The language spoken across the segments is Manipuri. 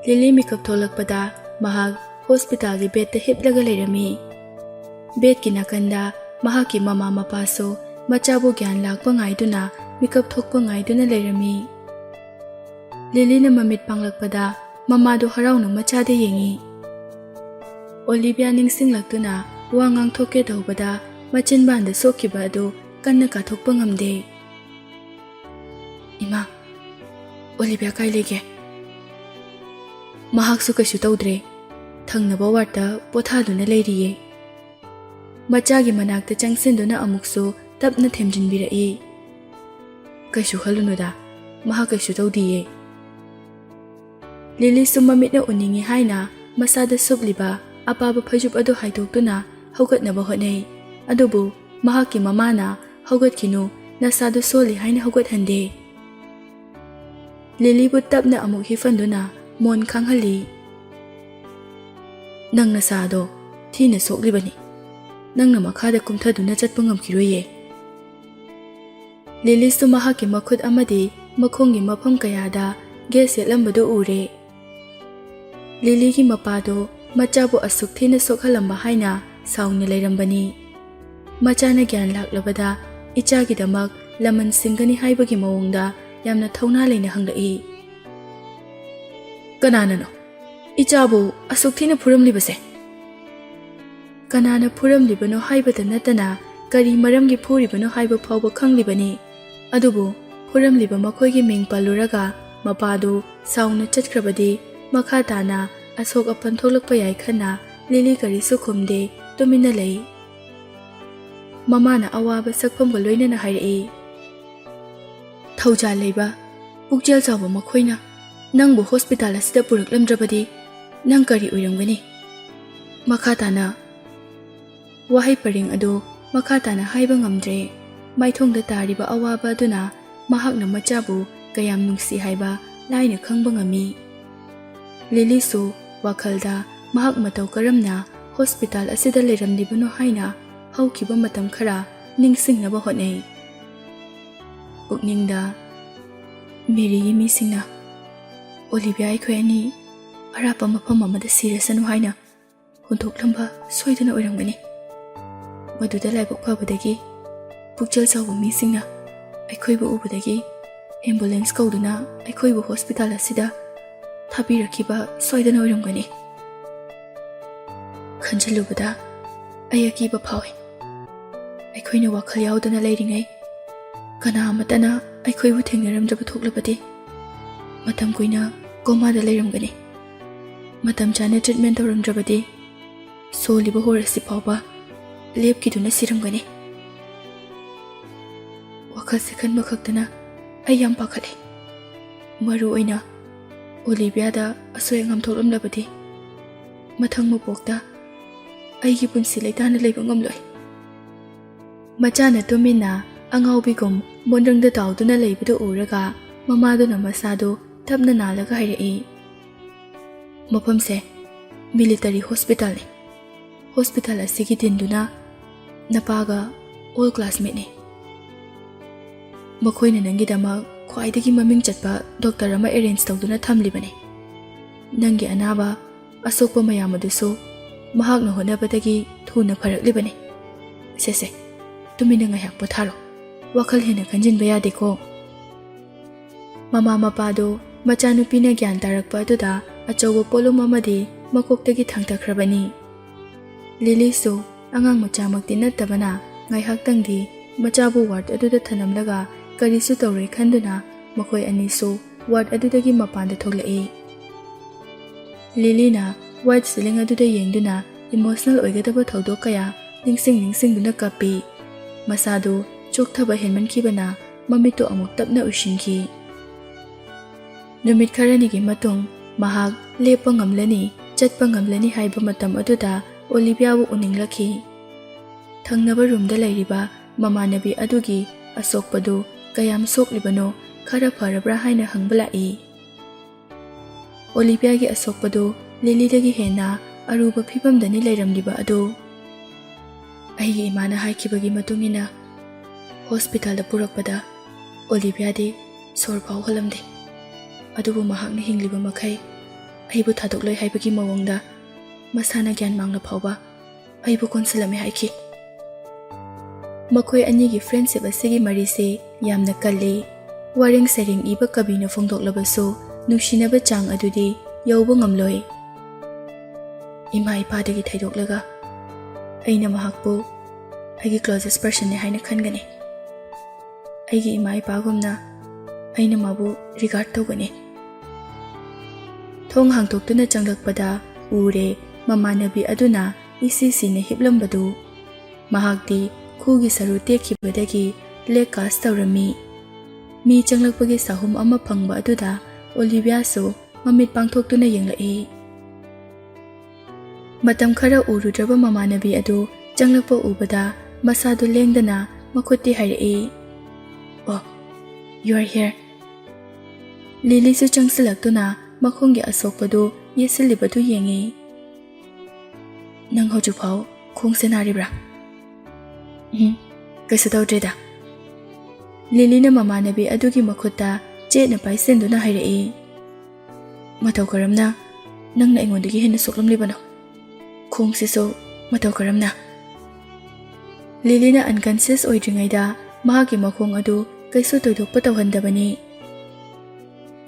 Lily mikap tholakpada mahak hospital gi bed ta hiplaga leirami. Bed ki nakanda mahak ki mama mapaso machabu gyan lakpa ngaiduna mikap thokpa ngaiduna leirami. Lily na mamit panglakpada mama do haraw na machade yengi. Olivia ningsinglakduna wa ngang thoke daubada machin banda sokiba ado kanna ka thokpa ngamde. Ima, Olivia kai lege. Mahak su kashu tawdre, thangnaba warta pothaduna leiriye. Machagi manakta changsinduna amuksu tapna themjinbirai. Kashu khalunuda, mahak kashu tawdiye. Lily sumamitna uningi haina masada subliba apaba phajub ado haidokduna haugatnaba hotnai. Adubu mahaki mamana haugatkinu nasadu soli haina haugathande. Lily bu tapna amuk hifanduna mon khanghali. Nang nasado thina soklibani. Nang na makhada kumthaduna chatpa ngamkiroye. Lily su mahaki makhut amadi makhongi mafam kayada gas yetlambadu ure. Lily ki mapado machabu asuk thina sokhalamba haina saungna leirambani. Machana gyan laklabada ichagi damak laman singani haibagi mawongda yamna thauna leina hanglai. Kanana no ichabu asuk thina phuramlibase. Kanana phuramlibano haibata natana kari maramgi phuribano haiba phawba khanglibani. Adubu phuramliba makhoigi ming paluraga mapadu saungna chatkrabadi makha tana asok apan tholakpa yai khana Lily kari su khumde tumina lei. Mamana awaba sakpamga loinana hairai. Thauja leiba pukjel chawba makhoina nangbu hospital asida puraklamdrabadi nang kari oirangani. Makha tana wahai paring ado makha tana haiba ngamdre. Maithongda tariba awaba aduna mahakna machabu kayam nungsi haiba laina khangba ngami. Lily su wakhalda mahak matau karamna hospital asida leiramlibano haina haukiba matam khara ningsingnaba hotnai. Pukningda Mary yi misingna Olivia aikhoi ani arapa mafam amada sirasanu haina hunthoklamba soiduna oirangani. Maduda laibok phabadagi pukjal chawba misingna aikhoibu ubadagi ambulance kauduna aikhoibu hospital asida thabirakiba soiduna oirangani. Khanjalubada ayakiba phawi. Aikhoina wakhal yaudana leiringai kana amatana aikhoibu thengnaramdraba thoklabadi matam koina koma da leiramgani. Matam chana treatment tawramdrabadi soliba horasi phawba lepkiduna siramgani. Wakhal se khanba khaktana ai yam pakhale. Maru oina Olivia da asoy ngam tholamlabadi mathang mapokta aigi punsi leitana leiba ngamloi. Machana tumina angaubigum monrangda tawduna leibadu uraga mamaduna masado tapna nalaga hairai. Mafamse military hospital ni. Hospital asigi dinduna napaga all classmate ni. Makhoina nangidama khwaidagi maming chatpa doctor ama arrange tawduna thamlibani. Nangi anaba asokpa mayamadusu mahakna honabadagi thuna pharaklibani. Sese tumina ngayak potharo wakhal hena khanjinba yadeko. Mama mapado machanupina gyan tarakpa aduda achawa polom amadi makoktagi thangtakhrabani. Lily su angang machamakti nattabana ngaihaktangdi machabu ward aduda thanamlaga karisu tawre khanduna makhoi anisu ward adudagi mapanda thoglai. Lily na white ceiling aduda yengduna emotional oigadaba thodok kaya ningsingduna kapi. Masado chokthaba henmankibana mamito amuk tapna ushinki. Numit kharanigi matung mahak lepa ngamlani chatpa ngamlani haiba matam aduda Olivia bu uninglaki. Thangnaba roomda leiriba mamanabi adugi asokpadu kayam soklibano khara pharabra haina hangbala'i. Olivia gi asokpadu Lily dagi hena aruba phibamdani leiramliba adu aigi imana haikibagi matungina hospital da purakpada Olivia di sor phau halamde. Adubu mahakna hingliba makai ꯑꯩꯕꯨ ꯊꯥꯗꯣꯛꯂꯣꯏ ꯍꯥꯏꯕꯒꯤ ꯃꯑꯣꯡꯗ ꯃꯁꯥꯅ ꯒ꯭ꯌꯥꯟ ꯃꯥꯡꯂ ꯐꯥꯎꯕ ꯑꯩꯕꯨ ꯀꯣꯟꯁꯤꯜꯂꯝꯃꯦ ꯍꯥꯏꯈꯤ꯫ ꯃꯈꯣꯏ ꯑꯅꯤꯒꯤ ꯐ꯭ꯔꯦꯟꯗꯁꯤꯞ ꯑꯁꯤꯒꯤ ꯃꯔꯤꯁꯦ ꯌꯥꯝꯅ ꯀꯜꯂꯤ꯫ ꯋꯥꯔꯦꯡ ꯁꯩꯔꯦꯡ ꯏꯕ ꯀꯕꯤꯅ ꯐꯣꯡꯗꯣꯛꯂꯕꯁꯨ ꯅꯨꯡꯁꯤꯅꯕ ꯆꯥꯡ ꯑꯗꯨꯗꯤ ꯌꯧꯕ ꯉꯝꯂꯣꯏ꯫ ꯏꯃꯥ ꯏꯄꯥꯗꯒꯤ ꯊꯩꯗꯣꯛꯂꯒ ꯑꯩꯅ ꯃꯍꯥꯛꯄꯨ ꯑꯩꯒꯤ ꯀ꯭ꯂꯣꯖꯦꯁ ꯄꯔꯁꯟꯅꯦ ꯍꯥꯏꯅ ꯈꯟꯒꯅꯤ꯫ ꯑꯩꯒꯤ ꯏꯃꯥ ꯏꯄꯥꯒꯨꯝꯅ ꯑꯩꯅ ꯃꯥꯕꯨ ꯔꯤꯒꯥꯔꯗ ꯇꯧꯒꯅꯤ꯫ ꯊꯣꯡ ꯍꯥꯡꯗꯣꯛꯇꯨꯅ ꯆꯪꯂꯛꯄꯗ ꯎꯔꯦ ꯃꯃꯥꯟꯅꯕꯤ ꯑꯗꯨꯅ ꯏꯁꯤꯁꯤꯅ ꯍꯤꯞꯂꯝꯕꯗꯨ꯫ ꯃꯍꯥꯛꯇꯤ ꯈꯨꯒꯤ ꯁꯔꯨ ꯇꯦꯛꯈꯤꯕꯗꯒꯤ ꯂꯦꯛ ꯀꯥꯁ ꯇꯧꯔꯝꯃꯤ꯫ ꯃꯤ ꯆꯪꯂꯛꯄꯒꯤ ꯁꯥꯍꯨꯝ ꯑꯃ ꯐꯪꯕ ꯑꯗꯨꯗ ꯑꯣꯂꯤꯚꯤꯌꯥꯁꯨ ꯃꯃꯤꯠ ꯄꯥꯡꯊꯣꯛꯇꯨꯅ ꯌꯦꯡꯂꯛꯏ꯫ ꯃꯇꯝ ꯈꯔ ꯎꯔꯨꯗ꯭ꯔꯕ ꯃꯃꯥꯟꯅꯕꯤ ꯑꯗꯨ ꯆꯪꯂꯛꯄ ꯎꯕꯗ ꯃꯁꯥꯗꯨ ꯂꯦꯡꯗꯅ ꯃꯈꯨꯠꯇꯤ ꯍꯥꯏꯔꯛꯏ, "ꯑꯣ, ꯌꯨ ꯑꯥꯔ ꯍꯤꯌꯔ." ꯂꯤꯂꯤꯁꯨ ꯆꯪꯁꯤꯜꯂꯛꯇꯨꯅ ꯃꯈꯣꯡꯒꯤ ꯑꯁꯣꯛꯄꯗꯨ ꯌꯦꯠꯁꯤꯜꯂꯤꯕꯗꯨ ꯌꯦꯡꯉꯤ꯫ "ꯅꯪ ꯍꯧꯖꯤꯛꯐꯥꯎ ꯈꯣꯡꯁꯦ ꯅꯥꯔꯤꯕ꯭ꯔꯥ?" "ꯀꯩꯁꯨ ꯇꯧꯗ꯭ꯔꯦꯗ." ꯂꯤꯂꯤꯅ ꯃꯃꯥꯟꯅꯕꯤ ꯑꯗꯨꯒꯤ ꯃꯈꯨꯠꯇ ꯆꯦꯠꯅ ꯄꯥꯏꯁꯤꯟꯗꯨꯅ ꯍꯥꯏꯔꯛꯏ꯫ "ꯃꯇꯧ ꯀꯔꯝꯅ ꯅꯪꯅ ꯑꯩꯉꯣꯟꯗꯒꯤ ꯍꯦꯟꯅ ꯁꯣꯛꯂꯝꯂꯤꯕꯅꯣ? ꯈꯣꯡꯁꯤꯁꯨ ꯃꯇꯧ ꯀꯔꯝꯅ?" ꯂꯤꯂꯤꯅ ꯑꯟꯀꯟꯁꯤꯌꯁ ꯑꯣꯏꯗ꯭ꯔꯤꯉꯩꯗ ꯃꯍꯥꯛꯀꯤ ꯃꯈꯣꯡ ꯑꯗꯨ ꯀꯩꯁꯨ ꯊꯣꯏꯗꯣꯛꯄ ꯇꯧꯍꯟꯗꯕꯅꯤ꯫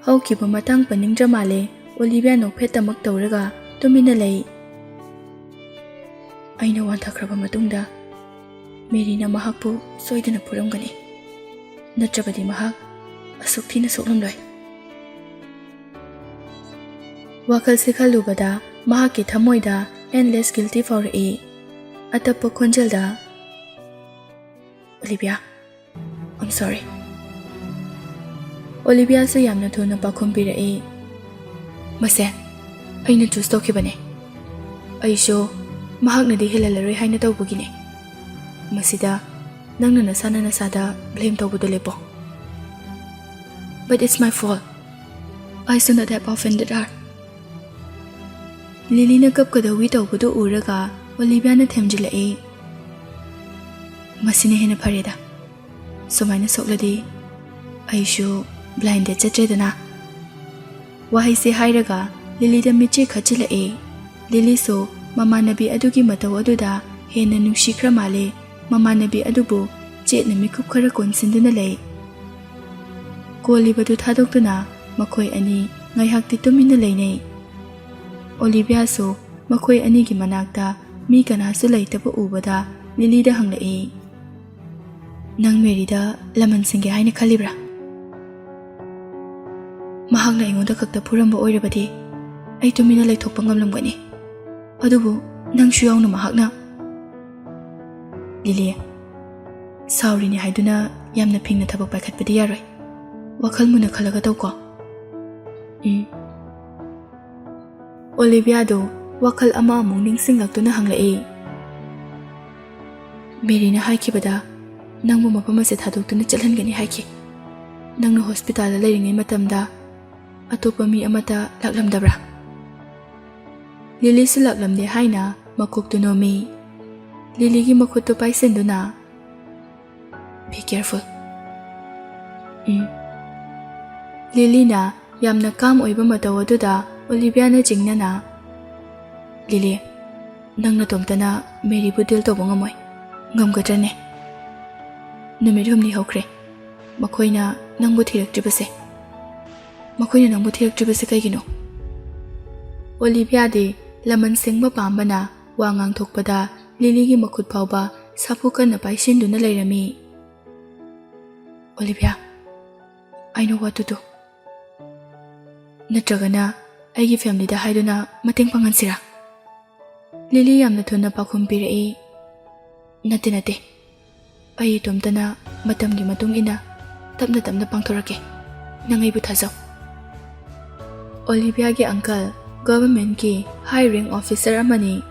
ꯍꯧꯈꯤꯕ ꯃꯇꯥꯡ ꯄꯟꯅꯤꯡꯗ꯭ꯔ ꯃꯥꯜꯂꯦ ꯑꯣꯂꯤꯚꯤꯌꯥ ꯅꯣꯛꯐꯦꯠꯇꯃꯛ ꯇꯧꯔꯒ ꯇꯨꯃꯤꯟꯅ ꯂꯩ꯫ ꯑꯩꯅ ꯋꯥꯟꯊꯈ꯭ꯔꯕ ꯃꯇꯨꯡꯗ ꯃꯦꯔꯤꯅ ꯃꯍꯥꯛꯄꯨ ꯁꯣꯏꯗꯅ ꯐꯨꯔꯝꯒꯅꯤ, ꯅꯠꯇ꯭ꯔꯕꯗꯤ ꯃꯍꯥꯛ ꯑꯁꯨꯛ ꯊꯤꯅ ꯁꯣꯛꯂꯝꯂꯣꯏ꯫ ꯋꯥꯈꯜꯁꯤ ꯈꯜꯂꯨꯕꯗ ꯃꯍꯥꯛꯀꯤ ꯊꯃꯣꯏꯗ ꯑꯦꯟꯂꯦꯁ ꯒꯤꯜꯇꯤ ꯐꯥꯎꯔꯛꯏ꯫ ꯑꯇꯞꯄ ꯈꯣꯟꯖꯦꯜꯗ, "ꯑꯣꯂꯤꯚꯤꯌꯥ, ꯑꯥꯏꯝ ꯁꯣꯔꯤ." ꯑꯣꯂꯤꯚꯤꯌꯥꯁꯨ ꯌꯥꯝꯅ ꯊꯨꯅ ꯄꯥꯎꯈꯨꯝ ꯄꯤꯔꯛꯏ, "ꯃꯁꯦ ꯑꯩꯅ ꯆꯨꯁ ꯇꯧꯈꯤꯕꯅꯦ. ꯑꯩꯁꯨ ꯃꯍꯥꯛꯅꯗꯤ ꯍꯦꯜꯍꯜꯂꯔꯣꯏ ꯍꯥꯏꯅ ꯇꯧꯕꯒꯤꯅꯦ. ꯃꯁꯤꯗ ꯅꯪꯅ ꯅꯁꯥꯅ ꯅꯁꯥꯗ ꯕ꯭ꯂꯦꯝ ꯇꯧꯕꯗꯣ ꯂꯦꯞꯄꯣ." "But it's my fault. I should not have offended her." ꯂꯤꯂꯤꯅ ꯀꯞꯀꯗꯧꯋꯤ ꯇꯧꯕꯗꯨ ꯎꯔꯒ ꯑꯣꯂꯤꯚꯤꯌꯥꯅ ꯊꯦꯝꯖꯤꯜꯂꯛꯏ, "ꯃꯁꯤꯅ ꯍꯦꯟꯅ ꯐꯔꯦꯗ. ꯁꯨꯃꯥꯏꯅ ꯁꯣꯛꯂꯗꯤ ꯑꯩꯁꯨ ꯕ꯭ꯂꯥꯏꯟ ꯗꯦꯠ ꯆꯠꯇ꯭ꯔꯦꯗꯅ." ꯋꯥꯍꯩꯁꯦ ꯍꯥꯏꯔꯒ ꯂꯤꯂꯤꯗ ꯃꯤꯠꯆꯤ ꯈꯠꯆꯤꯜꯂꯛꯏ꯫ ꯂꯤꯂꯤꯁꯨ ꯃꯃꯥꯟꯅꯕꯤ ꯑꯗꯨꯒꯤ ꯃꯇꯧ ꯑꯗꯨꯗ ꯍꯦꯟꯅ ꯅꯨꯡꯁꯤꯈ꯭ꯔ ꯃꯥꯜꯂꯦ ꯃꯃꯥꯟꯅꯕꯤ ꯑꯗꯨꯕꯨ ꯆꯦꯠꯅ ꯃꯤꯀꯨꯞ ꯈꯔ ꯀꯣꯟꯁꯤꯟꯗꯨꯅ ꯂꯩ꯫ ꯀꯣꯜꯂꯤꯕꯗꯨ ꯊꯥꯗꯣꯛꯇꯨꯅ ꯃꯈꯣꯏ ꯑꯅꯤ ꯉꯥꯏꯍꯥꯛꯇꯤ ꯇꯨꯃꯤꯟꯅ ꯂꯩꯅꯩ꯫ ꯑꯣꯂꯤꯚꯤꯌꯥꯁꯨ ꯃꯈꯣꯏ ꯑꯅꯤꯒꯤ ꯃꯅꯥꯛꯇ ꯃꯤ ꯀꯅꯥꯁꯨ ꯂꯩꯇꯕ ꯎꯕꯗ ꯂꯤꯂꯤꯗ ꯍꯪꯂꯛꯏ, "ꯅꯪ ꯃꯦꯔꯤꯗ ꯂꯃꯟ ꯁꯤꯡꯒꯦ ꯍꯥꯏꯅ ꯈꯜꯂꯤꯕ꯭ꯔꯥ? ꯃꯍꯥꯛꯅ ꯑꯩꯉꯣꯟꯗ ꯈꯛꯇ ꯐꯨꯔꯝꯕ ꯑꯣꯏꯔꯕꯗꯤ ꯑꯩ ꯇꯨꯃꯤꯟꯅ ꯂꯩꯊꯣꯛꯄ ꯉꯝꯂꯝꯒꯅꯤ. ꯑꯗꯨꯕꯨ ꯅꯪꯁꯨ ꯌꯥꯎꯅ ꯃꯍꯥꯛꯅ..." "ꯂꯤꯂꯤ, ꯁꯥꯎꯔꯤꯅꯤ ꯍꯥꯏꯗꯨꯅ ꯌꯥꯝꯅ ꯐꯤꯡꯅ ꯊꯕꯛ ꯄꯥꯏꯈꯠꯄꯗꯤ ꯌꯥꯔꯣꯏ. ꯋꯥꯈꯜ ꯃꯨꯟꯅ ꯈꯜꯂꯒ ꯇꯧꯀꯣ." ꯑꯣꯂꯤꯚꯤꯌꯥꯗꯨ ꯋꯥꯈꯜ ꯑꯃ ꯑꯃꯨꯛ ꯅꯤꯡꯁꯤꯡꯂꯛꯇꯨꯅ ꯍꯪꯂꯛꯏ, "ꯃꯦꯔꯤꯅ ꯍꯥꯏꯈꯤꯕꯗ ꯅꯪꯕꯨ ꯃꯐꯝ ꯑꯁꯤ ꯊꯥꯗꯣꯛꯇꯨꯅ ꯆꯠꯍꯟꯒꯅꯤ ꯍꯥꯏꯈꯤ. ꯅꯪꯅ ꯍꯣꯁꯄꯤꯇꯥꯜꯗ ꯂꯩꯔꯤꯉꯩ ꯃꯇꯝꯗ ꯑꯇꯣꯞꯄ ꯃꯤ ꯑꯃꯠꯇ ꯂꯥꯛꯂꯝꯗꯕ꯭ꯔꯥ?" ꯂꯤꯂꯤꯁꯨ ꯂꯥꯛꯂꯝꯗꯦ ꯍꯥꯏꯅ ꯃꯀꯣꯛꯇꯨ ꯅꯣꯝꯃꯤ꯫ ꯂꯤꯂꯤꯒꯤ ꯃꯈꯨꯠꯇꯨ ꯄꯥꯏꯁꯤꯟꯗꯨꯅ, "ꯕꯤ ꯀꯦꯌꯔꯐꯨꯜ." ꯂꯤꯂꯤꯅ ꯌꯥꯝꯅ ꯀꯥꯝ ꯑꯣꯏꯕ ꯃꯇꯧ ꯑꯗꯨꯗ ꯑꯣꯂꯤꯚꯤꯌꯥꯅ ꯆꯤꯡꯅꯅ, "ꯂꯤꯂꯤ, ꯅꯪ ꯅꯇꯣꯝꯇꯅ ꯃꯦꯔꯤꯕꯨ ꯗꯤꯜ ꯇꯧꯕ ꯉꯝꯃꯣꯏ. ꯉꯝꯒꯗ꯭ꯔꯅꯦ? ꯅꯨꯃꯤꯠ 8 ꯍꯧꯈ꯭ꯔꯦ ꯃꯈꯣꯏꯅ ꯅꯪꯕꯨ ꯊꯤꯔꯛꯇ꯭ꯔꯤꯕꯁꯦ. ꯃꯈꯣꯏꯅ ꯅꯪꯕꯨ ꯊꯤꯔꯛꯇ꯭ꯔꯤꯕꯁꯦ ꯀꯩꯒꯤꯅꯣ?" ꯑꯣꯂꯤꯚꯤꯌꯥꯗꯤ ꯂꯃꯟ ꯁꯤꯡꯕ ꯄꯥꯝꯕꯅ ꯋꯥ ꯉꯥꯡꯊꯣꯛꯄꯗ ꯂꯤꯂꯤꯒꯤ ꯃꯈꯨꯠ ꯐꯥꯎꯕ ꯁꯥꯐꯨ ꯀꯟꯅ ꯄꯥꯏꯁꯤꯟꯗꯨꯅ ꯂꯩꯔꯝꯃꯤ꯫ "Olivia, I know what to do. ꯅꯠꯇ꯭ꯔꯒꯅ ꯑꯩꯒꯤ ꯐꯦꯃꯤꯂꯤꯗ ꯍꯥꯏꯗꯨꯅ ꯃꯇꯦꯡ ꯄꯥꯡꯍꯟꯁꯤꯔꯥ?" ꯂꯤꯂꯤ ꯌꯥꯝꯅ ꯊꯨꯅ ꯄꯥꯎꯈꯨꯝ ꯄꯤꯔꯛꯏ, "ꯅꯠꯇꯦ. ꯑꯩ ꯏꯇꯣꯝꯇꯅ ꯃꯇꯝꯒꯤ ꯃꯇꯨꯡ ꯏꯟꯅ ꯇꯞꯅ ꯇꯞꯅ ꯄꯥꯡꯊꯣꯔꯛꯀꯦ. ꯅꯪ ꯑꯩꯕꯨ ꯊꯥꯖꯧ." ꯑꯣꯂꯤꯚꯤꯌꯥꯒꯤ ꯑꯪꯀꯜ ꯒꯚꯔꯟꯃꯦꯟꯠꯀꯤ ꯍꯥꯏ ꯔꯦꯡꯛ ꯑꯣꯐꯤꯁꯔ ꯑꯃꯅꯤ꯫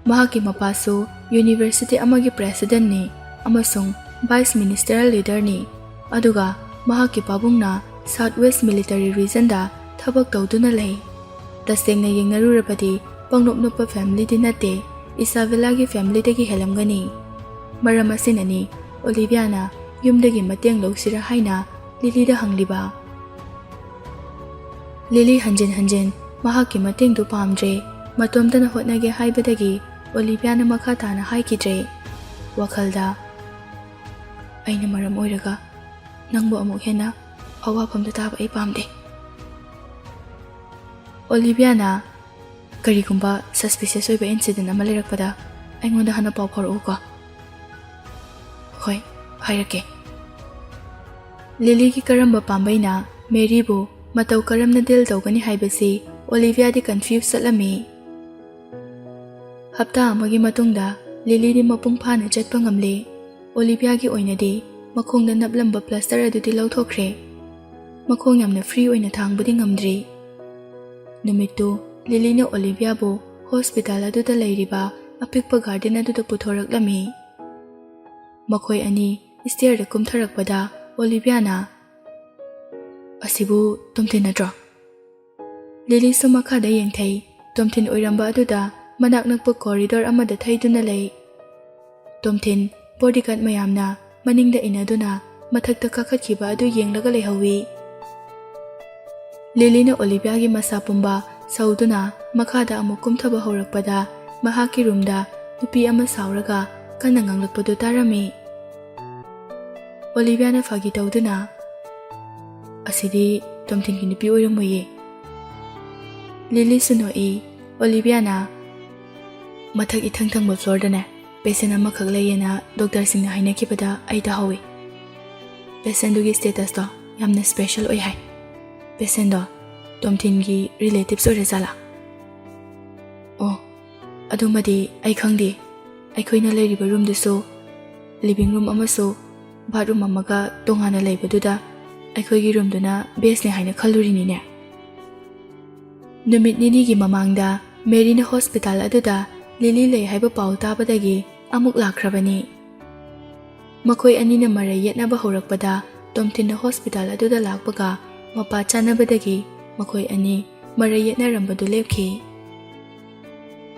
ꯃꯍꯥꯛꯀꯤ ꯃꯄꯥꯁꯨ ꯌꯨꯅꯤꯚꯔꯁꯤꯇꯤ ꯑꯃꯒꯤ ꯄ꯭ꯔꯦꯁꯤꯗꯦꯟꯠꯅꯤ ꯑꯃꯁꯨꯡ ꯚꯥꯏꯁ ꯃꯤꯅꯤꯁꯇꯔꯤꯌꯦꯜ ꯂꯤꯗꯔꯅꯤ, ꯑꯗꯨꯒ ꯃꯍꯥꯛꯀꯤ ꯄꯥꯕꯨꯡꯅ ꯁꯥꯎꯊ ꯋꯦꯁꯠ ꯃꯤꯂꯤꯇꯔꯤ ꯔꯤꯖꯟꯗ ꯊꯕꯛ ꯇꯧꯗꯨꯅ ꯂꯩ꯫ ꯇꯁꯦꯡꯅ ꯌꯦꯡꯅꯔꯨꯔꯕꯗꯤ ꯄꯪꯅꯣꯞ ꯅꯣꯞꯄ ꯐꯦꯃꯤꯂꯤꯗꯤ ꯅꯠꯇꯦ, ꯏꯁꯥꯕꯦꯂꯥꯒꯤ ꯐꯦꯃꯤꯂꯤꯗꯒꯤ ꯍꯦꯜꯂꯝꯒꯅꯤ꯫ ꯃꯔꯝ ꯑꯁꯤꯅꯅꯤ ꯑꯣꯂꯤꯚꯤꯌꯥꯅ ꯌꯨꯝꯗꯒꯤ ꯃꯇꯦꯡ ꯂꯧꯁꯤꯔꯥ ꯍꯥꯏꯅ ꯂꯤꯂꯤꯗ ꯍꯪꯂꯤꯕ꯫ ꯂꯤꯂꯤ ꯍꯟꯖꯤꯟ ꯍꯟꯖꯤꯟ ꯃꯍꯥꯛꯀꯤ ꯃꯇꯦꯡꯗꯨ ꯄꯥꯝꯗ꯭ꯔꯦ, ꯃꯇꯣꯝꯇꯅ ꯍꯣꯠꯅꯒꯦ ꯍꯥꯏꯕꯗꯒꯤ ꯑꯣꯂꯤꯚꯤꯌꯥꯅ ꯃꯈꯥ ꯇꯥꯅ ꯍꯥꯏꯈꯤꯗ꯭ꯔꯦ꯫ ꯋꯥꯈꯜꯗ, ꯑꯩꯅ ꯃꯔꯝ ꯑꯣꯏꯔꯒ ꯅꯪꯕꯨ ꯑꯃꯨꯛ ꯍꯦꯟꯅ ꯑꯋꯥꯐꯝꯗ ꯇꯥꯕ ꯑꯩ ꯄꯥꯝꯗꯦ꯫ ꯑꯣꯂꯤꯚꯤꯌꯥꯅ, ꯀꯔꯤꯒꯨꯝꯕ ꯁꯁꯄꯤꯁꯤꯌꯁ ꯑꯣꯏꯕ ꯏꯟꯁꯤꯗꯦꯟ ꯑꯃ ꯂꯩꯔꯛꯄꯗ ꯑꯩꯉꯣꯟꯗ ꯍꯥꯟꯅ ꯄꯥꯎ ꯐꯥꯎꯔꯛꯎꯀꯣ꯫ ꯍꯣꯏ, ꯍꯥꯏꯔꯛꯀꯦ꯫ ꯂꯤꯂꯤꯒꯤ ꯀꯔꯝꯕ ꯄꯥꯝꯕꯩꯅ ꯃꯦꯔꯤꯕꯨ ꯃꯇꯧ ꯀꯔꯝꯅ ꯗꯤꯜ ꯇꯧꯒꯅꯤ ꯍꯥꯏꯕꯁꯤ ꯑꯣꯂꯤꯚꯤꯌꯥꯗꯤ ꯀꯟꯐ꯭ꯌꯨꯁ ꯆꯠꯂꯝꯃꯤ꯫ ꯍꯞꯇꯥ ꯑꯃꯒꯤ ꯃꯇꯨꯡꯗ ꯂꯤꯂꯤꯗꯤ ꯃꯄꯨꯡ ꯐꯥꯅ ꯆꯠꯄ ꯉꯝꯂꯦ꯫ ꯑꯣꯂꯤꯚꯤꯌꯥꯒꯤ ꯑꯣꯏꯅꯗꯤ ꯃꯈꯣꯡꯗ ꯅꯞꯂꯝꯕ ꯄ꯭ꯂꯥꯁꯇꯔ ꯑꯗꯨꯗꯤ ꯂꯧꯊꯣꯛꯈ꯭ꯔꯦ꯫ ꯃꯈꯣꯡ ꯌꯥꯝꯅ ꯐ꯭ꯔꯤ ꯑꯣꯏꯅ ꯊꯥꯡꯕꯗꯤ ꯉꯝꯗ꯭ꯔꯤ꯫ ꯅꯨꯃꯤꯠꯇꯨ ꯂꯤꯂꯤꯅ ꯑꯣꯂꯤꯚꯤꯌꯥꯕꯨ ꯍꯣꯁꯄꯤꯇꯥꯜ ꯑꯗꯨꯗ ꯂꯩꯔꯤꯕ ꯑꯄꯤꯛꯄ ꯒꯥꯔꯗꯦꯟ ꯑꯗꯨꯗ ꯄꯨꯊꯣꯔꯛꯂꯝꯃꯤ꯫ ꯃꯈꯣꯏ ꯑꯅꯤ ꯁ꯭ꯇꯦꯌꯔꯗ ꯀꯨꯝꯊꯔꯛꯄꯗ ꯑꯣꯂꯤꯚꯤꯌꯥꯅ, ꯑꯁꯤꯕꯨ ꯇꯣꯝꯊꯤꯟ ꯅꯠꯇ꯭ꯔꯣ? ꯂꯤꯂꯤꯁꯨ ꯃꯈꯥꯗ ꯌꯦꯡꯊꯩ꯫ ꯇꯣꯝꯊꯤꯟ ꯑꯣꯏꯔꯝꯕ ꯑꯗꯨꯗ ꯃꯅꯥꯛ ꯅꯛꯄ ꯀꯣꯔꯤꯗꯣꯔ ꯑꯃꯗ ꯊꯩꯗꯨꯅ ꯂꯩ꯫ ꯇꯣꯝꯊꯤꯟ ꯕꯣꯗꯤꯒꯥꯔꯗ ꯃꯌꯥꯝꯅ ꯃꯅꯤꯡꯗ ꯏꯟꯅꯗꯨꯅ ꯃꯊꯛꯇ ꯀꯥꯈꯠꯈꯤꯕ ꯑꯗꯨ ꯌꯦꯡꯂꯒ ꯂꯩꯍꯧꯏ꯫ ꯂꯤꯂꯤꯅ ꯑꯣꯂꯤꯚꯤꯌꯥꯒꯤ ꯃꯁꯥ ꯄꯨꯝꯕ ꯁꯧꯗꯨꯅ ꯃꯈꯥꯗ ꯑꯃꯨꯛ ꯀꯨꯝꯊꯕ ꯍꯧꯔꯛꯄꯗ ꯃꯍꯥꯛꯀꯤ ꯔꯨꯝꯗ ꯅꯨꯄꯤ ꯑꯃ ꯁꯥꯎꯔꯒ ꯀꯟꯅ ꯉꯥꯡꯂꯛꯄꯗꯨ ꯇꯥꯔꯝꯃꯤ꯫ ꯑꯣꯂꯤꯚꯤꯌꯥꯅ ꯐꯥꯒꯤ ꯇꯧꯗꯨꯅ, ꯑꯁꯤꯗꯤ ꯇꯣꯝꯊꯤꯟꯒꯤ ꯅꯨꯄꯤ ꯑꯣꯏꯔꯝꯃꯣꯏꯌꯦ꯫ ꯂꯤꯂꯤꯁꯨ ꯅꯣꯛꯏ꯫ ꯑꯣꯂꯤꯚꯤꯌꯥꯅ, ꯃꯊꯛ ꯏꯊꯪ ꯊꯪꯕ ꯐ꯭ꯂꯣꯔꯗꯅꯦ ꯄꯦꯁꯦꯟ ꯑꯃꯈꯛ ꯂꯩꯌꯦꯅ ꯗꯣꯛꯇꯔꯁꯤꯡꯅ ꯍꯥꯏꯅꯈꯤꯕꯗ ꯑꯩ ꯇꯥꯍꯧꯏ꯫ ꯄꯦꯁꯦꯟꯗꯨꯒꯤ ꯁ꯭ꯇꯦꯇꯁꯇꯣ ꯌꯥꯝꯅ ꯁ꯭ꯄꯦꯁꯦꯜ ꯑꯣꯏ ꯍꯥꯏ꯫ ꯄꯦꯁꯦꯟꯗꯣ ꯇꯣꯝꯊꯤꯟꯒꯤ ꯔꯤꯂꯦꯇꯤꯚꯁ ꯑꯣꯏꯔꯖꯥꯠꯂꯥ? ꯑꯣ, ꯑꯗꯨꯃꯗꯤ ꯑꯩ ꯈꯪꯗꯦ꯫ ꯑꯩꯈꯣꯏꯅ ꯂꯩꯔꯤꯕ ꯔꯨꯝꯗꯨꯁꯨ ꯂꯤꯚꯤꯡ ꯔꯨꯝ ꯑꯃꯁꯨ ꯕꯥꯠꯔꯨꯝ ꯑꯃꯒ ꯇꯣꯉꯥꯟꯅ ꯂꯩꯕꯗꯨꯗ ꯑꯩꯈꯣꯏꯒꯤ ꯔꯨꯝꯗꯨꯅ ꯕꯦꯁꯅꯦ ꯍꯥꯏꯅ ꯈꯜꯂꯨꯔꯤꯅꯤꯅꯦ꯫ ꯅꯨꯃꯤꯠ ꯅꯤꯅꯤꯒꯤ ꯃꯃꯥꯡꯗ ꯃꯦꯔꯤꯅ ꯍꯣꯁꯄꯤꯇꯥꯜ ꯑꯗꯨꯗ ꯂꯤꯂꯤ ꯂꯩ ꯍꯥꯏꯕ ꯄꯥꯎ ꯇꯥꯕꯗꯒꯤ ꯑꯃꯨꯛ ꯂꯥꯛꯈ꯭ꯔꯕꯅꯤ꯫ ꯃꯈꯣꯏ ꯑꯅꯤꯅ ꯃꯔꯩ ꯌꯦꯠꯅꯕ ꯍꯧꯔꯛꯄꯗ ꯇꯣꯝꯊꯤꯟꯅ ꯍꯣꯁꯄꯤꯇꯥꯜ ꯑꯗꯨꯗ ꯂꯥꯛꯄꯒ ꯃꯄꯥ ꯆꯥꯅꯕꯗꯒꯤ ꯃꯈꯣꯏ ꯑꯅꯤ ꯃꯔꯩ ꯌꯦꯠꯅꯔꯝꯕꯗꯨ ꯂꯦꯞꯈꯤ꯫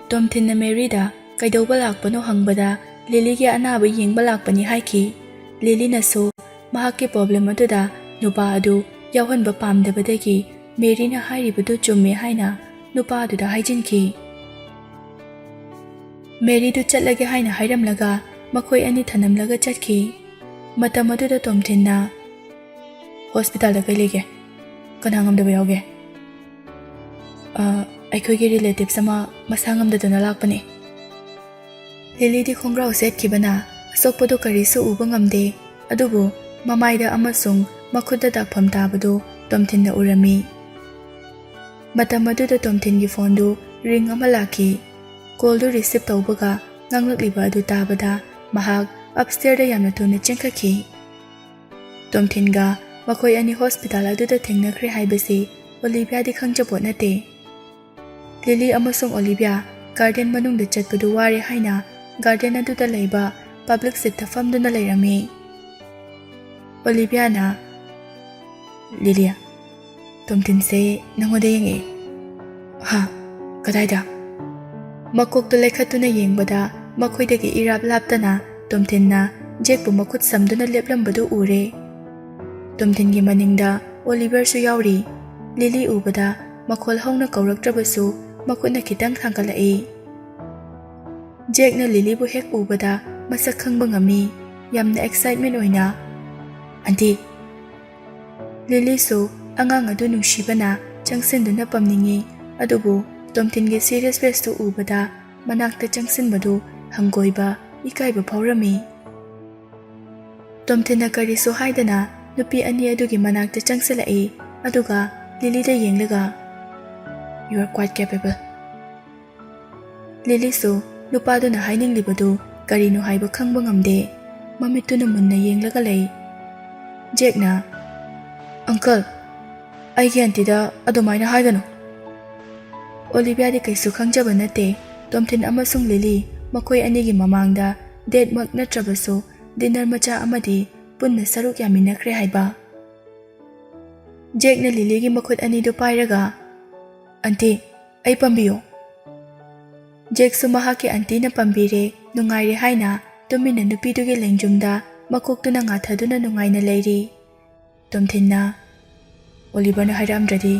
ꯇꯣꯝꯊꯤꯟꯅ ꯃꯦꯔꯤꯗ ꯀꯩꯗꯧꯕ ꯂꯥꯛꯄꯅꯣ ꯍꯪꯕꯗ ꯂꯤꯂꯤꯒꯤ ꯑꯅꯥꯕ ꯌꯦꯡꯕ ꯂꯥꯛꯄꯅꯤ ꯍꯥꯏꯈꯤ꯫ ꯂꯤꯂꯤꯅꯁꯨ ꯃꯍꯥꯛꯀꯤ ꯄ꯭ꯔꯣꯕ꯭ꯂꯦꯝ ꯑꯗꯨꯗ ꯅꯨꯄꯥ ꯑꯗꯨ ꯌꯥꯎꯍꯟꯕ ꯄꯥꯝꯗꯕꯗꯒꯤ ꯃꯦꯔꯤꯅ ꯍꯥꯏꯔꯤꯕꯗꯨ ꯆꯨꯝꯃꯦ ꯍꯥꯏꯅ ꯅꯨꯄꯥ ꯑꯗꯨꯗ ꯍꯥꯏꯖꯤꯟꯈꯤ꯫ ꯃꯦꯔꯤꯗꯨ ꯆꯠꯂꯒꯦ ꯍꯥꯏꯅ ꯍꯥꯏꯔꯝꯂꯒ ꯃꯈꯣꯏ ꯑꯅꯤ ꯊꯅꯝꯂꯒ ꯆꯠꯈꯤ꯫ ꯃꯇꯝ ꯑꯗꯨꯗ ꯇꯣꯝꯊꯤꯟꯅ, ꯍꯣꯁꯄꯤꯇꯥꯜꯗ ꯀꯩ ꯂꯩꯒꯦ? ꯀꯅꯥ ꯉꯝꯗꯕ ꯌꯥꯎꯒꯦ? ꯑꯩꯈꯣꯏꯒꯤ ꯔꯤꯂꯦꯇꯤꯚꯁ ꯑꯃ ꯃꯁꯥ ꯉꯝꯗꯗꯅ ꯂꯥꯛꯄꯅꯦ꯫ ꯂꯤꯂꯤꯗꯤ ꯈꯣꯡꯒ꯭ꯔꯥꯎ ꯁꯦꯠꯈꯤꯕꯅ ꯑꯁꯣꯛꯄꯗꯨ ꯀꯔꯤꯁꯨ ꯎꯕ ꯉꯝꯗꯦ, ꯑꯗꯨꯕꯨ ꯃꯃꯥꯏꯗ ꯑꯃꯁꯨꯡ ꯃꯈꯨꯠꯇ ꯗꯥꯛꯐꯝ ꯇꯥꯕꯗꯨ ꯇꯣꯝꯊꯤꯟꯅ ꯎꯔꯝꯃꯤ꯫ ꯃꯇꯝ ꯑꯗꯨꯗ ꯇꯣꯝꯊꯤꯟꯒꯤ ꯐꯣꯟꯗꯨ ꯔꯤꯡ ꯑꯃ ꯂꯥꯛꯈꯤ꯫ ꯀꯣꯜꯗꯨ ꯔꯤꯁꯤꯞ ꯇꯧꯕꯒ ꯉꯥꯡꯂꯛꯂꯤꯕ ꯑꯗꯨ ꯇꯥꯕꯗ ꯃꯍꯥꯛ ꯑꯞꯁ꯭ꯇꯦꯌꯔꯗ ꯌꯥꯝꯅ ꯊꯨꯅ ꯆꯦꯟꯈꯠꯈꯤ꯫ ꯇꯣꯝꯊꯤꯟꯒ ꯃꯈꯣꯏ ꯑꯅꯤ ꯍꯣꯁꯄꯤꯇꯥꯜ ꯑꯗꯨꯗ ꯊꯦꯡꯅꯈ꯭ꯔꯦ ꯍꯥꯏꯕꯁꯤ ꯑꯣꯂꯤꯚꯤꯌꯥꯗꯤ ꯈꯪꯖꯄꯣꯠ ꯅꯠꯇꯦ꯫ ꯂꯤꯂꯤ ꯑꯃꯁꯨꯡ ꯑꯣꯂꯤꯚꯤꯌꯥ ꯒꯥꯔꯗꯦꯟ ꯃꯅꯨꯡꯗ ꯆꯠꯄꯗꯨ ꯋꯥꯔꯦ ꯍꯥꯏꯅ ꯒꯥꯔꯗꯦꯟ ꯑꯗꯨꯗ ꯂꯩꯕ ꯄꯕ꯭ꯂꯤꯛ ꯁꯤꯠꯇ ꯐꯝꯗꯨꯅ ꯂꯩꯔꯝꯃꯤ꯫ ꯑꯣꯂꯤꯚꯤꯌꯥꯅ, ꯂꯤꯂꯤ, ꯇꯣꯝꯊꯤꯟꯁꯦ ꯅꯪꯉꯣꯟꯗ ꯌꯦꯡꯉꯛꯑꯦ꯫ ꯍꯥ? ꯀꯗꯥꯏꯗ? ꯃꯀꯣꯛꯇꯨ ꯂꯩꯈꯠꯇꯨꯅ ꯌꯦꯡꯕꯗ ꯃꯈꯣꯏꯗꯒꯤ ꯏꯔꯥꯞ ꯂꯥꯞꯇꯅ ꯇꯣꯝꯊꯤꯟꯅ ꯖꯦꯛꯄꯨ ꯃꯈꯨꯠ ꯁꯝꯗꯨꯅ ꯂꯦꯞꯂꯝꯕꯗꯨ ꯎꯔꯦ꯫ ꯇꯣꯝꯊꯤꯟꯒꯤ ꯃꯅꯤꯡꯗ ꯑꯣꯂꯤꯚꯔꯁꯨ ꯌꯥꯎꯔꯤ꯫ ꯂꯤꯂꯤ ꯎꯕꯗ ꯃꯈꯣꯜ ꯍꯧꯅ ꯀꯧꯔꯛꯇ꯭ꯔꯕꯁꯨ ꯃꯈꯨꯠꯅ ꯈꯤꯇꯪ ꯊꯥꯡꯒꯠꯂꯛꯏ꯫ ꯖꯦꯛꯅ ꯂꯤꯂꯤꯕꯨ ꯍꯦꯛ ꯎꯕꯗ ꯃꯁꯛ ꯈꯪꯕ ꯉꯝꯃꯤ꯫ ꯌꯥꯝꯅ ꯑꯦꯛꯁꯥꯏꯠꯃꯦꯟ ꯑꯣꯏꯅ, ꯑꯟꯇꯤ! ꯂꯤꯂꯤꯁꯨ ꯑꯉꯥꯡ ꯑꯗꯨ ꯅꯨꯡꯁꯤꯕꯅ ꯆꯪꯁꯤꯟꯗꯨꯅ ꯄꯝꯅꯤꯡꯉꯤ, ꯑꯗꯨꯕꯨ ꯇꯣꯝꯊꯤꯟꯒꯤ ꯁꯤꯔꯤꯌꯁ ꯐꯦꯁꯇꯨ ꯎꯕꯗ ꯃꯅꯥꯛꯇ ꯆꯪꯁꯤꯟꯕꯗꯨ ꯍꯪꯒꯣꯏꯕ, ꯏꯀꯥꯏꯕ ꯐꯥꯎꯔꯝꯃꯤ꯫ ꯇꯣꯝꯊꯤꯟꯅ ꯀꯔꯤꯁꯨ ꯍꯥꯏꯗꯅ ꯅꯨꯄꯤ ꯑꯅꯤ ꯑꯗꯨꯒꯤ ꯃꯅꯥꯛꯇ ꯆꯪꯁꯤꯜꯂꯛꯏ, ꯑꯗꯨꯒ ꯂꯤꯂꯤꯗ ꯌꯦꯡꯂꯒ, "You are quite capable." ꯂꯤꯂꯤꯁꯨ ꯅꯨꯄꯥꯗꯨꯅ ꯍꯥꯏꯅꯤꯡꯂꯤꯕꯗꯨ ꯀꯔꯤꯅꯣ ꯍꯥꯏꯕ ꯈꯪꯕ ꯉꯝꯗꯦ꯫ ꯃꯃꯤꯠꯇꯨꯅ ꯃꯨꯟꯅ ꯌꯦꯡꯂꯒ ꯂꯩ꯫ ꯖꯦꯛꯅ, "ꯑꯪꯀꯜ, ꯑꯩꯒꯤ ꯑꯟꯇꯤꯗ ꯑꯗꯨꯃꯥꯏꯅ ꯍꯥꯏꯒꯅꯨ." ꯑꯣꯂꯤꯚꯤꯌꯥꯗꯤ ꯀꯩꯁꯨ ꯈꯪꯖꯕ ꯅꯠꯇꯦ ꯇꯣꯝꯊꯤꯟ ꯑꯃꯁꯨꯡ ꯂꯤꯂꯤ ꯃꯈꯣꯏ ꯑꯅꯤꯒꯤ ꯃꯃꯥꯡꯗ ꯗꯦꯠꯃꯛ ꯅꯠꯇ꯭ꯔꯕꯁꯨ ꯗꯤꯅꯔ ꯃꯆꯥ ꯑꯃꯗꯤ ꯄꯨꯟꯅ ꯁꯔꯨꯛ ꯌꯥꯃꯤꯟꯅꯈ꯭ꯔꯦ ꯍꯥꯏꯕ꯫ ꯖꯦꯛꯅ ꯂꯤꯂꯤꯒꯤ ꯃꯈꯨꯠ ꯑꯅꯤꯗꯨ ꯄꯥꯏꯔꯒ, "ꯑꯟꯇꯤ, ꯑꯩ ꯄꯝꯕꯤꯌꯨ." ꯖꯦꯛꯁꯨ ꯃꯍꯥꯛꯀꯤ ꯑꯟꯇꯤꯅ ꯄꯝꯕꯤꯔꯦ, ꯅꯨꯡꯉꯥꯏꯔꯦ ꯍꯥꯏꯅ ꯇꯨꯃꯤꯟꯅ ꯅꯨꯄꯤꯗꯨꯒꯤ ꯂꯦꯡꯖꯨꯝꯗ ꯃꯀꯣꯛꯇꯨꯅ ꯉꯥꯊꯗꯨꯅ ꯅꯨꯡꯉꯥꯏꯅ ꯂꯩꯔꯤ꯫ ꯇꯣꯝꯊꯤꯟꯅ, "ꯑꯣꯂꯤꯚꯔꯅ ꯍꯥꯏꯔꯛꯑꯝꯗ꯭ꯔꯗꯤ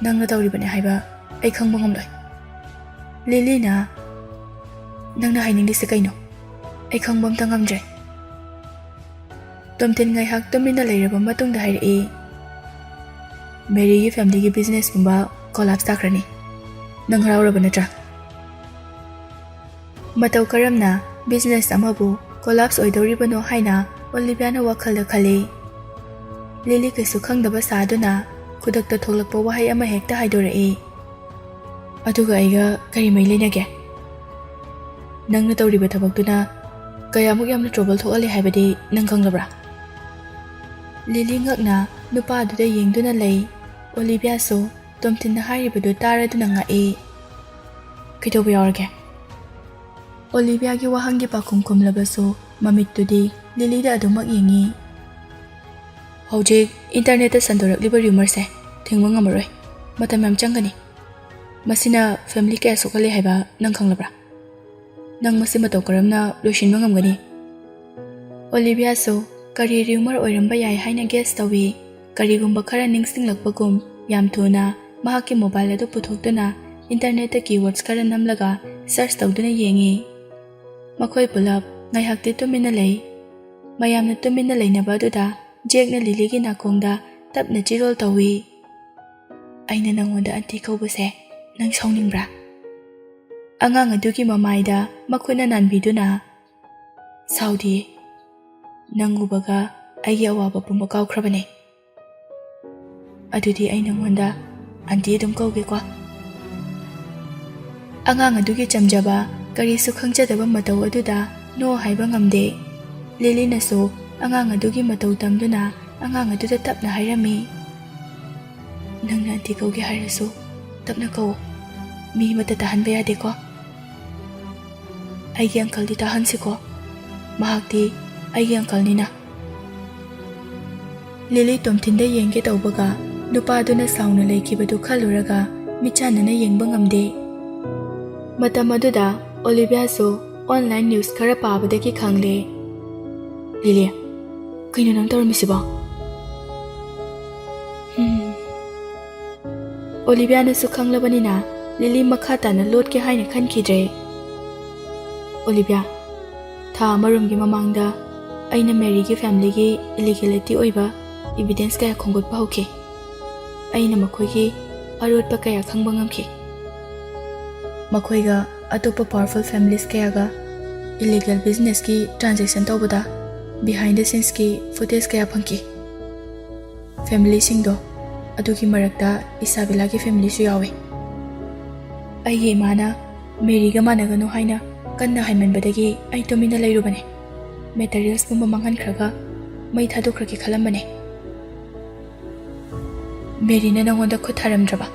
ꯅꯪꯅ ꯇꯧꯔꯤꯕꯅꯦ ꯍꯥꯏꯕ ꯑꯩ ꯈꯪꯕ ꯉꯝꯂꯣꯏ꯫ ꯂꯤꯂꯤꯅ ꯅꯪꯅ ꯍꯥꯏꯅꯤꯡꯂꯤꯁꯦ ꯀꯩꯅꯣ? ꯑꯩ ꯈꯪꯕ ꯑꯝꯇ ꯉꯝꯗ꯭ꯔꯦ꯫ ꯇꯣꯝꯊꯤꯟ ꯉꯥꯏꯍꯥꯛ ꯇꯨꯃꯤꯟꯅ ꯂꯩꯔꯕ ꯃꯇꯨꯡꯗ ꯍꯥꯏꯔꯛꯏ, ꯃꯦꯔꯤꯒꯤ ꯐꯦꯃꯤꯂꯤꯒꯤ ꯕꯤꯖꯤꯅꯦꯁꯀꯨꯝꯕ ꯀꯣꯂꯥꯞꯁ ꯇꯥꯈ꯭ꯔꯅꯤ꯫ ꯅꯪ ꯍꯔꯥꯎꯔꯕ ꯅꯠꯇ꯭ꯔꯥ? ꯃꯇꯧ ꯀꯔꯝꯅ ꯕꯤꯖꯤꯅꯦꯁ ꯑꯃꯕꯨ ꯀꯣꯂꯥꯞꯁ ꯑꯣꯏꯗꯧꯔꯤꯕꯅꯣ ꯍꯥꯏꯅ ꯑꯣꯂꯤꯚꯤꯌꯥꯅ ꯋꯥꯈꯜꯗ ꯈꯜꯂꯤ꯫ ꯂꯤꯂꯤ ꯀꯩꯁꯨ ꯈꯪꯗꯕ ꯁꯥꯗꯨꯅ ꯈꯨꯗꯛꯇ ꯊꯣꯛꯂꯛꯄ ꯋꯥꯍꯩ ꯑꯃ ꯍꯦꯛꯇ ꯍꯥꯏꯗꯣꯔꯛꯏ, ꯑꯗꯨꯒ ꯑꯩꯒ ꯀꯔꯤ ꯃꯔꯤ ꯂꯩꯅꯒꯦ? ꯅꯪꯅ ꯇꯧꯔꯤꯕ ꯊꯕꯛꯇꯨꯅ ꯀꯌꯥꯃꯨꯛ ꯌꯥꯝꯅ ꯇ꯭ꯔꯣꯕꯜ ꯊꯣꯛꯍꯜꯂꯤ ꯍꯥꯏꯕꯗꯤ ꯅꯪ ꯈꯪꯂꯕ꯭ꯔꯥ? ꯂꯤꯂꯤ ꯉꯛꯅ ꯅꯨꯄꯥꯗꯨꯗ ꯌꯦꯡꯗꯨꯅ ꯂꯩ꯫ ꯑꯣꯂꯤꯚꯤꯌꯥꯁꯨ ꯇꯣꯝꯊꯤꯟꯅ ꯍꯥꯏꯔꯤꯕꯗꯨ ꯇꯥꯔꯗꯨꯅ ꯉꯛꯏ꯫ ꯀꯩꯗꯧꯕ ꯌꯥꯎꯔꯒꯦ? ꯑꯣꯂꯤꯚꯤꯌꯥꯒꯤ ꯋꯥꯍꯪꯒꯤ ꯄꯥꯎꯈꯨꯝ ꯈꯨꯝꯂꯕꯁꯨ ꯃꯃꯤꯠꯇꯨꯗꯤ ꯂꯤꯂꯤꯗ ꯑꯗꯨꯃꯛ ꯌꯦꯡꯉꯤ꯫ ꯍꯧꯖꯤꯛ ꯏꯟꯇꯔꯅꯦꯠꯇ ꯁꯟꯗꯣꯔꯛꯂꯤꯕ ꯔꯤꯃꯔꯁꯦ ꯊꯤꯡꯕ ꯉꯝꯃꯔꯣꯏ, ꯃꯇꯝ ꯌꯥꯝ ꯆꯪꯒꯅꯤ꯫ ꯃꯁꯤꯅ ꯐꯦꯃꯤꯂꯤ ꯀꯌꯥ ꯁꯣꯛꯍꯜꯂꯤ ꯍꯥꯏꯕ ꯅꯪ ꯈꯪꯂꯕ꯭ꯔꯥ? ꯅꯪ ꯃꯁꯤ ꯃꯇꯧ ꯀꯔꯝꯅ ꯂꯣꯏꯁꯤꯟꯕ ꯉꯝꯒꯅꯤ? ꯑꯣꯂꯤꯚꯤꯌꯥꯁꯨ ꯀꯔꯤ ꯔꯤꯃꯔ ꯑꯣꯏꯔꯝꯕ ꯌꯥꯏ ꯍꯥꯏꯅ ꯒꯦꯁ ꯇꯧꯏ꯫ ꯀꯔꯤꯒꯨꯝꯕ ꯈꯔ ꯅꯤꯡꯁꯤꯡꯂꯛꯄꯒꯨꯝ ꯌꯥꯝ ꯊꯨꯅ ꯃꯍꯥꯛꯀꯤ ꯃꯣꯕꯥꯏꯜ ꯑꯗꯨ ꯄꯨꯊꯣꯛꯇꯨꯅ ꯏꯟꯇꯔꯅꯦꯠꯇ ꯀീꯋꯔꯗꯁ ꯈꯔ ꯅꯝꯂꯒ ꯁꯔꯆ ꯇꯧꯗꯨꯅ ꯌꯦꯡꯉꯤ꯫ ꯃꯈꯣꯏ ꯄꯨꯂꯞ ꯉꯥꯏꯍꯥꯛꯇꯤ ꯇꯨꯃꯤꯟꯅ ꯂꯩ꯫ ꯃꯌꯥꯝꯅ ꯇꯨꯃꯤꯟꯅ ꯂꯩꯅꯕ ꯑꯗꯨꯗ ꯖꯦꯛꯅ ꯂꯤꯂꯤꯒꯤ ꯅꯥꯀꯣꯡꯗ ꯇꯞꯅ ꯆꯤꯔꯣꯜ ꯇꯧꯏ, ꯑꯩꯅ ꯅꯪꯉꯣꯟꯗ ꯑꯟꯇꯤ ꯀꯧꯕꯁꯦ ꯅꯪ ꯁꯥꯎꯅꯤꯡꯕ꯭ꯔꯥ? ꯑꯉꯥꯡ ꯑꯗꯨꯒꯤ ꯃꯃꯥꯏꯗ ꯃꯈꯨꯠꯅ ꯅꯥꯟꯕꯤꯗꯨꯅ, ꯁꯥꯎꯗꯤꯌꯦ, ꯅꯪ ꯎꯕꯒ ꯑꯩꯒꯤ ꯑꯋꯥꯕ ꯄꯨꯝꯕ ꯀꯥꯎꯈ꯭ꯔꯕꯅꯦ꯫ ꯑꯗꯨꯗꯤ ꯑꯩ ꯅꯪꯉꯣꯟꯗ ꯑꯟꯇꯤ ꯑꯗꯨꯝ ꯀꯧꯒꯦꯀꯣ꯫ ꯑꯉꯥꯡ ꯑꯗꯨꯒꯤ ꯆꯝꯖꯕ ꯀꯔꯤꯁꯨ ꯈꯪꯖꯗꯕ ꯃꯇꯧ ꯑꯗꯨꯗ ꯅꯣ ꯍꯥꯏꯕ ꯉꯝꯗꯦ꯫ ꯂꯤꯂꯤꯅꯁꯨ ꯑꯉꯥꯡ ꯑꯗꯨꯒꯤ ꯃꯇꯧ ꯇꯝꯗꯨꯅ ꯑꯉꯥꯡ ꯑꯗꯨꯗ ꯇꯞꯅ ꯍꯥꯏꯔꯝꯃꯤ, ꯅꯪꯅ ꯑꯟꯇꯤ ꯀꯧꯒꯦ ꯍꯥꯏꯔꯁꯨ ꯇꯞꯅ ꯀꯧ, ꯃꯤ ꯑꯃꯠꯇ ꯇꯥꯍꯟꯕ ꯌꯥꯗꯦꯀꯣ꯫ ꯑꯩꯒꯤ ꯑꯪꯀꯜꯗꯤ ꯇꯥꯍꯟꯁꯤꯀꯣ, ꯃꯍꯥꯛꯇꯤ ꯑꯩꯒꯤ ꯑꯪꯀꯜꯅꯤꯅ꯫ ꯂꯤꯂꯤ ꯇꯣꯝꯊꯤꯟꯗ ꯌꯦꯡꯒꯦ ꯇꯧꯕꯒ ꯅꯨꯄꯥꯗꯨꯅ ꯁꯥꯎꯅ ꯂꯩꯈꯤꯕꯗꯨ ꯈꯜꯂꯨꯔꯒ ꯃꯤꯠꯆꯥꯟꯅꯅ ꯌꯦꯡꯕ ꯉꯝꯗꯦ꯫ ꯃꯇꯝ ꯑꯗꯨꯗ ꯑꯣꯂꯤꯚꯤꯌꯥꯁꯨ ꯑꯣꯟꯂꯥꯏꯟ ꯅ꯭ꯌꯨꯁ ꯈꯔ ꯄꯥꯕꯗꯒꯤ ꯈꯪꯂꯦ꯫ ꯂꯤꯂꯤ, ꯀꯩꯅꯣ ꯅꯪ ꯇꯧꯔꯝꯃꯤꯁꯤꯕꯣ? ꯑꯣꯂꯤꯚꯤꯌꯥꯅꯁꯨ ꯈꯪꯂꯕꯅꯤꯅ ꯂꯤꯂꯤ ꯃꯈꯥ ꯇꯥꯅ ꯂꯣꯠꯀꯦ ꯍꯥꯏꯅ ꯈꯟꯈꯤꯗ꯭ꯔꯦ꯫ ꯑꯣꯂꯤꯚꯤꯌꯥ, ꯊꯥ ꯑꯃꯔꯣꯝꯒꯤ ꯃꯃꯥꯡꯗ ꯑꯩꯅ ꯃꯦꯔꯤꯒꯤ ꯐꯦꯃꯤꯂꯤꯒꯤ ꯏꯂꯤꯒꯦꯂꯤꯇꯤ ꯑꯣꯏꯕ ꯏꯕꯤꯗꯦꯟꯁ ꯀꯌꯥ ꯈꯣꯝꯒꯠꯄ ꯍꯧꯈꯤ꯫ ꯑꯩꯅ ꯃꯈꯣꯏꯒꯤ ꯑꯔꯣꯠꯄ ꯀꯌꯥ ꯈꯪꯕ ꯉꯝꯈꯤ꯫ ꯃꯈꯣꯏꯒ ꯑꯇꯣꯞꯄ ꯄꯥꯋꯔꯐꯨꯜ ꯐꯦꯃꯤꯂꯤꯁ ꯀꯌꯥꯒ ꯏꯂꯤꯒꯦꯜ ꯕꯤꯖꯤꯅꯦꯁꯀꯤ ꯇ꯭ꯔꯥꯟꯖꯦꯛꯁꯟ ꯇꯧꯕꯗ ꯕꯤꯍꯥꯏꯟ ꯗ ꯁꯤꯟꯁꯀꯤ ꯐꯨꯇꯦꯖ ꯀꯌꯥ ꯐꯪꯈꯤ꯫ ꯐꯦꯃꯤꯂꯤꯁꯤꯡꯗꯣ, ꯑꯗꯨꯒꯤ ꯃꯔꯛꯇ ꯏꯁꯥꯕꯦꯂꯥꯒꯤ ꯐꯦꯃꯤꯂꯤꯁꯨ ꯌꯥꯎꯏ꯫ ꯑꯩꯒꯤ ꯏꯃꯥꯅ ꯃꯦꯔꯤꯒ ꯃꯥꯟꯅꯒꯅꯨ ꯍꯥꯏꯅ ꯀꯟꯅ ꯍꯥꯏꯃꯟꯕꯗꯒꯤ ꯑꯩ ꯇꯨꯃꯤꯟꯅ ꯂꯩꯔꯨꯕꯅꯦ꯫ ꯃꯦꯇꯔꯤꯌꯦꯜꯁꯀꯨꯝꯕ ꯃꯥꯡꯍꯟꯈ꯭ꯔꯒ ꯃꯩ ꯊꯥꯗꯣꯛꯈ꯭ꯔꯒꯦ ꯈꯜꯂꯝꯕꯅꯦ꯫ ꯃꯦꯔꯤꯅ ꯅꯪꯉꯣꯟꯗ ꯈꯨꯠ ꯊꯥꯔꯝꯗ꯭ꯔꯕ,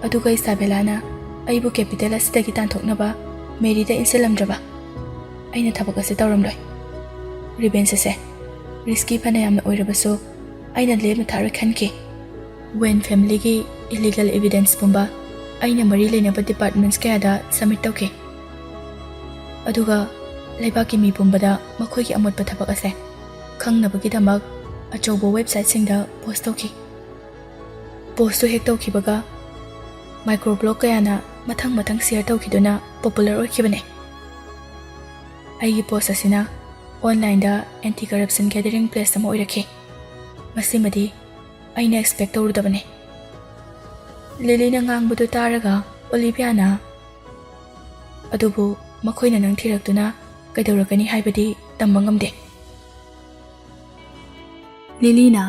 ꯑꯗꯨꯒ ꯏꯁꯥꯕꯦꯂꯥꯅ ꯑꯩꯕꯨ ꯀꯦꯄꯤꯇꯦꯜ ꯑꯁꯤꯗꯒꯤ ꯇꯥꯟꯊꯣꯛꯅꯕ ꯃꯦꯔꯤꯗ ꯏꯟꯁꯤꯜꯂꯝꯗ꯭ꯔꯕ, ꯑꯩꯅ ꯊꯕꯛ ꯑꯁꯤ ꯇꯧꯔꯝꯂꯣꯏ꯫ ꯔꯤꯚꯦꯟꯁ ꯑꯁꯦ ꯔꯤꯁꯀꯤ ꯐꯅ ꯌꯥꯝꯅ ꯑꯣꯏꯔꯕꯁꯨ ꯑꯩꯅ ꯂꯦꯞꯅ ꯊꯥꯔꯣꯏ ꯈꯟꯈꯤ꯫ ꯋꯦꯟ ꯐꯦꯃꯤꯂꯤꯒꯤ ꯏꯂꯤꯒꯦꯜ ꯑꯦꯚꯤꯗꯦꯟꯁꯀꯨꯝꯕ ꯑꯩꯅ ꯃꯔꯤ ꯂꯩꯅꯕ ꯗꯤꯄꯥꯔꯠꯃꯦꯟꯠꯁ ꯀꯌꯥꯗ ꯁꯕꯃꯤꯠ ꯇꯧꯈꯤ꯫ ꯑꯗꯨꯒ ꯂꯩꯕꯥꯛꯀꯤ ꯃꯤ ꯄꯨꯝꯕꯗ ꯃꯈꯣꯏꯒꯤ ꯑꯃꯣꯠꯄ ꯊꯕꯛ ꯑꯁꯦ ꯈꯪꯅꯕꯒꯤꯗꯃꯛ ꯑꯆꯧꯕ ꯋꯦꯕꯁꯥꯏꯠꯁꯤꯡꯗ ꯄꯣꯁꯠ ꯇꯧꯈꯤ꯫ ꯄꯣꯁꯠꯇꯨ ꯍꯦꯛ ꯇꯧꯈꯤꯕꯒ ꯃꯥꯏꯀ꯭ꯔꯣꯕ꯭ꯂꯣꯒ ꯀꯌꯥꯅ ꯃꯊꯪ ꯁꯦꯌꯔ ꯇꯧꯈꯤꯗꯨꯅ ꯄꯣꯄꯨꯂꯔ ꯑꯣꯏꯈꯤꯕꯅꯦ꯫ ꯑꯩꯒꯤ ꯄꯣꯁꯠ ꯑꯁꯤꯅ ꯑꯣꯟꯂꯥꯏꯟꯗ ꯑꯦꯟꯇꯤ ꯀꯔꯞꯁꯟ ꯒꯦꯗꯔꯤꯡ ꯄ꯭ꯂꯦꯁ ꯑꯃ ꯑꯣꯏꯔꯛꯈꯤ꯫ ꯃꯁꯤꯃꯗꯤ ꯑꯩꯅ ꯑꯦꯛꯁꯄꯦꯛ ꯇꯧꯔꯨꯗꯕꯅꯦ꯫ ꯂꯤꯂꯤꯅ ꯉꯥꯡꯕꯗꯨ ꯇꯥꯔꯒ ꯑꯣꯂꯤꯚꯤꯌꯥꯅ, ꯑꯗꯨꯕꯨ ꯃꯈꯣꯏꯅ ꯅꯪ ꯊꯤꯔꯛꯇꯨꯅ ꯀꯩꯗꯧꯔꯛꯀꯅꯤ ꯍꯥꯏꯕꯗꯤ ꯇꯝꯕ ꯉꯝꯗꯦ꯫ ꯂꯤꯂꯤꯅ,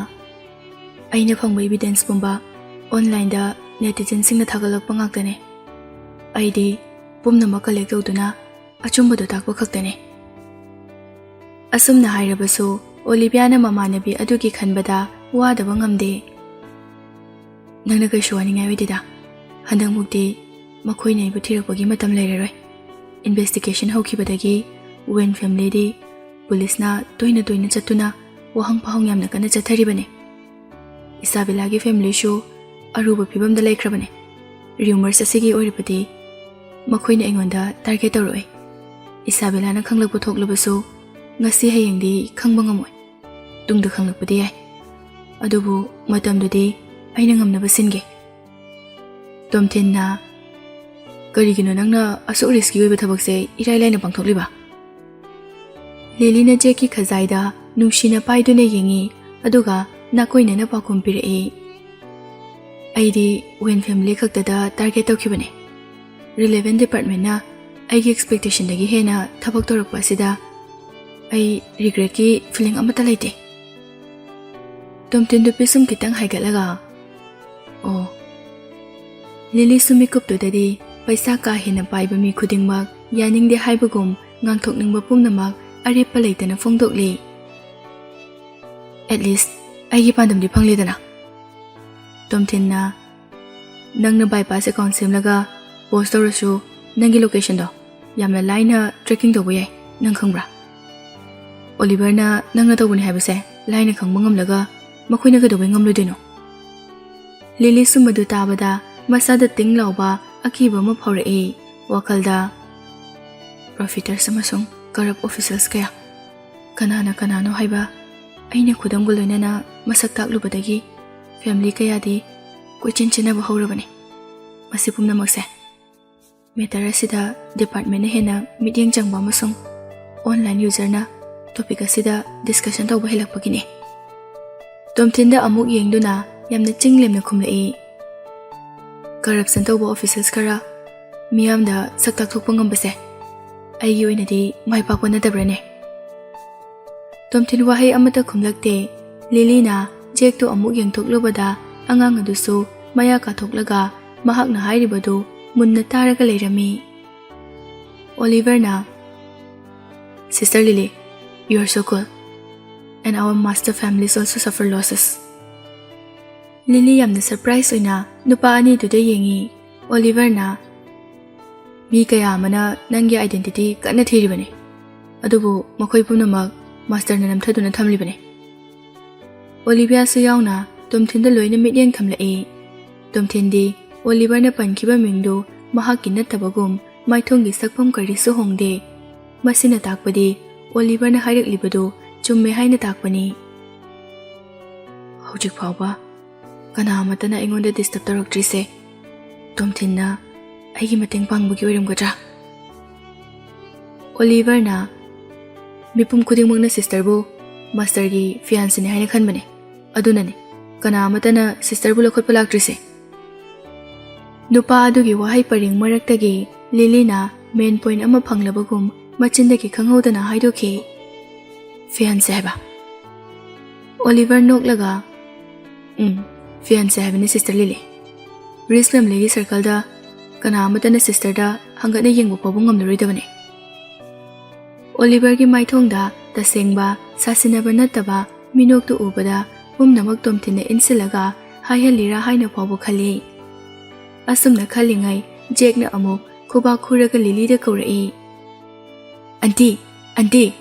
ꯑꯩꯅ ꯐꯪꯕ ꯏꯕꯤꯗꯦꯟꯁ ꯄꯨꯝꯕ ꯑꯣꯟꯂꯥꯏꯟꯗ ꯅꯦꯇꯤꯖꯟꯁꯤꯡꯅ ꯊꯥꯒꯠꯂꯛꯄ ꯉꯥꯛꯇꯅꯦ꯫ ꯑꯩꯗꯤ ꯄꯨꯝꯅꯃꯛ ꯀꯂꯦꯛ ꯇꯧꯗꯨꯅ ꯑꯆꯨꯝꯕꯗꯨ ꯇꯥꯛꯄ ꯈꯛꯇꯅꯦ꯫ ꯑꯁꯨꯝꯅ ꯍꯥꯏꯔꯕꯁꯨ ꯑꯣꯂꯤꯚꯤꯌꯥꯅ ꯃꯃꯥꯟꯅꯕꯤ ꯑꯗꯨꯒꯤ ꯈꯟꯕꯗ ꯋꯥꯗꯕ ꯉꯝꯗꯦ꯫ ꯅꯪꯅ ꯀꯩꯁꯨ ꯋꯥꯅꯤꯡꯉꯥꯏ ꯑꯣꯏꯗꯦꯗ꯫ ꯍꯟꯗꯛꯃꯨꯛꯇꯤ ꯃꯈꯣꯏꯅ ꯑꯩꯕꯨ ꯊꯤꯔꯛꯄꯒꯤ ꯃꯇꯝ ꯂꯩꯔꯔꯣꯏ꯫ ꯏꯟꯚꯦꯁꯇꯤꯒꯦꯁꯟ ꯍꯧꯈꯤꯕꯗꯒꯤ ꯋꯦꯟ ꯐꯦꯃꯤꯂꯤꯗꯤ ꯄꯨꯂꯤꯁꯅ ꯇꯣꯏꯅ ꯆꯠꯇꯨꯅ ꯋꯥꯍꯪ ꯄꯥꯎꯍꯪ ꯌꯥꯝꯅ ꯀꯟꯅ ꯆꯠꯊꯔꯤꯕꯅꯦ꯫ ꯏꯁꯥꯕꯦꯂꯥꯒꯤ ꯐꯦꯃꯤꯂꯤꯁꯨ ꯑꯔꯨꯕ ꯐꯤꯕꯝꯗ ꯂꯩꯈ꯭ꯔꯕꯅꯦ꯫ ꯔꯤꯌꯨꯃꯔꯁ ꯑꯁꯤꯒꯤ ꯑꯣꯏꯔꯕꯗꯤ ꯃꯈꯣꯏꯅ ꯑꯩꯉꯣꯟꯗ ꯇꯥꯔꯒꯦꯠ ꯇꯧꯔꯛꯑꯣꯏ꯫ ꯏꯁꯥꯕꯦꯂꯥꯅ ꯈꯪꯂꯛꯄ ꯊꯣꯛꯂꯕꯁꯨ ꯉꯁꯤ ꯍꯌꯦꯡꯗꯤ ꯈꯪꯕ ꯉꯝꯃꯣꯏ꯫ ꯇꯨꯡꯗ ꯈꯪꯂꯛꯄꯗꯤ ꯌꯥꯏ꯫ ꯑꯗꯨꯕꯨ ꯃꯇꯝꯗꯨꯗꯤ ꯑꯩꯅ ꯉꯝꯅꯕ ꯁꯤꯟꯒꯦ꯫ Tomthinna karigino nangna asuk risky oiba thabakse irai laina pangthokliba. Lily na Jackie khazaida nungshina paiduna yengi aduga nakoina na pakum pire aidi when family khaktada target tawkhibane. Relevant department na aigi expectation dagi hena thabak torakpa sida ai regret ki feeling amata laite. Tomthin du pisum kitang haigalaga oh Lily sumikup to dadi paisa ka hena paiba mi khudingmak yaning de haibagum ngangthokningba pumnamak aripa leitana phongdokli. At least aigi pandam di phangledana. Tomthinna nangna bypass account semlaga post tawrasu nangi location do yamna line tracking do boy nang khangbra. Oliver na nangna tawbuni haibase line khangba ngamlaga makoina ga do ngamloidino. Lily sumadu tabada masada tinglauba akiba ma phawre wakalda profiteers amasung corrupt officials kaya kanano haiba aina khudam gulonana masak taklubadagi family kaya di koichinchina ba hawrabane masipumna makse metara sida department na hena meeting jangba masung online user na topic asida discussion tawba helakpagine. Tomthinda amuk yengduna yamna chinglemna khumlai corruption tawba officials kara miyamda saktak thokpa ngambase aigi oinadi maipakpa natabrane. Tomthin wahai amata khumlakte. Lily na Jack to amuk yengthoklubada angang adusu maya ka thoklaga mahakna hairibadu munna taraga leirami. Oliver na Sister Lily, you are so cool, and our master families also suffer losses. Lily yamna surprise oina nupa ani tuda yengi. Oliver na mi kaya amana nangi identity kana thiribane adubu makoi punamak master na namthaduna thamlibane. Olivia su yauna Tomthinda loina midyang thamlai. Tomthindi Oliver na pankhiba mingdu mahakki nattabagum maithongi sakpham karisu hongde masina takpadi Oliver na haireklibadu chumme haina takpani. Hojik phawba kana amatana ingonda disturb taraktrise. Tomthinna aigi mateng pangbagi oiramgadra. Oliver na mipum khudingmakna sister bu master gi fiancé ne haina khanbane adunane kana amatana sister bu lokhotpa laktrise. Nupa adugi wahai paring maraktagi Lily na main point ama phanglabagum machindagi khanghodana haidokhi fiancé haba. Oliver noklaga fiancé habani sister Lily. Rich family circle da kana amatana sister da hangana yengbu pabu ngamloridabane. Oliver gi maithongda tasengba sasinaba nataba minok tu ubada pumnamak Tomthinna insilaga haihallira haina pabu khali. Asumna khalingai Jack na amuk khuba khuraga Lily da kaurai. Auntie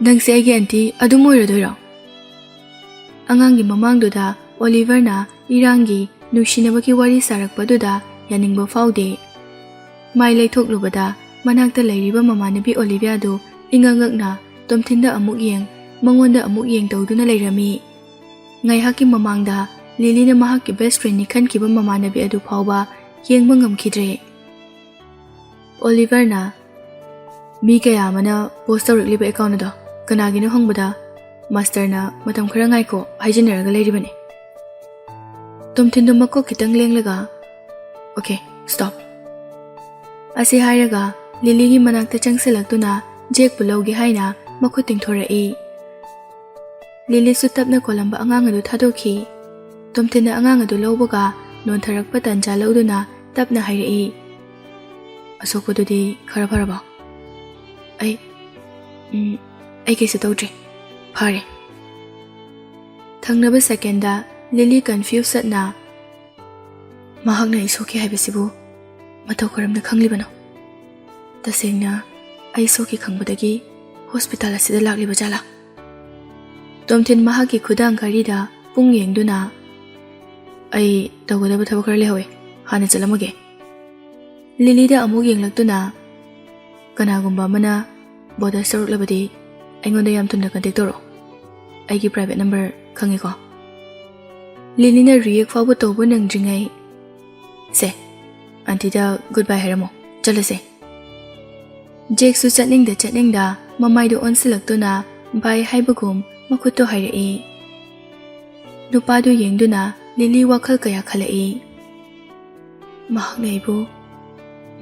nangse aigi auntie adum oiradoira. Angangi mamangduda Oliver na irangi nushinabaki wari sarakpaduda yaningba faude. Mai leithoklubada manakta leiriba mamanabi Olivia do ingangakna Tomthinda amuk yeng mangonda amuk yeng tawduna leirami. Ngaihaki mamangda Lily na mahakki best friend ni khankiba mamanabi adu phawba yengba ngamkhidre. Oliver na mi kaya amana post tawrakliba account ado kanagino hangbada master na matam khara ngaiko haijinaraga leiribane. Tomthinda makko kitang lenglaga okay stop asi hairaga Lily gi manakta changsilaktuna Jack bulawgi haina makuting thorai. Lily su tapna kolamba angang adu thadokhi. Tomthinna angang adu lawbaga non tharakpa tanja lawduna tapna hairai. Asokududi khara pharaba ai kaise tawdre phare. Thangnaba second Lily confused satna mahakna isoki haibasibu mathaw karamna khanglibano. Tasengna ai soki khangbadagi hospital asida lagliba jala. Tomthin mahaki khudang karida pung yengduna ai tawgadaba thabak khara lehawe hana chalamage. Lily da amuk yenglaktuna kanagumba mana border saruklabadi aingonda yam thunna contact toro aigi private number khangiko. Lily na react fawbu tawbu nangdringai se ꯑꯟꯇꯤꯗ ꯒꯨꯗ ꯕꯥꯏ ꯍꯥꯏꯔꯝꯃꯣ ꯆꯠꯂꯁꯦ ꯖꯦꯛꯁꯨ ꯆꯠꯅꯤꯡꯗ ꯃꯃꯥꯏꯗꯣ ꯑꯣꯟꯁꯤꯜꯂꯛꯇꯨꯅ ꯕꯥꯏ ꯍꯥꯏꯕꯒꯨꯝ ꯃꯈꯨꯠꯇꯣ ꯍꯥꯏꯔꯛꯏ ꯅꯨꯄꯥꯗꯨ ꯌꯦꯡꯗꯨꯅ ꯂꯤꯂꯤ ꯋꯥꯈꯜ ꯀꯌꯥ ꯈꯜꯂꯛꯏ ꯃꯍꯥꯛꯅ ꯑꯩꯕꯨ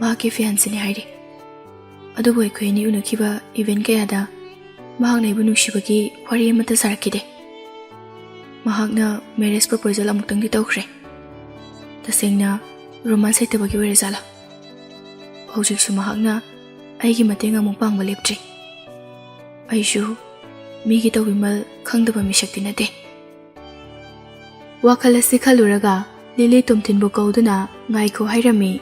ꯃꯍꯥꯛꯀꯤ ꯐꯤꯌꯥꯟꯁꯤꯅꯤ ꯍꯥꯏꯔꯤ ꯑꯗꯨꯕꯨ ꯑꯩꯈꯣꯏ ꯑꯅꯤ ꯎꯅꯈꯤꯕ ꯏꯚꯦꯟꯠ ꯀꯌꯥꯗ ꯃꯍꯥꯛꯅ ꯑꯩꯕꯨ ꯅꯨꯡꯁꯤꯕꯒꯤ ꯋꯥꯔꯤ ꯑꯃꯠꯇ ꯁꯥꯔꯛꯈꯤꯗꯦ ꯃꯍꯥꯛꯅ ꯃꯦꯔꯦꯖ ꯄ꯭ꯔꯄꯣꯖꯦꯜ ꯑꯃꯨꯛꯇꯪꯗꯤ ꯇꯧꯈ꯭ꯔꯦ ꯇꯁꯦꯡꯅ ꯔꯣꯃꯥꯟꯁ ꯍꯩꯇꯕꯒꯤ ꯑꯣꯏꯔꯖꯥꯠꯂꯥ ꯍꯧꯖꯤꯛꯁꯨ ꯃꯍꯥꯛꯅ ꯑꯩꯒꯤ ꯃꯇꯦꯡ ꯑꯃꯨꯛ ꯄꯥꯡꯕ ꯂꯦꯞꯇ꯭ꯔꯤ ꯑꯩꯁꯨ ꯃꯤꯒꯤ ꯇꯧꯕꯤꯃꯜ ꯈꯪꯗꯕ ꯃꯤꯁꯛꯇꯤ ꯅꯠꯇꯦ ꯋꯥꯈꯜ ꯑꯁꯤ ꯈꯜꯂꯨꯔꯒ ꯂꯤꯂꯤ ꯇꯣꯝꯊꯤꯟꯕꯨ ꯀꯧꯗꯨꯅ ꯉꯥꯏꯈꯣ ꯍꯥꯏꯔꯝꯃꯤ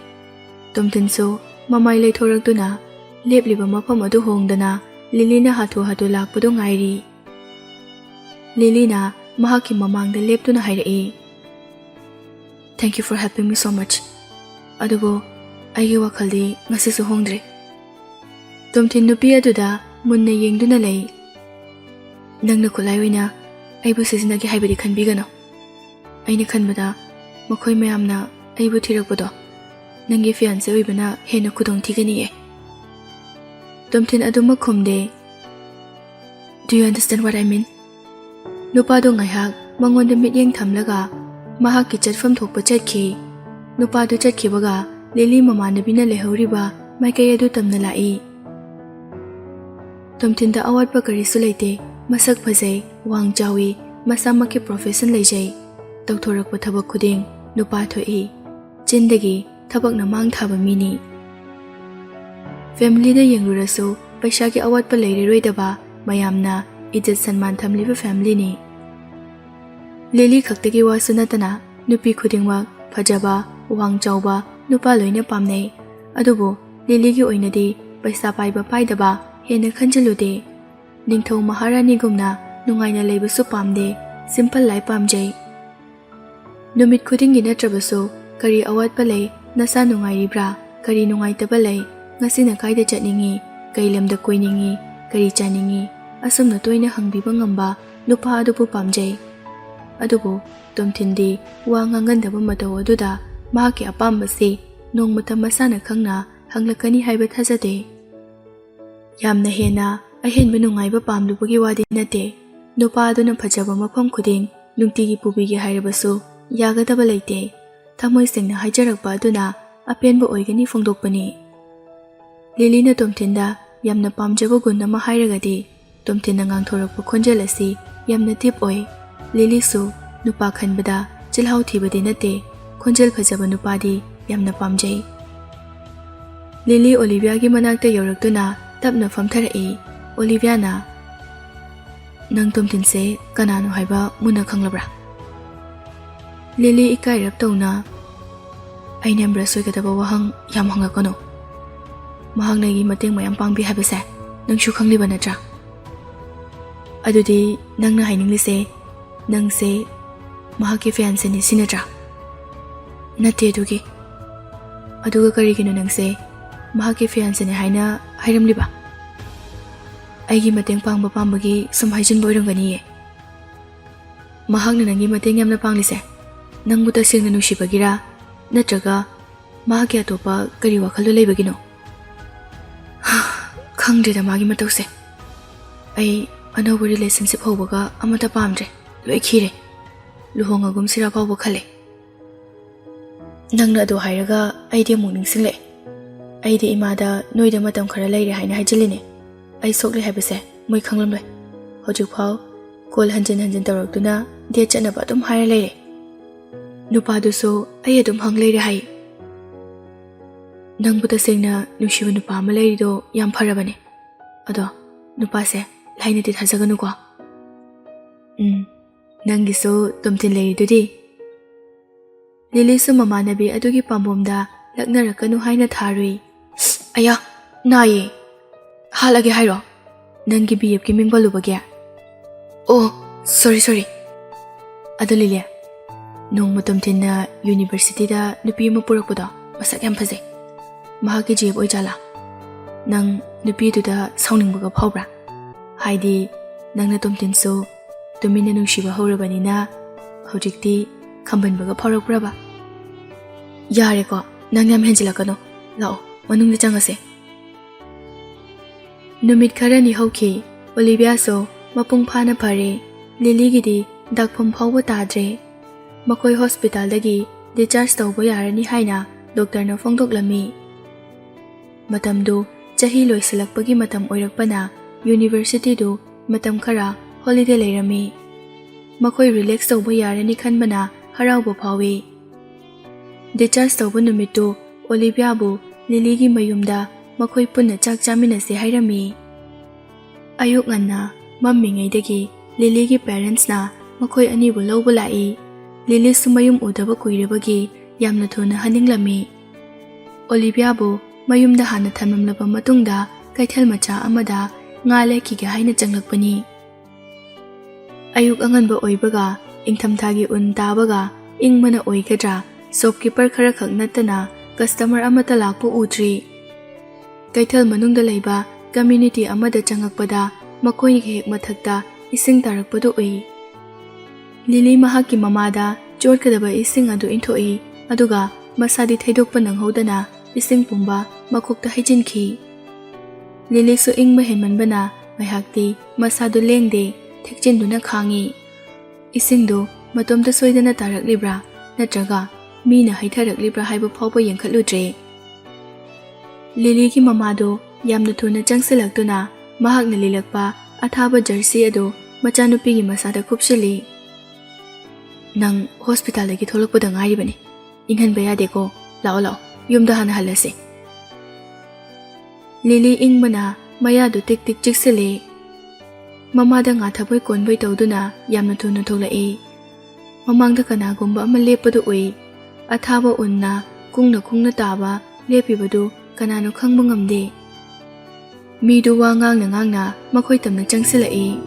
ꯇꯣꯝꯊꯤꯟꯁꯨ ꯃꯃꯥꯏ ꯂꯩꯊꯣꯔꯛꯇꯨꯅ ꯂꯦꯞꯂꯤꯕ ꯃꯐꯝ ꯑꯗꯨ ꯍꯣꯡꯗꯅ ꯂꯤꯂꯤꯅ ꯍꯥꯊꯨ ꯂꯥꯛꯄꯗꯨ ꯉꯥꯏꯔꯤ ꯂꯤꯂꯤꯅ ꯃꯍꯥꯛꯀꯤ ꯃꯃꯥꯡꯗ ꯂꯦꯞꯇꯨꯅ ꯍꯥꯏꯔꯛꯏ ꯊꯦꯡꯛ ꯌꯨ ꯐꯣꯔ ꯍꯦꯜꯄꯤꯡ ꯃꯤ ꯁꯣ ꯃꯆ ꯑꯗꯨꯕꯨ ꯑꯩꯒꯤ ꯋꯥꯈꯜꯗꯤ ꯉꯁꯤꯁꯨ ꯍꯣꯡꯗ꯭ꯔꯤ ꯇꯣꯝꯊꯤꯟ ꯅꯨꯄꯤ ꯑꯗꯨꯗ ꯃꯨꯟꯅ ꯌꯦꯡꯗꯨꯅ ꯂꯩ ꯅꯪꯅ ꯈꯨꯠꯂꯥꯏ ꯑꯣꯏꯅ ꯑꯩꯕꯨ ꯁꯤꯖꯤꯟꯅꯒꯦ ꯍꯥꯏꯕꯗꯤ ꯈꯟꯕꯤꯒꯅꯨ ꯑꯩꯅ ꯈꯟꯕꯗ ꯃꯈꯣꯏ ꯃꯌꯥꯝꯅ ꯑꯩꯕꯨ ꯊꯤꯔꯛꯄꯗꯣ ꯅꯪꯒꯤ ꯐꯤꯌꯥꯟꯁꯦ ꯑꯣꯏꯕꯅ ꯍꯦꯟꯅ ꯈꯨꯗꯣꯡꯊꯤꯒꯅꯤꯌꯦ ꯇꯣꯝꯊꯤꯟ ꯑꯗꯨꯃꯛ ꯈꯨꯝꯗꯦ Do you understand what I mean? ꯅꯨꯄꯥꯗꯣ ꯉꯥꯏꯍꯥꯛ ꯃꯉꯣꯟꯗ ꯃꯤꯠꯌꯦꯡ ꯊꯝꯂꯒ ꯃꯍꯥꯛꯀꯤ ꯆꯠꯐꯝ ꯊꯣꯛꯄ ꯆꯠꯈꯤ ꯅꯨꯄꯥꯗꯨ ꯆꯠꯈꯤꯕꯒ ꯂꯤꯂꯤ ꯃꯃꯥꯟꯅꯕꯤꯅ ꯂꯩꯍꯧꯔꯤꯕ ꯃꯥꯏꯀꯩ ꯑꯗꯨ ꯇꯝꯅ ꯂꯥꯛꯏ ꯇꯣꯝꯊꯤꯟꯗ ꯑꯋꯥꯠꯄ ꯀꯔꯤꯁꯨ ꯂꯩꯇꯦ ꯃꯁꯛ ꯐꯖꯩ ꯋꯥꯡ ꯆꯥꯎꯏ ꯃꯁꯥꯃꯛꯀꯤ ꯄ꯭ꯔꯣꯐꯦꯁꯟ ꯂꯩꯖꯩ ꯇꯧꯊꯣꯔꯛꯄ ꯊꯕꯛ ꯈꯨꯗꯤꯡ ꯅꯨꯄꯥ ꯊꯣꯛꯏ ꯆꯤꯟꯗꯒꯤ ꯊꯕꯛꯅ ꯃꯥꯡ ꯊꯥꯕ ꯃꯤꯅꯤ ꯐꯦꯃꯤꯂꯤꯗ ꯌꯦꯡꯂꯨꯔꯁꯨ ꯄꯩꯁꯥꯒꯤ ꯑꯋꯥꯠꯄ ꯂꯩꯔꯔꯣꯏꯗꯕ ꯃꯌꯥꯝꯅ ꯏꯖꯠ ꯁꯟꯃꯥꯟ ꯊꯝꯂꯤꯕ ꯐꯦꯃꯤꯂꯤꯅꯤ ꯂꯤꯂꯤ ꯈꯛꯇꯒꯤ ꯋꯥꯁꯨ ꯅꯠꯇꯅ ꯅꯨꯄꯤ ꯈꯨꯗꯤꯡꯃꯛ ꯐꯖꯕ ꯋꯥꯡ ꯆꯥꯎꯕ ꯅꯨꯄꯥ ꯂꯣꯏꯅ ꯄꯥꯝꯅꯩ ꯑꯗꯨꯕꯨ ꯂꯤꯂꯤꯒꯤ ꯑꯣꯏꯅꯗꯤ ꯄꯩꯁꯥ ꯄꯥꯏꯕ ꯄꯥꯏꯗꯕ ꯍꯦꯟꯅ ꯈꯟꯖꯤꯜꯂꯨꯗꯦ ꯅꯤꯡꯊꯧ ꯃꯍꯥꯔꯥꯅꯤꯒꯨꯝꯅ ꯅꯨꯡꯉꯥꯏꯅ ꯂꯩꯕꯁꯨ ꯄꯥꯝꯗꯦ ꯁꯤꯝꯄꯜ ꯂꯥꯏꯐ ꯄꯥꯝꯖꯩ ꯅꯨꯃꯤꯠ ꯈꯨꯗꯤꯡꯒꯤ ꯅꯠꯇ꯭ꯔꯕꯁꯨ ꯀꯔꯤ ꯑꯋꯥꯠꯄ ꯂꯩ ꯅꯁꯥ ꯅꯨꯡꯉꯥꯏꯔꯤꯕ꯭ꯔꯥ ꯀꯔꯤ ꯅꯨꯡꯉꯥꯏꯇꯕ ꯂꯩ ꯉꯁꯤꯅ ꯀꯥꯏꯗ ꯆꯠꯅꯤꯡꯉꯤ ꯀꯩ ꯂꯝꯗ ꯀꯣꯏꯅꯤꯡꯉꯤ ꯀꯔꯤ ꯆꯥꯅꯤꯡꯉꯤ ꯑꯁꯨꯝꯅ ꯇꯣꯏꯅ ꯍꯪꯕꯤꯕ ꯉꯝꯕ ꯅꯨꯄꯥ ꯑꯗꯨꯕꯨ ꯄꯥꯝꯖꯩ ꯑꯗꯨꯕꯨ ꯇꯣꯝꯊꯤꯟꯗꯤ ꯋꯥ ꯉꯥꯡꯒꯟꯗꯕ ꯃꯇꯧ ꯑꯗꯨꯗ ꯃꯍꯥꯛꯀꯤ ꯑꯄꯥꯝꯕꯁꯤ ꯅꯣꯡꯃꯇ ꯃꯁꯥꯅ ꯈꯪꯅ ꯍꯪꯂꯛꯀꯅꯤ ꯍꯥꯏꯕ ꯊꯥꯖꯗꯦ ꯌꯥꯝꯅ ꯍꯦꯟꯅ ꯑꯍꯦꯟꯕ ꯅꯨꯡꯉꯥꯏꯕ ꯄꯥꯝꯂꯨꯕꯒꯤ ꯋꯥꯗꯤ ꯅꯠꯇꯦ ꯅꯨꯄꯥ ꯑꯗꯨꯅ ꯐꯖꯕ ꯃꯐꯝ ꯈꯨꯗꯤꯡ ꯅꯨꯡꯇꯤꯒꯤ ꯄꯨꯕꯤꯒꯦ ꯍꯥꯏꯔꯕꯁꯨ ꯌꯥꯒꯗꯕ ꯂꯩꯇꯦ ꯊꯃꯣꯏ ꯁꯦꯡꯅ ꯍꯥꯏꯖꯔꯛꯄ ꯑꯗꯨꯅ ꯑꯄꯦꯟꯕ ꯑꯣꯏꯒꯅꯤ ꯐꯣꯡꯗꯣꯛꯄꯅꯤ ꯂꯤꯂꯤꯅ ꯇꯣꯝꯊꯤꯟꯗ ꯌꯥꯝꯅ ꯄꯥꯝꯖꯕ ꯒꯨꯟ ꯑꯃ ꯍꯥꯏꯔꯒꯗꯤ ꯇꯣꯝꯊꯤꯟꯅ ꯉꯥꯡꯊꯣꯔꯛꯄ ꯈꯣꯟꯖꯦꯜ ꯑꯁꯤ ꯌꯥꯝꯅ ꯗꯤꯞ ꯑꯣꯏ ꯂꯤꯂꯤꯁꯨ ꯅꯨꯄꯥ ꯈꯟꯕꯗ ꯆꯤꯜꯍꯥꯎ ꯊꯤꯕꯗꯤ ꯅꯠꯇꯦ ꯈꯣꯟꯖꯦꯜ ꯐꯖꯕ ꯅꯨꯄꯥꯗꯤ ꯌꯥꯝꯅ ꯄꯥꯝꯖꯩ ꯂꯤꯂꯤ ꯑꯣꯂꯤꯚꯤꯌꯥꯒꯤ ꯃꯅꯥꯛꯇ ꯌꯧꯔꯛꯇꯨꯅ ꯇꯞꯅ ꯐꯝꯊꯔꯛꯏ ꯑꯣꯂꯤꯚꯤꯌꯥꯅ ꯅꯪ ꯇꯣꯝꯊꯤꯟꯁꯦ ꯀꯅꯥꯅꯣ ꯍꯥꯏꯕ ꯃꯨꯟꯅ ꯈꯪꯂꯕ꯭ꯔꯥ ꯂꯤꯂꯤ ꯏꯀꯥꯏꯔꯞ ꯇꯧꯅ ꯑꯩ ꯅꯦꯝꯕ꯭ꯔ ꯁꯣꯏꯒꯗꯕ ꯋꯥꯍꯪ ꯌꯥꯝ ꯍꯪꯂꯛꯀꯅꯨ ꯃꯍꯥꯛꯅ ꯑꯩꯒꯤ ꯃꯇꯦꯡ ꯃꯌꯥꯝ ꯄꯥꯡꯕꯤ ꯍꯥꯏꯕꯁꯦ ꯅꯪꯁꯨ ꯈꯪꯂꯤꯕ ꯅꯠꯇ꯭ꯔꯥ ꯑꯗꯨꯗꯤ ꯅꯪꯅ ꯍꯥꯏꯅꯤꯡꯂꯤꯁꯦ ꯅꯪꯁꯦ ꯃꯍꯥꯛꯀꯤ ꯐꯤꯌꯥꯟꯁꯦꯅꯤ ꯁꯤ ꯅꯠꯇ꯭ꯔꯥ ꯅꯠꯇꯦ ꯑꯗꯨꯒ ꯀꯔꯤꯒꯤꯅꯣ ꯅꯪꯁꯦ ꯃꯍꯥꯛꯀꯤ ꯐꯤꯌꯥꯟꯁꯦꯅꯤ ꯍꯥꯏꯅ ꯍꯥꯏꯔꯝꯂꯤꯕ ꯑꯩꯒꯤ ꯃꯇꯦꯡ ꯄꯥꯡꯕ ꯄꯥꯝꯕꯒꯤ ꯁꯨꯝ ꯍꯥꯏꯖꯤꯟꯕ ꯑꯣꯏꯔꯝꯒꯅꯤꯌꯦ ꯃꯍꯥꯛꯅ ꯅꯪꯒꯤ ꯃꯇꯦꯡ ꯌꯥꯝꯅ ꯄꯥꯡꯂꯤꯁꯦ ꯅꯪꯕꯨ ꯇꯁꯦꯡꯅ ꯅꯨꯡꯁꯤꯕꯒꯤꯔꯥ ꯅꯠꯇ꯭ꯔꯒ ꯃꯍꯥꯛꯀꯤ ꯑꯇꯣꯞꯄ ꯀꯔꯤ ꯋꯥꯈꯜꯂꯣꯟ ꯂꯩꯕꯒꯤꯅꯣ ꯈꯪꯗ꯭ꯔꯦꯗ ꯃꯥꯒꯤ ꯃꯇꯧꯁꯦ ꯑꯩ ꯑꯅꯧꯕ ꯔꯤꯂꯦꯁꯟꯁꯤꯞ ꯍꯧꯕꯒ ꯑꯃꯠꯇ ꯄꯥꯝꯗ꯭ರೆ ꯂꯣꯏ ꯈꯤꯔꯦ ꯂꯨꯍꯣꯡꯉꯒꯨꯝꯁꯤꯔꯥ ꯐꯥꯎꯕ ꯈꯜꯂꯦ ꯅꯪꯅ ꯑꯗꯨ ꯍꯥꯏꯔꯒ ꯑꯩꯗꯤ ꯑꯃꯨꯛ ꯅꯤꯡꯁꯤꯡꯂꯛꯑꯦ ꯑꯩꯗꯤ ꯏꯃꯥꯗ ꯅꯣꯏꯗ ꯃꯇꯝ ꯈꯔ ꯂꯩꯔꯦ ꯍꯥꯏꯅ ꯍꯥꯏꯖꯤꯜꯂꯤꯅꯦ ꯑꯩ ꯁꯣꯛꯂꯦ ꯍꯥꯏꯕꯁꯦ ꯃꯣꯏ ꯈꯪꯂꯝꯂꯣꯏ ꯍꯧꯖꯤꯛꯐꯥꯎ ꯀꯣꯜ ꯍꯟꯖꯤꯟ ꯇꯧꯔꯛꯇꯨꯅ ꯗꯦꯠ ꯆꯠꯅꯕ ꯑꯗꯨꯝ ꯍꯥꯏꯔ ꯂꯩꯔꯦ ꯅꯨꯄꯥꯗꯨꯁꯨ ꯑꯩ ꯑꯗꯨꯝ ꯍꯪ ꯂꯩꯔꯦ ꯍꯥꯏ ꯅꯪꯕꯨ ꯇꯁꯦꯡꯅ ꯅꯨꯡꯁꯤꯕ ꯅꯨꯄꯥ ꯑꯃ ꯂꯩꯔꯤꯗꯣ ꯌꯥꯝ ꯐꯔꯕꯅꯦ ꯑꯗꯣ ꯅꯨꯄꯥꯁꯦ ꯂꯥꯏꯅꯗꯤ ꯊꯥꯖꯒꯅꯨꯀꯣ ꯅꯪꯒꯤꯁꯨ ꯇꯣꯝꯊꯤꯟ ꯂꯩꯔꯤꯗꯨꯗꯤ ꯂꯤꯂꯤꯁꯨ ꯃꯃꯥꯟꯅꯕꯤ ꯑꯗꯨꯒꯤ ꯄꯥꯝꯕꯣꯝꯗ ꯂꯛꯅꯔꯛꯀꯅꯨ ꯍꯥꯏꯅ ꯊꯥꯔꯨꯏ ꯑꯌꯥ ꯅꯥꯏꯌꯦ ꯍꯥꯠꯂꯒꯦ ꯍꯥꯏꯔꯣ ꯅꯪꯒꯤ BFꯀꯤ ꯃꯤꯡ ꯄꯜꯂꯨꯕꯒꯤ ꯑꯣ ꯁꯣꯔꯤ ꯑꯗꯨ ꯂꯤꯂꯤ ꯅꯣꯡꯃ ꯇꯣꯝꯊꯤꯟꯅ ꯌꯨꯅꯤꯚꯔꯁꯤꯇꯤꯗ ꯅꯨꯄꯤ ꯑꯃ ꯄꯨꯔꯛꯄꯗꯣ ꯃꯁꯛ ꯌꯥꯝ ꯐꯖꯩ ꯃꯍꯥꯛꯀꯤ JF ꯑꯣꯏꯖꯥꯠꯂꯥ ꯅꯪ ꯅꯨꯄꯤꯗꯨꯗ ꯁꯥꯎꯅꯤꯡꯕꯒ ꯐꯥꯎꯕ꯭ꯔꯥ ꯍꯥꯏꯗꯤ ꯅꯪꯅ ꯇꯣꯝꯊꯤꯟꯁꯨ ꯇꯨꯃꯤꯟꯅ ꯅꯨꯡꯁꯤꯕ ꯍꯧꯔꯕꯅꯤꯅ ꯍꯧꯖꯤꯛꯇꯤ ꯈꯝꯕꯟꯕꯒ ꯐꯥꯎꯔꯛꯄ꯭ꯔꯕ ꯌꯥꯔꯦꯀꯣ Nang yam henjilakano. Lao, manungda changase. Numit kharani hauki, Olivia so mapung phana phare, Lily gidi dakpham phawba tadre. Makoi hospital dagi discharge tawba yarani haina doctor na phongdoklami. Matamdu chahi loisilakpagi matam oirakpana university do matam khara holiday leirami. Makoi relax tawba yarani khanbana harauba phawi. Discharge tawba numittu Olivia bu Lily gi mayumda makoi punna chak chaminase hairami. Ayuk nganna mammingaidagi Lily gi parents na makoi ani bu lawba lai. Lily sumayum udaba kuirabagi yamna thuna haninglami. Olivia bu mayumda hana thamamlaba matungda kaithal macha amada ngale kiga haina changlakpani. Ayuk anganba oibaga ingthamthagi un tabaga ingmana oigadra shopkeeper khara khak natana customer amata lakpu udri. Kaithal manungda leiba community amada changakpada makoi hek mathakta ising tarakpadu ui. Lily mahaki mamada chorkadaba ising adu inthoi aduga masadi thaidokpa nanghodana ising pumba makokta haijinki. Lily su ingma henmanbana maihakti masadu lengde thekjinduna khangi. Isingdo matomda soidana taraklibra natraga mina haitharaklibra haiba phawba yengkhatludre. Lily gi mamado yamna thuna changsilaktuna mahakna lilakpa athaba jersey ado machanupi gi masada khupsili. Nang hospital dagi tholakpada ngairibani. Inghanba yadeko. Lao lao yumda hana halase. Lily ingmana mayadu tik tik chiksile. Mamada nga thaboi konboi tawduna yamna thuna tholai. Mamangda kanagumba ama lepadu ui. Athaba unna kungna taba lepibadu kanano khangba ngamde. Midu wa ngangna makhoi tamna changsilai.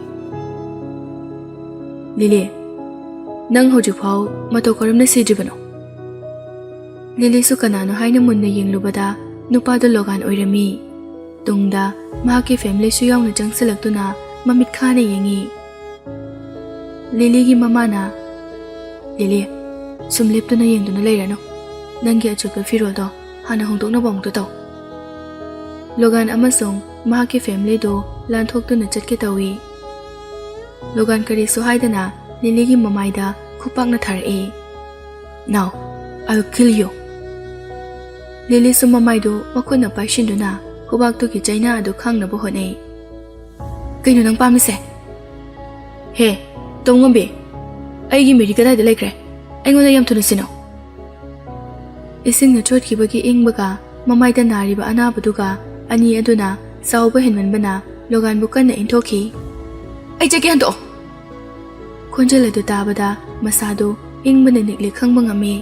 Lily, nang hojik phau mato karamna sidribano. Lily su kanano haina munna yenglubada nupado Logan oirami. Tungda mahaki family su yauna changsilaktuna mamit khana yengi. Lily gi mamana, Lily, sum leptuna yengduna leirano. Nangi achutpa firoldo hana hongtokna bongto taw. Logan amasung mahaki family do lanthokduna chatke tawi. Logan kari su haidana Lily gi mamaida khupakna tharai. Now, I will kill you. Lily su mamaido makhuna paishinduna kubakto ki chaina adu khangnaba honai. Kaino nang pamise? He, tongombe. Aigi meri kadai laikre. Aingoda yam thuna sino. Ising na chotkibagi ingbaga mamaida nariba anabaduga ani aduna sauba henmanbana Logan bukanna intokhi. Ai chake hanto. Khonjal adu tabada masado ingmana nikle khangba ngame.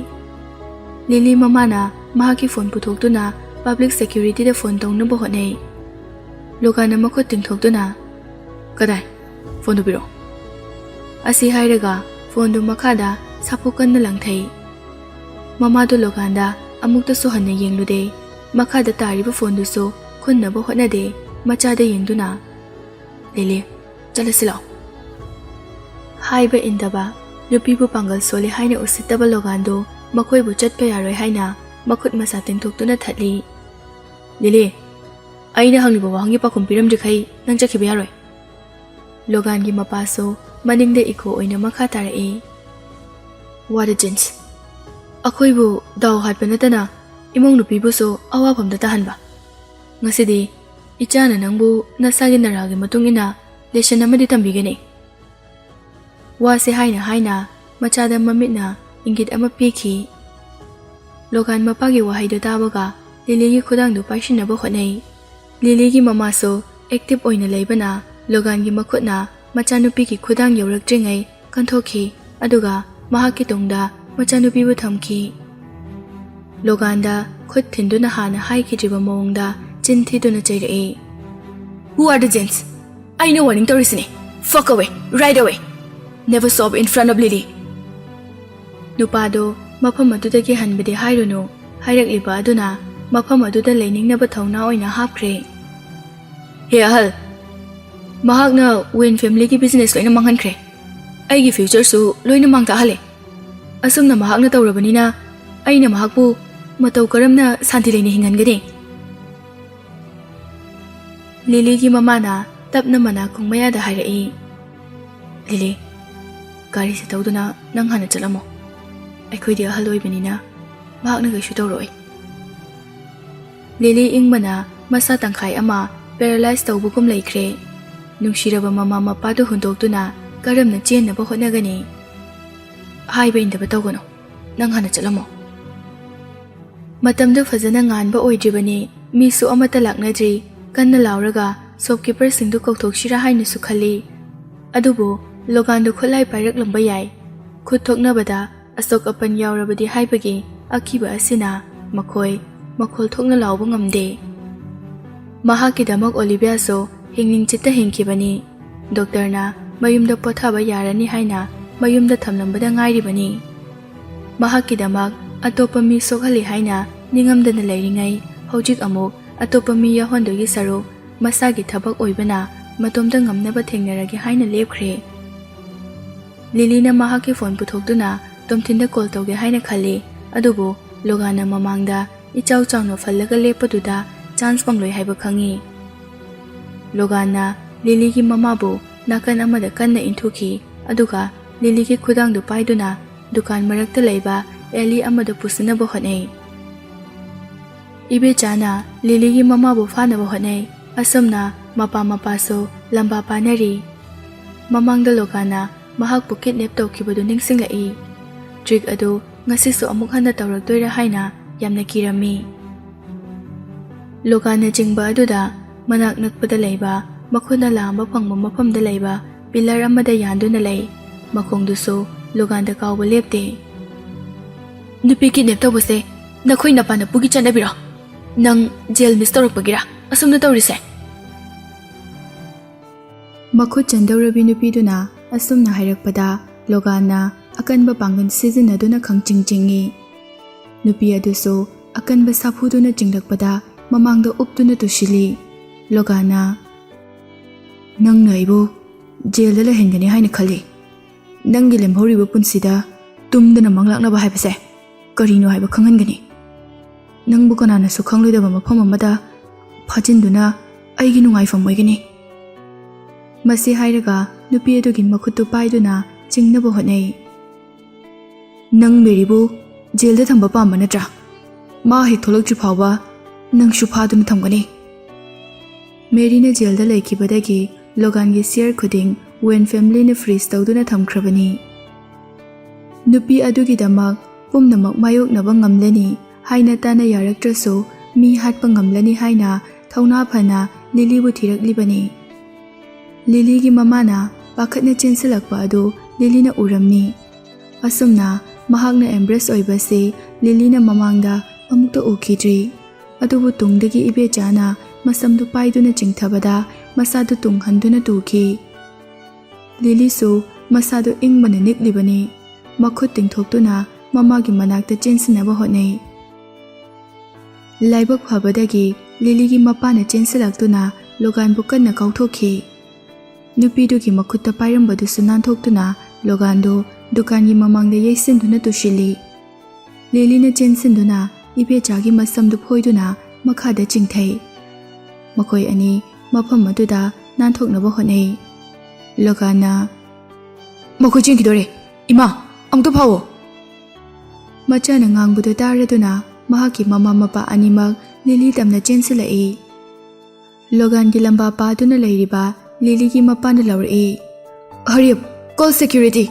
Lily mamana mahaki phone puthokduna public security da phone tongnaba honai. Logan amakhot tingthokduna kadai phone do biro. Asi hairaga phone do makhada sapukanna langthai. Mamado Loganda amukta so hanna yenglude makhada tariba phone du so khunnaba honade machada yengduna. Lily, chalasilo. Haiba indaba nupibu pangal sole haina usitaba Logando makoibu chatpa yaroi haina makhut masa tingthoktuna thatli. Lily, aina hangliba wahangi pakhum piramjikhay nang chakhiba yaroi. Logan gi mapaso maningde iko oina makha tarai. What a jinx. Akoibu daw hatpa natana imong nupibu so awapamda tahanba. Ngasidi ichana nangbu nasagi naragi matungina lesson amadi tambigani. Wase haina machada mamitna ingit ama piki. Logan mapagi wahaido tabaga Lily gi khudangdu paishinaba honai. Lily gi mamaso active oina leibana Logan gi makhutna machanupi gi khudang yaurakdringai kanthokhi aduga mahaki tongda machanupi bu thamki. Loganda khut thinduna hana haikhijiba mawngda chinthiduna chairai. Who are the gents? I know warning torisine. Fuck away, right away. Never sob in front of Lily. Nupado mafam adudagi hanbade hairuno hairakliba aduna mafam aduda leiningnaba thawna oina hapkhre. He ahal, mahakna Wayne family ki business loina manghankhre. Aigi future su loina mangtahale. Asumna mahakna tawrabanina aina mahakbu ꯃꯇꯧ ꯀꯔꯝꯅ ꯁꯥꯟꯇꯤ ꯂꯩꯅ ꯍꯤꯡꯍꯟꯒꯅꯤ? ꯂꯤꯂꯤꯒꯤ ꯃꯃꯥꯅ ꯇꯞꯅ ꯃꯅꯥꯀꯣꯡ ꯃꯌꯥꯗ ꯍꯥꯏꯔꯛꯏ꯫ ꯂꯤꯂꯤ, ꯒꯥꯔꯤꯁꯦ ꯇꯧꯗꯨꯅ ꯅꯪ ꯍꯥꯟꯅ ꯆꯠꯂꯝꯃꯣ꯫ ꯑꯩꯈꯣꯏꯗꯤ ꯑꯍꯜ ꯑꯣꯏꯕꯅꯤꯅ ꯃꯍꯥꯛꯅ ꯀꯩꯁꯨ ꯇꯧꯔꯣꯏ꯫ ꯂꯤꯂꯤ ꯏꯪꯕꯅ ꯃꯁꯥ ꯇꯪꯈꯥꯏ ꯑꯃ ꯄꯦꯔꯥꯂꯥꯏꯁ ꯇꯧꯕꯒꯨꯝ ꯂꯩꯈ꯭ꯔꯦ꯫ ꯅꯨꯡꯁꯤꯔꯕ ꯃꯃꯥ ꯃꯄꯥꯗꯨ ꯍꯨꯟꯗꯣꯛꯇꯨꯅ ꯀꯔꯝꯅ ꯆꯦꯟꯅꯕ ꯍꯣꯠꯅꯒꯅꯤ? ꯍꯥꯏꯕ ꯏꯟꯗꯕ ꯇꯧꯒꯅꯨ, ꯅꯪ ꯍꯥꯟꯅ ꯆꯠꯂꯝꯃꯣ꯫ ꯃꯇꯝꯗꯨ ꯐꯖꯅ ꯉꯥꯟꯕ ꯑꯣꯏꯗ꯭ꯔꯤꯕꯅꯤ, ꯃꯤꯁꯨ ꯑꯃꯠꯇ ꯂꯥꯛꯅꯗ꯭ꯔꯤ꯫ ꯀꯟꯅ ꯂꯥꯎꯔꯒ ꯁꯣꯞꯀꯤꯄꯔꯁꯤꯡꯗꯨ ꯀꯧꯊꯣꯛꯁꯤꯔꯥ ꯍꯥꯏꯅꯁꯨ ꯈꯜꯂꯤ꯫ ꯑꯗꯨꯕꯨ ꯂꯣꯒꯥꯟꯗꯨ ꯈꯨꯠꯂꯥꯏ ꯄꯥꯏꯔꯛꯂꯝꯕ ꯌꯥꯏ꯫ ꯈꯨꯠ ꯊꯣꯛꯅꯕꯗ ꯑꯁꯣꯛ ꯑꯄꯟ ꯌꯥꯎꯔꯕꯗꯤ ꯍꯥꯏꯕꯒꯤ ꯑꯀꯤꯕ ꯑꯁꯤꯅ ꯃꯈꯣꯜ ꯊꯣꯛꯅ ꯂꯥꯎꯕ ꯉꯝꯗꯦ꯫ ꯃꯍꯥꯛꯀꯤꯗꯃꯛ ꯑꯣꯂꯤꯚꯤꯌꯥꯁꯨ ꯍꯤꯡꯅꯤꯡ ꯆꯤꯠꯇ ꯍꯤꯡꯈꯤꯕꯅꯤ꯫ ꯗꯣꯛꯇꯔꯅ ꯃꯌꯨꯝꯗ ꯄꯣꯊꯥꯕ ꯌꯥꯔꯅꯤ ꯍꯥꯏꯅ ꯃꯌꯨꯝꯗ ꯊꯝꯂꯝꯕꯗ ꯉꯥꯏꯔꯤꯕꯅꯤ꯫ ꯃꯍꯥꯛꯀꯤꯗꯃꯛ ꯑꯇꯣꯞꯄ ꯃꯤ ꯁꯣꯛꯍꯜꯂꯤ ꯍꯥꯏꯅ ꯅꯤꯡꯉꯝꯗꯅ ꯂꯩꯔꯤꯉꯩ ꯍꯧꯖꯤꯛ ꯑꯃꯨꯛ ꯑꯇꯣꯞꯄ ꯃꯤ ꯌꯥꯎꯍꯟꯗꯣꯏꯒꯤ ꯁꯔꯨꯛ ꯃꯁꯥꯒꯤ ꯊꯕꯛ ꯑꯣꯏꯕꯅ ꯃꯇꯣꯝꯇ ꯉꯝꯅꯕ ꯊꯦꯡꯅꯔꯒꯦ ꯍꯥꯏꯅ ꯂꯦꯞꯈ꯭ꯔꯦ꯫ ꯂꯤꯂꯤꯅ ꯃꯍꯥꯛꯀꯤ ꯐꯣꯟ ꯄꯨꯊꯣꯛꯇꯨꯅ ꯇꯣꯝꯊꯤꯟꯗ ꯀꯣꯜ ꯇꯧꯒꯦ ꯍꯥꯏꯅ ꯈꯜꯂꯤ꯫ ꯑꯗꯨꯕꯨ ꯂꯣꯒꯥꯟꯅ ꯃꯃꯥꯡꯗ ꯏꯆꯥꯎ ꯆꯥꯎꯅ ꯐꯜꯂꯒ ꯂꯦꯞꯄꯗꯨꯗ ꯆꯥꯟꯁ ꯐꯪꯂꯣꯏ ꯍꯥꯏꯕ ꯈꯪꯉꯤ꯫ ꯂꯣꯒꯥꯟꯅ ꯂꯤꯂꯤꯒꯤ ꯃꯃꯥꯕꯨ ꯅꯥꯀꯟ ꯑꯃꯗ ꯀꯟꯅ ꯏꯟꯊꯨꯈꯤ, ꯑꯗꯨꯒ ꯂꯤꯂꯤꯒꯤ ꯈꯨꯗꯥꯡꯗꯨ ꯄꯥꯏꯗꯨꯅ ꯗꯨꯀꯥꯟ ꯃꯔꯛꯇ ꯂꯩꯕ ꯑꯦꯂꯤ ꯑꯃꯗ ꯄꯨꯁꯤꯟꯅꯕ ꯍꯣꯠꯅꯩ꯫ ꯏꯕꯦꯆꯥꯅ ꯂꯤꯂꯤꯒꯤ ꯃꯃꯥꯕꯨ ꯐꯥꯅꯕ ꯍꯣꯠꯅꯩ꯫ ꯑꯁꯨꯝꯅ ꯃꯄꯥꯁꯨ ꯂꯝꯕꯥ ꯄꯥꯅꯔꯤ꯫ ꯃꯃꯥꯡꯗ ꯂꯣꯒꯥꯟꯅ ꯃꯍꯥꯛꯄꯨ ꯀꯤꯗꯅꯦꯞ ꯇꯧꯈꯤꯕꯗꯨ ꯅꯤꯡꯁꯤꯡꯂꯛꯏ꯫ ꯇ꯭ꯔꯤꯛ ꯑꯗꯨ ꯉꯁꯤꯁꯨ ꯑꯃꯨꯛ ꯍꯟꯅ ꯇꯧꯔꯛꯇꯣꯏꯔꯥ ꯍꯥꯏꯅ ꯌꯥꯝꯅ ꯀꯤꯔꯝꯃꯤ꯫ ꯂꯣꯒꯥꯟꯅ ꯆꯤꯡꯕ ꯑꯗꯨꯗ ꯃꯅꯥꯛ ꯅꯛꯄꯗ ꯂꯩꯕ ꯃꯈꯨꯠꯅ ꯂꯥꯝꯕ ꯐꯪꯕ ꯃꯐꯝꯗ ꯂꯩꯕ ꯄꯤꯂꯔ ꯑꯃꯗ ꯌꯥꯟꯗꯨꯅ ꯂꯩ꯫ ꯃꯈꯣꯡꯗꯨꯁꯨ ꯂꯣꯒꯥꯟꯗ ꯀꯥꯎꯕ ꯂꯦꯞꯇꯦ꯫ ꯅꯨꯄꯤ ꯀꯤꯗꯅꯦꯞ ꯇꯧꯕꯁꯦ ꯅꯈꯣꯏ ꯅꯄꯥꯅꯄꯨꯒꯤ ꯆꯠꯅꯕꯤꯔꯣ? ꯅꯪ ꯖꯦꯜ ꯃꯤꯁ ꯇꯧꯔꯛꯄꯒꯤꯔꯥ ꯑꯁꯨꯝꯅ ꯇꯧꯔꯤꯁꯦ? ꯃꯈꯨꯠ ꯆꯟꯗꯧꯔꯕꯤ ꯅꯨꯄꯤꯗꯨꯅ ꯑꯁꯨꯝꯅ ꯍꯥꯏꯔꯛꯄꯗ ꯂꯣꯒꯥꯟꯅ ꯑꯀꯟꯕ ꯄꯥꯡꯒꯜ ꯁꯤꯖꯤꯟꯅꯗꯨꯅ ꯈꯪꯆꯤꯡ ꯆꯤꯡꯉꯤ꯫ ꯅꯨꯄꯤ ꯑꯗꯨꯁꯨ ꯑꯀꯟꯕ ꯁꯥꯐꯨꯗꯨꯅ ꯆꯤꯡꯂꯛꯄꯗ ꯃꯃꯥꯡꯗ ꯎꯞꯇꯨꯅ ꯇꯨꯁꯤꯜꯂꯤ꯫ ꯂꯣꯒꯥꯟꯅ, ꯅꯪꯅ ꯑꯩꯕꯨ ꯖꯦꯜꯗ ꯂꯩꯍꯟꯒꯅꯤ ꯍꯥꯏꯅ ꯈꯜꯂꯤ? ꯅꯪꯒꯤ ꯂꯦꯝꯍꯧꯔꯤꯕ ꯄꯨꯟꯁꯤꯗ ꯇꯨꯝꯗꯅ ꯃꯪꯂꯥꯛꯅꯕ ꯍꯥꯏꯕꯁꯦ ꯀꯔꯤꯅꯣ ꯍꯥꯏꯕ ꯈꯪꯍꯟꯒꯅꯤ꯫ ꯅꯪꯕꯨ ꯀꯅꯥꯅꯁꯨ ꯈꯪꯂꯣꯏꯗꯕ ꯃꯐꯝ ꯑꯃꯗ ꯐꯥꯖꯤꯟꯗꯨꯅ ꯑꯩꯒꯤ ꯅꯨꯡꯉꯥꯏꯐꯝ ꯑꯣꯏꯒꯅꯤ꯫ ꯃꯁꯤ ꯍꯥꯏꯔꯒ ꯅꯨꯄꯤ ꯑꯗꯨꯒꯤ ꯃꯈꯨꯠꯇꯨ ꯄꯥꯏꯗꯨꯅ ꯆꯤꯡꯅꯕ ꯍꯣꯠꯅꯩ꯫ ꯅꯪ ꯃꯦꯔꯤꯕꯨ ꯖꯦꯜꯗ ꯊꯝꯕ ꯄꯥꯝꯕ ꯅꯠꯇ꯭ꯔꯥ? ꯃꯥ ꯍꯦꯛ ꯊꯣꯛꯂꯛꯇ꯭ꯔꯤ ꯐꯥꯎꯕ ꯅꯪꯁꯨ ꯐꯥꯗꯨꯅ ꯊꯝꯒꯅꯤ꯫ ꯃꯦꯔꯤꯅ ꯖꯦꯜꯗ ꯂꯩꯈꯤꯕꯗꯒꯤ ꯂꯣꯒꯥꯟꯒꯤ ꯁꯤꯌꯔ ꯈꯨꯗꯤꯡ ꯋꯦꯟ ꯐꯦꯃꯤꯂꯤꯅ ꯐ꯭ꯔꯤꯖ ꯇꯧꯗꯨꯅ ꯊꯝꯈ꯭ꯔꯕꯅꯤ꯫ ꯅꯨꯄꯤ ꯑꯗꯨꯒꯤꯗꯃꯛ ꯄꯨꯝꯅꯃꯛ ꯃꯥꯌꯣꯛꯅꯕ ꯉꯝꯂꯅꯤ ꯍꯥꯏꯅ ꯇꯥꯅ ꯌꯥꯔꯛꯇ꯭ꯔꯁꯨ ꯃꯤ ꯍꯥꯠꯄ ꯉꯝꯂꯅꯤ ꯍꯥꯏꯅ ꯊꯧꯅꯥ ꯐꯅ ꯂꯤꯂꯤꯕꯨ ꯊꯤꯔꯛꯂꯤꯕꯅꯤ꯫ ꯂꯤꯂꯤꯒꯤ ꯃꯃꯥꯅ ꯄꯥꯈꯠꯅ ꯆꯦꯟꯁꯤꯜꯂꯛꯄ ꯑꯗꯨ ꯂꯤꯂꯤꯅ ꯎꯔꯝꯃꯤ꯫ ꯑꯁꯨꯝꯅ ꯃꯍꯥꯛꯅ ꯑꯦꯝꯕ꯭ꯔꯦꯁ ꯑꯣꯏꯕꯁꯤ ꯂꯤꯂꯤꯅ ꯃꯃꯥꯡꯗ ꯑꯃꯨꯛꯇ ꯎꯈꯤꯗ꯭ꯔꯤ꯫ ꯑꯗꯨꯕꯨ ꯇꯨꯡꯗꯒꯤ ꯏꯕꯦꯆꯥꯅ ꯃꯁꯝꯗꯨ ꯄꯥꯏꯗꯨꯅ ꯆꯤꯡꯊꯕꯗ ꯃꯁꯥꯗꯨ ꯇꯨꯡꯍꯟꯗꯨꯅ ꯇꯨꯈꯤ꯫ ꯂꯤꯂꯤꯁꯨ ꯃꯁꯥꯗꯨ ꯏꯪꯕꯅ ꯅꯤꯛꯂꯤꯕꯅꯤ꯫ ꯃꯈꯨꯠ ꯇꯤꯡꯊꯣꯛꯇꯨꯅ ꯃꯃꯥꯒꯤ ꯃꯅꯥꯛꯇ ꯆꯦꯟꯁꯤꯟꯅꯕ ꯍꯣꯠꯅꯩ꯫ ꯂꯥꯏꯕꯛ ꯐꯕꯗꯒꯤ ꯂꯤꯂꯤꯒꯤ ꯃꯄꯥꯅ ꯆꯦꯟꯁꯤꯜꯂꯛꯇꯨꯅ ꯂꯣꯒꯥꯟꯕꯨ ꯀꯟꯅ ꯀꯥꯎꯊꯣꯛꯈꯤ꯫ ꯅꯨꯄꯤꯗꯨꯒꯤ ꯃꯈꯨꯠꯇ ꯄꯥꯏꯔꯝꯕꯗꯨꯁꯨ ꯅꯥꯟꯊꯣꯛꯇꯨꯅ ꯂꯣꯒꯥꯟꯗꯨ ꯗꯨꯀꯥꯟꯒꯤ ꯃꯃꯥꯡꯗ ꯌꯩꯁꯤꯟꯗꯨꯅ ꯇꯨꯁꯤꯜꯂꯤ꯫ ꯂꯤꯂꯤꯅ ꯆꯦꯟꯁꯤꯟꯗꯨꯅ ꯏꯕꯦꯆꯥꯒꯤ ꯃꯁꯝꯗꯨ ꯐꯣꯏꯗꯨꯅ ꯃꯈꯥꯗ ꯆꯤꯡꯊꯩ꯫ ꯃꯈꯣꯏ ꯑꯅꯤ ꯃꯐꯝ ꯑꯗꯨꯗ ꯅꯥꯟꯊꯣꯛꯅꯕ ꯍꯣꯠꯅꯩ꯫ ꯂꯣꯒꯥꯟꯅ, ꯃꯈꯣꯏ ꯆꯦꯟꯈꯤꯗꯣꯔꯦ, ꯏꯃꯥ ꯑꯃꯨꯛꯇ ꯐꯥꯎꯋꯣ꯫ ꯃꯆꯥꯅ ꯉꯥꯡꯕꯗꯨ ꯇꯥꯔꯗꯨꯅ ꯃꯍꯥꯛꯀꯤ ꯃꯃꯥ ꯃꯄꯥ ꯑꯅꯤꯃꯛ ꯂꯤꯂꯤ ꯇꯝꯅ ꯆꯦꯟꯁꯤꯜꯂꯛꯏ꯫ ꯂꯣꯒꯥꯟꯒꯤ ꯂꯝꯕꯥ ꯄꯥꯗꯨꯅ ꯂꯩꯔꯤꯕ ꯂꯤꯂꯤꯒꯤ ꯃꯄꯥꯅ ꯂꯥꯎꯔꯛꯏ, ꯍꯔꯤ ꯑꯞ, ꯀꯣꯜ ꯁꯦꯀ꯭ꯌꯨꯔꯤꯇꯤ꯫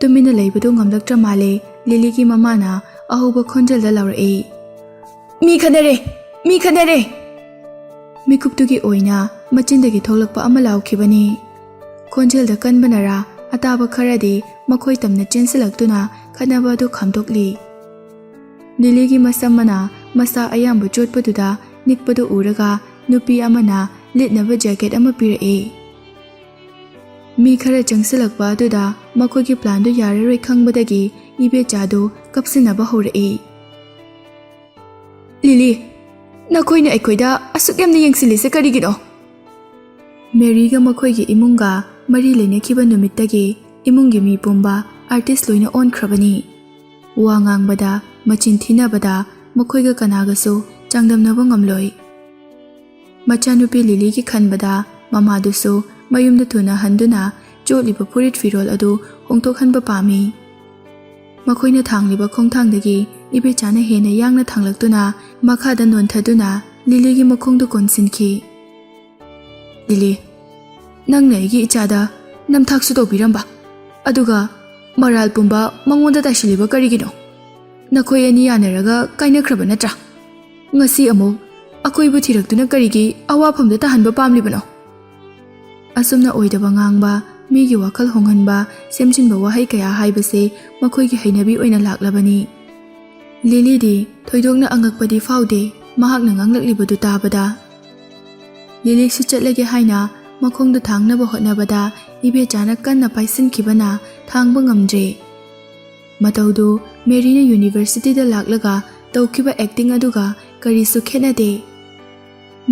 ꯇꯨꯃꯤꯟꯅ ꯂꯩꯕꯗꯨ ꯉꯝꯂꯛꯇ꯭ꯔ ꯃꯥꯜꯂꯦ ꯂꯤꯂꯤꯒꯤ ꯃꯃꯥꯅ ꯑꯍꯧꯕ ꯈꯣꯟꯖꯦꯜꯗ ꯂꯥꯎꯔꯛꯏ, ꯃꯤ ꯈꯠꯅꯔꯦ, ꯃꯤ ꯈꯠꯅꯔꯦ꯫ ꯃꯤꯀꯨꯞꯇꯨꯒꯤ ꯑꯣꯏꯅ ꯃꯆꯤꯟꯗꯒꯤ ꯊꯣꯛꯂꯛꯄ ꯑꯃ ꯂꯥꯎꯈꯤꯕꯅꯤ꯫ ꯈꯣꯟꯖꯦꯜꯗ ꯀꯟꯕꯅꯔꯥ ꯑꯇꯥꯕ ꯈꯔꯗꯤ ꯃꯈꯣꯏ ꯇꯝꯅ ꯆꯦꯟꯁꯤꯜꯂꯛꯇꯨꯅ ꯈꯠꯅꯕ ꯑꯗꯨ ꯈꯥꯝꯗꯣꯛꯂꯤ꯫ ꯂꯤꯂꯤꯒꯤ ꯃꯁꯝꯃꯅ ꯃꯁꯥ ꯑꯌꯥꯝꯕ ꯆꯣꯠꯄꯗꯨꯗ ꯅꯤꯛꯄꯗꯨ ꯎꯔꯒ ꯅꯨꯄꯤ ꯑꯃꯅ ꯂꯤꯠꯅꯕ ꯖꯦꯀꯦꯠ ꯑꯃ ꯄꯤꯔꯛꯏ꯫ ꯃꯤ ꯈꯔ ꯆꯪꯁꯤꯜꯂꯛꯄ ꯑꯗꯨꯗ ꯃꯈꯣꯏꯒꯤ ꯄ꯭ꯂꯥꯟꯗꯨ ꯌꯥꯔꯔꯣꯏ ꯈꯪꯕꯗꯒꯤ ꯏꯕꯦꯆꯥꯗꯨ ꯀꯞꯁꯤꯟꯅꯕ ꯍꯧꯔꯛꯏ꯫ ꯂꯤꯂꯤ, ꯅꯈꯣꯏꯅ ꯑꯩꯈꯣꯏꯗ ꯑꯁꯨꯛ ꯌꯥꯝꯅ ꯌꯦꯡꯁꯤꯜꯂꯤꯁꯦ ꯀꯔꯤꯒꯤꯅꯣ? ꯃꯦꯔꯤꯒ ꯃꯈꯣꯏꯒꯤ ꯏꯃꯨꯡꯒ ꯃꯔꯤ ꯂꯩꯅꯈꯤꯕ ꯅꯨꯃꯤꯠꯇꯒꯤ ꯏꯃꯨꯡꯒꯤ ꯃꯤ ꯄꯨꯝꯕ ꯑꯥꯔꯇꯤꯁ ꯂꯣꯏꯅ ꯑꯣꯟꯈ꯭ꯔꯕꯅꯤ꯫ ꯋꯥ ꯉꯥꯡꯕꯗ machin thinabada makhoiga kanagasу changdamnaba ngamloi machanupi Lily gi khanbada mamadusu mayumda thuna handuna choliba purit firol adu hongthokhanba pami makhoina thangliba khongthangdagi ibechana hena yangna thanglaktuna makhada nonthaduna Lily gi makhongdu konsinki Lily nangna igi ichada namthaksu tobiramba aduga maral pumba mangonda tasiliba karigino nakhoi ani yanaraga kainakhraба natra ngasi amu akoibu thiraktuna karigi awafamda tahanba pamlibano asumna oidaba ngangba migi wakhal honghanba semjinba wahai kaya haibase makhoigi hainabi oina laklabani Lily di thoidokna angakpadi faude mahakna nganglaklibudu tabada Lily su chatlage haina makhongdu thangnaba hotnabada ibechana kanna paisinkhibana thangba ngamdre mataudu Marina University da laklaga tawkiba acting aduga karisu khenade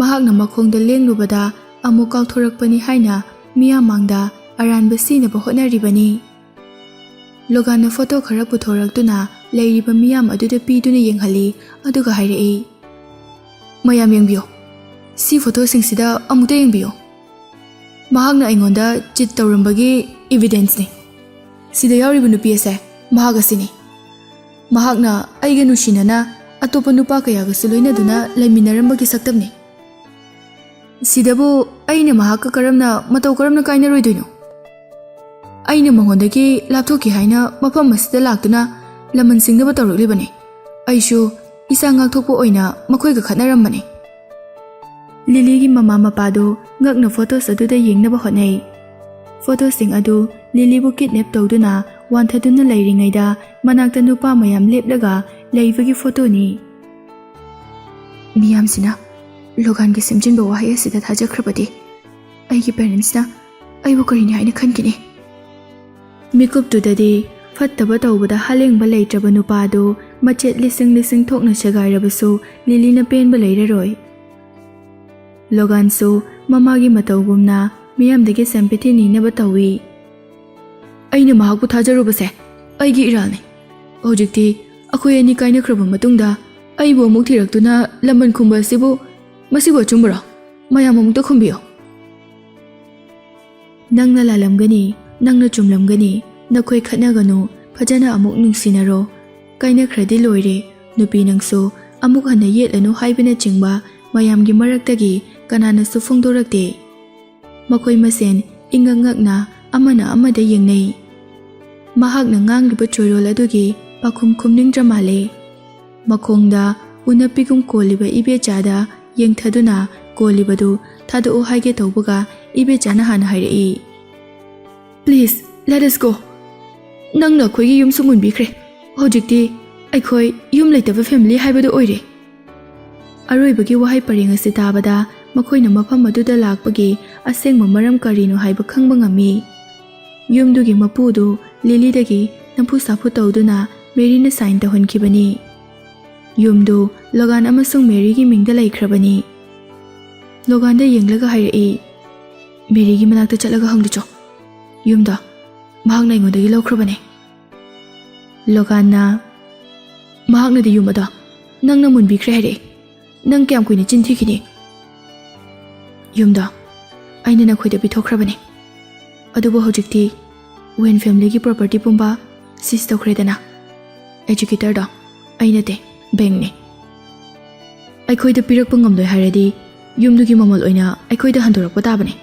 mahakna makhongda lenglubada amu kauthorakpani haina miya mangda aranba sinaba hotnaribani Logan photo khara puthoraktuna leiriba miyam aduda piduna yenghali aduga hairei mayam yengbiyo si photo singsida amuta yengbiyo mahakna aingonda chit tawrambagi evidence ni sida yawriba nupi ase mahagasini mahakna aiga nusinana atopa nupa kayagasu loinaduna laiminarambagi saktabni sidabu aina mahakka karamna matau karamna kaina roidoino aina mangondagi lapthoki haina mafam masida laktuna laman singnaba tawraklibani aishu isa ngakthokpa oina makhoiga khatnarambani Lily gi mama mapado ngakna photos aduda yengnaba hotnai photos sing adu Lily bu kidnap tawduna wanthaduna leiringaida manakta nupa mayam leplaga leibagi photo ni miyam sina Logan gi simjinba wahai asida thajakhrabadi aigi parents na aibu karini haina khankini Mikup tudadi fattaba tawbada halengba leitraba nupado machet lising thokna chagairabasu Lily na penba leiraroi Logan so mamagi matawgumna miyamdagi sympathy ninaba tawi aina mahakpu thajarubase aigi iralni hojikti akhoi ani kainakhraba matungda aibu amuk thiraktuna laman khumba sibu masibo chumbara mayam amukta khumbiyo nangna lalamgani nangna chumlamgani nakhoi khatnaganu phajana amuk nungsinaro kainakhradi loire nupi nangso amuk hana yetlanu haibina chingba mayamgi maraktagi kananasu phongdorakte makhoi masen ingangakna amana amada yengnei mahakna ngangliba choirol adugi pakhum khumningdra male makhongda unapigum koliba ibechada yengthaduna kolibadu thadu haige tawbaga ibechana hana hairei Please let us go nangna khoigi yum sumun bikre hojikti aikhoi yum leitaba family haibadu oire aroibagi wahai paring ase tabada makhoina mafam aduda lakpagi asengma maram karino haiba khangba ngami yumdugi mapudu Lily dagi nampu sapu tawduna Mary na sign tahonkhibani yumdu Logan amasung Mary gi mingda laikhrabani Logan da yenglaga hairei Mary gi manakta chatlaga hangdicho yumda mahakna ingondagi lawkhrabani Logan na mahakna di yumada nangna munbikhre hairei nang kyam kuina chinthikini yumda aina nakhoida bithokhrabani adubo hojikti wen family gi property pumba sis tokredana educator da aina te bank ne aikhoida pirakpa ngamloi hairadi yumdugi mamal oina aikhoida handorakpa tabani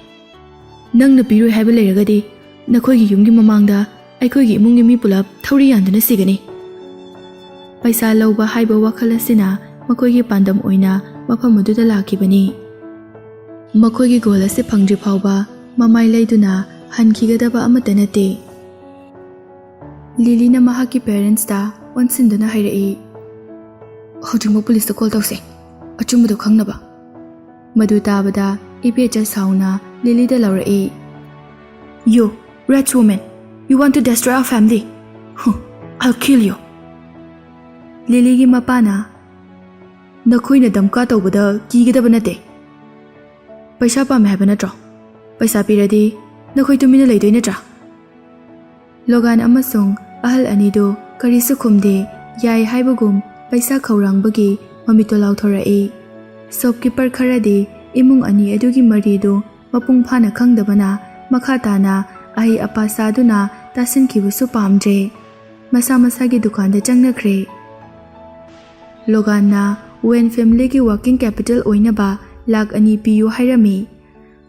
nangna piroi haiba leiragadi nakhoigi yumgi mamangda aikhoigi imunggi mi pulap thauri yanduna sigani paisa lawba haiba wakhalasina makhoigi pandam oina mafam aduda lakibani makhoigi goal ase phangdri phawba mamai leiduna hankigadaba amata nate Lily na mahaki parents ta wansinduna hairei hojingmo police ta call tawse achumbudo khangnaba madu tabada ibecha sauna Lily da lawrei You rich woman you want to destroy our family I'll kill you Lily gi mapana nakhoina damka tawbada kigadaba nate paisa pame haba natro paisa piradi nakhoi tumina leidoi natra Logan amasung ahal anido karisu khumde ꯌꯥꯏ ꯍꯥꯏꯕꯒꯨꯝ ꯄꯩꯁꯥ ꯈꯧꯔꯥꯡꯕꯒꯤ ꯃꯃꯤꯠꯇꯣ ꯂꯥꯎꯊꯣꯔꯛꯏ꯫ ꯁꯣꯞꯀꯤꯄꯔ ꯈꯔꯗꯤ ꯏꯃꯨꯡ ꯑꯅꯤ ꯑꯗꯨꯒꯤ ꯃꯔꯤꯗꯨ ꯃꯄꯨꯡ ꯐꯥꯅ ꯈꯪꯗꯕꯅ ꯃꯈꯥ ꯇꯥꯅ ꯑꯍꯩ ꯑꯄꯥ ꯁꯥꯗꯨꯅ ꯇꯥꯁꯤꯟꯈꯤꯕꯁꯨ ꯄꯥꯝꯗ꯭ꯔꯦ꯫ ꯃꯁꯥ ꯃꯁꯥꯒꯤ ꯗꯨꯀꯥꯟꯗ ꯆꯪꯅꯈ꯭ꯔꯦ꯫ ꯂꯣꯒꯥꯟꯅ ꯋꯦꯟ ꯐꯦꯃꯤꯂꯤꯒꯤ ꯋꯥꯔꯀꯤꯡ ꯀꯦꯄꯤꯇꯦꯜ ꯑꯣꯏꯅꯕ $2 ꯄꯤꯌꯨ ꯍꯥꯏꯔꯝꯃꯤ꯫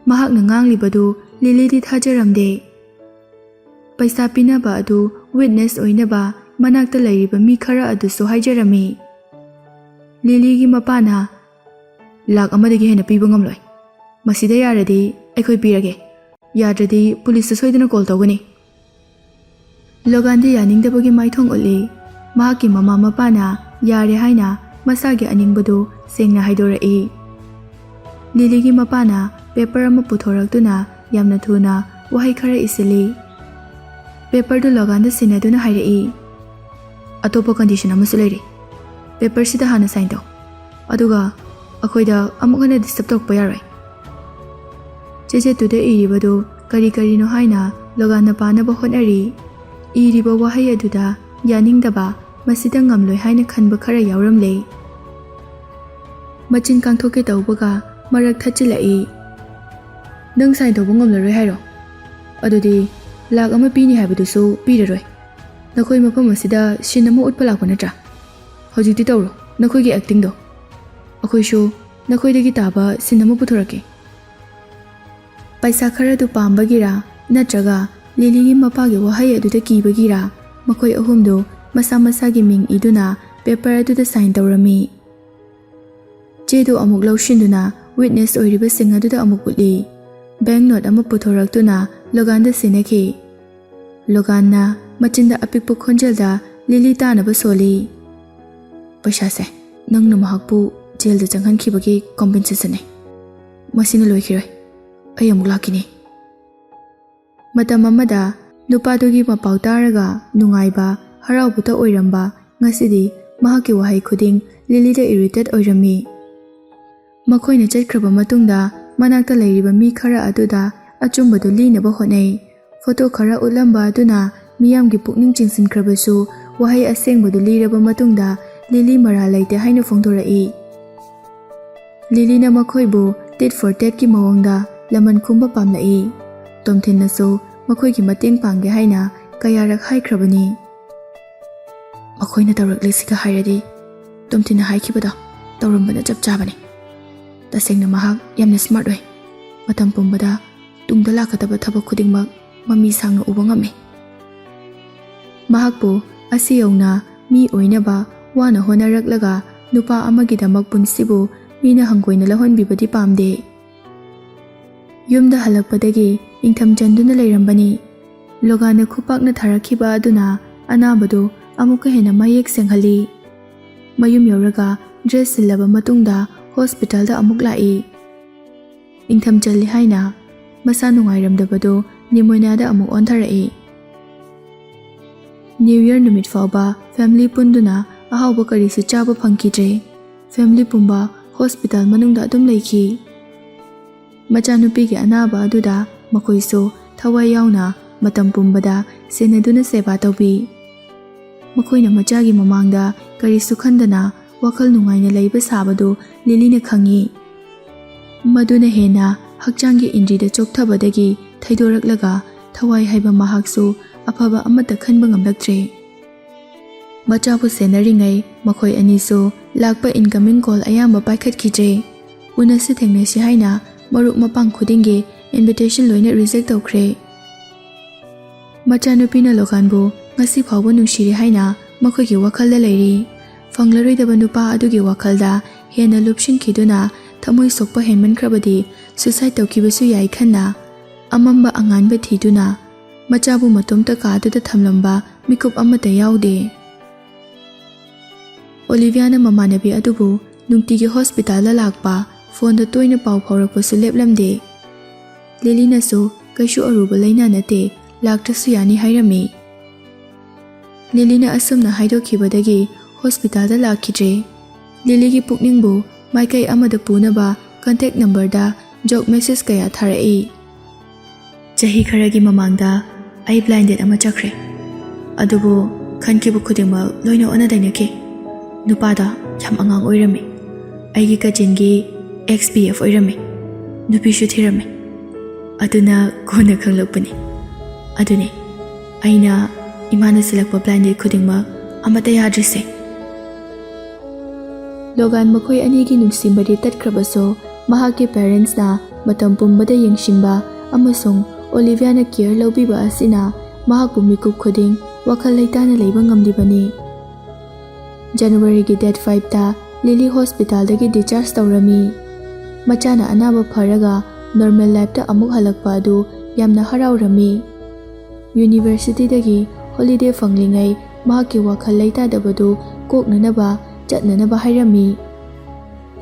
ꯃꯍꯥꯛꯅ ꯉꯥꯡꯂꯤꯕꯗꯨ ꯂꯤꯂꯤꯗꯤ ꯊꯥꯖꯔꯝꯗꯦ꯫ ꯄꯩꯁꯥ ꯄꯤꯅꯕ ꯑꯗꯨ ꯋꯤꯠꯅꯦꯁ ꯑꯣꯏꯅꯕ ꯃꯅꯥꯛꯇ ꯂꯩꯔꯤꯕ ꯃꯤ ꯈꯔ ꯑꯗꯨꯁꯨ ꯍꯥꯏꯖꯔꯝꯃꯤ꯫ ꯂꯤꯂꯤꯒꯤ ꯃꯄꯥꯅ $100,000 ꯍꯦꯟꯅ ꯄꯤꯕ ꯉꯝꯂꯣꯏ꯫ ꯃꯁꯤꯗ ꯌꯥꯔꯗꯤ ꯑꯩꯈꯣꯏ ꯄꯤꯔꯒꯦ, ꯌꯥꯗ꯭ꯔꯗꯤ ꯄꯨꯂꯤꯁꯇ ꯁꯣꯏꯗꯅ ꯀꯣꯜ ꯇꯧꯒꯅꯤ꯫ ꯂꯣꯒꯥꯟꯗꯤ ꯌꯥꯅꯤꯡꯗꯕꯒꯤ ꯃꯥꯏꯊꯣꯡ ꯎꯠꯂꯤ꯫ ꯃꯍꯥꯛꯀꯤ ꯃꯃꯥ ꯃꯄꯥꯅ ꯌꯥꯔꯦ ꯍꯥꯏꯅ ꯃꯁꯥꯒꯤ ꯑꯅꯤꯡꯕꯗꯨ ꯁꯦꯡꯅ ꯍꯥꯏꯗꯣꯔꯛꯏ꯫ ꯂꯤꯂꯤꯒꯤ ꯃꯄꯥꯅ ꯄꯦꯄꯔ ꯑꯃ ꯄꯨꯊꯣꯔꯛꯇꯨꯅ ꯌꯥꯝꯅ ꯊꯨꯅ ꯋꯥꯍꯩ ꯈꯔ ꯏꯁꯤꯜꯂꯤ꯫ ꯄꯦꯄꯔꯗꯨ ꯂꯣꯒꯥꯟꯗ ꯁꯤꯟꯅꯗꯨꯅ ꯍꯥꯏꯔꯛꯏ, ꯑꯇꯣꯞꯄ ꯀꯟꯗꯤꯁꯟ ꯑꯃꯁꯨ ꯂꯩꯔꯤ꯫ ꯄꯦꯄꯔꯁꯤꯗ ꯍꯥꯟꯅ ꯁꯥꯏꯟ ꯇꯧ, ꯑꯗꯨꯒ ꯑꯩꯈꯣꯏꯗ ꯑꯃꯨꯛ ꯍꯟꯅ ꯗꯤꯁꯇꯔꯕ ꯇꯧꯔꯛꯄ ꯌꯥꯔꯣꯏ꯫ ꯆꯦꯆꯦꯠꯇꯨꯗ ꯏꯔꯤꯕꯗꯨ ꯀꯔꯤ ꯀꯔꯤꯅꯣ ꯍꯥꯏꯅ ꯂꯣꯒꯥꯟꯅ ꯄꯥꯅꯕ ꯍꯣꯠꯅꯔꯤ꯫ ꯏꯔꯤꯕ ꯋꯥꯍꯩ ꯑꯗꯨꯗ ꯌꯥꯅꯤꯡꯗꯕ, ꯃꯁꯤꯗ ꯉꯝꯂꯣꯏ ꯍꯥꯏꯅ ꯈꯟꯕ ꯈꯔ ꯌꯥꯎꯔꯝꯂꯦ꯫ ꯃꯆꯤꯟ ꯀꯥꯡꯊꯣꯛꯀꯦ ꯇꯧꯕꯒ ꯃꯔꯛ ꯊꯠꯆꯤꯜꯂꯛꯏ꯫ ꯅꯪ ꯁꯥꯏꯟ ꯇꯧꯕ ꯉꯝꯂꯔꯣꯏ ꯍꯥꯏꯔꯣ? ꯑꯗꯨꯗꯤ $1 ꯄꯤꯅꯤ ꯍꯥꯏꯕꯗꯨꯁꯨ ꯄꯤꯔꯔꯣꯏ꯫ ꯅꯈꯣꯏ ꯃꯐꯝ ꯑꯁꯤꯗ ꯁꯤꯟ ꯑꯃ ꯎꯠꯄ ꯂꯥꯛꯄ ꯅꯠꯇ꯭ꯔꯥ? ꯍꯧꯖꯤꯛꯇꯤ ꯇꯧꯔꯣ ꯅꯈꯣꯏꯒꯤ ꯑꯦꯛꯇꯤꯡꯗꯣ, ꯑꯩꯈꯣꯏꯁꯨ ꯅꯈꯣꯏꯗꯒꯤ ꯇꯥꯕ ꯁꯤꯟ ꯑꯃ ꯄꯨꯊꯣꯔꯛꯀꯦ꯫ ꯄꯩꯁꯥ ꯈꯔꯗꯨ ꯄꯥꯝꯕꯒꯤꯔꯥ ꯅꯠꯇ꯭ꯔꯒ ꯂꯤꯂꯤꯒꯤ ꯃꯄꯥꯒꯤ ꯋꯥꯍꯩ ꯑꯗꯨꯗ ꯀꯤꯕꯒꯤꯔꯥ ꯃꯈꯣꯏ ꯑꯍꯨꯝꯗꯨ ꯃꯁꯥ ꯃꯁꯥꯒꯤ ꯃꯤꯡ ꯏꯗꯨꯅ ꯄꯦꯄꯔ ꯑꯗꯨꯗ ꯁꯥꯏꯟ ꯇꯧꯔꯝꯃꯤ꯫ ꯆꯦꯗꯨ ꯑꯃꯨꯛ ꯂꯧꯁꯤꯟꯗꯨꯅ ꯋꯤꯠꯅꯦꯁ ꯑꯣꯏꯔꯤꯕꯁꯤꯡ ꯑꯗꯨꯗ ꯑꯃꯨꯛ ꯎꯠꯂꯤ꯫ ꯕꯦꯡꯛ ꯅꯣꯠ ꯑꯃ ꯄꯨꯊꯣꯔꯛꯇꯨꯅ ꯂꯣꯒꯥꯟꯗ ꯁꯤꯟꯅꯈꯤ꯫ ꯂꯣꯒꯥꯟꯅ ꯃꯆꯤꯟꯗ ꯑꯄꯤꯛꯄ ꯈꯣꯟꯖꯦꯜꯗ ꯂꯤꯂꯤ ꯇꯥꯅꯕ ꯁꯣꯜꯂꯤ꯫ ꯄꯩꯁꯥꯁꯦ ꯅꯪꯅ ꯃꯍꯥꯛꯄꯨ ꯖꯦꯜꯗ ꯆꯪꯍꯟꯈꯤꯕꯒꯤ ꯀꯣꯝꯄꯦꯟꯁꯦꯁꯟꯅꯤ꯫ ꯃꯁꯤꯅ ꯂꯣꯏꯈꯤꯔꯣꯏ, ꯑꯩ ꯑꯃꯨꯛ ꯂꯥꯛꯈꯤꯅꯤ꯫ ꯃꯇꯝ ꯑꯃꯗ ꯅꯨꯄꯥꯗꯨꯒꯤ ꯃꯄꯥꯎ ꯇꯥꯔꯒ ꯅꯨꯡꯉꯥꯏꯕ ꯍꯔꯥꯎꯕꯇ ꯑꯣꯏꯔꯝꯕ ꯉꯁꯤꯗꯤ ꯃꯍꯥꯛꯀꯤ ꯋꯥꯍꯩ ꯈꯨꯗꯤꯡ ꯂꯤꯂꯤꯗ ꯏꯔꯤꯇꯦꯠ ꯑꯣꯏꯔꯝꯃꯤ꯫ ꯃꯈꯣꯏꯅ ꯆꯠꯈ꯭ꯔꯕ ꯃꯇꯨꯡꯗ ꯃꯅꯥꯛꯇ ꯂꯩꯔꯤꯕ ꯃꯤ ꯈꯔ ꯑꯗꯨꯗ ꯑꯆꯨꯝꯕꯗꯨ ꯂꯤꯅꯕ ꯍꯣꯠꯅꯩ꯫ ꯐꯣꯇꯣ ꯈꯔ ꯎꯠꯂꯝꯕ ꯑꯗꯨꯅ ꯃꯤꯌꯥꯝꯒꯤ ꯄꯨꯛꯅꯤꯡ ꯆꯤꯡꯁꯤꯟꯈ꯭ꯔꯕꯁꯨ ꯋꯥꯍꯩ ꯑꯁꯦꯡꯕꯗꯨ ꯂꯤꯔꯕ ꯃꯇꯨꯡꯗ ꯂꯤꯂꯤ ꯃꯔꯥꯜ ꯂꯩꯇꯦ ꯍꯥꯏꯅ ꯐꯣꯡꯗꯣꯔꯛꯏ꯫ ꯂꯤꯂꯤꯅ ꯃꯈꯣꯏꯕꯨ ꯇꯤꯠ ꯐꯣꯔ ꯇꯦꯠꯀꯤ ꯃꯑꯣꯡꯗ ꯂꯃꯟ ꯈꯨꯝꯕ ꯄꯥꯝꯂꯛꯏ꯫ ꯇꯣꯝꯊꯤꯟꯅꯁꯨ ꯃꯈꯣꯏꯒꯤ ꯃꯇꯦꯡ ꯄꯥꯡꯒꯦ ꯍꯥꯏꯅ ꯀꯌꯥꯔꯛ ꯍꯥꯏꯈ꯭ꯔꯕꯅꯤ꯫ ꯃꯈꯣꯏꯅ ꯇꯧꯔꯛꯂꯤꯁꯤꯒ ꯍꯥꯏꯔꯗꯤ ꯇꯣꯝꯊꯤꯟꯅ ꯍꯥꯏꯈꯤꯕꯗꯣ ꯇꯧꯔꯝꯕꯅ ꯆꯞ ꯆꯥꯕꯅꯤ꯫ ꯇꯁꯦꯡꯅ ꯃꯍꯥꯛ ꯌꯥꯝꯅ ꯁ꯭ꯃꯥꯔꯠ ꯑꯣꯏ꯫ ꯃꯇꯝ ꯄꯨꯝꯕꯗ ꯇꯨꯡꯗ ꯂꯥꯛꯀꯗꯕ ꯊꯕꯛ ꯈꯨꯗꯤꯡꯃꯛ ꯃꯃꯤ ꯁꯥꯡꯅ ꯎꯕ ꯉꯝꯃꯤ꯫ ꯃꯍꯥꯛꯄꯨ ꯑꯁꯤ ꯌꯧꯅ ꯃꯤ ꯑꯣꯏꯅꯕ ꯋꯥꯅ ꯍꯣꯠꯅꯔꯛꯂꯒ ꯅꯨꯄꯥ ꯑꯃꯒꯤꯗꯃꯛ ꯄꯨꯟꯁꯤꯕꯨ ꯃꯤꯅ ꯍꯪꯒꯣꯏꯅ ꯂꯧꯍꯟꯕꯤꯕꯗꯤ ꯄꯥꯝꯗꯦ꯫ ꯌꯨꯝꯗ ꯍꯜꯂꯛꯄꯗꯒꯤ ꯏꯪꯊꯝ ꯆꯟꯗꯨꯅ ꯂꯩꯔꯝꯕꯅꯤ꯫ ꯂꯣꯒꯥꯟꯅ ꯈꯨꯄꯥꯛꯅ ꯊꯥꯔꯛꯈꯤꯕ ꯑꯗꯨꯅ ꯑꯅꯥꯕꯗꯨ ꯑꯃꯨꯛꯀ ꯍꯦꯟꯅ ꯃꯌꯦꯛ ꯁꯦꯡꯍꯜꯂꯤ꯫ ꯃꯌꯨꯝ ꯌꯧꯔꯒ ꯗ꯭ꯔꯦꯁ ꯁꯤꯜꯂꯕ ꯃꯇꯨꯡꯗ ꯍꯣꯁꯄꯤꯇꯥꯜꯗ ꯑꯃꯨꯛ ꯂꯥꯛꯏ꯫ ꯏꯪꯊꯝ ꯆꯜꯂꯤ ꯍꯥꯏꯅ ꯃꯁꯥ ꯅꯨꯡꯉꯥꯏꯔꯝꯗꯕꯗꯨ ꯅꯤꯃꯣꯅꯤꯌꯥꯗ ꯑꯃꯨꯛ ꯑꯣꯟꯊꯔꯛꯏ꯫ ꯅ꯭ꯌꯨ ꯌꯔ ꯅꯨꯃꯤꯠ ꯐꯥꯎꯕ ꯐꯦꯃꯤꯂꯤ ꯄꯨꯟꯗꯨꯅ ꯑꯍꯥꯎꯕ ꯀꯔꯤꯁꯨ ꯆꯥꯕ ꯐꯪꯈꯤꯗ꯭ꯔꯦ꯫ ꯐꯦꯃꯤꯂꯤ ꯄꯨꯝꯕ ꯍꯣꯁꯄꯤꯇꯥꯜ ꯃꯅꯨꯡꯗ ꯑꯗꯨꯝ ꯂꯩꯈꯤ꯫ ꯃꯆꯥꯅꯨꯄꯤꯒꯤ ꯑꯅꯥꯕ ꯑꯗꯨꯗ ꯃꯈꯣꯏꯁꯨ ꯊꯋꯥꯏ ꯌꯥꯎꯅ ꯃꯇꯝ ꯄꯨꯝꯕꯗ ꯁꯦꯟꯅꯗꯨꯅ ꯁꯦꯕꯥ ꯇꯧꯕꯤ꯫ ꯃꯈꯣꯏꯅ ꯃꯆꯥꯒꯤ ꯃꯃꯥꯡꯗ ꯀꯔꯤꯁꯨ ꯈꯟꯗꯅ ꯋꯥꯈꯜ ꯅꯨꯡꯉꯥꯏꯅ ꯂꯩꯕ ꯁꯥꯕꯗꯨ ꯂꯤꯂꯤꯅ ꯈꯪꯉꯤ꯫ ꯃꯗꯨꯅ ꯍꯦꯟꯅ ꯍꯛꯆꯥꯡꯒꯤ ꯏꯟꯗ꯭ꯔꯤꯗ ꯆꯣꯛꯊꯕꯗꯒꯤ ꯊꯩꯗꯣꯔꯛꯂꯒ ꯊꯋꯥꯏ ꯍꯥꯏꯕ ꯃꯍꯥꯛꯁꯨ ꯑꯐꯕ ꯑꯃꯠꯇ ꯈꯟꯕ ꯉꯝꯂꯛꯇ꯭ꯔꯦ꯫ ꯃꯆꯥꯕꯨ ꯁꯦꯟꯅꯔꯤꯉꯩ ꯃꯈꯣꯏ ꯑꯅꯤꯁꯨ ꯂꯥꯛꯄ ꯏꯟꯀꯃꯤꯡ ꯀꯣꯜ ꯑꯌꯥꯝꯕ ꯄꯥꯏꯈꯠꯈꯤꯗ꯭ꯔꯦ꯫ ꯎꯅꯁꯤ ꯊꯦꯡꯅꯁꯤ ꯍꯥꯏꯅ ꯃꯔꯨꯞ ꯃꯄꯥꯡ ꯈꯨꯗꯤꯡꯒꯤ ꯏꯟꯚꯤꯇꯦꯁꯟ ꯂꯣꯏꯅ ꯔꯤꯖꯦꯛ ꯇꯧꯈ꯭ꯔꯦ꯫ ꯃꯆꯥꯅꯨꯄꯤꯅ ꯂꯣꯒꯥꯟꯕꯨ ꯉꯁꯤ ꯐꯥꯎꯕ ꯅꯨꯡꯁꯤꯔꯤ ꯍꯥꯏꯅ ꯃꯈꯣꯏꯒꯤ ꯋꯥꯈꯜꯗ ꯂꯩꯔꯤ꯫ ꯐꯪꯂꯔꯣꯏꯗꯕ ꯅꯨꯄꯥ ꯑꯗꯨꯒꯤ ꯋꯥꯈꯜꯗ ꯍꯦꯟꯅ ꯂꯨꯞꯁꯤꯟꯈꯤꯗꯨꯅ ꯊꯃꯣꯏ ꯁꯣꯛꯄ ꯍꯦꯟꯃꯟꯈ꯭ꯔꯕꯗꯤ ꯁꯨꯁꯥꯏꯗ ꯇꯧꯈꯤꯕꯁꯨ ꯌꯥꯏ ꯈꯟꯅ ꯑꯃꯝꯕ ꯑꯉꯥꯟꯕ ꯊꯤꯗꯨꯅ ꯃꯆꯥꯕꯨ ꯃꯇꯣꯝꯇ ꯀꯥꯗꯨꯗ ꯊꯝꯂꯝꯕ ꯃꯤꯀꯨꯞ ꯑꯃꯠꯇ ꯌꯥꯎꯗꯦ꯫ ꯑꯣꯂꯤꯚꯤꯌꯥꯅ ꯃꯃꯥꯟꯅꯕꯤ ꯑꯗꯨꯕꯨ ꯅꯨꯡꯇꯤꯒꯤ ꯍꯣꯁꯄꯤꯇꯥꯜꯗ ꯂꯥꯛꯄ, ꯐꯣꯟꯗ ꯇꯣꯏꯅ ꯄꯥꯎ ꯐꯥꯎꯔꯛꯄꯁꯨ ꯂꯦꯞꯂꯝꯗꯦ꯫ ꯂꯤꯂꯤꯅꯁꯨ ꯀꯩꯁꯨ ꯑꯔꯨꯕ ꯂꯩꯅꯥ ꯅꯠꯇꯦ, ꯂꯥꯛꯇ꯭ꯔꯁꯨ ꯌꯥꯅꯤ ꯍꯥꯏꯔꯝꯃꯤ꯫ ꯂꯤꯂꯤꯅ ꯑꯁꯨꯝꯅ ꯍꯥꯏꯗꯣꯛꯈꯤꯕꯗꯒꯤ ꯍꯣꯁꯄꯤꯇꯥꯜꯗ ꯂꯥꯛꯈꯤꯗ꯭ꯔꯦ꯫ ꯂꯤꯂꯤꯒꯤ ꯄꯨꯛꯅꯤꯡꯕꯨ ꯃꯥꯏꯀꯩ ꯑꯃꯗ ꯄꯨꯅꯕ ꯀꯟꯇꯦꯛ ꯅꯝꯕꯔꯗ ꯖꯣꯛ ꯃꯦꯁꯦꯖ ꯀꯌꯥ ꯊꯥꯔꯛꯏ꯫ ꯆꯍꯤ ꯈꯔꯒꯤ ꯃꯃꯥꯡꯗ ꯑꯩ ꯕ꯭ꯂꯥꯏꯟ ꯗꯦꯠ ꯑꯃ ꯆꯠꯈ꯭ꯔꯦ, ꯑꯗꯨꯕꯨ ꯈꯟꯈꯤꯕ ꯈꯨꯗꯤꯡꯃꯛ ꯂꯣꯏꯅ ꯑꯣꯟꯅ ꯇꯩꯅꯈꯤ꯫ ꯅꯨꯄꯥꯗꯣ ꯌꯥꯝ ꯑꯉꯥꯡ ꯑꯣꯏꯔꯝꯃꯤ꯫ ꯑꯩꯒꯤ ꯀꯖꯤꯟꯒꯤ XPF ꯑꯣꯏꯔꯝꯃꯤ꯫ ꯅꯨꯄꯤꯁꯨ ꯊꯤꯔꯝꯃꯤ꯫ ꯑꯗꯨꯅ ꯀꯣꯟꯅ ꯈꯪꯂꯛꯄꯅꯤ꯫ ꯑꯗꯨꯅꯤ ꯑꯩꯅ ꯏꯃꯥꯅ ꯁꯤꯜꯂꯛꯄ ꯕ꯭ꯂꯥꯏꯟ ꯗꯦꯠ ꯈꯨꯗꯤꯡꯃꯛ ꯑꯃꯠꯇ ꯌꯥꯗ꯭ꯔꯤꯁꯦ꯫ ꯂꯣꯒꯥꯟ ꯃꯈꯣꯏ ꯑꯅꯤꯒꯤ ꯅꯨꯡꯁꯤꯕꯗꯤ ꯇꯠꯈ꯭ꯔꯕꯁꯨ ꯃꯍꯥꯛꯀꯤ ꯄꯦꯔꯦꯟꯠꯁꯅ ꯃꯇꯝ ꯄꯨꯝꯕꯗ ꯌꯦꯡꯁꯤꯟꯕ ꯑꯃꯁꯨꯡ ꯑꯣꯂꯤꯚꯤꯌꯥꯅ ꯀꯦꯌꯔ ꯂꯧꯕꯤꯕ ꯑꯁꯤꯅ ꯃꯍꯥꯛꯄꯨ ꯃꯤꯀꯨꯞ ꯈꯨꯗꯤꯡ ꯋꯥꯈꯜ ꯂꯩꯇꯥꯅ ꯂꯩꯕ ꯉꯝꯂꯤꯕꯅꯤ꯫ ꯖꯅꯨꯋꯥꯔꯤꯒꯤ ꯗꯦꯠ 5ꯇ ꯂꯤꯂꯤ ꯍꯣꯁꯄꯤꯇꯥꯜꯗꯒꯤ ꯗꯤꯁꯆꯥꯔꯖ ꯇꯧꯔꯝꯃꯤ꯫ ꯃꯆꯥꯅ ꯑꯅꯥꯕ ꯐꯔꯒ ꯅꯣꯔꯃꯦꯜ ꯂꯥꯏꯐꯇ ꯑꯃꯨꯛ ꯍꯜꯂꯛꯄ ꯑꯗꯨ ꯌꯥꯝꯅ ꯍꯔꯥꯎꯔꯝꯃꯤ꯫ ꯌꯨꯅꯤꯚꯔꯁꯤꯇꯤꯗꯒꯤ ꯍꯣꯂꯤꯗꯦ ꯐꯪꯂꯤꯉꯩ ꯃꯍꯥꯛꯀꯤ ꯋꯥꯈꯜ ꯂꯩꯇꯥꯗꯕꯗꯨ ꯀꯣꯛꯅꯅꯕ ꯆꯠꯅꯅꯕ ꯍꯥꯏꯔꯝꯃꯤ꯫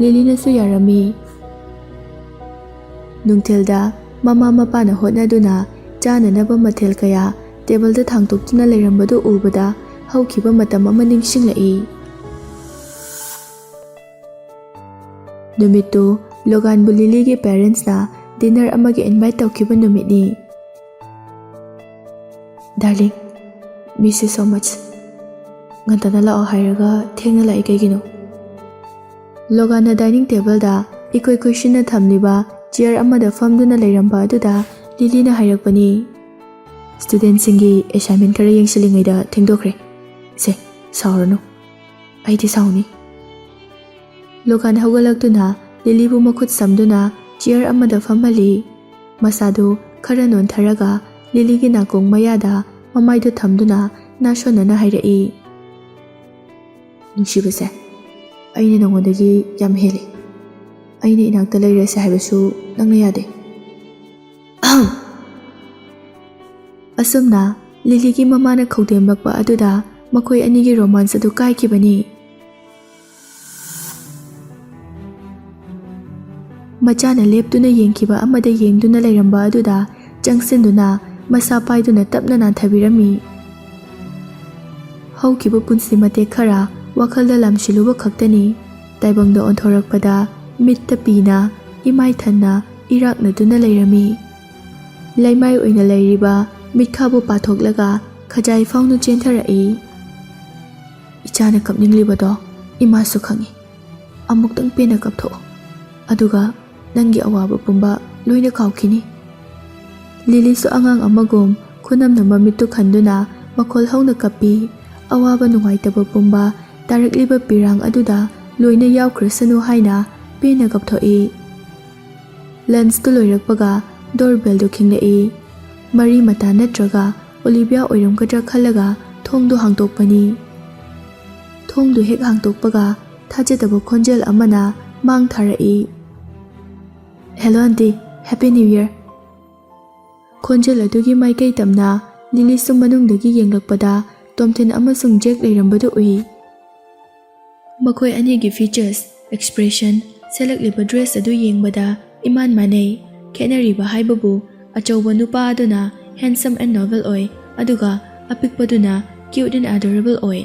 ꯂꯤꯂꯤꯅꯁꯨ ꯌꯥꯔꯝꯃꯤ꯫ ꯅꯨꯡꯊꯤꯜꯗ ꯃꯃꯥ ꯃꯄꯥꯅ ꯍꯣꯠꯅꯗꯨꯅ ꯆꯥꯅꯅꯕ ꯃꯊꯦꯜ ꯀꯌꯥ ꯇꯦꯕꯜꯗ ꯊꯥꯡꯇꯣꯛꯇꯨꯅ ꯂꯩꯔꯝꯕꯗꯨ ꯎꯕꯗ ꯍꯧꯈꯤꯕ ꯃꯇꯝ ꯑꯃ ꯅꯤꯡꯁꯤꯡꯂꯛꯏ꯫ ꯅꯨꯃꯤꯠꯇꯨ ꯂꯣꯒꯥꯟꯕꯨ ꯂꯤꯂꯤꯒꯤ ꯄꯦꯔꯦꯟꯠꯁꯅ ꯗꯤꯅꯔ ꯑꯃꯒꯤ ꯏꯟꯚꯥꯏꯠ ꯇꯧꯈꯤꯕ ꯅꯨꯃꯤꯠꯅꯤ꯫ ꯗꯥꯔꯂꯤꯡ, ꯃꯤꯁ ꯌꯨ ꯁꯣ ꯃꯆ꯫ ꯉꯟꯇꯥꯅ ꯂꯥꯛꯑꯣ ꯍꯥꯏꯔꯒ ꯊꯦꯡꯅ ꯂꯥꯛꯏ ꯀꯩꯒꯤꯅꯣ? ꯂꯣꯒꯥꯟꯅ ꯗꯥꯏꯅꯤꯡ ꯇꯦꯕꯜꯗ ꯏꯀꯨꯏ ꯀꯨꯏꯁꯤꯟꯅ ꯊꯝꯂꯤꯕ ꯆꯤꯌꯔ ꯑꯃꯗ ꯐꯝꯗꯨꯅ ꯂꯩꯔꯝꯕ ꯑꯗꯨꯗ ꯂꯤꯂꯤꯅ ꯍꯥꯏꯔꯛꯄꯅꯤ꯫ ꯁ꯭ꯇꯨꯗꯦꯟꯠꯁꯤꯡꯒꯤ ꯑꯦꯁꯥꯏꯟꯃꯦꯟꯠ ꯈꯔ ꯌꯦꯡꯁꯤꯜꯂꯤꯉꯩꯗ ꯊꯦꯡꯗꯣꯛꯈ꯭ꯔꯦ꯫ ꯁꯦ, ꯁꯥꯎꯔꯅꯨ꯫ ꯑꯩꯗꯤ ꯁꯥꯎꯅꯤ꯫ ꯂꯣꯒꯥꯟ ꯍꯧꯒꯠꯂꯛꯇꯨꯅ ꯂꯤꯂꯤꯕꯨ ꯃꯈꯨꯠ ꯁꯝꯗꯨꯅ ꯆꯤꯌꯔ ꯑꯃꯗ ꯐꯝꯍꯜꯂꯤ꯫ ꯃꯁꯥꯗꯨ ꯈꯔ ꯅꯣꯟꯊꯔꯒ ꯂꯤꯂꯤꯒꯤ ꯅꯥꯀꯣꯡ ꯃꯌꯥꯗ ꯃꯃꯥꯏꯗꯨ ꯊꯝꯗꯨꯅ ꯅꯥꯁꯣꯟꯅꯅ ꯍꯥꯏꯔꯛꯏ꯫ ꯅꯨꯡꯁꯤꯕꯁꯦ, ꯑꯩꯅ ꯅꯉꯣꯟꯗꯒꯤ ꯌꯥꯝ ꯍꯦꯜꯂꯤ꯫ ꯑꯩꯅ ꯏꯅꯥꯛꯇ ꯂꯩꯔꯁꯦ ꯍꯥꯏꯕꯁꯨ ꯅꯪꯅ ꯌꯥꯗꯦ꯫ ꯑꯁꯨꯝꯅ ꯂꯤꯂꯤꯒꯤ ꯃꯃꯥꯅ ꯈꯧꯗꯦꯝꯂꯛꯄ ꯑꯗꯨꯗ ꯃꯈꯣꯏ ꯑꯅꯤꯒꯤ ꯔꯣꯃꯥꯟꯁ ꯑꯗꯨ ꯀꯥꯏꯈꯤꯕꯅꯤ꯫ ꯃꯆꯥꯅ ꯂꯦꯞꯇꯨꯅ ꯌꯦꯡꯈꯤꯕ ꯑꯃꯗ ꯌꯦꯡꯗꯨꯅ ꯂꯩꯔꯝꯕ ꯑꯗꯨꯗ ꯆꯪꯁꯤꯟꯗꯨꯅ ꯃꯁꯥ ꯄꯥꯏꯗꯨꯅ ꯇꯞꯅ ꯅꯥꯟꯊꯕꯤꯔꯝꯃꯤ꯫ ꯍꯧꯈꯤꯕ ꯄꯨꯟꯁꯤ ꯃꯇꯦꯛ ꯈꯔ ꯋꯥꯈꯜꯗ ꯂꯥꯝꯁꯤꯜꯂꯨꯕ ꯈꯛꯇꯅꯤ꯫ ꯇꯥꯏꯕꯪꯗ ꯑꯣꯟꯊꯣꯔꯛꯄꯗ ꯃꯤꯠꯇ ꯄꯤꯅ ꯏꯃꯥꯏ ꯊꯟꯅ ꯏꯔꯥꯛꯅꯗꯨꯅ ꯂꯩꯔꯝꯃꯤ꯫ ꯂꯩꯃꯥꯏ ꯑꯣꯏꯅ ꯂꯩꯔꯤꯕ ꯃꯤꯠꯈꯥꯕꯨ ꯄꯥꯊꯣꯛꯂꯒ ꯈꯖꯥꯏ ꯐꯥꯎꯅ ꯆꯦꯟꯊꯔꯛꯏ꯫ ꯏꯆꯥꯅ ꯀꯞꯅꯤꯡꯂꯤꯕꯗꯣ ꯏꯃꯥꯁꯨ ꯈꯪꯏ꯫ ꯑꯃꯨꯛꯇꯪ ꯄꯦꯟꯅ ꯀꯞꯊꯣꯛꯑꯣ, ꯑꯗꯨꯒ ꯅꯪꯒꯤ ꯑꯋꯥꯕ ꯄꯨꯝꯕ ꯂꯣꯏꯅ ꯀꯥꯎꯈꯤꯅꯤ꯫ ꯂꯤꯂꯤꯁꯨ ꯑꯉꯥꯡ ꯑꯃꯒꯨꯝ ꯈꯨꯅꯝꯅ ꯃꯃꯤꯠꯇꯨ ꯈꯟꯗꯨꯅ ꯃꯈꯣꯜ ꯍꯧꯅ ꯀꯞꯄꯤ꯫ ꯑꯋꯥꯕ ꯅꯨꯡꯉꯥꯏꯇꯕ ꯄꯨꯝꯕ ꯇꯥꯔꯛꯂꯤꯕ ꯄꯤꯔꯥꯡ ꯑꯗꯨꯗ ꯂꯣꯏꯅ ꯌꯥꯎꯈ꯭ꯔꯁꯅꯨ ꯍꯥꯏꯅ ꯄꯦꯟꯅ ꯀꯞꯊꯣꯛꯏ꯫ ꯂꯟꯆꯇꯨ ꯂꯣꯏꯔꯛꯄꯒ ꯗꯣꯔꯕꯦꯜꯗꯨ ꯈꯤꯡꯂꯛꯏ꯫ ꯃꯔꯤ ꯃꯇꯥ ꯅꯠꯇ꯭ꯔꯒ ꯑꯣꯂꯤꯚꯤꯌꯥ ꯑꯣꯏꯔꯝꯒꯗ꯭ꯔꯥ ꯈꯜꯂꯒ ꯊꯣꯡꯗꯨ ꯍꯥꯡꯇꯣꯛꯄꯅꯤ꯫ ꯊꯣꯡꯗꯨ ꯍꯦꯛ ꯍꯥꯡꯇꯣꯛꯄꯒ ꯊꯥꯖꯗꯕ ꯈꯣꯟꯖꯦꯜ ꯑꯃꯅ ꯃꯥꯡ ꯊꯥꯔꯛꯏ꯫ Hello aunty, happy new year. ꯈꯣꯟꯖꯦꯜ ꯑꯗꯨꯒꯤ ꯃꯥꯏꯀꯩ ꯇꯝꯅ ꯂꯤꯂꯤꯁꯨ ꯃꯅꯨꯡꯗꯒꯤ ꯌꯦꯡꯂꯛꯄꯗ ꯇꯣꯝꯊꯤꯟ ꯑꯃꯁꯨꯡ ꯖꯦꯛ ꯂꯩꯔꯝꯕꯗꯨ ꯎꯏ꯫ ꯃꯈꯣꯏ ꯑꯅꯤꯒꯤ ꯐꯤꯆꯔꯁ, ꯑꯦꯛꯁꯄ꯭ꯔꯦꯁꯟ, ꯁꯦꯠꯂꯛꯂꯤꯕ ꯗ꯭ꯔꯦꯁ ꯑꯗꯨ ꯌꯦꯡꯕꯗ ꯏꯃꯥꯟ ꯃꯥꯟꯅꯩ꯫ ꯈꯦꯠꯅꯔꯤꯕ ꯍꯥꯏꯕꯕꯨ ꯑꯆꯧꯕ ꯅꯨꯄꯥ ꯑꯗꯨꯅ ꯍꯦꯟꯁꯝ ꯑꯦꯟ ꯅꯣꯕꯜ ꯑꯣꯏ, ꯑꯗꯨꯒ ꯑꯄꯤꯛꯄꯗꯨꯅ ꯀ꯭ꯌꯨꯠ ꯑꯦꯟ ꯑꯦꯗꯣꯔꯦꯕꯜ ꯑꯣꯏ꯫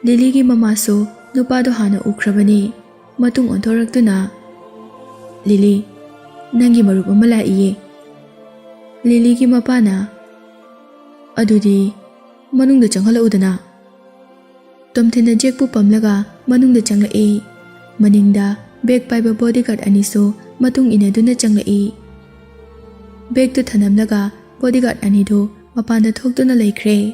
ꯂꯤꯂꯤꯒꯤ ꯃꯃꯥꯁꯨ ꯅꯨꯄꯥꯗꯨ ꯍꯥꯟꯅ ꯎꯈ꯭ꯔꯕꯅꯤ꯫ ꯃꯇꯨꯡ ꯑꯣꯟꯊꯣꯔꯛꯇꯨꯅ, ꯂꯤꯂꯤ, ꯅꯪꯒꯤ ꯃꯔꯨꯞ ꯑꯃ ꯂꯥꯛꯏꯌꯦ꯫ ꯂꯤꯂꯤꯒꯤ ꯃꯄꯥꯅ, ꯑꯗꯨꯗꯤ ꯃꯅꯨꯡꯗ ꯆꯪꯍꯜꯂꯛꯎꯗꯅ꯫ ꯇꯣꯝꯊꯤꯟꯅ ꯖꯦꯛꯄꯨ ꯄꯝꯂꯒ ꯃꯅꯨꯡꯗ ꯆꯪꯂꯛꯏ꯫ ꯃꯅꯤꯡꯗ ꯕꯦꯒ ꯄꯥꯏꯕ ꯕꯣꯗꯤꯒꯥꯔꯗ ꯑꯅꯤꯁꯨ ꯃꯇꯨꯡ ꯏꯟꯅꯗꯨꯅ ꯆꯪꯂꯛꯏ꯫ ꯕꯦꯒꯇꯨ ꯊꯅꯝꯂꯒ ꯕꯣꯗꯤꯒꯥꯔꯗ ꯑꯅꯤꯗꯨ ꯃꯄꯥꯟꯗ ꯊꯣꯛꯇꯨꯅ ꯂꯩꯈ꯭ꯔꯦ꯫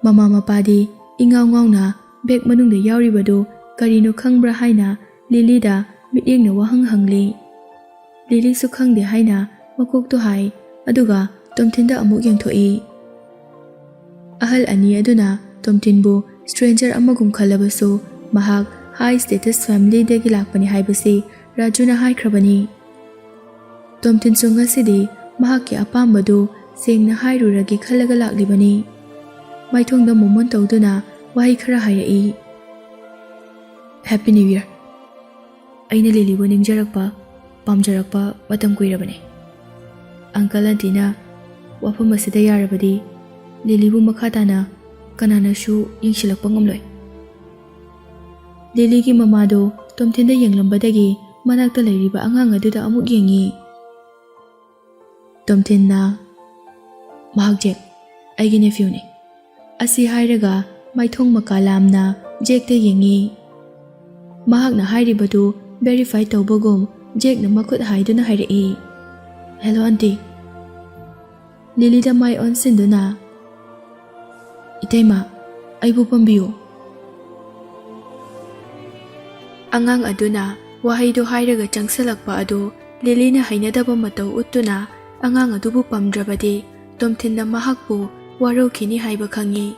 ꯃꯃꯥ ꯃꯄꯥꯗꯤ ꯏꯉꯥꯎ ꯉꯥꯎꯅ ꯕꯦꯒ ꯃꯅꯨꯡꯗ ꯌꯥꯎꯔꯤꯕꯗꯨ ꯀꯔꯤꯅꯣ ꯈꯪꯕ꯭ꯔꯥ ꯍꯥꯏꯅ ꯂꯤꯂꯤꯗ ꯃꯤꯠꯌꯦꯡꯅ ꯋꯥꯍꯪ ꯍꯪꯂꯤ꯫ ꯂꯤꯂꯤꯁꯨ ꯈꯪꯗꯦ ꯍꯥꯏꯅ ꯃꯀꯣꯛꯇꯨ ꯍꯥꯏ, ꯑꯗꯨꯒ ꯇꯣꯝꯊꯤꯟꯗ ꯑꯃꯨꯛ ꯌꯦꯡꯊꯣꯛꯏ꯫ ꯑꯍꯜ ꯑꯅꯤ ꯑꯗꯨꯅ ꯇꯣꯝꯊꯤꯟꯕꯨ ꯁ꯭ꯇꯔꯦꯟꯖꯔ ꯑꯃꯒꯨꯝ ꯈꯜꯂꯕꯁꯨ ꯃꯍꯥꯛ ꯍꯥꯏ ꯁ꯭ꯇꯦꯇꯁ ꯐꯦꯃꯤꯂꯤꯗꯒꯤ ꯂꯥꯛꯄꯅꯤ ꯍꯥꯏꯕꯁꯤ ꯔꯥꯖꯨꯅ ꯍꯥꯏꯈ꯭ꯔꯕꯅꯤ꯫ ꯇꯣꯝꯊꯤꯟꯁꯨ ꯉꯁꯤꯗꯤ ꯃꯍꯥꯛꯀꯤ ꯑꯄꯥꯝꯕꯗꯨ ꯁꯦꯡꯅ ꯍꯥꯏꯔꯨꯔꯒꯦ ꯈꯜꯂꯒ ꯂꯥꯛꯂꯤꯕꯅꯤ꯫ ꯃꯥꯏꯊꯣꯡꯗ ꯃꯣꯃꯣꯟ ꯇꯧꯗꯨꯅ ꯋꯥꯍꯩ ꯈꯔ ꯍꯥꯏꯔꯛꯏ꯫ Happy new year. ꯑꯩꯅ ꯂꯤꯂꯤꯕꯨ ꯅꯤꯡꯖꯔꯛꯄ, ꯄꯥꯝꯖꯔꯛꯄ ꯃꯇꯝ ꯀꯨꯏꯔꯕꯅꯤ꯫ ꯑꯪꯀꯜ ꯑꯟꯇꯤꯅ ꯋꯥꯐꯝ ꯑꯁꯤꯗ ꯌꯥꯔꯕꯗꯤ ꯂꯤꯂꯤꯕꯨ ꯃꯈꯥ ꯇꯥꯅ ꯀꯅꯥꯅꯁꯨ ꯌꯦꯡꯁꯤꯜꯂꯛꯄ ꯉꯝꯂꯣꯏ꯫ ꯂꯤꯂꯤꯒꯤ ꯃꯃꯥꯗꯨ ꯇꯣꯝꯊꯤꯟꯗ ꯌꯦꯡꯂꯝꯕꯗꯒꯤ ꯃꯅꯥꯛꯇ ꯂꯩꯔꯤꯕ ꯑꯉꯥꯡ ꯑꯗꯨꯗ ꯑꯃꯨꯛ ꯌꯦꯡꯉꯤ꯫ ꯇꯣꯝꯊꯤꯟꯅ, ꯃꯍꯥꯛ ꯖꯦꯛ, ꯑꯩꯒꯤ ꯅꯦꯐ꯭ꯌꯨꯅꯤ꯫ ꯑꯁꯤ ꯍꯥꯏꯔꯒ ꯃꯥꯏꯊꯣꯡ ꯃꯀꯥ ꯂꯥꯝꯅ ꯖꯦꯛꯇ ꯌꯦꯡꯉꯤ꯫ ꯃꯍꯥꯛꯅ ꯍꯥꯏꯔꯤꯕꯗꯨ ꯚꯦꯔꯤꯐꯥꯏ ꯇꯧꯕꯒꯨꯝ ꯖꯦꯛꯅ ꯃꯈꯨꯠ ꯍꯥꯏꯗꯨꯅ ꯍꯥꯏꯔꯛꯏ꯫ Hello aunty. ꯂꯤꯂꯤꯗ ꯃꯥꯏ ꯑꯣꯟꯁꯤꯟꯗꯨꯅ ꯏꯇꯩꯃ ꯑꯩꯕꯨ ꯄꯥꯝꯕꯤꯌꯨ꯫ ꯑꯉꯥꯡ ꯑꯗꯨꯅ ꯋꯥꯍꯩꯗꯨ ꯍꯥꯏꯔꯒ ꯆꯪꯁꯤꯜꯂꯛꯄ ꯑꯗꯨ ꯂꯤꯂꯤꯅ ꯍꯩꯅꯗꯕ ꯃꯇꯧ ꯎꯠꯇꯨꯅ ꯑꯉꯥꯡ ꯑꯗꯨꯕꯨ ꯄꯥꯝꯗ꯭ꯔꯕꯗꯤ ꯇꯣꯝꯊꯤꯟꯅ ꯃꯍꯥꯛꯄꯨ ꯋꯥꯔꯧꯈꯤꯅꯤ ꯍꯥꯏꯕ ꯈꯪꯉꯤ꯫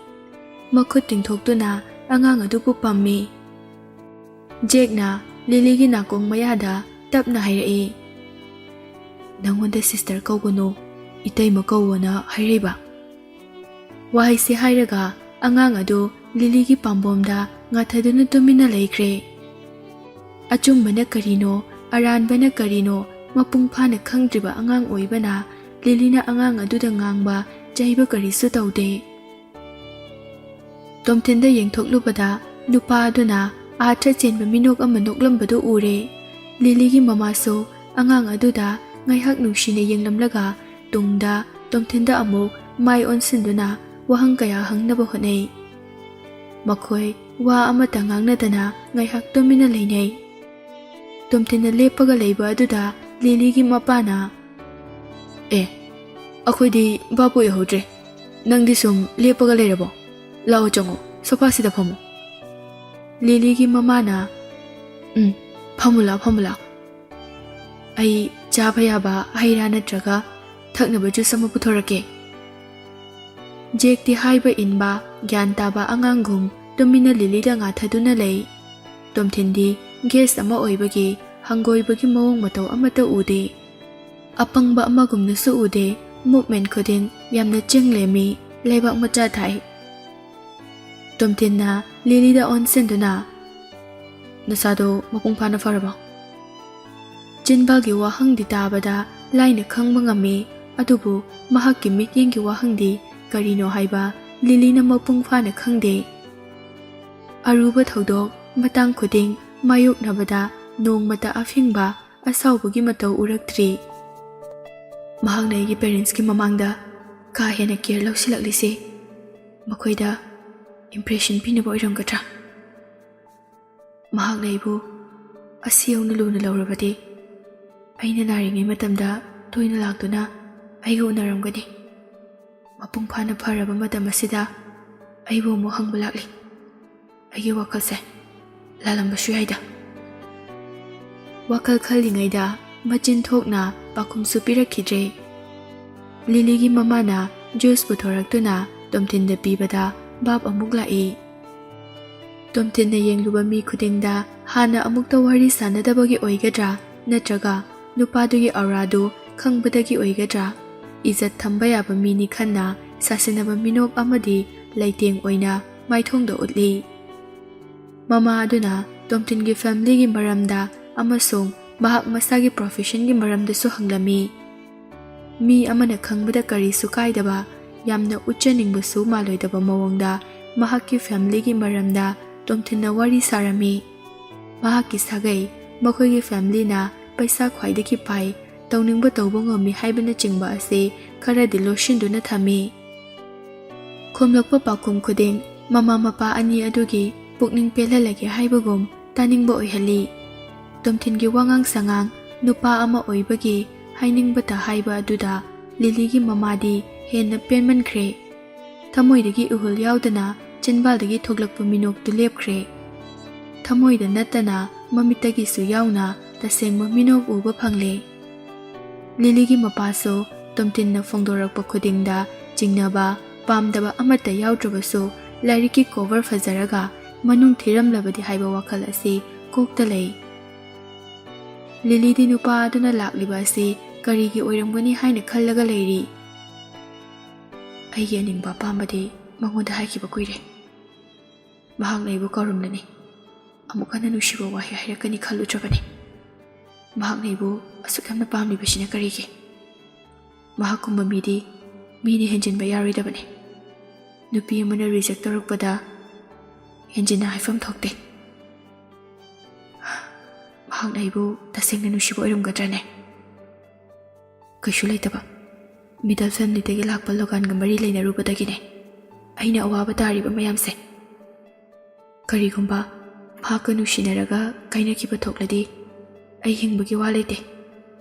ꯃꯈꯨꯠ ꯇꯤꯡꯊꯣꯛꯇꯨꯅ ꯑꯉꯥꯡ ꯑꯗꯨꯕꯨ ꯄꯥꯝꯃꯤ꯫ ꯖꯦꯛꯅ ꯂꯤꯂꯤꯒꯤ ꯅꯥꯀꯣꯡ ꯃꯌꯥꯗ ꯇꯞꯅ ꯍꯥꯏꯔꯛꯏ꯫ ꯅꯪꯉꯣꯟꯗ ꯁꯤꯁꯇꯔ ꯀꯧꯒꯅꯨ, ꯏꯇꯩꯃ ꯀꯧꯋꯣꯅ ꯍꯥꯏꯔꯤꯕ꯫ ꯋꯥꯍꯩꯁꯤ ꯍꯥꯏꯔꯒ ꯑꯉꯥꯡ ꯑꯗꯨ ꯂꯤꯂꯤꯒꯤ ꯄꯥꯝꯕꯣꯝꯗ ꯉꯥꯊꯗꯨꯅ ꯇꯨꯃꯤꯟꯅ ꯂꯩꯈ꯭ꯔꯦ꯫ ꯑꯆꯨꯝꯕꯅ ꯀꯔꯤꯅꯣ ꯑꯔꯥꯟꯕꯅ ꯀꯔꯤꯅꯣ ꯃꯄꯨꯡ ꯐꯥꯅ ꯈꯪꯗ꯭ꯔꯤꯕ ꯑꯉꯥꯡ ꯑꯣꯏꯕꯅ ꯂꯤꯂꯤꯅ ꯑꯉꯥꯡ ꯑꯗꯨꯗ ꯉꯥꯡꯕ ꯆꯩꯕ ꯀꯔꯤꯁꯨ ꯇꯧꯗꯦ꯫ ꯇꯣꯝꯊꯤꯟꯗ ꯌꯦꯡꯊꯣꯛꯂꯨꯕꯗ ꯅꯨꯄꯥ ꯑꯗꯨꯅ ꯑꯥꯔꯊ ꯆꯦꯟꯕ ꯃꯤꯅꯣꯛ ꯑꯃ ꯅꯣꯛꯂꯝꯕꯗꯨ ꯎꯔꯦ꯫ ꯂꯤꯂꯤꯒꯤ ꯃꯃꯥꯁꯨ ꯑꯉꯥꯡ ꯑꯗꯨꯗ ꯉꯥꯏꯍꯥꯛ ꯅꯨꯡꯁꯤꯅ ꯌꯦꯡꯂꯝꯂꯒ ꯇꯨꯡꯗ ꯇꯣꯝꯊꯤꯟꯗ ꯑꯃꯨꯛ ꯃꯥꯏ ꯑꯣꯟꯁꯤꯟꯗꯨꯅ ꯋꯥꯍꯪ ꯀꯌꯥ ꯍꯪꯅꯕ ꯍꯣꯠꯅꯩ꯫ ꯃꯈꯣꯏ ꯋꯥ ꯑꯃꯠꯇ ꯉꯥꯡꯅꯗꯅ ꯉꯥꯏꯍꯥꯛ ꯇꯨꯃꯤꯟꯅ ꯂꯩꯅꯩ꯫ ꯇꯣꯝꯊꯤꯟꯅ ꯂꯦꯞꯄꯒ ꯂꯩꯕ ꯑꯗꯨꯗ ꯂꯤꯂꯤꯒꯤ ꯃꯄꯥꯅ ꯑꯩꯈꯣꯏꯗꯤ ꯚꯥꯞ ꯑꯣꯏꯍꯧꯗ꯭ꯔꯦ, ꯅꯪꯗꯤ ꯁꯨꯝ ꯂꯦꯞꯄꯒ ꯂꯩꯔꯕꯣ? ꯂꯥꯛꯑꯣ ꯆꯪꯉꯣ, ꯁꯣꯐꯥꯁꯤꯗ ꯐꯝꯃꯣ꯫ ꯂꯤꯂꯤꯒꯤ ꯃꯃꯥꯅ ꯐꯝꯃꯨ ꯂꯥꯛꯑꯣ, ꯑꯩ ꯆꯥꯕ ꯌꯥꯕ ꯍꯩ ꯔꯥ ꯅꯠꯇ꯭ꯔꯒ ꯊꯛꯅꯕ ꯖꯨꯁ ꯑꯃ ꯄꯨꯊꯣꯔꯛꯀꯦ꯫ ꯖꯦꯛꯇꯤ ꯍꯥꯏꯕ ꯏꯟꯕ ꯒ꯭ꯌꯥꯟ ꯇꯥꯕ ꯑꯉꯥꯡꯒꯨꯝ ꯇꯨꯃꯤꯟꯅ ꯂꯤꯂꯤꯗ ꯉꯥꯊꯗꯨꯅ ꯂꯩ꯫ ꯇꯣꯝꯊꯤꯟꯗꯤ ꯒꯦꯁ ꯑꯃ ꯑꯣꯏꯕꯒꯤ ꯍꯪꯒꯣꯏꯕꯒꯤ ꯃꯑꯣꯡ ꯃꯇꯧ ꯑꯃꯠꯇ ꯎꯗꯦ꯫ ꯑꯄꯪꯕ ꯑꯃꯒꯨꯝꯅꯁꯨ ꯎꯗꯦ, ꯃꯨꯞꯃꯦꯟ ꯈꯨꯗꯤꯡ ꯌꯥꯝꯅ ꯆꯤꯡꯂꯦꯝꯃꯤ, ꯂꯩꯕꯥꯛ ꯃꯆꯥ ꯊꯥꯏ꯫ ꯇꯣꯝꯊꯤꯟꯅ ꯂꯤꯂꯤꯗ ꯑꯣꯟꯁꯤꯟꯗꯨꯅ ꯅꯁꯥꯗꯣ ꯃꯄꯨꯡ ꯐꯥꯅ ꯐꯔꯕꯣ? ꯆꯤꯟꯕꯥꯜꯒꯤ ꯋꯥꯍꯪꯗꯤ ꯇꯥꯕꯗ ꯂꯥꯏꯅ ꯈꯪꯕ ꯉꯝꯃꯤ, ꯑꯗꯨꯕꯨ ꯃꯍꯥꯛꯀꯤ ꯃꯤꯠꯌꯦꯡꯒꯤ ꯋꯥꯍꯪꯗꯤ ꯀꯔꯤꯅꯣ ꯍꯥꯏꯕ ꯂꯤꯂꯤꯅ ꯃꯄꯨꯡ ꯐꯥꯅ ꯈꯪꯗꯦ꯫ ꯑꯔꯨꯕ ꯊꯧꯗꯣꯛ ꯃꯇꯥꯡ ꯈꯨꯗꯤꯡ ꯃꯥꯌꯣꯛꯅꯕꯗ ꯅꯣꯡꯃꯇ ꯑꯐꯤꯡꯕ ꯑꯁꯥꯎꯕꯒꯤ ꯃꯇꯧ ꯎꯔꯛꯇ꯭ꯔꯤ꯫ ꯃꯍꯥꯛꯅ ꯑꯩꯒꯤ ꯄꯦꯔꯦꯟꯁꯀꯤ ꯃꯃꯥꯡꯗ ꯀꯥ ꯍꯦꯟꯅ ꯀꯦꯌꯔ ꯂꯧꯁꯤꯜꯂꯛꯂꯤꯁꯦ ꯃꯈꯣꯏꯗ ꯏꯝꯄ꯭ꯔꯦꯁꯟ ꯄꯤꯅꯕ ꯑꯣꯏꯔꯝꯒꯗ꯭ꯔꯥ? ꯃꯍꯥꯛꯅ ꯑꯩꯕꯨ ꯑꯁꯤ ꯌꯧꯅ ꯂꯨꯅ ꯂꯧꯔꯕꯗꯤ ꯑꯩꯅ ꯅꯥꯔꯤꯉꯩ ꯃꯇꯝꯗ ꯇꯣꯏꯅ ꯂꯥꯛꯇꯨꯅ ꯑꯩꯒ ꯎꯅꯔꯝꯒꯅꯤ꯫ ꯃꯄꯨꯡ ꯐꯥꯅ ꯐꯔꯕ ꯃꯇꯝ ꯑꯁꯤꯗ ꯑꯩꯕꯨ ꯑꯃꯨꯛ ꯍꯪꯕ ꯂꯥꯛꯂꯤ꯫ ꯑꯩꯒꯤ ꯋꯥꯈꯜꯁꯦ ꯂꯥꯜꯂꯝꯕꯁꯨ ꯌꯥꯏꯗ꯫ ꯋꯥꯈꯜ ꯈꯜꯂꯤꯉꯩꯗ ꯃꯆꯤꯟ ꯊꯣꯛꯅ ꯄꯥꯎꯈꯨꯝꯁꯨ ꯄꯤꯔꯛꯈꯤꯗ꯭ꯔꯦ꯫ ꯂꯤꯂꯤꯒꯤ ꯃꯃꯥꯅ ꯖꯨꯁ ꯄꯨꯊꯣꯔꯛꯇꯨꯅ ꯇꯣꯝꯊꯤꯟꯗ ꯄꯤꯕꯗ ꯚꯥꯞ ꯑꯃꯨꯛ ꯂꯥꯛꯏ꯫ ꯇꯣꯝꯊꯤꯟꯅ ꯌꯦꯡꯂꯨꯕ ꯃꯤ ꯈꯨꯗꯤꯡꯗ ꯍꯥꯟꯅ ꯑꯃꯨꯛꯇ ꯋꯥꯔꯤ ꯁꯥꯅꯗꯕꯒꯤ ꯑꯣꯏꯒꯗ꯭ꯔꯥ ꯅꯠꯇ꯭ꯔꯒ ꯅꯨꯄꯥꯗꯨꯒꯤ ꯑꯧꯔꯥꯗꯨ ꯈꯪꯕꯗꯒꯤ ꯑꯣꯏꯒꯗ꯭ꯔꯥ? ꯏꯖꯠ ꯊꯝꯕ ꯌꯥꯕ ꯃꯤꯅꯤ ꯈꯟꯅ ꯁꯥꯁꯤꯟꯅꯕ ꯃꯤꯅꯣꯛ ꯑꯃꯗꯤ ꯂꯩꯇꯦꯡ ꯑꯣꯏꯅ ꯃꯥꯏꯊꯣꯡꯗ ꯎꯠꯂꯤ꯫ ꯃꯃꯥ ꯑꯗꯨꯅ ꯇꯣꯝꯊꯤꯟꯒꯤ ꯐꯦꯃꯤꯂꯤꯒꯤ ꯃꯔꯝꯗ ꯑꯃꯁꯨꯡ ꯃꯍꯥꯛ ꯃꯁꯥꯒꯤ ꯄ꯭ꯔꯣꯐꯦꯁꯟꯒꯤ ꯃꯔꯝꯗꯁꯨ ꯍꯪꯂꯝꯃꯤ꯫ ꯃꯤ ꯑꯃꯅ ꯈꯪꯕꯗ ꯀꯔꯤꯁꯨ ꯀꯥꯏꯗꯕ, ꯌꯥꯝꯅ ꯎꯠꯆꯅꯤꯡꯕꯁꯨ ꯃꯥꯜꯂꯣꯏꯗꯕ ꯃꯑꯣꯡꯗ ꯃꯍꯥꯛꯀꯤ ꯐꯦꯃꯤꯂꯤꯒꯤ ꯃꯔꯝꯗ ꯇꯣꯝꯊꯤꯟꯅ ꯋꯥꯔꯤ ꯁꯥꯔꯝꯃꯤ꯫ ꯃꯍꯥꯛꯀꯤ ꯁꯥꯒꯩ, ꯃꯈꯣꯏꯒꯤ ꯐꯦꯃꯤꯂꯤꯅ ꯄꯩꯁꯥ ꯈ꯭ꯋꯥꯏꯗꯒꯤ ꯄꯥꯏ, ꯇꯧꯅꯤꯡꯕ ꯇꯧꯕ ꯉꯝꯃꯤ ꯍꯥꯏꯕꯅꯆꯤꯡꯕ ꯑꯁꯤ ꯈꯔꯗꯤ ꯂꯣꯠꯁꯤꯟꯗꯨꯅ ꯊꯝꯃꯤ꯫ ꯈꯨꯝꯂꯛꯄ ꯄꯥꯎꯈꯨꯝ ꯈꯨꯗꯤꯡ ꯃꯃꯥ ꯃꯄꯥ ꯑꯅꯤ ꯑꯗꯨꯒꯤ ꯄꯨꯛꯅꯤꯡ ꯄꯦꯜꯍꯜꯂꯒꯦ ꯍꯥꯏꯕꯒꯨꯝ ꯇꯥꯅꯤꯡꯕ ꯑꯣꯏꯍꯜꯂꯤ꯫ ꯇꯣꯝꯊꯤꯟꯒꯤ ꯋꯥꯉꯥꯡ ꯁꯉꯥꯡ ꯅꯨꯄꯥ ꯑꯃ ꯑꯣꯏꯕꯒꯤ ꯍꯥꯏꯅꯤꯡꯕꯇ ꯍꯥꯏꯕ ꯑꯗꯨꯗ ꯂꯤꯂꯤꯒꯤ ꯃꯃꯥꯗꯤ ꯍꯦꯟꯅ ꯄꯦꯟꯃꯟꯈ꯭ꯔꯦ꯫ ꯊꯃꯣꯏꯗꯒꯤ ꯏꯍꯨꯜ ꯌꯥꯎꯗꯅ ꯆꯤꯟꯕꯥꯜꯗꯒꯤ ꯊꯣꯛꯂꯛꯄ ꯃꯤꯅꯣꯛꯇꯨ ꯂꯦꯞꯈ꯭ꯔꯦ꯫ ꯊꯃꯣꯏꯗ ꯅꯠꯇꯅ ꯃꯃꯤꯠꯇꯒꯤꯁꯨ ꯌꯥꯎꯅ ꯇꯁꯦꯡꯕ ꯃꯤꯅꯣꯛ ꯎꯕ ꯐꯪꯂꯦ꯫ ꯂꯤꯂꯤꯒꯤ ꯃꯄꯥꯁꯨ ꯇꯣꯝꯊꯤꯟꯅ ꯐꯣꯡꯗꯣꯔꯛꯄ ꯈꯨꯗꯤꯡꯗ ꯆꯤꯡꯅꯕ, ꯄꯥꯝꯗꯕ ꯑꯃꯠꯇ ꯌꯥꯎꯗ꯭ꯔꯕꯁꯨ ꯂꯥꯏꯔꯤꯛꯀꯤ ꯀꯣꯚꯔ ꯐꯖꯔꯒ ꯃꯅꯨꯡ ꯊꯤꯔꯝꯂꯕꯗꯤ ꯍꯥꯏꯕ ꯋꯥꯈꯜ ꯑꯁꯤ ꯀꯣꯛꯇ ꯂꯩ꯫ ꯂꯤꯂꯤꯗꯤ ꯅꯨꯄꯥ ꯑꯗꯨꯅ ꯂꯥꯛꯂꯤꯕ ꯑꯁꯤ ꯀꯔꯤꯒꯤ ꯑꯣꯏꯔꯝꯒꯅꯤ ꯍꯥꯏꯅ ꯈꯜꯂꯒ ꯂꯩꯔꯤ꯫ ꯑꯩꯒꯤ ꯑꯅꯤꯡꯕ ꯑꯄꯥꯝꯕꯗꯤ ꯃꯉꯣꯟꯗ ꯍꯥꯏꯈꯤꯕ ꯀꯨꯏꯔꯦ꯫ ꯃꯍꯥꯛꯅ ꯑꯩꯕꯨ ꯀꯧꯔꯝꯂꯅꯤ, ꯑꯃꯨꯛ ꯍꯟꯅ ꯅꯨꯡꯁꯤꯕ ꯋꯥꯍꯩ ꯍꯥꯏꯔꯛꯀꯅꯤ ꯈꯜꯂꯨꯗ꯭ꯔꯕꯅꯤ꯫ ꯃꯍꯥꯛꯅ ꯑꯩꯕꯨ ꯑꯁꯨꯛ ꯌꯥꯝꯅ ꯄꯥꯝꯂꯤꯕꯁꯤꯅ ꯀꯔꯤꯒꯤ? ꯃꯍꯥꯛꯀꯨꯝꯕ ꯃꯤꯗꯤ ꯃꯤꯅ ꯍꯦꯟꯖꯤꯟꯕ ꯌꯥꯔꯣꯏꯗꯕꯅꯤ꯫ ꯅꯨꯄꯤ ꯑꯃꯅ ꯔꯤꯖꯦꯛ ꯇꯧꯔꯛꯄꯗ ꯍꯦꯟꯖꯤꯟꯅ ꯍꯥꯏꯐꯝ ꯊꯣꯛꯇꯦ꯫ ꯃꯍꯥꯛꯅ ꯑꯩꯕꯨ ꯇꯁꯦꯡꯅ ꯅꯨꯡꯁꯤꯕ ꯑꯣꯏꯔꯝꯒꯗ꯭ꯔꯅꯦ? ꯀꯩꯁꯨ ꯂꯩꯇꯕ ꯃꯤꯗꯜ ꯐꯦꯃꯤꯂꯤꯗꯒꯤ ꯂꯥꯛꯄ ꯂꯣꯒꯥꯟꯒ ꯃꯔꯤ ꯂꯩꯅꯔꯨꯕꯗꯒꯤꯅꯦ ꯑꯩꯅ ꯑꯋꯥꯕ ꯇꯥꯔꯤꯕ ꯃꯌꯥꯝꯁꯦ ꯀꯔꯤꯒꯨꯝꯕ ꯃꯍꯥꯛꯀ ꯅꯨꯡꯁꯤꯅꯔꯒ ꯀꯥꯏꯅꯈꯤꯕ ꯊꯣꯛꯂꯗꯤ ꯑꯩ ꯍꯤꯡꯕꯒꯤ ꯋꯥ ꯂꯩꯇꯦ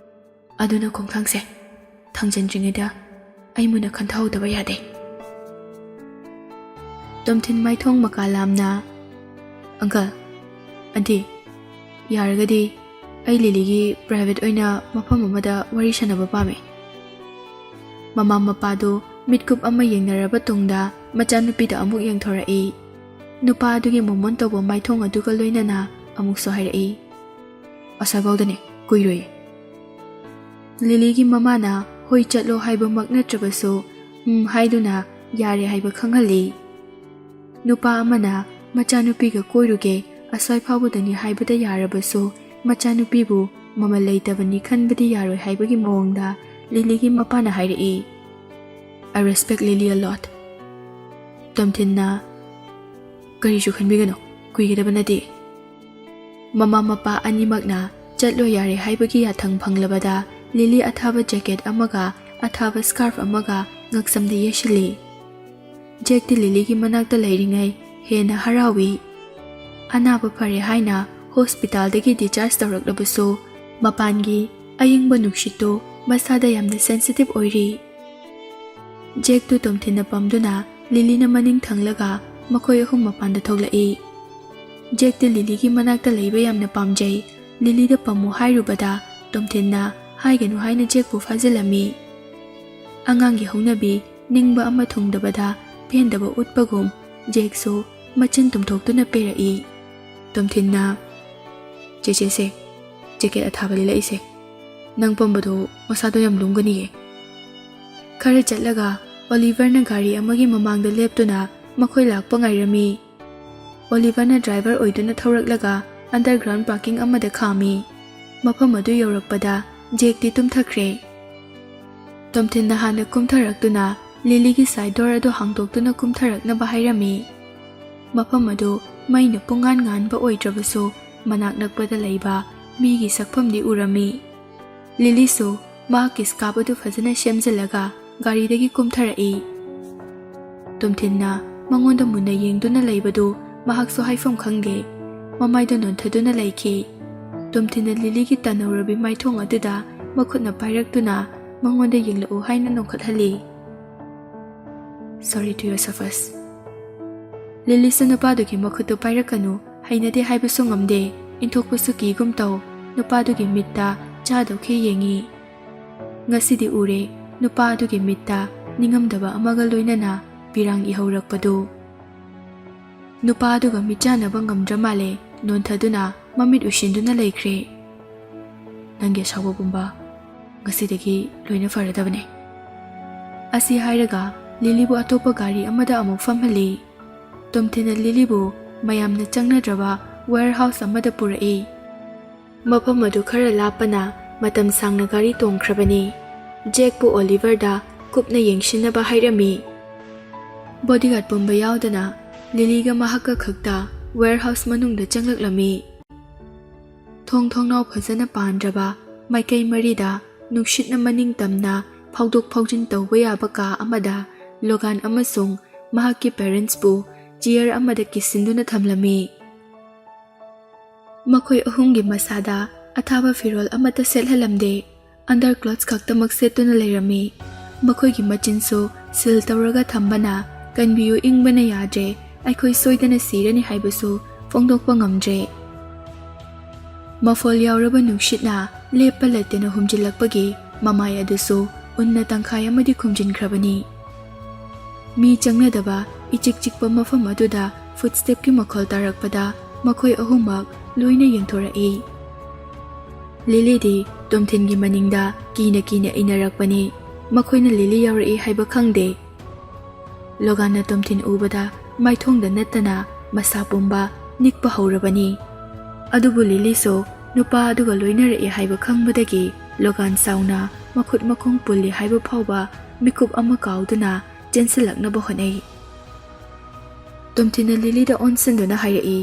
ꯑꯗꯨꯅ ꯈꯣꯡꯊꯥꯡꯁꯦ ꯊꯥꯡꯖꯤꯟꯗ꯭ꯔꯤꯉꯩꯗ ꯑꯩ ꯃꯨꯟꯅ ꯈꯟꯊꯍꯧꯗꯕ ꯌꯥꯗꯦ ꯇꯣꯝꯊꯤꯟ ꯃꯥꯏꯊꯣꯡ ꯃꯀꯥ ꯂꯥꯝꯅ ꯑꯪꯀꯜ ꯑꯟꯇꯤ ꯌꯥꯔꯒꯗꯤ ꯑꯩ ꯂꯤꯂꯤꯒꯤ ꯄ꯭ꯔꯥꯏꯚꯦꯠ ꯑꯣꯏꯅ ꯃꯐꯝ ꯑꯃꯗ ꯋꯥꯔꯤ ꯁꯥꯟꯅꯕ ꯄꯥꯝꯃꯤ ꯃꯃꯥ ꯃꯄꯥꯗꯨ ꯃꯤꯠꯀꯨꯞ ꯑꯃ ꯌꯦꯡꯅꯔꯕ ꯇꯨꯡꯗ ꯃꯆꯥꯅꯨꯄꯤꯗ ꯑꯃꯨꯛ ꯌꯦꯡꯊꯣꯔꯛꯏ ꯅꯨꯄꯥ ꯑꯗꯨꯒꯤ ꯃꯣꯃꯣꯟ ꯇꯧꯕ ꯃꯥꯏꯊꯣꯡ ꯑꯗꯨꯒ ꯂꯣꯏꯅꯅ ꯑꯃꯨꯛꯁꯨ ꯍꯥꯏꯔꯛꯏ ꯑꯁꯥꯏꯐꯥꯎꯗꯅꯦ ꯀꯨꯏꯔꯣꯏ ꯂꯤꯂꯤꯒꯤ ꯃꯃꯥꯅ ꯍꯣꯏ ꯆꯠꯂꯣ ꯍꯥꯏꯕꯃꯛ ꯅꯠꯇ꯭ꯔꯕꯁꯨ ꯍꯥꯏꯗꯨꯅ ꯌꯥꯔꯦ ꯍꯥꯏꯕ ꯈꯪꯍꯜꯂꯤ ꯅꯨꯄꯥ ꯑꯃꯅ ꯃꯆꯥꯅꯨꯄꯤꯒ ꯀꯣꯏꯔꯨꯒꯦ ꯑꯁ꯭ꯋꯥꯏ ꯐꯥꯎꯕꯗꯅꯤ ꯍꯥꯏꯕꯗ ꯌꯥꯔꯕꯁꯨ ꯃꯆꯥꯅꯨꯄꯤꯕꯨ ꯃꯃꯜ ꯂꯩꯇꯕꯅꯤ ꯈꯟꯕꯗꯤ ꯌꯥꯔꯣꯏ ꯍꯥꯏꯕꯒꯤ ꯃꯑꯣꯡꯗ ꯂꯤꯂꯤꯒꯤ ꯃꯄꯥꯅ ꯍꯥꯏꯔꯛꯏ I respect Lily a lot ꯇꯣꯝꯊꯤꯟꯅ ꯀꯔꯤꯁꯨ ꯈꯟꯕꯤꯒꯅꯨ ꯀꯨꯏꯒꯗꯕ ꯅꯠꯇꯦ ꯃꯃꯥ ꯃꯄꯥ ꯑꯅꯤꯃꯛꯅ ꯆꯠꯂꯣ ꯌꯥꯔꯦ ꯍꯥꯏꯕꯒꯤ ꯌꯥꯊꯪ ꯐꯪꯂꯕꯗ ꯂꯤꯂꯤ ꯑꯊꯥꯕ ꯖꯦꯀꯦꯠ ꯑꯃꯒ ꯑꯊꯥꯕ ꯁ꯭ꯀꯥꯔꯐ ꯑꯃꯒ ꯉꯛꯁꯝꯗ ꯌꯦꯠꯁꯤꯜꯂꯤ ꯖꯦꯛꯇꯤ ꯂꯤꯂꯤꯒꯤ ꯃꯅꯥꯛꯇ ꯂꯩꯔꯤꯉꯩ ꯍꯦꯟꯅ ꯍꯔꯥꯎꯏ ꯑꯅꯥꯕ ꯐꯔꯦ ꯍꯥꯏꯅ ꯍꯣꯁꯄꯤꯇꯥꯜꯗꯒꯤ ꯗꯤꯆꯥꯔꯖ ꯇꯧꯔꯛꯂꯕꯁꯨ ꯃꯄꯥꯟꯒꯤ ꯑꯏꯪꯕ ꯅꯨꯡꯁꯤꯠꯇꯨ ꯃꯁꯥꯗ ꯌꯥꯝꯅ ꯁꯦꯟꯁꯤꯇꯤꯚ ꯑꯣꯏꯔꯤ ꯖꯦꯛꯇꯨ ꯇꯣꯝꯊꯤꯟꯅ ꯄꯝꯗꯨꯅ ꯂꯤꯂꯤꯅ ꯃꯅꯤꯡ ꯊꯪꯂꯒ ꯃꯈꯣꯏ ꯑꯍꯨꯝ ꯃꯄꯥꯟꯗ ꯊꯣꯛꯂꯛꯏ ꯖꯦꯛꯇꯤ ꯂꯤꯂꯤꯒꯤ ꯃꯅꯥꯛꯇ ꯂꯩꯕ ꯌꯥꯝꯅ ꯄꯥꯝꯖꯩ ꯂꯤꯂꯤꯗ ꯄꯝꯃꯨ ꯍꯥꯏꯔꯨꯕꯗ ꯇꯣꯝꯊꯤꯟꯅ ꯍꯥꯏꯒꯅꯨ ꯍꯥꯏꯅ ꯖꯦꯛꯄꯨ ꯐꯥꯖꯤꯜꯂꯝꯃꯤ ꯑꯉꯥꯡꯒꯤ ꯍꯧꯅꯕꯤ ꯅꯤꯡꯕ ꯑꯃ ꯊꯨꯡꯗꯕꯗ ꯄꯦꯟꯗꯕ ꯎꯠꯄꯒꯨꯝ ꯖꯦꯛꯁꯨ ꯃꯆꯤꯟ ꯇꯨꯝꯊꯣꯛꯇꯨꯅ ꯄꯦꯔꯛꯏ ꯇꯣꯝꯊꯤꯟꯅ ꯆꯦꯆꯦꯁꯦ ꯖꯦꯀꯦꯠ ꯑꯊꯥꯕ ꯂꯤꯂꯛꯏꯁꯦ ꯅꯪ ꯄꯝꯕꯗꯣ ꯃꯁꯥꯗꯣ ꯌꯥꯝ ꯂꯨꯝꯒꯅꯤꯌꯦ ꯈꯔ ꯆꯠꯂꯒ ꯑꯣꯂꯤꯚꯔꯅ ꯒꯥꯔꯤ ꯑꯃꯒꯤ ꯃꯃꯥꯡꯗ ꯂꯦꯞꯇꯨꯅ ꯃꯈꯣꯏ ꯂꯥꯛꯄ ꯉꯥꯏꯔꯝꯃꯤ ꯑꯣꯂꯤꯚꯔꯅ ꯗ꯭ꯔꯥꯏꯚꯔ ꯑꯣꯏꯗꯨꯅ ꯊꯧꯔꯛꯂꯒ ꯑꯟꯗꯔꯒ꯭ꯔꯥꯎꯟ ꯄꯥꯔꯀꯤꯡ ꯑꯃꯗ ꯈꯥꯝꯃꯤ ꯃꯐꯝ ꯑꯗꯨ ꯌꯧꯔꯛꯄꯗ ꯖꯦꯛꯇꯤ ꯇꯨꯝꯊꯈ꯭ꯔꯦ ꯇꯣꯝꯊꯤꯟꯅ ꯍꯥꯟꯅ ꯀꯨꯝꯊꯔꯛꯇꯨꯅ ꯂꯤꯂꯤꯒꯤ ꯁꯥꯏꯠ ꯗꯣꯔ ꯑꯗꯨ ꯍꯥꯡꯗꯣꯛꯇꯨꯅ ꯀꯨꯝꯊꯔꯛꯅꯕ ꯍꯥꯏꯔꯝꯃꯤ ꯃꯐꯝ ꯑꯗꯨ ꯃꯩꯅ ꯄꯨꯡꯉꯥꯟ ꯉꯥꯟꯕ ꯑꯣꯏꯗ꯭ꯔꯕꯁꯨ ꯃꯅꯥꯛ ꯅꯛꯄꯗ ꯂꯩꯕ ꯃꯤꯒꯤ ꯁꯛꯐꯝꯗꯤ ꯎꯔꯝꯃꯤ ꯂꯤꯂꯤꯁꯨ ꯃꯍꯥꯛꯀꯤ ꯁ꯭ꯀꯥꯔꯞ ꯑꯗꯨ ꯐꯖꯅ ꯁꯦꯝꯖꯤꯜꯂꯒ ꯒꯥꯔꯤꯗꯒꯤ ꯀꯨꯝꯊꯔꯛꯏ ꯇꯣꯝꯊꯤꯟꯅ ꯃꯉꯣꯟꯗ ꯃꯨꯟꯅ ꯌꯦꯡꯗꯨꯅ ꯂꯩꯕꯗꯨ ꯃꯍꯥꯛꯁꯨ ꯍꯥꯏꯐꯝ ꯈꯪꯗꯦ ꯃꯃꯥꯏꯗ ꯅꯣꯟꯊꯗꯨꯅ ꯂꯩꯈꯤ ꯇꯣꯝꯊꯤꯟꯅ ꯂꯤꯂꯤꯒꯤ ꯇꯅꯧꯔꯕꯤ ꯃꯥꯏꯊꯣꯡ ꯑꯗꯨꯗ ꯃꯈꯨꯠꯅ ꯄꯥꯏꯔꯛꯇꯨꯅ ꯃꯉꯣꯟꯗ ꯌꯦꯡꯂꯛꯎ ꯍꯥꯏꯅ ꯅꯣꯡꯈꯠꯍꯜꯂꯤ Sorry to your suffers ꯂꯤꯂꯤꯁꯨ ꯅꯨꯄꯥꯗꯨꯒꯤ ꯃꯈꯨꯠꯇꯨ ꯄꯥꯏꯔꯛꯀꯅꯨ ꯍꯩꯅꯗꯦ ꯍꯥꯏꯕꯁꯨ ꯉꯝꯗꯦ ꯏꯟꯊꯣꯛꯄꯁꯨ ꯀꯤꯒꯨꯝ ꯇꯧ ꯅꯨꯄꯥꯗꯨꯒꯤ ꯃꯤꯠꯇ ꯆꯥꯗꯧꯈꯤ ꯌꯦꯡꯉꯤ ꯉꯁꯤꯗꯤ ꯎꯔꯦ ꯅꯨꯄꯥ ꯑꯗꯨꯒꯤ ꯃꯤꯠꯇ ꯅꯤꯡꯉꯝꯗꯕ ꯑꯃꯒ ꯂꯣꯏꯅꯅ ꯄꯤꯔꯥꯡ ꯏꯍꯧꯔꯛꯄꯗꯨ ꯅꯨꯄꯥ ꯑꯗꯨꯒ ꯃꯤꯠꯆꯥꯅꯕ ꯉꯝꯗ꯭ꯔ ꯃꯥꯜꯂꯦ ꯅꯣꯟꯊꯗꯨꯅ ꯃꯃꯤꯠ ꯎꯏꯁꯤꯟꯗꯨꯅ ꯂꯩꯈ꯭ꯔꯦ ꯅꯪꯒꯤ ꯑꯁꯥꯎꯕꯒꯨꯝꯕ ꯉꯁꯤꯗꯒꯤ ꯂꯣꯏꯅ ꯐꯔꯗꯕꯅꯦ ꯑꯁꯤ ꯍꯥꯏꯔꯒ ꯂꯤꯂꯤꯕꯨ ꯑꯇꯣꯞꯄ ꯒꯥꯔꯤ ꯑꯃꯗ ꯑꯃꯨꯛ ꯐꯝꯍꯜꯂꯤ ꯇꯣꯝꯊꯤꯟꯅ ꯂꯤꯂꯤꯕꯨ ꯃꯌꯥꯝꯅ ꯆꯪꯅꯗ꯭ꯔꯕ ꯋꯦꯌꯔꯍꯥꯎꯁ ꯑꯃꯗ ꯄꯨꯔꯛꯏ ꯃꯐꯝ ꯑꯗꯨ ꯈꯔ ꯂꯥꯞꯄꯅ ꯃꯇꯝ ꯁꯥꯡꯅ ꯒꯥꯔꯤ ꯇꯣꯡꯈ꯭ꯔꯕꯅꯤ ꯖꯦꯛꯄꯨ ꯑꯣꯂꯤꯚꯔꯗ ꯀꯨꯞꯅ ꯌꯦꯡꯁꯤꯟꯅꯕ ꯍꯥꯏꯔꯝꯃꯤ ꯕꯣꯗꯤꯒꯥꯔꯗ ꯄꯨꯝꯕ ꯌꯥꯎꯗꯅ ꯂꯤꯂꯤꯒ ꯃꯍꯥꯛꯀ ꯈꯛꯇ ꯋꯦꯌꯔꯍꯥꯎꯁ ꯃꯅꯨꯡꯗ ꯆꯪꯂꯛꯂꯝꯃꯤ ꯊꯣꯡ ꯊꯣꯡꯅꯥꯎ ꯐꯖꯅ ꯄꯥꯟꯗ꯭ꯔꯕ ꯃꯥꯏꯀꯩ ꯃꯔꯤꯗ ꯅꯨꯡꯁꯤꯠꯅ ꯃꯅꯤꯡ ꯇꯝꯅ ꯐꯥꯎꯗꯣꯛ ꯐꯥꯎꯖꯤꯟ ꯇꯧꯕ ꯌꯥꯕ ꯀꯥ ꯑꯃꯗ ꯂꯣꯒꯥꯟ ꯑꯃꯁꯨꯡ ꯃꯍꯥꯛꯀꯤ ꯄꯦꯔꯦꯟꯠꯁꯄꯨ ꯆꯤꯌꯔ ꯑꯃꯗ ꯀꯤꯁꯤꯟꯗꯨꯅ ꯊꯝꯂꯝꯃꯤ ꯃꯈꯣꯏ ꯑꯍꯨꯝꯒꯤ ꯃꯁꯥꯗ ꯑꯊꯥꯕ ꯐꯤꯔꯣꯜ ꯑꯃꯠꯇ ꯁꯦꯠꯍꯜꯂꯝꯗꯦ ꯑꯟꯗꯔ ꯀ꯭ꯂꯣꯊꯁ ꯈꯛꯇꯃꯛ ꯁꯦꯠꯇꯨꯅ ꯂꯩꯔꯝꯃꯤ ꯃꯈꯣꯏꯒꯤ ꯃꯆꯤꯟꯁꯨ ꯁꯤꯜ ꯇꯧꯔꯒ ꯊꯝꯕꯅ ꯀꯟꯕꯤꯌꯨ ꯏꯪꯕꯅ ꯌꯥꯗ꯭ꯔꯦ ꯑꯩꯈꯣꯏ ꯁꯣꯏꯗꯅ ꯁꯤꯔꯅꯤ ꯍꯥꯏꯕꯁꯨ ꯐꯣꯡꯗꯣꯛꯄ ꯉꯝꯗ꯭ꯔꯦ ꯃꯐꯣꯜ ꯌꯥꯎꯔꯕ ꯅꯨꯡꯁꯤꯠꯅ ꯂꯦꯞꯄ ꯂꯩꯇꯅ ꯍꯨꯝꯖꯤꯜꯂꯛꯄꯒꯤ ꯃꯃꯥꯏ ꯑꯗꯨꯁꯨ ꯎꯟꯅ ꯇꯪꯈꯥꯏ ꯑꯃꯗꯤ ꯈꯨꯝꯖꯤꯟꯈ꯭ꯔꯕꯅꯤ ꯃꯤ ꯆꯪꯅꯗꯕ ꯏꯆꯤꯛ ꯆꯤꯛꯄ ꯃꯐꯝ ꯑꯗꯨꯗ ꯐꯨꯠꯁ꯭ꯇꯦꯞꯀꯤ ꯃꯈꯣꯜ ꯇꯥꯔꯛꯄꯗ ꯃꯈꯣꯏ ꯑꯍꯨꯝꯃꯛ ꯂꯣꯏꯅ ꯌꯦꯡꯊꯣꯔꯛꯏ ꯂꯤꯂꯤꯗꯤ ꯇꯣꯝꯊꯤꯟꯒꯤ ꯃꯅꯤꯡꯗ ꯀꯤꯅ ꯀꯤꯅ ꯏꯟꯅꯔꯛꯄꯅꯤ ꯃꯈꯣꯏꯅ ꯂꯤꯂꯤ ꯌꯥꯎꯔꯛꯏ ꯍꯥꯏꯕ ꯈꯪꯗꯦ ꯂꯣꯒꯥꯟꯅ ꯇꯣꯝꯊꯤꯟ ꯎꯕꯗ ꯃꯥꯏꯊꯣꯡꯗ ꯅꯠꯇꯅ ꯃꯁꯥ ꯄꯨꯝꯕ ꯅꯤꯛꯄ ꯍꯧꯔꯕꯅꯤ ꯑꯗꯨꯕꯨ ꯂꯤꯂꯤꯁꯨ ꯅꯨꯄꯥ ꯑꯗꯨꯒ ꯂꯣꯏꯅꯔꯛꯏ ꯍꯥꯏꯕ ꯈꯪꯕꯗꯒꯤ ꯂꯣꯒꯥꯟ ꯆꯥꯎꯅ ꯃꯈꯨꯠ ꯃꯈꯣꯡ ꯄꯨꯜꯂꯤ ꯍꯥꯏꯕ ꯐꯥꯎꯕ ꯃꯤꯀꯨꯞ ꯑꯃ ꯀꯥꯎꯗꯨꯅ ꯆꯦꯟꯁꯤꯜꯂꯛꯅꯕ ꯍꯣꯠꯅꯩ ꯇꯣꯝꯊꯤꯟꯅ ꯂꯤꯂꯤꯗ ꯑꯣꯟꯁꯤꯟꯗꯨꯅ ꯍꯥꯏꯔꯛꯏ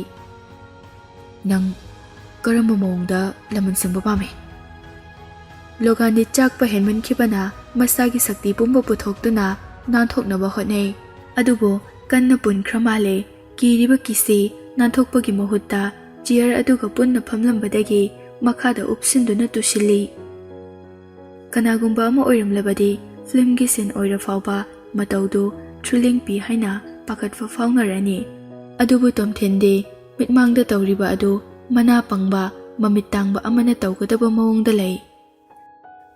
ꯅꯪ ꯀꯔꯝꯕ ꯃꯑꯣꯡꯗ ꯂꯃꯟ ꯁꯤꯡꯕ ꯄꯥꯝꯃꯤ ꯂꯣꯒꯥꯟꯗꯤ ꯆꯥꯛꯄ ꯍꯦꯟꯃꯟꯈꯤꯕꯅ ꯃꯁꯥꯒꯤ ꯁꯛꯇꯤ ꯄꯨꯝꯕ ꯄꯨꯊꯣꯛꯇꯨꯅ ꯅꯥꯟꯊꯣꯛꯅꯕ ꯍꯣꯠꯅꯩ ꯑꯗꯨꯕꯨ kanna punkhra male kiriba kisi nanthokpagi mahutta chair aduga punna phamlambadagi makhada upsinduna tusilli kanagumba ama oiramlabadi film gi scene oira fawba mataudu thrilling pi haina pakatfa fawngarani adubu tomthende mitmangda tawriba adu mana pangba mamit tangba amana tawgadaba mawongda lei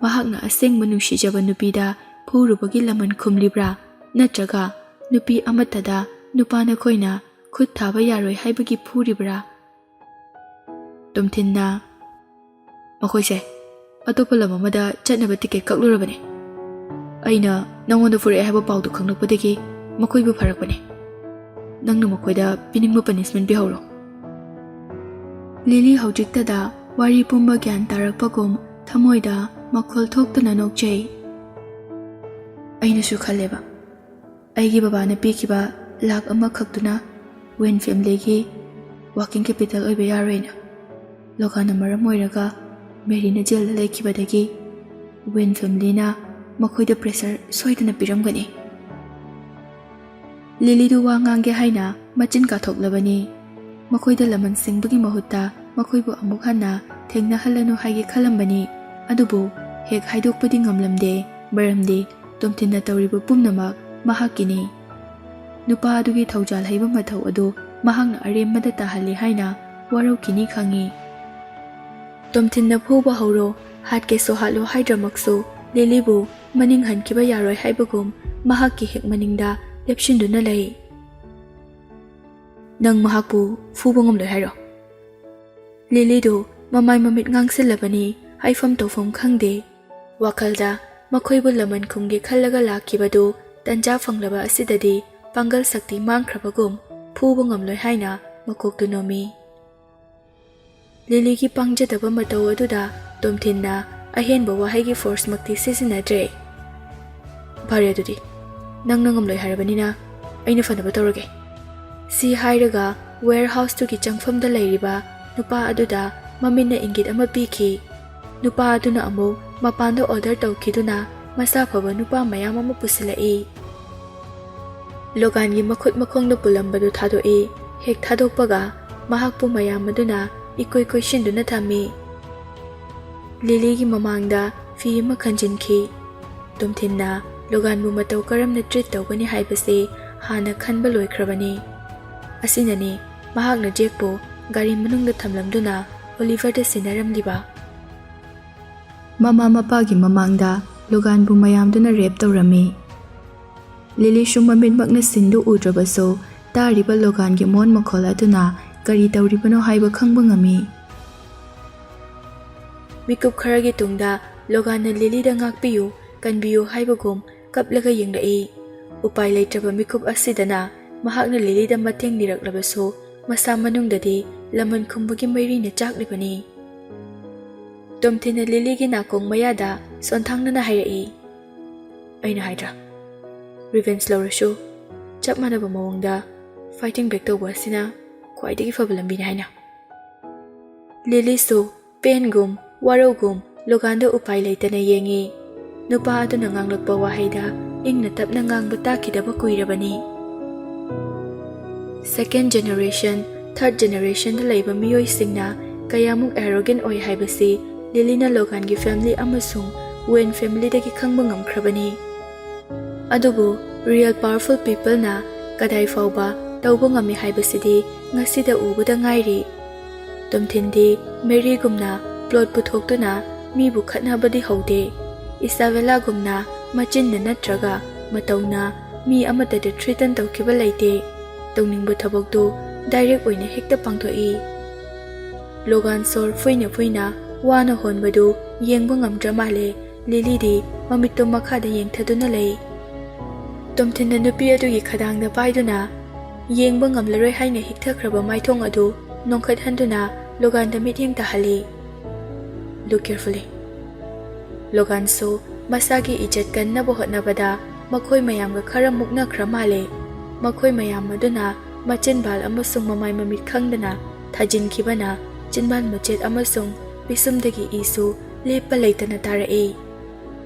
mahakna asengma nungsijaba nupida phurubagi laman khumlibra natraga nupi amatada nupana khoina khut thaba yaroi haibagi phuribra tomthinna makoise atopa lamamada chatnaba ticket kaklurabane aina nangonda fure haiba pawdu khangnakpadagi makoibu pharakpane nangna makoida piningma punishment bihawro Lily haujiktada wari pumba gyan tarakpagum thamoida makhol thoktana nokjai aina su khaleba aigi baba na pikiba lak ama khaktuna wen family gi working capital oiba yareina lokana maram oiraga merina jail laikibadagi wen family na makoida pressure soidana piramgani Lily du wa ngange haina machin ka thoklabani makoida laman singbagi mahutta makoibu amuk hana thengna halanu haigi khalambani adubu hek haidokpadi ngamlamde baramde tomtinna tawriba pumnamak mahakini nupa adugi thaujal haiba mathau adu mahakna aremmada tahali haina waraukini khangi tomtinna phuba hawro hatke sohalo haidramaksu Lilybu maning hankiba yaroi haibagum mahakki hek maningda lepshinduna lei nang mahakpu fuba ngamloi hairo Lily du mamai mamit ngangsilabani haifam tofam khangde wakalda makhoibu laman khumgi khallaga lakibadu tanja fanglaba asidadi pangal sakti mangkhrabagum fuba ngamloi haina makoktu nomi Lily gi pangjadaba matau aduda tomthinna ahenba wahaigi force makti sisinadre bhare adudi nangna ngamloi harabanina aina fanaba tawrage si hairaga warehouse tu gi changfamda leiriba nupa aduda maminna ingit ama piki nupa aduna amu mapanda order tawkhiduna masa phaba nupa mayam ama pusilai logan gi makhut makhongna pulambadu thadoi hek thadokpaga mahakpu mayam aduna ikoi koi shinduna thami Lily gi mamangda fi ma khanjinki tomthinna logan bu matau karamna treat tawgani haibase hana khanba loikrabani asinani mahakna jekpo gari manungda thamlamduna Oliver da sinaramliba mama mapagi mamangda logan bu mayamduna rape tawrami Lily shumamit makna sindu udrabaso tariba logan gi mon makhola aduna gari tawribano haiba khangba ngami Mikup kharagi tungda logan na Lily da ngakpiyu kanbiyu haibagum kaplaga yengrai upai leitraba mikup asidana mahakna Lily da mateng niraklabaso masa manungdadi laman khumbagi mairi na chaklibani tomthina Lily gi nakong mayada sonthangna na hairai aina haidra revenge lawrashu chap manaba mawangda fighting back tawba asina khwaidagi fabalambini haina Lily su pengum warogum loganda upai leitana yengi nupa aduna nganglakpa wahaida ingna tapna ngangba takidaba kuirabani second generation third generation da leiba miyoi singna kayamuk arrogant oi haibasi Lily na logan gi family amasung wen family dagi khangba ngamkhrabani adubu real powerful people na kadai fawba tawba ngami haibasidi ngasida ubada ngairi tomthindi Mary gumna plot puthokduna mi bu khatnabadi haude Isabella gumna machinna natraga matawna mi amata de threaten tawkiba leite tawningba thabakdu direct oina hekta pangthoi Logan sor fuina wana honbadu yengba ngamdra male Lily di mamitto makhada yengthaduna lei tomthinna nupi adugi khadangda paiduna yengba ngamlaroi haina hikthakhraba maithong adu nongkhat handuna Logan da mityeng tahali Look carefully Logan so masagi ijat kanna bohotnabada makhoi mayamga khara mukna khramale makhoi mayam aduna machin bal amasung mamai mamit khangdana thajin khibana chinban machet amasung bisumdagi isu lepa leitana tarai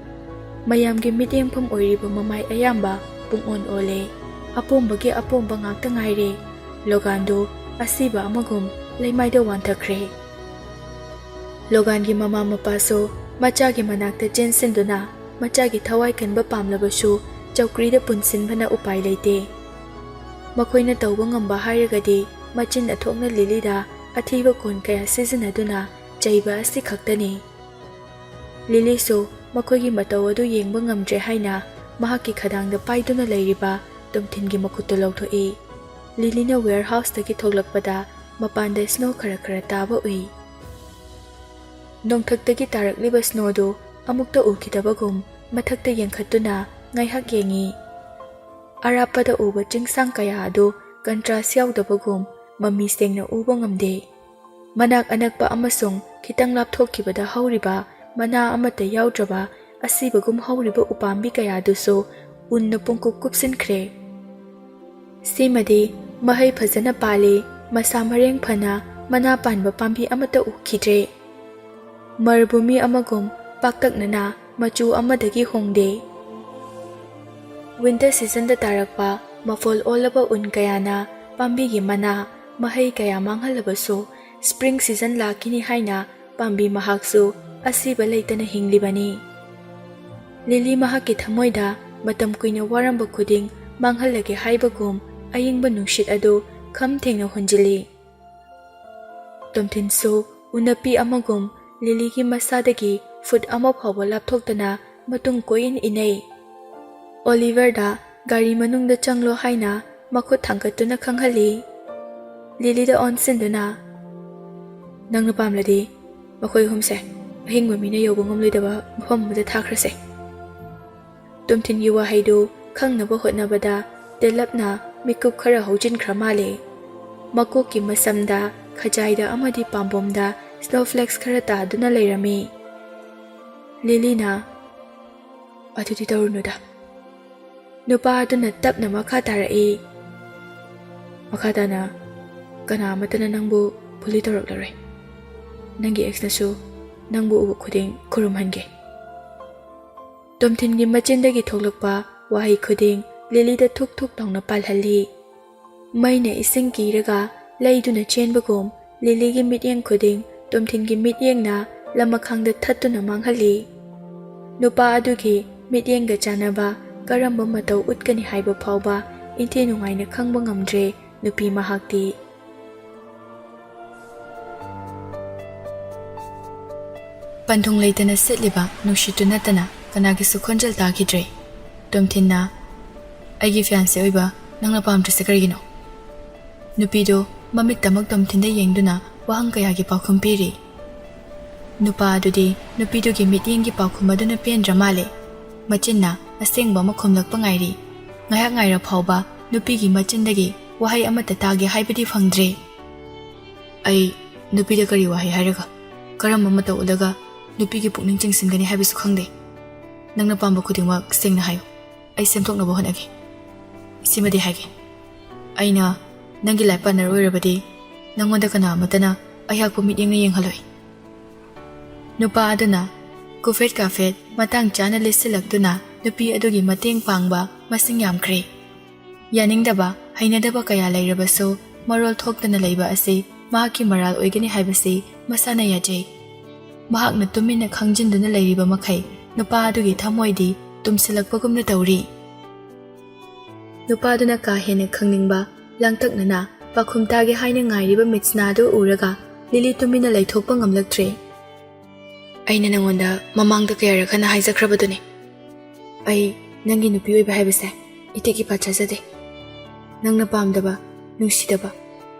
mayamgi mityeng pham oiriba mamai ayamba pungon ole ꯑꯄꯣꯝꯕꯒꯤ ꯑꯄꯣꯝꯕ ꯉꯥꯛꯇ ꯉꯥꯏꯔꯦ꯫ ꯂꯣꯒꯥꯟꯗꯣ ꯑꯁꯤꯕ ꯑꯃꯒꯨꯝ ꯂꯩꯃꯥꯏꯗ ꯋꯥꯟꯊꯈ꯭ꯔꯦ꯫ ꯂꯣꯒꯥꯟꯒꯤ ꯃꯃꯥ ꯃꯄꯥꯁꯨ ꯃꯆꯥꯒꯤ ꯃꯅꯥꯛꯇ ꯆꯦꯟꯁꯤꯟꯗꯨꯅ ꯃꯆꯥꯒꯤ ꯊꯋꯥꯏ ꯀꯟꯕ ꯄꯥꯝꯂꯕꯁꯨ ꯆꯧꯀ꯭ꯔꯤꯗ ꯄꯨꯟꯁꯤꯟꯕꯅ ꯎꯄꯥꯏ ꯂꯩꯇꯦ꯫ ꯃꯈꯣꯏꯅ ꯇꯧꯕ ꯉꯝꯕ ꯍꯥꯏꯔꯒꯗꯤ ꯃꯆꯤꯟ ꯑꯊꯣꯛꯅ ꯂꯤꯂꯤꯗ ꯑꯊꯤꯕ ꯀꯣꯟ ꯀꯌꯥ ꯁꯤꯖꯤꯟꯅꯗꯨꯅ ꯆꯩꯕ ꯑꯁꯤ ꯈꯛꯇꯅꯤ꯫ ꯂꯤꯂꯤꯁꯨ ꯃꯈꯣꯏꯒꯤ ꯃꯇꯧ ꯑꯗꯨ ꯌꯦꯡꯕ ꯉꯝꯗ꯭ꯔꯦ ꯍꯥꯏꯅ ꯃꯍꯥꯛꯀꯤ ꯈꯗꯥꯡꯗ ꯄꯥꯏꯗꯨꯅ ꯂꯩꯔꯤꯕ ꯇꯣꯝꯊꯤꯟꯒꯤ ꯃꯈꯨꯠꯇꯨ ꯂꯧꯊꯣꯛꯏ꯫ ꯂꯤꯂꯤꯅ ꯋꯦꯌꯔꯍꯥꯎꯁꯇꯒꯤ ꯊꯣꯛꯂꯛꯄꯗ ꯃꯄꯥꯟꯗ ꯁ꯭ꯅꯣ ꯈꯔ ꯈꯔ ꯇꯥꯕ ꯎꯏ꯫ ꯅꯣꯡꯊꯛꯇꯒꯤ ꯇꯥꯔꯛꯂꯤꯕ ꯁ꯭ꯅꯣꯗꯨ ꯑꯃꯨꯛꯇ ꯎꯈꯤꯗꯕꯒꯨꯝ ꯃꯊꯛꯇ ꯌꯦꯡꯈꯠꯇꯨꯅ ꯉꯥꯏꯍꯥꯛ ꯌꯦꯡꯉꯤ꯫ ꯑꯔꯥꯞꯄꯗ ꯎꯕ ꯆꯤꯡꯁꯥꯡ ꯀꯌꯥ ꯑꯗꯨ ꯀꯟꯇ꯭ꯔꯥꯁ ꯌꯥꯎꯗꯕꯒꯨꯝ ꯃꯃꯤ ꯁꯦꯡꯅ ꯎꯕ ꯉꯝꯗꯦ꯫ ꯃꯅꯥꯛ ꯑꯅꯛꯄ ꯑꯃꯁꯨꯡ ꯈꯤꯇꯪ ꯂꯥꯞꯊꯣꯛꯈꯤꯕꯗ ꯍꯧꯔꯤꯕ ꯃꯅꯥ ꯑꯃꯠꯇ ꯌꯥꯎꯗ꯭ꯔꯕ ꯑꯁꯤꯕꯒꯨꯝ ꯍꯧꯔꯤꯕ ꯎꯄꯥꯝꯕꯤ ꯀꯌꯥꯗꯨꯁꯨ ꯎꯟꯅ ꯄꯨꯡꯀꯨꯞ ꯀꯨꯞꯁꯤꯟꯈ꯭ꯔꯦ꯫ ꯁꯤꯃꯗꯤ ꯃꯍꯩ ꯐꯖꯅ ꯄꯥꯜꯂꯤ, ꯃꯁꯥ ꯃꯔꯦꯡ ꯐꯅ ꯃꯅꯥ ꯄꯥꯟꯕ ꯄꯥꯝꯕꯤ ꯑꯃꯠꯇ ꯎꯈꯤꯗ꯭ꯔꯦ꯫ ꯃꯔꯚꯨꯃꯤ ꯑꯃꯒꯨꯝ ꯄꯥꯛꯇꯛꯅꯅ ꯃꯆꯨ ꯑꯃꯗꯒꯤ ꯍꯣꯡꯗꯦ꯫ ꯋꯤꯟꯇꯔ ꯁꯤꯖꯟꯗ ꯇꯥꯔꯛꯄ ꯃꯐꯣꯜ ꯑꯣꯜꯂꯕ ꯎꯟ ꯀꯌꯥꯅ ꯄꯥꯝꯕꯤꯒꯤ ꯃꯅꯥ ꯃꯍꯩ ꯀꯌꯥ ꯃꯥꯡꯍꯜꯂꯕꯁꯨ ꯁ꯭ꯄ꯭ꯔꯤꯡ ꯁꯤꯖꯟ ꯂꯥꯛꯈꯤꯅꯤ ꯍꯥꯏꯅ ꯄꯥꯝꯕꯤ ꯃꯍꯥꯛꯁꯨ ꯑꯁꯤꯕ ꯂꯩꯇꯅ ꯍꯤꯡꯂꯤꯕꯅꯤ꯫ ꯂꯤꯂꯤ ꯃꯍꯥꯛꯀꯤ ꯊꯃꯣꯏꯗ ꯃꯇꯝ ꯀꯨꯏꯅ ꯋꯥꯔꯝꯕ ꯈꯨꯗꯤꯡ ꯃꯥꯡꯍꯜꯂꯒꯦ ꯍꯥꯏꯕꯒꯨꯝ ꯑꯏꯪꯕ ꯅꯨꯡꯁꯤꯠ ꯑꯗꯨ ꯈꯝ ꯊꯦꯡꯅ ꯍꯣꯟꯖꯤꯜꯂꯤ꯫ ꯇꯣꯝꯊꯤꯟꯁꯨ ꯎꯅꯞꯄꯤ ꯑꯃꯒꯨꯝ ꯂꯤꯂꯤꯒꯤ ꯃꯁꯥꯗꯒꯤ ꯐꯨꯠ ꯑꯃ ꯐꯥꯎꯕ ꯂꯥꯞꯊꯣꯛꯇꯅ ꯃꯇꯨꯡ ꯀꯣꯏꯏꯟ ꯏꯟꯅꯩ꯫ ꯑꯣꯂꯤꯚꯔꯗ ꯒꯥꯔꯤ ꯃꯅꯨꯡꯗ ꯆꯪꯂꯣ ꯍꯥꯏꯅ ꯃꯈꯨꯠ ꯊꯥꯡꯒꯠꯇꯨꯅ ꯈꯪꯍꯜꯂꯤ꯫ ꯂꯤꯂꯤꯗ ꯑꯣꯟꯁꯤꯟꯗꯨꯅ, ꯅꯪꯅ ꯄꯥꯝꯂꯗꯤ ꯃꯈꯣꯏ ꯑꯍꯨꯝꯁꯦ ꯑꯍꯤꯡꯕ ꯃꯤꯅ ꯌꯧꯕ ꯉꯝꯂꯣꯏꯗꯕ ꯃꯐꯝ ꯑꯃꯗ ꯊꯥꯈ꯭ꯔꯁꯦ꯫ ꯇꯣꯝꯊꯤꯟꯒꯤ ꯋꯥꯍꯩꯗꯨ ꯈꯪꯅꯕ ꯍꯣꯠꯅꯕꯗ ꯇꯦꯂꯞꯅ ꯃꯤꯀꯨꯞ ꯈꯔ ꯍꯧꯖꯤꯟꯈ꯭ꯔ ꯃꯥꯜꯂꯦ꯫ ꯃꯀꯣꯛꯀꯤ ꯃꯁꯝꯗ, ꯈꯖꯥꯏꯗ ꯑꯃꯗꯤ ꯄꯥꯝꯕꯣꯝꯗ ꯁ꯭ꯅꯣꯐ꯭ꯂꯦꯛꯁ ꯈꯔ ꯇꯥꯗꯨꯅ ꯂꯩꯔꯝꯃꯤ꯫ ꯂꯤꯂꯤꯅ, ꯑꯗꯨꯗꯤ ꯇꯧꯔꯨꯅꯨꯗ꯫ ꯅꯨꯄꯥ ꯑꯗꯨꯅ ꯇꯞꯅ ꯃꯈꯥ ꯇꯥꯔꯛꯏ, ꯃꯈꯥ ꯇꯥꯅ ꯀꯅꯥ ꯑꯃꯠꯇꯅ ꯅꯪꯕꯨ ꯕꯨꯂꯤ ꯇꯧꯔꯛꯂꯔꯣꯏ꯫ ꯅꯪꯒꯤ ꯑꯦꯛꯁꯅꯁꯨ ꯅꯪꯕꯨ ꯎꯕ ꯈꯨꯗꯤꯡ ꯈꯨꯔꯨꯝꯍꯟꯒꯦ꯫ ꯇꯣꯝꯊꯤꯟꯒꯤ ꯃꯆꯤꯟꯗꯒꯤ ꯊꯣꯛꯂꯛꯄ ꯋꯥꯍꯩ ꯈꯨꯗꯤꯡ ꯂꯤꯂꯤꯗ ꯊꯨꯛ ꯊꯨꯛ ꯂꯥꯎꯅ ꯄꯥꯜꯍꯜꯂꯤ꯫ ꯃꯩꯅ ꯏꯁꯤꯡ ꯀꯤꯔꯒ ꯂꯩꯗꯨꯅ ꯆꯦꯟꯕꯒꯨꯝ ꯂꯤꯂꯤꯒꯤ ꯃꯤꯠꯌꯦꯡ ꯈꯨꯗꯤꯡ ꯇꯣꯝꯊꯤꯟꯒꯤ ꯃꯤꯠꯌꯦꯡꯅ ꯂꯃꯈꯥꯡꯗ ꯊꯠꯇꯨꯅ ꯃꯥꯡꯍꯜꯂꯤ꯫ ꯅꯨꯄꯥ ꯑꯗꯨꯒꯤ ꯃꯤꯠꯌꯦꯡꯒ ꯆꯥꯟꯅꯕ ꯀꯔꯝꯕ ꯃꯇꯧ ꯎꯠꯀꯅꯤ ꯍꯥꯏꯕ ꯐꯥꯎꯕ ꯏꯟꯊꯤ ꯅꯨꯡꯉꯥꯏꯅ ꯈꯪꯕ ꯉꯝꯗ꯭ꯔꯦ ꯅꯨꯄꯤ ꯃꯍꯥꯛꯇꯤ꯫ ꯄꯟꯊꯨꯡ ꯂꯩꯇꯅ ꯁꯤꯠꯂꯤꯕ ꯅꯨꯡꯁꯤꯠꯇꯨ ꯅꯠꯇꯅ ꯀꯅꯥꯒꯤꯁꯨ ꯈꯣꯟꯖꯦꯜ ꯇꯥꯈꯤꯗ꯭ꯔꯦ꯫ ꯇꯣꯝꯊꯤꯟꯅ, ꯑꯩꯒꯤ ꯐꯤꯌꯥꯟꯁꯦ ꯑꯣꯏꯕ ꯅꯪꯅ ꯄꯥꯝꯗ꯭ꯔꯤꯁꯦ ꯀꯔꯤꯒꯤꯅꯣ? ꯅꯨꯄꯤꯗꯨ ꯃꯃꯤꯠꯇꯃꯛ ꯇꯣꯝꯊꯤꯟꯗ ꯌꯦꯡꯗꯨꯅ ꯋꯥꯍꯪ ꯀꯌꯥꯒꯤ ꯄꯥꯎꯈꯨꯝ ꯄꯤꯔꯤ꯫ ꯅꯨꯄꯥ ꯑꯗꯨꯗꯤ ꯅꯨꯄꯤꯗꯨꯒꯤ ꯃꯤꯠꯌꯦꯡꯒꯤ ꯄꯥꯎꯈꯨꯝ ꯑꯗꯨꯅ ꯄꯦꯟꯗ꯭ꯔ ꯃꯥꯜꯂꯦ꯫ ꯃꯆꯤꯟꯅ ꯑꯁꯦꯡꯕ ꯑꯃ ꯈꯨꯝꯂꯛꯄ ꯉꯥꯏꯔꯤ꯫ ꯉꯥꯏꯍꯥꯛ ꯉꯥꯏꯔ ꯐꯥꯎꯕ ꯅꯨꯄꯤꯒꯤ ꯃꯆꯤꯟꯗꯒꯤ ꯋꯥꯍꯩ ꯑꯃꯠꯇ ꯇꯥꯒꯦ ꯍꯥꯏꯕꯗꯤ ꯐꯪꯗ꯭ꯔꯦ꯫ ꯑꯩ ꯅꯨꯄꯤꯗ ꯀꯔꯤ ꯋꯥꯍꯩ ꯍꯥꯏꯔꯒ ꯀꯔꯝꯕ ꯃꯇꯧ ꯎꯠꯂꯒ ꯅꯨꯄꯤꯒꯤ ꯄꯨꯛꯅꯤꯡ ꯆꯤꯡꯁꯤꯟꯒꯅꯤ ꯍꯥꯏꯕꯁꯨ ꯈꯪꯗꯦ꯫ ꯅꯪꯅ ꯄꯥꯝꯕ ꯈꯨꯗꯤꯡꯃꯛ ꯁꯦꯡꯅ ꯍꯥꯏꯌꯨ, ꯑꯩ ꯁꯦꯝꯗꯣꯛꯅꯕ ꯍꯣꯠꯅꯒꯦ꯫ ꯁꯤꯃꯗꯤ ꯍꯥꯏꯒꯦ, ꯑꯩꯅ ꯅꯪꯒꯤ ꯂꯥꯏꯐ ꯄꯥꯔꯠꯅꯔ ꯑꯣꯏꯔꯕꯗꯤ ꯅꯪꯉꯣꯟꯗ ꯀꯅꯥ ꯑꯃꯠꯇꯅ ꯑꯩꯍꯥꯛꯄꯨ ꯃꯤꯠꯌꯦꯡꯅ ꯌꯦꯡꯍꯜꯂꯣꯏ꯫ ꯅꯨꯄꯥ ꯑꯗꯨꯅ ꯀꯨꯐꯦꯠ ꯀꯥꯐꯦꯠ ꯃꯇꯥꯡ ꯆꯥꯅ ꯂꯤꯠꯁꯤꯜꯂꯛꯇꯨꯅ ꯅꯨꯄꯤ ꯑꯗꯨꯒꯤ ꯃꯇꯦꯡ ꯄꯥꯡꯕ ꯃꯁꯤꯡ ꯌꯥꯝꯈ꯭ꯔꯦ꯫ ꯌꯥꯅꯤꯡꯗꯕ ꯍꯩꯅꯗꯕ ꯀꯌా ꯂꯩꯔꯕꯁꯨ ꯃꯔꯣꯜ ꯊꯣꯛꯇꯅ ꯂꯩꯕ ꯑꯁꯤ ꯃꯍꯥꯛꯀꯤ ꯃꯔꯥꯜ ꯑꯣꯏꯒꯅꯤ ꯍꯥꯏꯕꯁꯤ ꯃꯁꯥꯅ ꯌꯥꯖꯩ꯫ ꯃꯍꯥꯛꯅ ꯇꯨꯃꯤꯟꯅ ꯈꯪꯖꯤꯟꯗꯨꯅ ꯂꯩꯔꯤꯕ ꯃꯈꯩ ꯅꯨꯄꯥ ꯑꯗꯨꯒꯤ ꯊꯃꯣꯏꯗꯤ ꯇꯨꯝꯁꯤꯜꯂꯛꯄꯒꯨꯝꯅ ꯇꯧꯔꯤ꯫ ꯅꯨꯄꯥꯗꯨꯅ ꯀꯥ ꯍꯦꯟꯅ ꯈꯪꯅꯤꯡꯕ ꯂꯥꯡꯇꯛꯅꯅ ꯄꯥꯎꯈꯨꯝ ꯇꯥꯒꯦ ꯍꯥꯏꯅ ꯉꯥꯏꯔꯤꯕ ꯃꯤꯠꯁꯅꯥꯗꯨ ꯎꯔꯒ ꯂꯤꯂꯤ ꯇꯨꯃꯤꯟꯅ ꯂꯩꯊꯣꯛꯄ ꯉꯝꯂꯛꯇ꯭ꯔꯦ꯫ ꯑꯩꯅ ꯅꯉꯣꯟꯗ ꯃꯃꯥꯡꯗ ꯀꯌꯥꯔꯛ ꯍꯟꯅ ꯍꯥꯏꯖꯈ꯭ꯔꯕꯗꯨꯅꯤ, ꯑꯩ ꯅꯪꯒꯤ ꯅꯨꯄꯤ ꯑꯣꯏꯕ ꯍꯥꯏꯕꯁꯦ ꯏꯇꯤꯛ ꯏꯄꯥꯠ ꯆꯥꯖꯗꯦ꯫ ꯅꯪꯅ ꯄꯥꯝꯗꯕ, ꯅꯨꯡꯁꯤꯗꯕ,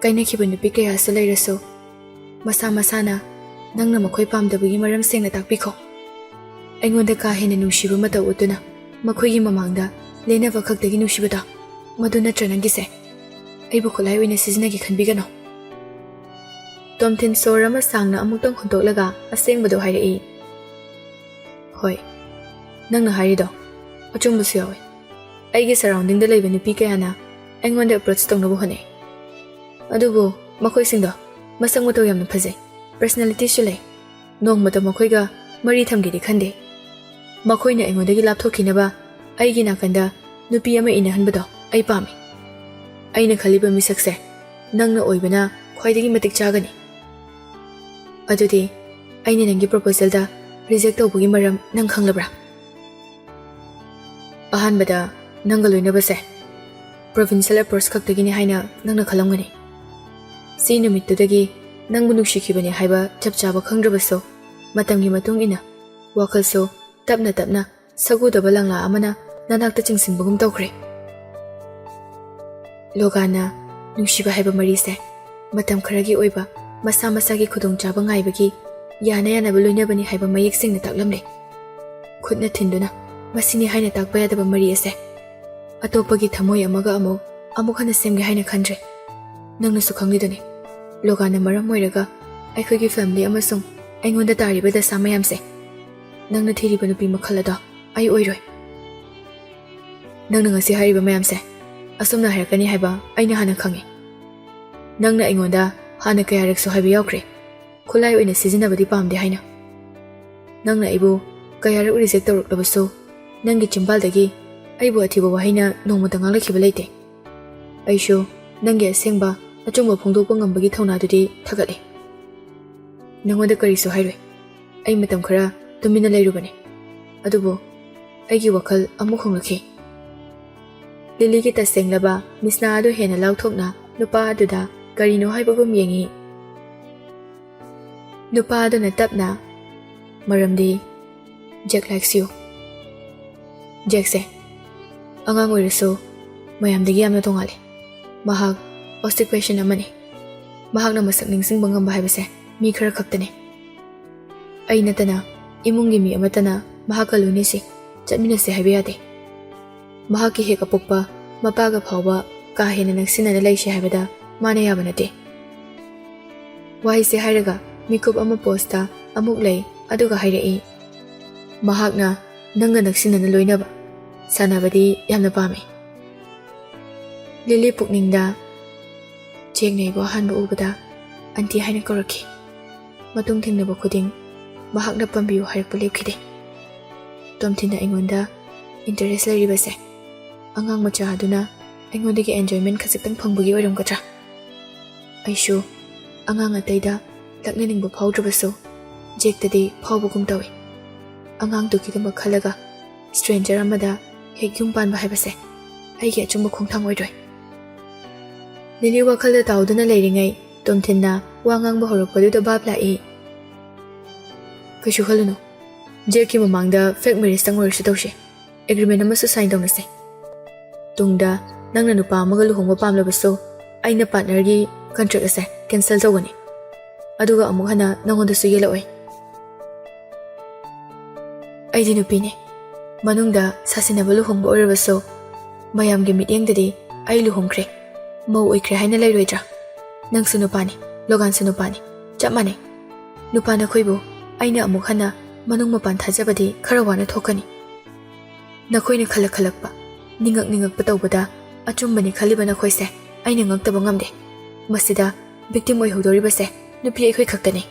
ꯀꯥꯏꯅꯈꯤꯕ ꯅꯨꯄꯤ ꯀꯌꯥꯁꯨ ꯂꯩꯔꯁꯨ ꯃꯁꯥ ꯃꯁꯥꯅ ꯅꯪꯅ ꯃꯈꯣꯏ ꯄꯥꯝꯗꯕꯒꯤ ꯃꯔꯝ ꯁꯦꯡꯅ ꯇꯥꯛꯄꯤꯈꯣ꯫ ꯑꯩꯉꯣꯟꯗ ꯀꯥ ꯍꯦꯟꯅ ꯅꯨꯡꯁꯤꯕ ꯃꯇꯧ ꯎꯠꯇꯨꯅ ꯃꯈꯣꯏꯒꯤ ꯃꯃꯥꯡꯗ ꯂꯦꯟꯅꯕ ꯈꯛꯇꯒꯤ ꯅꯨꯡꯁꯤꯕꯗꯣ, ꯃꯗꯨ ꯅꯠꯇ꯭ꯔ ꯅꯪꯒꯤꯁꯦ? ꯑꯩꯕꯨ ꯈꯨꯠꯂꯥꯏ ꯑꯣꯏꯅ ꯁꯤꯖꯤꯟꯅꯒꯦ ꯈꯟꯕꯤꯒꯅꯣ꯫ ꯇꯣꯝꯊꯤꯟ ꯁꯣꯔ ꯑꯃ ꯁꯥꯡꯅ ꯑꯃꯨꯛꯇꯪ ꯍꯣꯟꯗꯣꯛꯂꯒ ꯑꯁꯦꯡꯕꯗꯣ ꯍꯥꯏꯔꯛꯏ꯫ ꯍꯣꯏ, ꯅꯪꯅ ꯍꯥꯏꯔꯤꯗꯣ ꯑꯆꯨꯝꯕꯁꯨ ꯌꯥꯎꯏ꯫ ꯑꯩꯒꯤ ꯁꯔꯥꯎꯟꯗꯤꯡꯗ ꯂꯩꯕ ꯅꯨꯄꯤ ꯀꯌꯥꯅ ꯑꯩꯉꯣꯟꯗ ꯑꯦꯄ꯭ꯔꯣꯆ ꯇꯧꯅꯕ ꯍꯣꯠꯅꯩ, ꯑꯗꯨꯕꯨ ꯃꯈꯣꯏꯁꯤꯡꯗꯣ ꯃꯁꯛ ꯃꯇꯧ ꯌꯥꯝꯅ ꯐꯖꯩ, ꯄꯔꯁꯅꯦꯂꯤꯇꯤꯁꯨ ꯂꯩ꯫ ꯅꯣꯡꯃꯇ ꯃꯈꯣꯏꯒ ꯃꯔꯤ ꯊꯝꯒꯦꯗꯤ ꯈꯟꯗꯦ꯫ ꯃꯈꯣꯏꯅ ꯑꯩꯉꯣꯟꯗꯒꯤ ꯂꯥꯞꯊꯣꯛꯈꯤꯅꯕ ꯑꯩꯒꯤ ꯅꯥꯀꯟꯗ ꯅꯨꯄꯤ ꯑꯃ ꯏꯟꯅꯍꯟꯕꯗꯣ ꯑꯩ ꯄꯥꯝꯃꯤ꯫ ꯑꯩꯅ ꯈꯜꯂꯤꯕ ꯃꯤꯁꯛꯁꯦ ꯅꯪꯅ ꯑꯣꯏꯕꯅ ꯈ꯭ꯋꯥꯏꯗꯒꯤ ꯃꯇꯤꯛ ꯆꯥꯒꯅꯤ꯫ ꯑꯗꯨꯗꯤ ꯑꯩꯅ ꯅꯪꯒꯤ ꯄ꯭ꯔꯣꯄꯣꯖꯦꯜꯗ ꯔꯤꯖꯦꯛ ꯇꯧꯕꯒꯤ ꯃꯔꯝ ꯅꯪ ꯈꯪꯂꯕ꯭ꯔꯥ? ꯑꯍꯥꯟꯕꯗ ꯅꯪꯒ ꯂꯣꯏꯅꯕꯁꯦ ꯄ꯭ꯔꯣꯚꯤꯟꯁꯤꯌꯦꯜ ꯑꯦꯄ꯭ꯔꯣꯆ ꯈꯛꯇꯒꯤꯅꯤ ꯍꯥꯏꯅ ꯅꯪꯅ ꯈꯜꯂꯝꯒꯅꯤ꯫ ꯁꯤ ꯅꯨꯃꯤꯠꯇꯨꯗꯒꯤ ꯅꯪꯕꯨ ꯅꯨꯡꯁꯤꯈꯤꯕꯅꯤ ꯍꯥꯏꯕ ꯆꯞ ꯆꯥꯕ ꯈꯪꯗ꯭ꯔꯕꯁꯨ ꯃꯇꯝꯒꯤ ꯃꯇꯨꯡ ꯏꯟꯅ ꯋꯥꯈꯜꯁꯨ ꯇꯞꯅ ꯇꯞꯅ ꯁꯒꯨꯗꯕ ꯂꯪꯂꯥ ꯑꯃꯅ ꯅꯅꯥꯛꯇ ꯆꯤꯡꯁꯤꯟꯕꯒꯨꯝ ꯇꯧꯈ꯭ꯔꯦ꯫ ꯂꯣꯒꯥꯟꯅ ꯅꯨꯡꯁꯤꯕ ꯍꯥꯏꯕ ꯃꯔꯤꯁꯦ ꯃꯇꯝ ꯈꯔꯒꯤ ꯑꯣꯏꯕ ꯃꯁꯥ ꯃꯁꯥꯒꯤ ꯈꯨꯗꯣꯡꯆꯥꯕ ꯉꯥꯏꯕꯒꯤ ꯌꯥꯅ ꯌꯥꯅꯕ ꯂꯣꯏꯅꯕꯅꯤ ꯍꯥꯏꯕ ꯃꯌꯦꯛ ꯁꯦꯡꯅ ꯇꯥꯛꯂꯝꯂꯦ꯫ ꯈꯨꯠꯅ ꯊꯤꯟꯗꯨꯅ ꯃꯁꯤꯅꯤ ꯍꯥꯏꯅ ꯇꯥꯛꯄ ꯌꯥꯗꯕ ꯃꯔꯤ ꯑꯁꯦ ꯑꯇꯣꯞꯄꯒꯤ ꯊꯃꯣꯏ ꯑꯃꯒ ꯑꯃꯨꯛ ꯍꯟꯅ ꯁꯦꯝꯒꯦ ꯍꯥꯏꯅ ꯈꯟꯗ꯭ꯔꯦ꯫ ꯅꯪꯅꯁꯨ ꯈꯪꯂꯤꯗꯨꯅꯤ ꯂꯣꯒꯥꯟꯅ ꯃꯔꯝ ꯑꯣꯏꯔꯒ ꯑꯩꯈꯣꯏꯒꯤ ꯐꯦꯃꯤꯂꯤ ꯑꯃꯁꯨꯡ ꯑꯩꯉꯣꯟꯗ ꯇꯥꯔꯤꯕ ꯗꯁꯥ ꯃꯌꯥꯝꯁꯦ ꯅꯪꯅ ꯊꯤꯔꯤꯕ ꯅꯨꯄꯤ ꯃꯈꯜ ꯑꯗꯣ ꯑꯩ ꯑꯣꯏꯔꯣꯏ꯫ ꯅꯪꯅ ꯉꯁꯤ ꯍꯥꯏꯔꯤꯕ ꯃꯌꯥꯝꯁꯦ ꯑꯁꯨꯝꯅ ꯍꯥꯏꯔꯛꯀꯅꯤ ꯍꯥꯏꯕ ꯑꯩꯅ ꯍꯥꯟꯅ ꯈꯪꯉꯤ꯫ ꯅꯪꯅ ꯑꯩꯉꯣꯟꯗ ꯍꯥꯟꯅ ꯀꯌꯥꯔꯛꯁꯨ ꯍꯥꯏꯕ ꯌꯥꯎꯈ꯭ꯔꯦ ꯈꯨꯠꯂꯥꯏ ꯑꯣꯏꯅ ꯁꯤꯖꯤꯟꯅꯕꯗꯤ ꯄꯥꯝꯗꯦ ꯍꯥꯏꯅ꯫ ꯅꯪꯅ ꯑꯩꯕꯨ ꯀꯌꯥꯔꯛ ꯔꯤꯖꯦꯛ ꯇꯧꯔꯛꯂꯕꯁꯨ ꯅꯪꯒꯤ ꯆꯤꯝꯕꯥꯜꯗꯒꯤ ꯑꯩꯕꯨ ꯑꯊꯤꯕ ꯋꯥꯍꯩꯅ ꯅꯣꯡꯃꯇ ꯉꯥꯡꯂꯛꯈꯤꯕ ꯂꯩꯇꯦ꯫ ꯑꯩꯁꯨ ꯅꯪꯒꯤ ꯑꯁꯦꯡꯕ ꯑꯆꯨꯝꯕ ꯐꯣꯡꯗꯣꯛꯄ ꯉꯝꯕꯒꯤ ꯊꯧꯅꯥꯗꯨꯗꯤ ꯊꯥꯒꯠꯂꯤ꯫ ꯅꯪꯉꯣꯟꯗ ꯀꯔꯤꯁꯨ ꯍꯥꯏꯔꯣꯏ꯫ ꯑꯩ ꯃꯇꯝ ꯈꯔ ꯇꯨꯃꯤꯟꯅ ꯂꯩꯔꯨꯕꯅꯤ, ꯑꯗꯨꯕꯨ ꯑꯩꯒꯤ ꯋꯥꯈꯜ ꯑꯃꯨꯛ ꯍꯣꯡꯂꯛꯈꯤ꯫ ꯂꯤꯂꯤꯒꯤ ꯇꯁꯦꯡꯂꯕ ꯃꯤꯁꯅꯥ ꯑꯗꯨ ꯍꯦꯟꯅ ꯂꯥꯎꯊꯣꯛꯅ ꯅꯨꯄꯥ ꯑꯗꯨꯗ ꯀꯔꯤꯅꯣ ꯍꯥꯏꯕꯒꯨꯝ ꯌꯦꯡꯉꯤ꯫ ꯅꯨꯄꯥ ꯑꯗꯨꯅ ꯇꯞꯅ, ꯃꯔꯝꯗꯤ ꯖꯦꯛ ꯂꯥꯏꯛꯁ ꯌꯨ꯫ ꯖꯦꯛꯁꯦ ꯑꯉꯥꯡ ꯑꯣꯏꯔꯁꯨ ꯃꯌꯥꯝꯗꯒꯤ ꯌꯥꯝꯅ ꯇꯣꯡꯉꯥꯜꯂꯤ꯫ ꯃꯍꯥꯛ ꯑꯣꯁꯇꯤꯛ ꯄꯦꯁꯦꯟ ꯑꯃꯅꯤ꯫ ꯃꯍꯥꯛꯅ ꯃꯁꯛ ꯅꯤꯡꯁꯤꯡꯕ ꯉꯝꯕ ꯍꯥꯏꯕꯁꯦ ꯃꯤ ꯈꯔ ꯈꯛꯇꯅꯤ꯫ ꯑꯩ ꯅꯠꯇꯅ ꯏꯃꯨꯡꯒꯤ ꯃꯤ ꯑꯃꯠꯇꯅ ꯃꯍꯥꯛꯀ ꯂꯣꯏꯅꯁꯤ ꯆꯠꯃꯤꯟꯅꯁꯤ ꯍꯥꯏꯕ ꯌꯥꯗꯦ꯫ ꯃꯍꯥꯛꯀꯤ ꯍꯦꯛ ꯑꯄꯣꯛꯄ ꯃꯄꯥꯒ ꯐꯥꯎꯕ ꯀꯥ ꯍꯦꯟꯅ ꯅꯛꯁꯤꯟꯅꯅ ꯂꯩꯁꯤ ꯍꯥꯏꯕꯗ ꯃꯥꯅ ꯌꯥꯕ ꯅꯠꯇꯦ꯫ ꯋꯥꯍꯩꯁꯦ ꯍꯥꯏꯔꯒ ꯃꯤꯀꯨꯞ ꯑꯃ ꯄꯣꯁꯇ ꯑꯃꯨꯛ ꯂꯩ ꯑꯗꯨꯒ ꯍꯥꯏꯔꯛꯏ, ꯃꯍꯥꯛꯅ ꯅꯪꯒ ꯅꯛꯁꯤꯟꯅꯅ ꯂꯣꯏꯅꯕ ꯁꯥꯟꯅꯕꯗꯤ ꯌꯥꯝꯅ ꯄꯥꯝꯃꯤ꯫ ꯂꯤꯂꯤ ꯄꯨꯛꯅꯤꯡꯗ ꯖꯦꯛꯅ ꯑꯩꯕꯨ ꯑꯍꯥꯟꯕ ꯎꯕꯗ ꯑꯟꯇꯤ ꯍꯥꯏꯅ ꯀꯧꯔꯛꯈꯤ꯫ ꯃꯇꯨꯡ ꯊꯦꯡꯅꯕ ꯈꯨꯗꯤꯡ ꯃꯍꯥꯛꯅ ꯄꯥꯝꯕꯤꯌꯨ ꯍꯥꯏꯔꯛꯄ ꯂꯦꯞꯈꯤꯗꯦ꯫ ꯇꯣꯝꯊꯤꯟꯅ ꯑꯩꯉꯣꯟꯗ ꯏꯟꯇꯔꯦꯁ ꯂꯩꯔꯤꯕꯁꯦ ꯑꯉꯥꯡ ꯃꯆꯥ ꯑꯗꯨꯅ ꯑꯩꯉꯣꯟꯗꯒꯤ ꯑꯦꯟꯖꯣꯏꯃꯦꯟ ꯈꯖꯤꯛꯇꯪ ꯐꯪꯕꯒꯤ ꯑꯣꯏꯔꯝꯒꯗ꯭ꯔꯥ? ꯑꯩꯁꯨ ꯑꯉꯥꯡ ꯑꯇꯩꯗ ꯂꯛꯅꯅꯤꯡꯕ ꯐꯥꯎꯗ꯭ꯔꯕꯁꯨ ꯖꯦꯛꯇꯗꯤ ꯐꯥꯎꯕꯒꯨꯝ ꯇꯧꯏ꯫ ꯑꯉꯥꯡꯗꯨꯒꯤꯗꯃꯛ ꯈꯜꯂꯒ ꯁ꯭ꯇꯔꯦꯟꯖꯔ ꯑꯃꯗ ꯍꯦꯛ ꯌꯨꯝ ꯄꯥꯟꯕ ꯍꯥꯏꯕꯁꯦ ꯑꯩꯒꯤ ꯑꯆꯨꯝꯕ ꯈꯣꯡꯊꯥꯡ ꯑꯣꯏꯔꯣꯏ꯫ ꯂꯤꯂꯤ ꯋꯥꯈꯜꯗ ꯇꯥꯎꯗꯨꯅ ꯂꯩꯔꯤꯉꯩ ꯇꯣꯝꯊꯤꯟꯅ ꯋꯥ ꯉꯥꯡꯕ ꯍꯧꯔꯛꯄꯗꯨꯗ ꯚꯥꯞ ꯂꯥꯛꯏ꯫ ꯀꯩꯁꯨ ꯈꯜꯂꯨꯅꯨ, ꯖꯦꯛꯀꯤ ꯃꯃꯥꯡꯗ ꯐꯦꯛ ꯃꯦꯔꯦꯖꯇꯪ ꯑꯣꯏꯔꯁꯨ ꯇꯧꯁꯤ, ꯑꯦꯒ꯭ꯔꯤꯃꯦꯟ ꯑꯃꯁꯨ ꯁꯥꯏꯟ ꯇꯧꯅꯁꯤ꯫ ꯇꯨꯡꯗ ꯅꯪꯅ ꯅꯨꯄꯥ ꯑꯃꯒ ꯂꯨꯍꯣꯡꯕ ꯄꯥꯝꯂꯕꯁꯨ ꯑꯩꯅ ꯄꯥꯔꯠꯅꯔꯒꯤ ꯀꯟꯇ꯭ꯔꯦꯛ ꯑꯁꯦ ꯀꯦꯟꯁꯦꯜ ꯇꯧꯒꯅꯤ, ꯑꯗꯨꯒ ꯑꯃꯨꯛ ꯍꯟꯅ ꯅꯪꯉꯣꯟꯗꯁꯨ ꯌꯦꯜꯂꯛꯑꯣꯏ꯫ ꯑꯩꯗꯤ ꯅꯨꯄꯤꯅꯤ, ꯃꯅꯨꯡꯗ ꯁꯥꯁꯤꯟꯅꯕ ꯂꯨꯍꯣꯡꯕ ꯑꯣꯏꯔꯕꯁꯨ ꯃꯌꯥꯝꯒꯤ ꯃꯤꯠꯌꯦꯡꯗꯗꯤ ꯑꯩ ꯂꯨꯍꯣꯡꯈ꯭ꯔꯦ, ꯃꯧ ꯑꯣꯏꯈ꯭ꯔꯦ ꯍꯥꯏꯅ ꯂꯩꯔꯣꯏꯗ꯭ꯔꯥ? ꯅꯪꯁꯨ ꯅꯨꯄꯥꯅꯤ, ꯂꯣꯒꯥꯟꯁꯨ ꯅꯨꯄꯥꯅꯤ, ꯆꯞ ꯃꯥꯟꯅꯩ꯫ ꯅꯨꯄꯥ ꯅꯈꯣꯏꯕꯨ ꯑꯩꯅ ꯑꯃꯨꯛ ꯍꯟꯅ ꯃꯅꯨꯡ ꯃꯄꯥꯟ ꯊꯥꯖꯕꯗꯤ ꯈꯔ ꯋꯥꯅ ꯊꯣꯛꯀꯅꯤ꯫ ꯅꯈꯣꯏꯅ ꯈꯜꯂꯛꯄ ꯅꯤꯡꯉꯛꯄ ꯇꯧꯕꯗ ꯑꯆꯨꯝꯕꯅꯤ ꯈꯜꯂꯤꯕ ꯅꯈꯣꯏꯁꯦ ꯑꯩꯅ ꯉꯛꯇꯕ ꯉꯝꯗꯦ꯫ ꯃꯁꯤꯗ ꯚꯤꯛꯇꯤꯝ ꯑꯣꯏꯍꯧꯗꯧꯔꯤꯕꯁꯦ ꯅꯨꯄꯤ ꯑꯩꯈꯣꯏ ꯈꯛꯇꯅꯤ꯫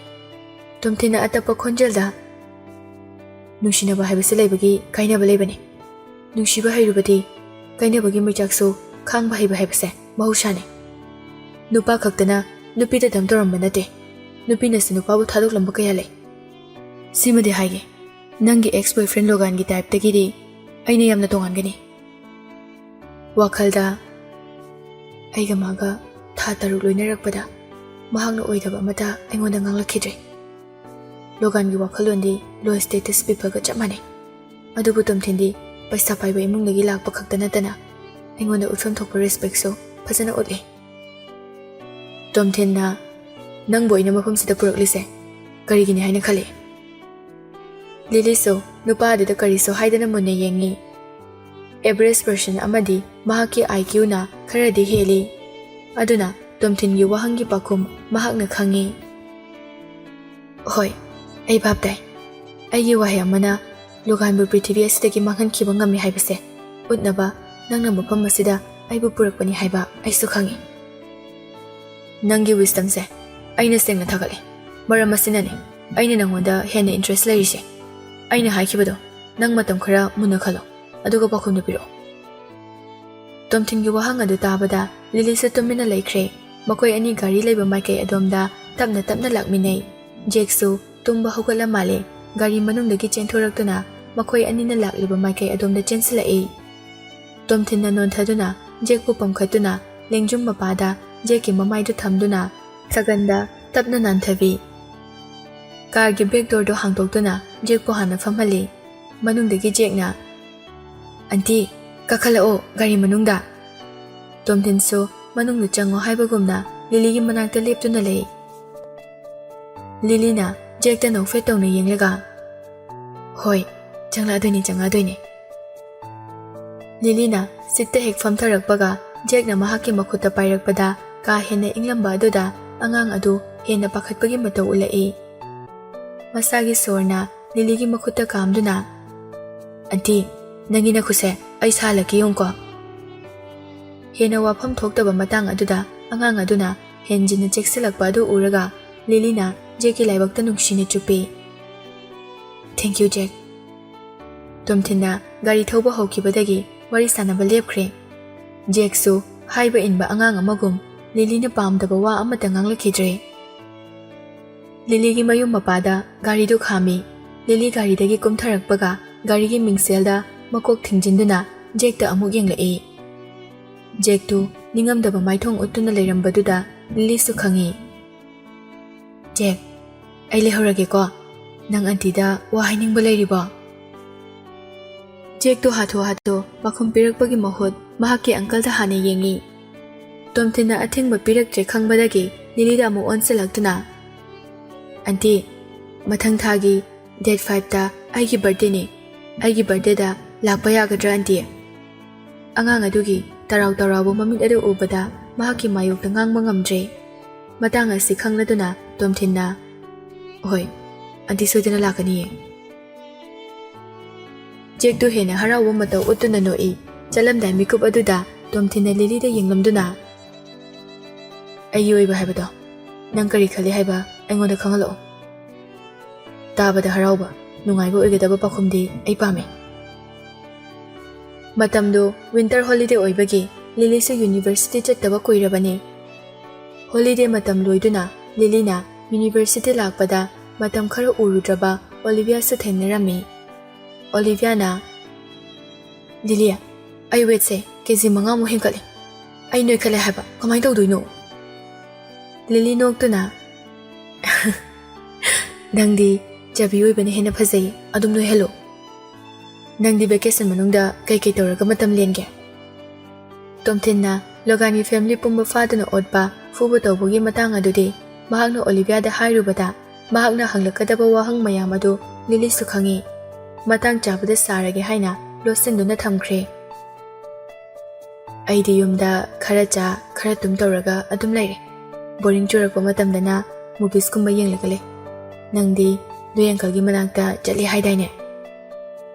ꯇꯣꯝꯊꯤꯟꯅ ꯑꯇꯞꯄ ꯈꯣꯟꯖꯦꯜꯗ, ꯅꯨꯡꯁꯤꯅꯕ ꯍꯥꯏꯕꯁꯤ ꯂꯩꯕꯒꯤ ꯀꯥꯏꯅꯕ ꯂꯩꯕꯅꯤ꯫ ꯅꯨꯡꯁꯤꯕ ꯍꯩꯔꯨꯕꯗꯤ ꯀꯥꯏꯅꯕꯒꯤ ꯃꯩꯆꯥꯛꯁꯨ ꯈꯥꯡꯕ ꯍꯩꯕ ꯍꯥꯏꯕꯁꯦ ꯃꯍꯧꯁꯥꯅꯤ꯫ ꯅꯨꯄꯥ ꯈꯛꯇꯅ ꯅꯨꯄꯤꯗ ꯗꯝ ꯇꯧꯔꯝꯕ ꯅꯠꯇꯦ, ꯅꯨꯄꯤꯅꯁꯨ ꯅꯨꯄꯥꯕꯨ ꯊꯥꯗꯣꯛꯂꯝꯕ ꯀꯌꯥ ꯂꯩ꯫ ꯁꯤꯃꯗꯤ ꯍꯥꯏꯒꯦ, ꯅꯪꯒꯤ ꯑꯦꯛꯁ ꯕꯣꯏꯐ꯭ꯔꯦꯟ ꯂꯣꯒꯥꯟꯒꯤ ꯇꯥꯏꯞꯇꯒꯤꯗꯤ ꯑꯩꯅ ꯌꯥꯝꯅ ꯇꯣꯉꯥꯟꯒꯅꯤ꯫ ꯋꯥꯈꯜꯗ ꯑꯩꯒ ꯃꯥꯒ ꯊꯥ 6 ꯂꯣꯏꯅꯔꯛꯄꯗ ꯃꯍꯥꯛꯅ ꯑꯣꯏꯗꯕ ꯑꯃꯇ ꯑꯩꯉꯣꯟꯗ ꯉꯥꯡꯂꯛꯈꯤꯗ꯭ꯔꯦ꯫ ꯂꯣꯒꯥꯟꯒꯤ ꯋꯥꯈꯜꯂꯣꯟꯗꯤ ꯂꯣ ꯁ꯭ꯇꯦꯇꯁ ꯄꯤꯄꯜꯒ ꯆꯞ ꯃꯥꯟꯅꯩ, ꯑꯗꯨꯕꯨ ꯇꯣꯝꯊꯤꯟꯗꯤ ꯄꯩꯁꯥ ꯄꯥꯏꯕ ꯏꯃꯨꯡꯗꯒꯤ ꯂꯥꯛꯄ ꯈꯛꯇ ꯅꯠꯇꯅ ꯑꯩꯉꯣꯟꯗ ꯎꯠꯐꯝ ꯊꯣꯛꯄ ꯔꯦꯁꯄꯦꯛꯁꯨ ꯐꯖꯅ ꯎꯠꯂꯤ꯫ ꯇꯣꯝꯊꯤꯟꯅ ꯅꯪꯕꯨ ꯑꯩꯅ ꯃꯐꯝꯁꯤꯗ ꯄꯨꯔꯛꯂꯤꯁꯦ ꯀꯔꯤꯒꯤꯅꯤ ꯍꯥꯏꯅ ꯈꯜꯂꯤ? ꯂꯤꯂꯤꯁꯨ ꯅꯨꯄꯥ ꯑꯗꯨꯗ ꯀꯔꯤꯁꯨ ꯍꯥꯏꯗꯅ ꯃꯨꯟꯅ ꯌꯦꯡꯉꯤ꯫ ꯑꯦꯚꯔꯦꯖ ꯄꯔꯁꯟ ꯑꯃꯗꯤ ꯃꯍꯥꯛꯀꯤ IQꯅ ꯈꯔꯗꯤ ꯍꯦꯜꯂꯤ, ꯑꯗꯨꯅ ꯇꯣꯝꯊꯤꯟꯒꯤ ꯋꯥꯍꯪꯒꯤ ꯄꯥꯎꯈꯨꯝ ꯃꯍꯥꯛꯅ ꯈꯪꯉꯤ꯫ ꯍꯣꯏ, ꯑꯩ ꯚꯥꯞ ꯇꯥꯏ꯫ ꯑꯩꯒꯤ ꯋꯥꯍꯩ ꯑꯃꯅ ꯂꯣꯒꯥꯟꯕꯨ ꯄ꯭ꯔꯤꯊꯤꯕꯤ ꯑꯁꯤꯗꯒꯤ ꯃꯥꯡꯍꯟꯈꯤꯕ ꯉꯝꯃꯤ ꯍꯥꯏꯕꯁꯦ ꯎꯠꯅꯕ ꯅꯪꯅ ꯃꯐꯝ ꯑꯁꯤꯗ ꯑꯩꯕꯨ ꯄꯨꯔꯛꯄꯅꯤ ꯍꯥꯏꯕ ꯑꯩꯁꯨ ꯈꯪꯉꯤ꯫ ꯅꯪꯒꯤ ꯋꯤꯁꯗꯝꯁꯦ ꯑꯩꯅ ꯁꯦꯡꯅ ꯊꯥꯒꯠꯂꯤ꯫ ꯃꯔꯝ ꯑꯁꯤꯅꯅꯤ ꯑꯩꯅ ꯅꯪꯉꯣꯟꯗ ꯍꯦꯟꯅ ꯏꯟꯇꯔꯦꯁ ꯂꯩꯔꯤꯁꯦ꯫ ꯑꯩꯅ ꯍꯥꯏꯈꯤꯕꯗꯣ ꯅꯪ ꯃꯇꯝ ꯈꯔ ꯃꯨꯟꯅ ꯈꯜꯂꯣ, ꯑꯗꯨꯒ ꯄꯥꯎꯈꯨꯝꯗꯨ ꯄꯤꯔꯛꯑꯣ꯫ Tomthingi wahang adu tabada Lily su tumina laikre makoi ani gari laiba maikai adomda tapna tapna lakminai Jake su tumba hogala male gari manungdagi chenthoraktuna makoi ani na lakliba maikai adomda chensilai Tomthinna nonthaduna Jake pu pamkhatuna lengjum mapada Jake ki mamaidu thamduna saganda tapna nanthavi car gi back door do hangtokduna Jake pu hana famhali manungdagi Jake na Auntie kakhalao gari manungda Tomthin so manungnu chango haibagumna Lily gi manakta leptuna lei Lily na Jake ta nofet tawna yenglaga hoi changla doine Lily na sitta hek famtharakpaga Jake na mahaki makhuta pairakpada ka hena inglamba aduda angang adu hena pakhatpagi matau ulai masagi sorna Lily gi makhuta kamduna Auntie nangina khuse ai salaki yongko hena wafam thoktaba matang aduda angang aduna henjina cheksilakpa adu uraga Lily na Jake laibakta nungsine chupi Thank you Jake Tomthinna gari thoba hokibadagi wari sanaba lepkhre Jake su haiba inba angang amagum Lily na pamdaba wa amata nganglakidre Lily gi mayum mapada gari du khami Lily gari dagi kumtharakpaga gari gi mingselda makok thingjinduna Jake ta amuk yenglai Jake tu ningamdaba maithong uttuna leirambaduda Lily su khangi Jake ai lehorage ko nang antida wa hainingba leiriba Jake tu hatho pakhum pirakpagi mahut mahaki uncle da hane yengi Tomthinna athingba piraktre khangbadagi Lily da mu onselakduna Auntie mathang thagi date 5 ta aigi birthday ni aigi birthday da lakpa yagadra Auntie angang adugi tarau mamit adu ubada mahaki mayokta ngangma ngamdre matang asi khangladuna Tomthinna hoi Auntie sodina lakani Jake tu hena harawa matau utuna noi chalamdai mikup aduda Tomthinna Lily da yenglamduna ayoiba haibado nang kari khali haiba aingoda khangalo tabada harawa nungaiba oigadaba pakhumdi ai pame matamdo winter holiday oibagi Lily su university chattaba koirabani holiday matam loiduna Lily na university lakpada matam khara urudraba Olivia su thainarami Olivia na Lily ai wait se kezi manga mu henkale ai noi khale haba kamai tawdoino Lily noktuna nangdi jabi oibani hena phajai adum noi hello nangdi vacation manungda kai tawraga matam lenge Tomthinna Logan gi family pumba faduna odba fubu tawbugi matang adudi mahakna Olivia da hairubada mahakna hanglakadaba wahang mayam adu Lily su khangi matang chabada sarage haina losinduna thamkhre aidi yumda khara tum tawraga adum laire boring churakpa matamdana movies kumba yenglagale nangdi doyanka gi manakta chali haidaine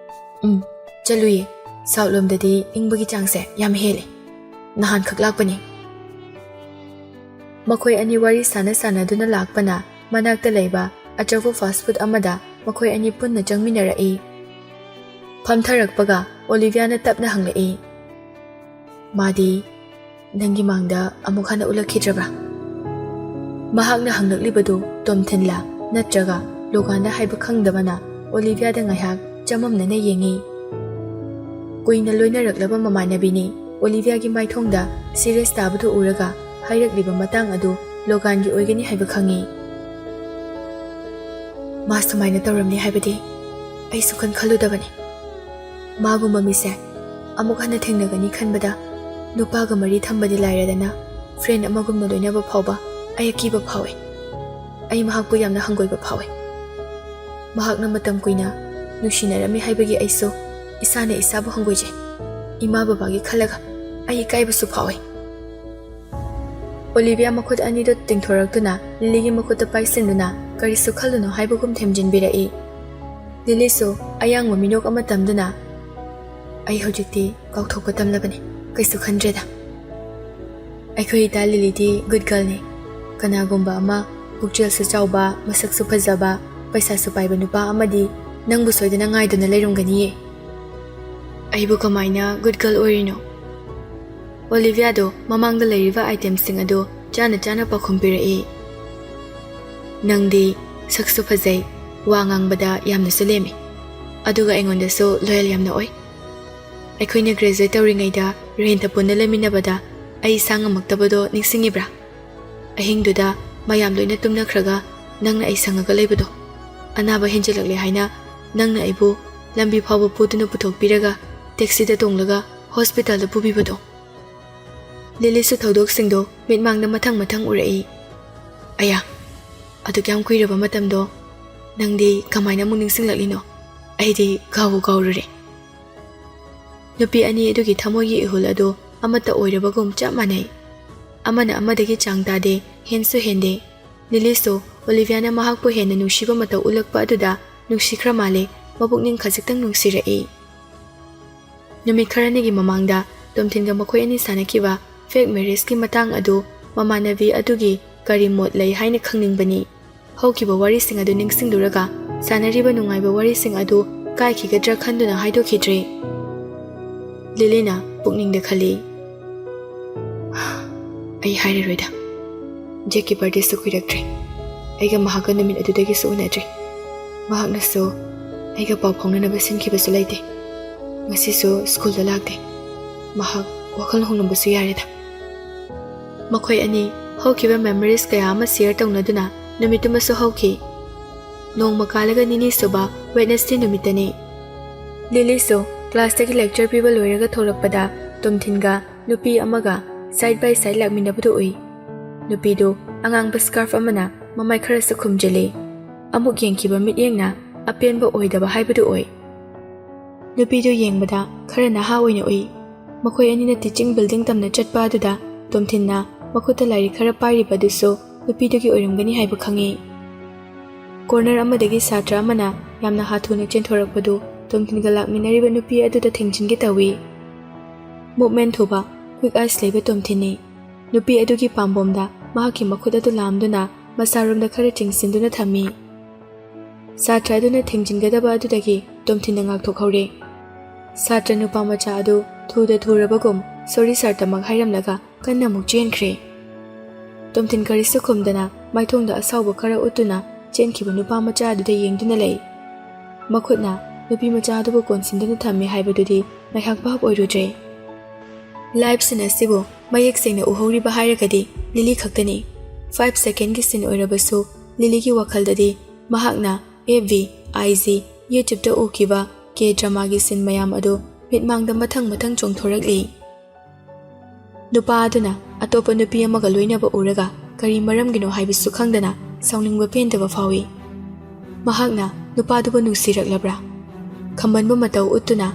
chaluye south lomdadi ingbagi changse yam hele nahan khak lakpani makhoi ani wari sana duna lakpana manakta leiba achawa fast food amada makhoi ani punna changminarai phamtharakpaga Olivia na tapna hanglai madi nangi mangda amuk hana ulakhidrabra mahakna hanglaklibadu Tomthinla natraga Logan da haiba khangdabana Olivia da ngaiha chamamna na yengi kuina loina raklaba mamanabini Olivia gi maithongda serious tabadu uraga hairakliba matang adu Logan gi oigani haiba khangi mastermind tawramni haibadi ai sukhan khaludabani magumba mise amuk hana thengnagani khanbada nupaga mari thambadi lairadana friend amagumna loinaba phawba ai akiba phawe ai mahakpu yamna hangoiba phawe mahakna matam kuina nushinarami haibagi aiso isana isabu hangoije ima babagi khalaga ai kaibasu phawe Olivia makhut ani do tingthoraktuna Lily gi makhuta paisinduna kari su khaluno haibagum themjinbirai Lily su ayang maminok ama tamduna ai hojikti kaukthokpa tamlabani kaisu khandreda aikhoi ta Lily di good girl ne kanagumba ama pukchel su chawba masak su phajaba paisa su paiba nupa amadi nangbu soidana ngaiduna leirumgani aibu kamaina good girl orino ꯑꯣꯂꯤꯚꯤꯌꯥꯗꯣ ꯃꯃꯥꯡꯗ ꯂꯩꯔꯤꯕ ꯑꯥꯏꯇꯦꯝꯁꯤꯡ ꯑꯗꯨ ꯆꯥꯅ ꯆꯥꯅ ꯄꯥꯎꯈꯨꯝ ꯄꯤꯔꯛꯏ꯫ ꯅꯪꯗꯤ ꯁꯛꯁꯨ ꯐꯖꯩ, ꯋꯥ ꯉꯥꯡꯕꯗ ꯌꯥꯝꯅꯁꯨ ꯂꯦꯝꯃꯤ, ꯑꯗꯨꯒ ꯑꯩꯉꯣꯟꯗꯁꯨ ꯂꯣꯌꯦꯜ ꯌꯥꯝꯅ ꯑꯣꯏ꯫ ꯑꯩꯈꯣꯏꯅ ꯒ꯭ꯔꯦꯖꯨꯑꯦꯠ ꯇꯧꯔꯤꯉꯩꯗ ꯔꯦꯟꯇ ꯄꯨꯟꯅ ꯂꯩꯃꯤꯟꯅꯕꯗ ꯑꯩ ꯏꯁꯥ ꯉꯝꯃꯛꯇꯕꯗꯣ ꯅꯤꯡꯁꯤꯡꯉꯤꯕ꯭ꯔꯥ? ꯑꯍꯤꯡꯗꯨꯗ ꯃꯌꯥꯝ ꯂꯣꯏꯅ ꯇꯨꯝꯅꯈ꯭ꯔꯒ ꯅꯪꯅ ꯑꯩ ꯁꯪꯉꯒ ꯂꯩꯕꯗꯣ, ꯑꯅꯥꯕ ꯍꯦꯟꯖꯤꯜꯂꯛꯂꯦ ꯍꯥꯏꯅ ꯅꯪꯅ ꯑꯩꯕꯨ ꯂꯝꯕꯤ ꯐꯥꯎꯕ ꯄꯨꯗꯨꯅ ꯄꯨꯊꯣꯛꯄꯤꯔꯒ ꯇꯦꯛꯁꯤꯗ ꯇꯣꯡꯂꯒ ꯍꯣꯁꯄꯤꯇꯥꯜꯗ ꯄꯨꯕꯤꯕꯗꯣ꯫ ꯂꯤꯂꯤꯁꯨ ꯊꯧꯗꯣꯛꯁꯤꯡꯗꯣ ꯃꯤꯠꯃꯥꯡꯗ ꯃꯊꯪ ꯃꯊꯪ ꯎꯔꯛꯏ꯫ ꯑꯌꯥ, ꯑꯗꯨꯛ ꯌꯥꯝ ꯀꯨꯏꯔꯕ ꯃꯇꯝꯗꯣ ꯅꯪꯗꯤ ꯀꯃꯥꯏꯅ ꯑꯃꯨꯛ ꯅꯤꯡꯁꯤꯡꯂꯛꯂꯤꯅꯣ? ꯑꯩꯗꯤ ꯀꯥꯎꯕꯨ ꯀꯥꯎꯔꯨꯔꯦ꯫ ꯅꯨꯄꯤ ꯑꯅꯤ ꯑꯗꯨꯒꯤ ꯊꯃꯣꯏꯒꯤ ꯏꯍꯨꯜ ꯑꯗꯨ ꯑꯃꯠꯇ ꯑꯣꯏꯔꯕꯒꯨꯝ ꯆꯞ ꯃꯥꯟꯅꯩ꯫ ꯑꯃꯅ ꯑꯃꯗꯒꯤ ꯆꯥꯡ ꯇꯥꯗꯦ, ꯍꯦꯟꯁꯨ ꯍꯦꯟꯗꯦ꯫ ꯂꯤꯂꯤꯁꯨ ꯑꯣꯂꯤꯚꯤꯌꯥꯅ ꯃꯍꯥꯛꯄꯨ ꯍꯦꯟꯅ ꯅꯨꯡꯁꯤꯕ ꯃꯇꯧ ꯎꯠꯂꯛꯄ ꯑꯗꯨꯗ ꯅꯨꯡꯁꯤꯈ꯭ꯔ ꯃꯥꯜꯂꯦ, ꯃꯄꯨꯛꯅꯤꯡ ꯈꯖꯤꯛꯇꯪ ꯅꯨꯡꯁꯤꯔꯛꯏ꯫ ꯅꯨꯃꯤꯠ ꯈꯔꯅꯤꯒꯤ ꯃꯃꯥꯡꯗ ꯇꯣꯝꯊꯤꯟꯒ ꯃꯈꯣꯏ ꯑꯅꯤ ꯁꯥꯟꯅꯈꯤꯕ ꯐꯦꯛ ꯃꯦꯔꯦꯖꯀꯤ ꯃꯇꯥꯡ ꯑꯗꯨ ꯃꯃꯥꯟꯅꯕꯤ ꯑꯗꯨꯒꯤ ꯀꯔꯤ ꯃꯣꯠ ꯂꯩ ꯍꯥꯏꯅ ꯈꯪꯅꯤꯡꯕꯅꯤ꯫ ꯍꯧꯈꯤꯕ ꯋꯥꯔꯤꯁꯤꯡ ꯑꯗꯨ ꯅꯤꯡꯁꯤꯡꯂꯨꯔꯒ ꯁꯥꯟꯅꯔꯤꯕ ꯅꯨꯡꯉꯥꯏꯕ ꯋꯥꯔꯤꯁꯤꯡ ꯑꯗꯨ ꯀꯥꯏꯈꯤꯒꯗ꯭ꯔꯥ ꯈꯟꯗꯨꯅ ꯍꯥꯏꯗꯣꯛꯈꯤꯗ꯭ꯔꯦ꯫ ꯂꯤꯂꯤꯅ ꯄꯨꯛꯅꯤꯡꯗ ꯈꯜꯂꯤ, ꯑꯩ ꯍꯥꯏꯔꯔꯣꯏꯗ꯫ ꯖꯦꯛꯀꯤ ꯕꯥꯔꯗꯦꯁꯨ ꯀꯨꯏꯔꯛꯇ꯭ꯔꯦ, ꯑꯩꯒ ꯃꯍꯥꯛꯀ ꯅꯨꯃꯤꯠ ꯑꯗꯨꯗꯒꯤꯁꯨ ꯎꯅꯗ꯭ꯔꯤ꯫ ꯃꯍꯥꯛꯅꯁꯨ ꯑꯩꯒ ꯄꯥꯎ ꯐꯥꯎꯅꯅꯕ ꯁꯤꯟꯈꯤꯕꯁꯨ ꯂꯩꯇꯦ꯫ ꯉꯁꯤꯁꯨ ꯁ꯭ꯀꯨꯜꯗ ꯂꯥꯛꯇꯦ꯫ ꯃꯍꯥꯛ ꯋꯥꯈꯜ ꯍꯣꯡꯂꯝꯕꯁꯨ ꯌꯥꯔꯦꯗ꯫ ꯃꯈꯣꯏ ꯑꯅꯤ ꯍꯧꯈꯤꯕ ꯃꯦꯃꯣꯔꯤꯁ ꯀꯌꯥ ꯑꯃ ꯁꯤꯌꯔ ꯇꯧꯅꯗꯨꯅ ꯅꯨꯃꯤꯠꯇꯨꯃꯁꯨ ꯍꯧꯈꯤ꯫ ꯅꯣꯡꯃ ꯀꯥꯜꯂꯒ ꯅꯤꯅꯤ ꯁꯨꯕ ꯋꯦꯗꯅꯁꯗꯦ ꯅꯨꯃꯤꯠꯇꯅꯤ꯫ ꯂꯤꯂꯤꯁꯨ ꯀ꯭ꯂꯥꯁꯇꯒꯤ ꯂꯦꯛꯆꯔ ꯄꯤꯕ ꯂꯣꯏꯔꯒ ꯊꯣꯛꯂꯛꯄꯗ ꯇꯣꯝꯊꯤꯟꯒ ꯅꯨꯄꯤ ꯑꯃꯒ ꯁꯥꯏꯠ ꯕꯥꯏ ꯁꯥꯏꯠ ꯂꯥꯛꯃꯤꯟꯅꯕꯗꯨ ꯎꯏ꯫ ꯅꯨꯄꯤꯗꯨ ꯑꯉꯥꯡꯕ ꯁ꯭ꯀꯥꯔꯐ ꯑꯃꯅ ꯃꯃꯥꯏ ꯈꯔꯁꯨ ꯈꯨꯝꯖꯤꯜꯂꯤ꯫ ꯑꯃꯨꯛ ꯌꯦꯡꯈꯤꯕ ꯃꯤꯠꯌꯦꯡꯅ ꯑꯄꯦꯟꯕ ꯑꯣꯏꯗꯕ ꯍꯥꯏꯕꯗꯨ ꯑꯣꯏ꯫ ꯅꯨꯄꯤꯗꯨ ꯌꯦꯡꯕꯗ ꯈꯔ ꯅꯍꯥ ꯑꯣꯏꯅ ꯎꯏ꯫ ꯃꯈꯣꯏ ꯑꯅꯤꯅ ꯇꯤꯆꯤꯡ ꯕꯤꯜꯗꯤꯡ ꯇꯝꯅ ꯆꯠꯄ ꯑꯗꯨꯗ ꯇꯣꯝꯊꯤꯟꯅ ꯃꯈꯨꯠꯇ ꯂꯥꯏꯔꯤꯛ ꯈꯔ ꯄꯥꯏꯔꯤꯕ ꯑꯗꯨꯁꯨ ꯅꯨꯄꯤꯗꯨꯒꯤ ꯑꯣꯏꯔꯝꯒꯅꯤ ꯍꯥꯏꯕ ꯈꯪꯏ꯫ ꯀꯣꯔꯅꯔ ꯑꯃꯗꯒꯤ ꯁꯥꯇ꯭ꯔ ꯑꯃꯅ ꯌꯥꯝꯅ ꯍꯥꯊꯨꯅ ꯆꯦꯟꯊꯣꯔꯛꯄꯗꯨ ꯇꯣꯝꯊꯤꯟꯒ ꯂꯥꯛꯃꯤꯟꯅꯔꯤꯕ ꯅꯨꯄꯤ ꯑꯗꯨꯗ ꯊꯦꯡꯖꯤꯟꯒꯦ ꯇꯧꯏ꯫ ꯃꯨꯞꯃꯦꯟ ꯊꯨꯕ, ꯀ꯭ꯋꯤꯛ ꯑꯥꯏꯁ ꯂꯩꯕ ꯇꯣꯝꯊꯤꯟꯅꯤ꯫ ꯅꯨꯄꯤ ꯑꯗꯨꯒꯤ ꯄꯥꯝꯕꯣꯝꯗ ꯃꯍꯥꯛꯀꯤ ꯃꯈꯨꯠ ꯑꯗꯨ ꯂꯥꯝꯗꯨꯅ ꯃꯁꯥꯔꯣꯝꯗ ꯈꯔ ꯆꯤꯡꯁꯤꯟꯗꯨꯅ ꯊꯝꯃꯤ꯫ ꯁꯥꯇ꯭ꯔ ꯑꯗꯨꯅ ꯊꯦꯡꯖꯤꯟꯒꯗꯕ ꯑꯗꯨꯗꯒꯤ ꯇꯣꯝꯊꯤꯟꯅ ꯉꯥꯛꯊꯣꯛꯍꯧꯔꯦ꯫ ꯁꯥꯇ꯭ꯔ ꯅꯨꯄꯥ ꯃꯆꯥ ꯑꯗꯨ ꯊꯨꯔꯕꯒꯨꯝ ꯁꯣꯔꯤ ꯁꯥꯔꯇꯃꯛ ꯍꯥꯏꯔꯝꯂꯒ ꯀꯟꯅ ꯑꯃꯨꯛ ꯆꯦꯟꯈ꯭ꯔꯦ꯫ ꯇꯣꯝꯊꯤꯟ ꯀꯔꯤꯁꯨ ꯈꯨꯝꯗꯅ ꯃꯥꯏꯊꯣꯡꯗ ꯑꯁꯥꯎꯕ ꯈꯔ ꯎꯠꯇꯨꯅ ꯆꯦꯟꯈꯤꯕ ꯅꯨꯄꯥ ꯃꯆꯥ ꯑꯗꯨꯗ ꯌꯦꯡꯗꯨꯅ ꯂꯩ꯫ ꯃꯈꯨꯠꯅ ꯅꯨꯄꯤ ꯃꯆꯥ ꯑꯗꯨꯕꯨ ꯀꯣꯟꯁꯤꯟꯗꯨꯅ ꯊꯝꯃꯤ ꯍꯥꯏꯕꯗꯨꯗꯤ ꯉꯥꯏꯍꯥꯛ ꯚꯥꯞ ꯑꯣꯏꯔꯨꯗ꯭ꯔꯦ꯫ ꯂꯥꯏꯚ ꯁꯤꯟ ꯑꯁꯤꯕꯨ ꯃꯌꯦꯛ ꯁꯦꯡꯅ ꯎꯍꯧꯔꯤꯕ ꯍꯥꯏꯔꯒꯗꯤ ꯂꯤꯂꯤ ꯈꯛꯇꯅꯤ꯫ 5 ꯁꯦꯀꯦꯟꯒꯤ ꯁꯤꯟ ꯑꯣꯏꯔꯕꯁꯨ ꯂꯤꯂꯤꯒꯤ ꯋꯥꯈꯜꯗꯗꯤ ꯃꯍꯥꯛꯅ FB, IG, ꯌꯨꯇ꯭ꯌꯨꯕꯇ ꯎꯈꯤꯕ ꯀꯦ-ꯗ꯭ꯔꯃꯥꯒꯤ ꯁꯤꯟ ꯃꯌꯥꯝ ꯑꯗꯨ ꯃꯤꯠꯃꯥꯡꯗ ꯃꯊꯪ ꯃꯊꯪ ꯆꯣꯡꯊꯣꯔꯛꯂꯤ꯫ ꯅꯨꯄꯥ ꯑꯗꯨꯅ ꯑꯇꯣꯞꯄ ꯅꯨꯄꯤ ꯑꯃꯒ ꯂꯣꯏꯅꯕ ꯎꯔꯒ ꯀꯔꯤ ꯃꯔꯝꯒꯤꯅꯣ ꯍꯥꯏꯕꯁꯨ ꯈꯪꯗꯅ ꯁꯥꯎꯅꯤꯡꯕ ꯄꯦꯟꯗꯕ ꯐꯥꯎꯏ꯫ ꯃꯍꯥꯛꯅ ꯅꯨꯄꯥꯗꯨꯕꯨ ꯅꯨꯡꯁꯤꯔꯛꯂꯕ꯭ꯔꯥ? ꯈꯝꯕꯟꯕ ꯃꯇꯧ ꯎꯠꯇꯨꯅ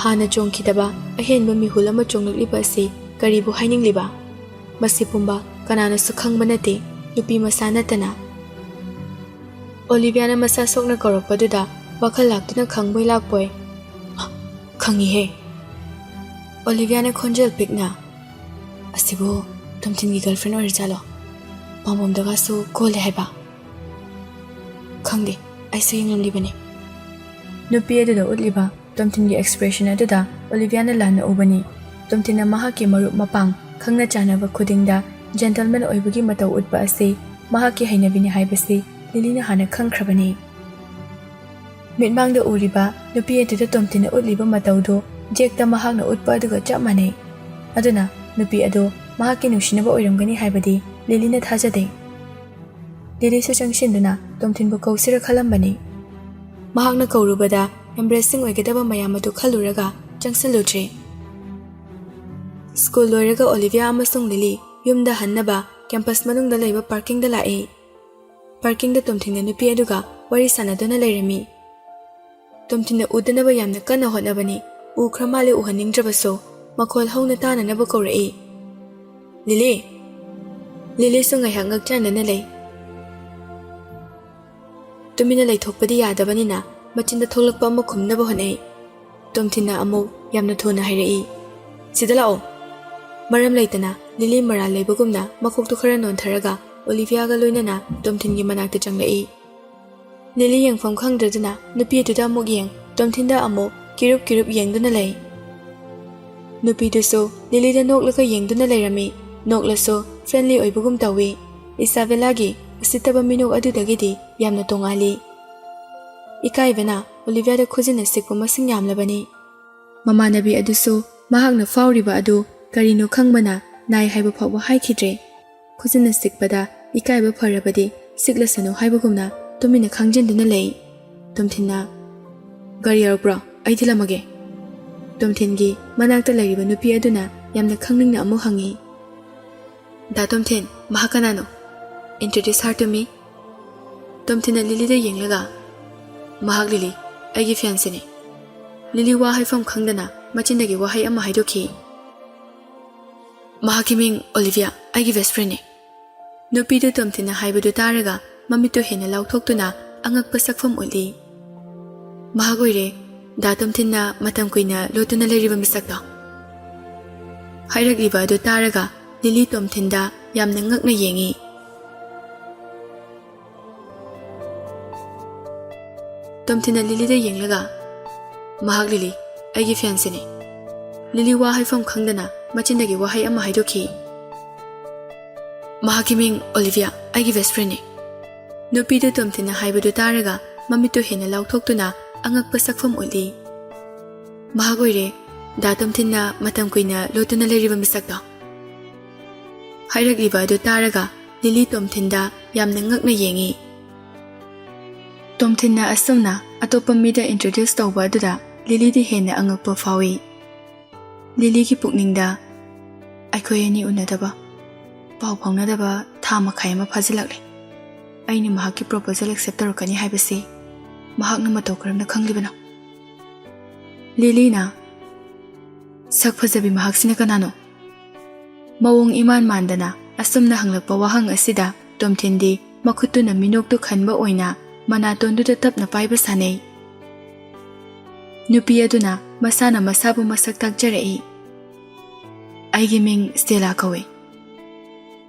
ꯍꯥꯟꯅ ꯆꯣꯡꯈꯤꯗꯕ ꯑꯍꯦꯟꯕ ꯃꯤꯍꯨꯜ ꯑꯃ ꯆꯣꯡꯂꯛꯂꯤꯕ ꯑꯁꯤ ꯀꯔꯤꯕꯨ ꯍꯥꯏꯅꯤꯡꯂꯤꯕ? ꯃꯁꯤ ꯄꯨꯝꯕ ꯀꯅꯥꯅꯁꯨ ꯈꯪꯕ ꯅꯠꯇꯦ, ꯅꯨꯄꯤ ꯃꯁꯥ ꯅꯠꯇꯅ꯫ ꯑꯣꯂꯤꯚꯤꯌꯥꯅ ꯃꯁꯥ ꯁꯣꯛꯅ ꯀꯧꯔꯛꯄꯗꯨꯗ ꯋꯥꯈꯜ ꯂꯥꯛꯇꯨꯅ ꯈꯪꯕꯣꯏ ꯂꯥꯛꯄꯣꯏ, ꯈꯪꯉꯤꯍꯦ꯫ ꯑꯣꯂꯤꯚꯤꯌꯥꯅ ꯈꯣꯟꯖꯦꯜ ꯄꯤꯛꯅ, ꯑꯁꯤꯕꯨ ꯇꯣꯝꯊꯤꯟꯒꯤ ꯒꯔꯜꯐ꯭ꯔꯦꯟ ꯑꯣꯏꯔꯖꯥꯠꯂꯣ? ꯄꯥꯝꯕꯣꯝꯗꯒꯁꯨ ꯀꯣꯜꯂꯦ ꯍꯥꯏꯕ? ꯈꯪꯗꯦ, ꯑꯩꯁꯨ ꯌꯦꯡꯂꯝꯂꯤꯕꯅꯤ꯫ ꯅꯨꯄꯤ ꯑꯗꯨꯗ ꯎꯠꯂꯤꯕ ꯇꯣꯝꯊꯤꯟꯒꯤ ꯑꯦꯛꯁꯄ꯭ꯔꯦꯁꯟ ꯑꯗꯨꯗ ꯑꯣꯂꯤꯚꯤꯌꯥꯅ ꯂꯥꯟꯅ ꯎꯕꯅꯤ꯫ ꯇꯣꯝꯊꯤꯟꯅ ꯃꯍꯥꯛꯀꯤ ꯃꯔꯨꯞ ꯃꯄꯥꯡ, ꯈꯪꯅ ꯆꯥꯟꯅꯕ ꯈꯨꯗꯤꯡꯗ ꯖꯦꯟꯇꯜꯃꯦꯟ ꯑꯣꯏꯕꯒꯤ ꯃꯇꯧ ꯎꯠꯄ ꯑꯁꯤ ꯃꯍꯥꯛꯀꯤ ꯍꯩꯅꯕꯤꯅꯤ ꯍꯥꯏꯕꯁꯤ ꯂꯤꯂꯤꯅ ꯍꯥꯟꯅ ꯈꯪꯈ꯭ꯔꯕꯅꯤ꯫ ꯃꯤꯠꯃꯥꯡꯗ ꯎꯔꯤꯕ ꯅꯨꯄꯤ ꯑꯗꯨꯗ ꯇꯣꯝꯊꯤꯟꯅ ꯎꯠꯂꯤꯕ ꯃꯇꯧꯗꯨ ꯖꯦꯛꯇ ꯃꯍꯥꯛꯅ ꯎꯠꯄ ꯑꯗꯨꯒ ꯆꯞ ꯃꯥꯟꯅꯩ꯫ ꯑꯗꯨꯅ ꯅꯨꯄꯤ ꯑꯗꯨ ꯃꯍꯥꯛꯀꯤ ꯅꯨꯡꯁꯤꯅꯕ ꯑꯣꯏꯔꯝꯒꯅꯤ ꯍꯥꯏꯕꯗꯤ ꯂꯤꯂꯤꯅ ꯊꯥꯖꯗꯦ꯫ ꯂꯤꯂꯤꯁꯨ ꯆꯪꯁꯤꯟꯗꯨꯅ ꯇꯣꯝꯊꯤꯟꯕꯨ ꯀꯧꯁꯤꯔ ꯈꯜꯂꯝꯕꯅꯤ꯫ ꯃꯍꯥꯛꯅ ꯀꯧꯔꯨꯕꯗ ꯑꯦꯝꯕ꯭ꯔꯦꯁꯤꯡ ꯑꯣꯏꯒꯗꯕ ꯃꯌꯥꯝ ꯑꯗꯨ ꯈꯜꯂꯨꯔꯒ ꯆꯪꯁꯤꯜꯂꯨꯗ꯭ꯔꯦ꯫ ꯁ꯭ꯀꯨꯜ ꯂꯣꯏꯔꯒ ꯑꯣꯂꯤꯚꯤꯌꯥ ꯑꯃꯁꯨꯡ ꯂꯤꯂꯤ ꯌꯨꯝꯗ ꯍꯟꯅꯕ ꯀꯦꯝꯄꯁ ꯃꯅꯨꯡꯗ ꯂꯩꯕ ꯄꯥꯔꯀꯤꯡꯗ ꯂꯥꯛꯏ꯫ ꯄꯥꯔꯀꯤꯡꯗ ꯇꯣꯝꯊꯤꯟꯒ ꯅꯨꯄꯤ ꯑꯗꯨꯒ ꯋꯥꯔꯤ ꯁꯥꯟꯅꯗꯨꯅ ꯂꯩꯔꯝꯃꯤ꯫ ꯇꯣꯝꯊꯤꯟꯅ ꯎꯗꯅꯕ ꯌꯥꯝꯅ ꯀꯟꯅ ꯍꯣꯠꯅꯕꯅꯤ꯫ ꯎꯈ꯭ꯔ ꯃꯥꯜꯂꯦ ꯎꯍꯟꯅꯤꯡꯗ꯭ꯔꯕꯁꯨ ꯃꯈꯣꯜ ꯍꯧꯅ ꯇꯥꯅꯅꯕ ꯀꯧꯔꯛꯏ꯫ ꯂꯤꯂꯤ! ꯂꯤꯂꯤꯁꯨ ꯉꯥꯏꯍꯥꯛ ꯉꯛꯆꯥꯟꯅꯅ ꯂꯩ꯫ ꯇꯨꯃꯤꯟꯅ ꯂꯩꯊꯣꯛꯄꯗꯤ ꯌꯥꯗꯕꯅꯤꯅ ꯃꯆꯤꯟꯗ ꯊꯣꯛꯂꯛꯄ ꯑꯃ ꯈꯨꯝꯅꯕ ꯍꯣꯠꯅꯩ꯫ ꯇꯣꯝꯊꯤꯟꯅ ꯑꯃꯨꯛ ꯌꯥꯝꯅ ꯊꯨꯅ ꯍꯥꯏꯔꯛꯏ, ꯁꯤꯗ ꯂꯥꯛꯑꯣ꯫ ꯃꯔꯝ ꯂꯩꯇꯅ ꯂꯤꯂꯤ ꯃꯔꯥꯜ ꯂꯩꯕꯒꯨꯝꯅ ꯃꯀꯣꯛꯇꯨ ꯈꯔ ꯅꯣꯟꯊꯔꯒ ꯑꯣꯂꯤꯚꯤꯌꯥꯒ ꯂꯣꯏꯅꯅ ꯇꯣꯝꯊꯤꯟꯒꯤ ꯃꯅꯥꯛꯇ ꯆꯪꯂꯛꯏ꯫ ꯂꯤꯂꯤ ꯌꯦꯡꯐꯝ ꯈꯪꯗ꯭ꯔꯗꯨꯅ ꯅꯨꯄꯤ ꯑꯗꯨꯗ ꯑꯃꯨꯛ ꯌꯦꯡ, ꯇꯣꯝꯊꯤꯟꯗ ꯑꯃꯨꯛ ꯀꯤꯔꯨꯞ ꯀꯤꯔꯨꯞ ꯌꯦꯡꯗꯨꯅ ꯂꯩ꯫ नुपीदुसु लिलीदा नोकलगा येंगदुना लेरमी नोकलसु फ्रेंडली ओइबगुम तवी इसाबेलागी उसितबा मिनोक अदुदगिदी यामना तोंगाली इकाइबना ओलिवियादा खोजिना सिकपा मसिंग यामलबनी ममानबी अदुसु महागना फाउरिबा अदु करिनो खंगबना नाय हाइबा फावबा हाइखिद्रे खोजिना सिकपदा इकाइबा फरबदी सिकलसनो हाइबगुमना तुमिना खंगजिनदुना लेई तुमथिना गाड़ी आरब्रा आइदिलमगे तुमथिनगी मनाक्ता लैरिबा नुपी अदुना यामना खंगनिंगना अमु हंगी दा तुमथिन महाकनानो इंट्रोड्यूस हर टू मी तुमथिना लिलीदा येंगलगा महाग लिली आइगी फियांसेने लिली वा हाइफम खंगदना मचिंदगी वाहै अमा हाइदोखी महाकी मिंग ओलिविया आइगी बेस्ट फ्रेंड ने नुपीदु तुमथिना हाइबदु तारगा ममितो हेना लाउथोक्तुना अंगकपा सकफम ओली महागोइरे दा तुमथिना मतम कुइना लोतुना लेरिबा मिसक्ता हाइरगलिबा अदु तारगा लिली तुमथिंदा यामना ngakna yengi तुमथिना लिलीदा येंगलगा महाग लिली आइगी फियांसेने लिली वा हाइफम खंगदना मचिंदगी वाहै अमा हाइदोखी महाकी मिंग ओलिविया आइगी बेस्ट फ्रेंड ने नुपीदु तुमथिना हाइबदु तारगा ममितो हेना लाउथोक्तुना अंगकपा सकफम ओली महागोइरे दा तुमथिना मतम कुइना लोतुना लेरिबा मिसक्ता हाइरगलिबा अदु तारगा लिली तुमथिंदा यामना ngakna yengi तुमथिना असमना अतोपा मीदा इंट्रोड्यूस तौबा अदुदा लिली दी हेना अंगकपा फावी लिली की पुकनिंगदा आइखोय अनि उनदबा पाउ फाउनदबा था मखाय मा फाजिलकले आइनि महाकी प्रपोजल एक्सेप्ट तौरकनी हाइबसी महाकना मतौ करमना खंगलिबना लिलीना सक फजबी महाकसिना कनानो मवोंग इमान मानदना असमना हंगलकपा वाहंग असिदा तुमथिनदी मखुतुना मिनोक्तु खनबा ओइना मनातोंदुदा तपना पाइबा सानै नुपी अदुना मसाना मसाबु मसक ताकजरई आइगी मिंग स्टेला कवे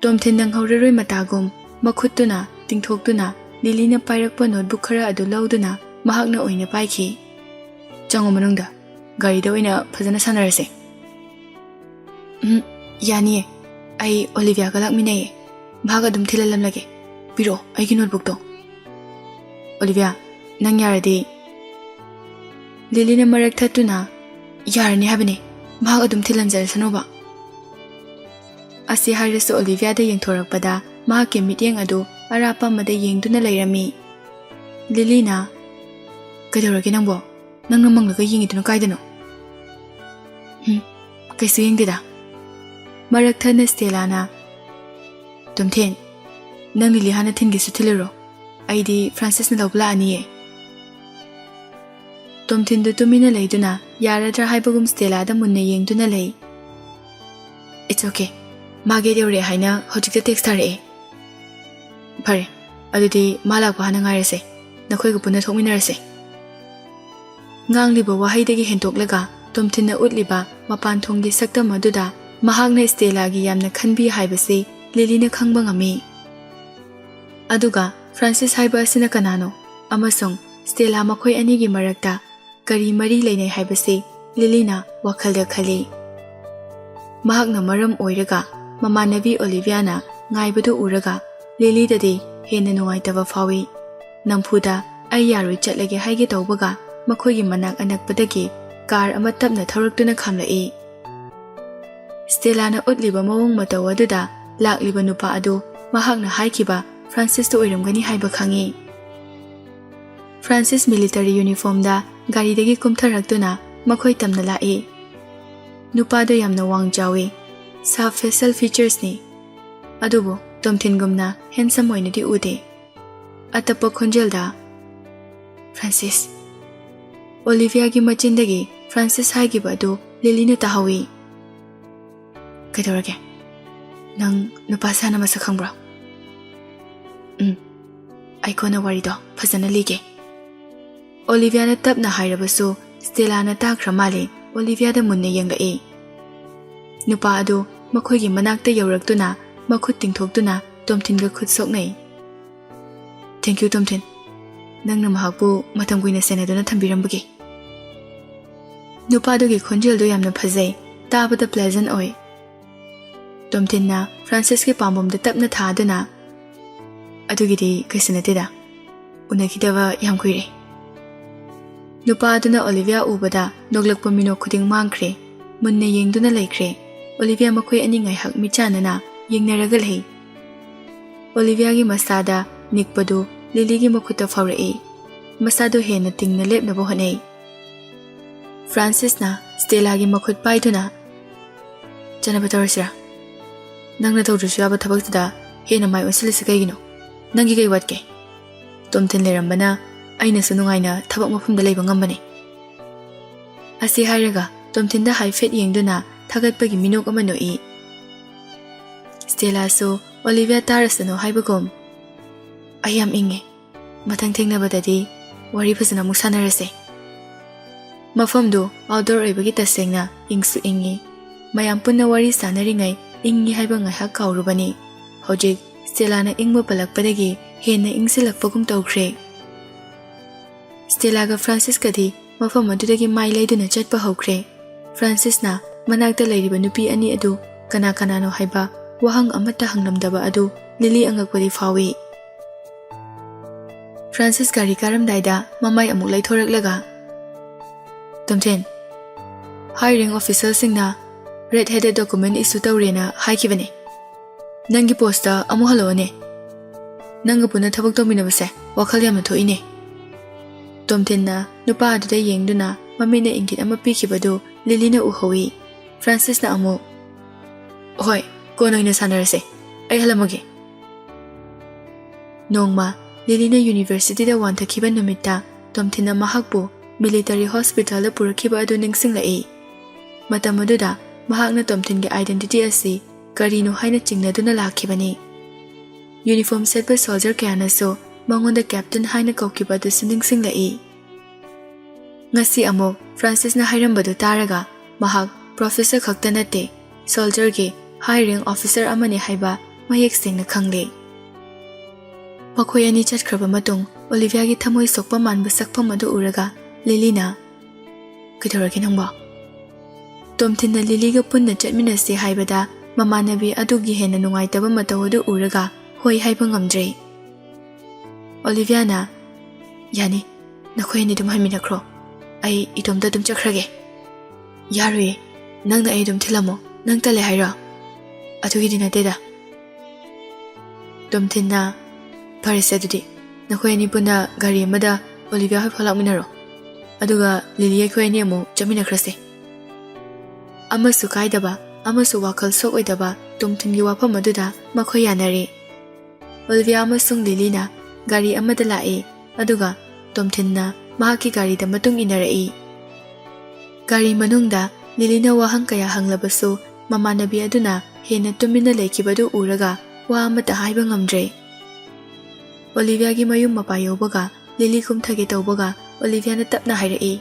तुमथिनदंग हौररोय मतागुम मखुतुना तिंगथोक्तुना लिलीना पाइरकपा नोटबुक खरा अदु लौदुना महाकना ओइना पाइखि चंगो मनुंगदा गाड़ीदा ओइना फजना सानरसे यानिए आई ओलिविया का लाकमिनाये भाग अदुम थिललमलगे पिरो आइगी नोटबुक तो ओलिविया नंग यारदि लिलीना मरक थतुना यारनि हाबने भाग अदुम थिलमजरसनोबा असी हाइरसो ओलिविया दे येंथोरकपदा महाके मिटिंग अदु अरापा मदे येंगदुना लैरमी लिलीना कदौरगे नंबो नंग मंगलगा येंगिदुना कायदनो कैसु येंगदेदा मरक थना स्टेलाना तुमथेन नंग लिली हाना थिनगिसु थिलरो आइदी फ्रांसिसना लौबला अनिये तुमथिनदु तुमिना लैदुना यारद्रा हाइबगुम स्टेलादा मुन्ना येंगदुना लೈ इट्स ओके मागे देउरे हाइना होजिकता टेक्स्ट थारे फरे अदुदी मालाको हाना ngairese नखोइगु पुना थोकमिनारसे ngangliba wahaidagi hentoklaga तुमथिना उतलिबा मपान थोंगी सक्तम अदुदा महागना स्टेलागी यामना खनबी हाइबसे लिलीना खंगबा ngami अदुगा फ्रांसिस हाइबा असिना कनानो अमसोंग स्टेला मखोय अनिगी मरकता करी मरी लेनै हाइबसे लिलीना वखलदा खली महागना मरम ओइरगा ममानबी ओलिवियाना ngaibadu uraga लिलीददि हेना नुवाइतबा फावी नमफुदा आई यारोय चटलगे हाइगे तौबगा मखोयगी मनाक अनकपदगी कार अमा तपना थौरक्तुना खामलई स्टेलाना उतलिबा मवोंग मतौ अदुदा लाक्लिबा नुपा अदु महागना हाइखिबा फ्रांसिस तो ओइरमगनी हाइबा खंगी फ्रांसिस मिलिटरी यूनिफॉर्म दा गाड़ीदगी कुमथरक्तुना मखोय तमना लाई नुपादो यामना वांग जावे सा फेशियल फीचर्स नि अदुबो तुमथिनगुमना हैंडसम ओइनदि उदे अतप खोंजेलदा फ्रांसिस ओलिविया की मचिंदगी फ्रांसिस हाइगिबा अदु लिलीना ताहावी कदौरगे नंग नुपा साना मसक खंब्रा आइकोना वारिदो फजना लिगे ओलिवियाना तपना हाइरबसु स्टेलाना ताख्रा माले ओलिवियादा मुन्ना येंगलई नुपा अदु मखोयगी मनाक्ता यौरक्तुना मखुत तिंगथोक्तुना तुमथिनगा खुद सोकनै थैंक यू तुमथिन नंगना महाकु मतम गुइना सेनादुना थंबिरमबगे नुपादुगी खोंजेलदो यामना फजै ꯇꯥꯕꯗ ꯄ꯭ꯂꯦꯖꯦꯟ ꯑꯣꯏ꯫ ꯇꯣꯝꯊꯤꯟꯅ ꯐ꯭ꯔꯥꯟꯁꯤꯁꯀꯤ ꯄꯥꯝꯕꯣꯝꯗ ꯇꯞꯅ ꯊꯥꯗꯨꯅ, "ꯑꯗꯨꯒꯤꯗꯤ ꯀꯩꯁꯨ ꯅꯠꯇꯦꯗ, ꯎꯅꯈꯤꯗꯕ ꯌꯥꯝ ꯀꯨꯏꯔꯦ." ꯅꯨꯄꯥ ꯑꯗꯨꯅ ꯑꯣꯂꯤꯚꯤꯌꯥ ꯎꯕꯗ ꯅꯣꯛꯂꯛꯄ ꯃꯤꯅꯣꯛ ꯈꯨꯗꯤꯡ ꯃꯥꯡꯈ꯭ꯔꯦ, ꯃꯨꯟꯅ ꯌꯦꯡꯗꯨꯅ ꯂꯩꯈ꯭ꯔꯦ꯫ ꯑꯣꯂꯤꯚꯤꯌꯥ ꯃꯈꯣꯏ ꯑꯅꯤ ꯉꯥꯏꯍꯥꯛ ꯃꯤꯠꯆꯥꯟꯅꯅ ꯌꯦꯡꯅꯔꯒ ꯂꯩ꯫ ꯑꯣꯂꯤꯚꯤꯌꯥꯒꯤ ꯃꯁꯥꯗ ꯅꯤꯛꯄꯗꯨ ꯂꯤꯂꯤꯒꯤ ꯃꯈꯨꯠꯇ ꯐꯥꯎꯔꯛꯏ, ꯃꯁꯥꯗꯨ ꯍꯦꯟꯅ ꯇꯤꯡꯅ ꯂꯦꯞꯅꯕ ꯍꯣꯠꯅꯩ꯫ ꯐ꯭ꯔꯥꯟꯁꯤꯁꯅ ꯁ꯭ꯇꯦꯂꯥꯒꯤ ꯃꯈꯨꯠ ꯄꯥꯏꯗꯨꯅ, "ꯆꯠꯅꯕ ꯇꯧꯔꯁꯤꯔꯥ? ꯅꯪꯅ ꯇꯧꯗ꯭ꯔꯁꯨ ꯌꯥꯕ ꯊꯕꯛꯇꯨꯗ ꯍꯦꯟꯅ ꯃꯥꯏ ꯑꯣꯟꯁꯤꯜꯂꯤꯁꯤ ꯀꯩꯒꯤꯅꯣ? ꯅꯪꯒꯤ ꯀꯩ ꯋꯥꯠꯀꯦ? ꯇꯣꯝꯊꯤꯟ ꯂꯩꯔꯝꯕꯅ ꯑꯩꯅꯁꯨ ꯅꯨꯡꯉꯥꯏꯅ ꯊꯕꯛ ꯃꯐꯝꯗ ꯂꯩꯕ ꯉꯝꯕꯅꯤ." ꯑꯁꯤ ꯍꯥꯏꯔꯒ ꯇꯣꯝꯊꯤꯟꯗ ꯍꯥꯏꯐꯦꯠ ꯌꯦꯡꯗꯨꯅ ꯊꯥꯒꯠꯄꯒꯤ ꯃꯤꯅꯣꯛ ꯑꯃ ꯅꯣꯛꯏ꯫ ꯁ꯭ꯇꯦꯂꯥꯁꯨ ꯑꯣꯂꯤꯚꯤꯌꯥ ꯇꯥꯔꯁꯅꯨ ꯍꯥꯏꯕꯒꯨꯝ, "ꯑꯩ ꯌꯥꯝ ꯏꯪꯉꯦ, ꯃꯊꯪ ꯊꯦꯡꯅꯕꯗꯗꯤ ꯋꯥꯔꯤ ꯐꯖꯅ ꯑꯃꯨꯛ ꯁꯥꯟꯅꯔꯁꯦ." ꯃꯐꯝꯗꯨ ꯑꯥꯎꯠꯗꯣꯔ ꯑꯣꯏꯕꯒꯤ ꯇꯁꯦꯡꯅ ꯏꯪꯁꯨ ꯏꯪꯉꯤ꯫ ꯃꯌꯥꯝ ꯄꯨꯟꯅ ꯋꯥꯔꯤ ꯁꯥꯟꯅꯔꯤꯉꯩ ꯏꯪꯉꯤ ꯍꯥꯏꯕ ꯉꯥꯏꯍꯥꯛ ꯀꯥꯎꯔꯨꯕꯅꯤ꯫ ꯍꯧꯖꯤꯛ ꯁ꯭ꯇꯦꯂꯥꯅ ꯏꯪꯕ ꯄꯜꯂꯛꯄꯗꯒꯤ ꯍꯦꯟꯅ ꯏꯪꯁꯤꯜꯂꯛꯄꯒꯨꯝ ꯇꯧꯈ꯭ꯔꯦ꯫ ꯁ꯭ꯇꯦꯂꯥꯒ ꯐ꯭ꯔꯥꯟꯁꯤꯁꯀꯗꯤ ꯃꯐꯝ ꯑꯗꯨꯗꯒꯤ ꯃꯥꯏ ꯂꯩꯗꯨꯅ ꯆꯠꯄ ꯍꯧꯈ꯭ꯔꯦ꯫ ꯐ꯭ꯔꯥꯟꯁꯤꯁꯅ ꯃꯅꯥꯛꯇ ꯂꯩꯔꯤꯕ ꯅꯨꯄꯤ ꯑꯅꯤ ꯑꯗꯨ ꯀꯅꯥ ꯀꯅꯥꯅꯣ ꯍꯥꯏꯕ ꯋꯥꯍꯪ ꯑꯃꯠꯇ ꯍꯪꯂꯝꯗꯕ ꯑꯗꯨ ꯂꯤꯂꯤ ꯑꯉꯛꯄꯗꯤ ꯐꯥꯎꯏ꯫ ꯐ꯭ꯔꯥꯟꯁꯤꯁ ꯒꯥꯔꯤ ꯀꯥꯔꯝꯗꯥꯏꯗ ꯃꯃꯥꯏ ꯑꯃꯨꯛ ꯂꯩꯊꯣꯔꯛꯂꯒ, "ꯇꯣꯝꯊꯤꯟ, ꯍꯥꯏ ꯔꯦꯡꯛ ꯑꯣꯐꯤꯁꯦꯜꯁꯤꯡꯅ ꯔꯦꯗ ꯍꯦꯗꯦꯗ ꯗꯣꯀꯨꯃꯦꯟ ꯏꯁꯨ ꯇꯧꯔꯦꯅ ꯍꯥꯏꯈꯤꯕꯅꯦ꯫ ꯅꯪꯒꯤ ꯄꯣꯁꯇ ꯑꯃꯨꯛ ꯍꯜꯂꯛꯑꯣꯅꯦ꯫ ꯅꯪꯒ ꯄꯨꯟꯅ ꯊꯕꯛ ꯇꯧꯃꯤꯟꯅꯕꯁꯦ ꯋꯥꯈꯜ ꯌꯥꯝꯅ ꯊꯣꯛꯏꯅꯦ." ꯇꯣꯝꯊꯤꯟꯅ ꯅꯨꯄꯥ ꯑꯗꯨꯗ ꯌꯦꯡꯗꯨꯅ ꯃꯃꯤꯠꯅ ꯏꯪꯒꯤꯠ ꯑꯃ ꯄꯤꯈꯤꯕꯗꯨ ꯂꯤꯂꯤꯅ ꯎꯍꯧꯏ꯫ ꯐ꯭ꯔꯥꯟꯁꯤꯁꯅ ꯑꯃꯨꯛ, "ꯍꯣꯏ, ꯀꯣꯟꯅ ꯑꯣꯏꯅ ꯁꯥꯟꯅꯔꯁꯦ, ꯑꯩ ꯍꯜꯂꯝꯃꯒꯦ." ꯅꯣꯡꯃ ꯂꯤꯂꯤꯅ ꯌꯨꯅꯤꯚꯔꯁꯤꯇꯤꯗ ꯋꯥꯟꯊꯈꯤꯕ ꯅꯨꯃꯤꯠꯇ ꯇꯣꯝꯊꯤꯟꯅ ꯃꯍꯥꯛꯄꯨ ꯃꯤꯂꯤꯇꯔꯤ ꯍꯣꯁꯄꯤꯇꯥꯜꯗ ꯄꯨꯔꯛꯈꯤꯕ ꯑꯗꯨ ꯅꯤꯡꯁꯤꯡꯂꯛꯏ꯫ ꯃꯇꯝ ꯑꯗꯨꯗ ꯃꯍꯥꯛꯅ ꯇꯣꯝꯊꯤꯟꯒꯤ ꯑꯥꯏꯗꯦꯟꯇꯤꯇꯤ ꯑꯁꯤ ꯀꯔꯤꯅꯣ ꯍꯥꯏꯅ ꯆꯤꯡꯅꯗꯨꯅ ꯂꯥꯛꯈꯤꯕꯅꯤ꯫ ꯌꯨꯅꯤꯐꯣꯔꯝ ꯁꯦꯠꯄ ꯁꯣꯜꯖꯔ ꯀꯌꯥꯅꯁꯨ ꯃꯉꯣꯟꯗ ꯀꯦꯞꯇꯦꯟ ꯍꯥꯏꯅ ꯀꯧꯈꯤꯕ ꯑꯗꯨꯁꯨ ꯅꯤꯡꯁꯤꯡꯂꯛꯏ꯫ ꯉꯁꯤ ꯑꯃꯨꯛ ꯐ꯭ꯔꯥꯟꯁꯤꯁꯅ ꯍꯥꯏꯔꯝꯕꯗꯨ ꯇꯥꯔꯒ ꯃꯍꯥꯛ ꯄ꯭ꯔꯣꯐꯦꯁꯔ ꯈꯛꯇ ꯅꯠꯇꯦ, ꯁꯣꯜꯖꯔꯒꯤ ꯍꯥꯏ ꯔꯦꯡꯛ ꯑꯣꯐꯤꯁꯔ ꯑꯃꯅꯤ ꯍꯥꯏꯕ ꯃꯌꯦꯛ ꯁꯦꯡꯅ ꯈꯪꯂꯦ꯫ ꯃꯈꯣꯏ ꯑꯅꯤ ꯆꯠꯈ꯭ꯔꯕ ꯃꯇꯨꯡ ꯑꯣꯂꯤꯚꯤꯌꯥꯒꯤ ꯊꯃꯣꯏ ꯁꯣꯛꯄ ꯃꯥꯟꯕ ꯁꯛꯐꯝ ꯑꯗꯨ ꯎꯔꯒ ꯂꯤꯂꯤꯅ, "ꯀꯩꯗꯧꯔꯒꯦ ꯅꯪꯕꯣ?" ꯇꯣꯝꯊꯤꯟꯅ ꯂꯤꯂꯤꯒ ꯄꯨꯟꯅ ꯆꯠꯃꯤꯟꯅꯁꯤ ꯍꯥꯏꯕꯗ ꯃꯃꯥꯟꯅꯕꯤ ꯑꯗꯨꯒꯤ ꯍꯦꯟꯅ ꯅꯨꯡꯉꯥꯏꯇꯕ ꯃꯇꯧ ꯑꯗꯨ ꯎꯔꯒ ꯍꯣꯏ ꯍꯥꯏꯕ ꯉꯝꯗ꯭ꯔꯦ꯫ ꯑꯣꯂꯤꯚꯤꯌꯥꯅ, "ꯌꯥꯅꯤ, ꯅꯈꯣꯏ ꯑꯅꯤ ꯑꯗꯨꯝ ꯍꯟꯃꯤꯟꯅꯈ꯭ꯔꯣ, ꯑꯩ ꯏꯇꯣꯝꯇ ꯑꯗꯨꯝ ꯆꯠꯈ꯭ꯔꯒꯦ." "ꯌꯥꯔꯣꯏꯌꯦ, ꯅꯪꯅ ꯑꯩ ꯑꯗꯨꯝ ꯊꯤꯜꯂꯝꯃꯣ, ꯅꯪ ꯇꯜꯂꯦ ꯍꯥꯏꯔꯣ?" "ꯑꯗꯨꯒꯤꯗꯤ ꯅꯠꯇꯦꯗ." ꯇꯣꯝꯊꯤꯟꯅ, "ꯐꯔꯦꯁꯦ ꯑꯗꯨꯗꯤ, ꯅꯈꯣꯏ ꯑꯅꯤ ꯄꯨꯟꯅ ꯒꯥꯔꯤ ꯑꯃꯗ ꯑꯣꯂꯤꯚꯤꯌꯥ ꯍꯣꯏ ꯐꯥꯎ ꯂꯥꯛꯃꯤꯟꯅꯔꯣ, ꯑꯗꯨꯒ ꯂꯤꯂꯤ ꯑꯩꯈꯣꯏ ꯑꯅꯤ ꯑꯃꯨꯛ ꯆꯠꯃꯤꯟꯅꯈ꯭ꯔꯁꯦ." ꯑꯃꯁꯨ ꯀꯥꯏꯗꯕ ꯑꯃꯁꯨ ꯋꯥꯈꯜ ꯁꯣꯛꯑꯣꯏꯗꯕ ꯇꯣꯝꯊꯤꯟꯒꯤ ꯋꯥꯐꯝ ꯑꯗꯨꯗ ꯃꯈꯣꯏ ꯌꯥꯅꯔꯦ꯫ ꯑꯣꯂꯤꯚꯤꯌꯥ ꯑꯃꯁꯨꯡ ꯂꯤꯂꯤꯅ ꯒꯥꯔꯤ ꯑꯃꯗ ꯂꯥꯛꯏ, ꯑꯗꯨꯒ ꯇꯣꯝꯊꯤꯟꯅ ꯃꯍꯥꯛꯀꯤ ꯒꯥꯔꯤꯗ ꯃꯇꯨꯡ ꯏꯟꯅꯔꯛꯏ꯫ ꯒꯥꯔꯤ ꯃꯅꯨꯡꯗ ꯂꯤꯂꯤꯅ ꯋꯥꯍꯪ ꯀꯌꯥ ꯍꯪꯂꯕꯁꯨ ꯃꯃꯥꯟꯅꯕꯤ ꯑꯗꯨꯅ ꯍꯦꯟꯅ ꯇꯨꯃꯤꯟꯅ ꯂꯩꯈꯤꯕꯗꯨ ꯎꯔꯒ ꯋꯥ ꯑꯃꯠꯇ ꯍꯥꯏꯕ ꯉꯝꯗ꯭ꯔꯦ꯫ ꯑꯣꯂꯤꯚꯤꯌꯥꯒꯤ ꯃꯌꯨꯝ ꯃꯄꯥ ꯌꯧꯕꯒ ꯂꯤꯂꯤ ꯀꯨꯝꯊꯒꯦ ꯇꯧꯕꯒ ꯑꯣꯂꯤꯚꯤꯌꯥꯅ ꯇꯞꯅ ꯍꯥꯏꯔꯛꯏ,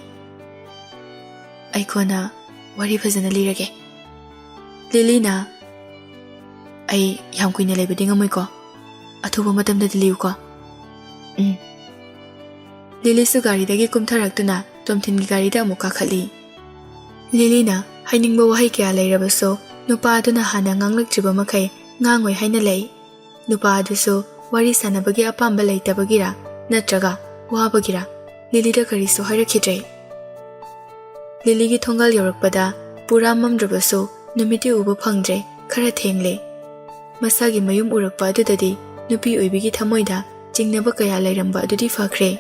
"ꯑꯩ ꯀꯣꯟꯅ ꯋꯥꯔꯤ ꯐꯖꯅ ꯂꯤꯔꯒꯦ." ꯂꯤꯂꯤꯅ, "ꯑꯩ ꯌꯥꯝ ꯀꯨꯏꯅ ꯂꯩꯕꯗꯤ ꯉꯝꯃꯣꯏꯀꯣ, ꯑꯊꯨꯕ ꯃꯇꯝꯗꯗꯤ ꯂꯤꯌꯨꯀꯣ." ꯂꯤꯂꯤꯁꯨ ꯒꯥꯔꯤꯗꯒꯤ ꯀꯨꯝꯊꯔꯛꯇꯨꯅ ꯇꯣꯝꯊꯤꯟꯒꯤ ꯒꯥꯔꯤꯗ ꯑꯃꯨꯛ ꯀꯥꯈꯠꯂꯤ꯫ ꯂꯤꯂꯤꯅ ꯍꯥꯏꯅꯤꯡꯕ ꯋꯥꯍꯩ ꯀꯌꯥ ꯂꯩꯔꯕꯁꯨ ꯅꯨꯄꯥ ꯑꯗꯨꯅ ꯍꯥꯟꯅ ꯉꯥꯡꯂꯛꯇ꯭ꯔꯤꯕ ꯃꯈꯩ ꯉꯥꯡꯉꯣꯏ ꯍꯥꯏꯅ ꯂꯩ꯫ ꯅꯨꯄꯥ ꯑꯗꯨꯁꯨ ꯋꯥꯔꯤ ꯁꯥꯟꯅꯕꯒꯤ ꯑꯄꯥꯝꯕ ꯂꯩꯇꯕꯒꯤꯔ ꯅꯠꯇ꯭ꯔꯒ ꯋꯥꯕꯒꯤꯔ ꯂꯤꯂꯤꯗ ꯀꯔꯤꯁꯨ ꯍꯥꯏꯔꯛꯈꯤꯗ꯭ꯔꯦ꯫ ꯂꯤꯂꯤꯒꯤ ꯊꯣꯡꯒꯥꯜ ꯌꯧꯔꯛꯄꯗ ꯄꯨꯔꯥ ꯃꯝꯗ꯭ꯔꯕꯁꯨ ꯅꯨꯃꯤꯠꯇꯤ ꯎꯕ ꯐꯪꯗ꯭ꯔꯦ, ꯈꯔ ꯊꯦꯡꯂꯦ꯫ ꯃꯁꯥꯒꯤ ꯃꯌꯨꯝ ꯎꯔꯛꯄ ꯑꯗꯨꯗꯗꯤ ꯅꯨꯄꯤ ꯑꯣꯏꯕꯤꯒꯤ ꯊꯃꯣꯏꯗ ꯆꯤꯡꯅꯕ ꯀꯌꯥ ꯂꯩꯔꯝꯕ ꯑꯗꯨꯗꯤ ꯐꯈ꯭ꯔꯦ꯫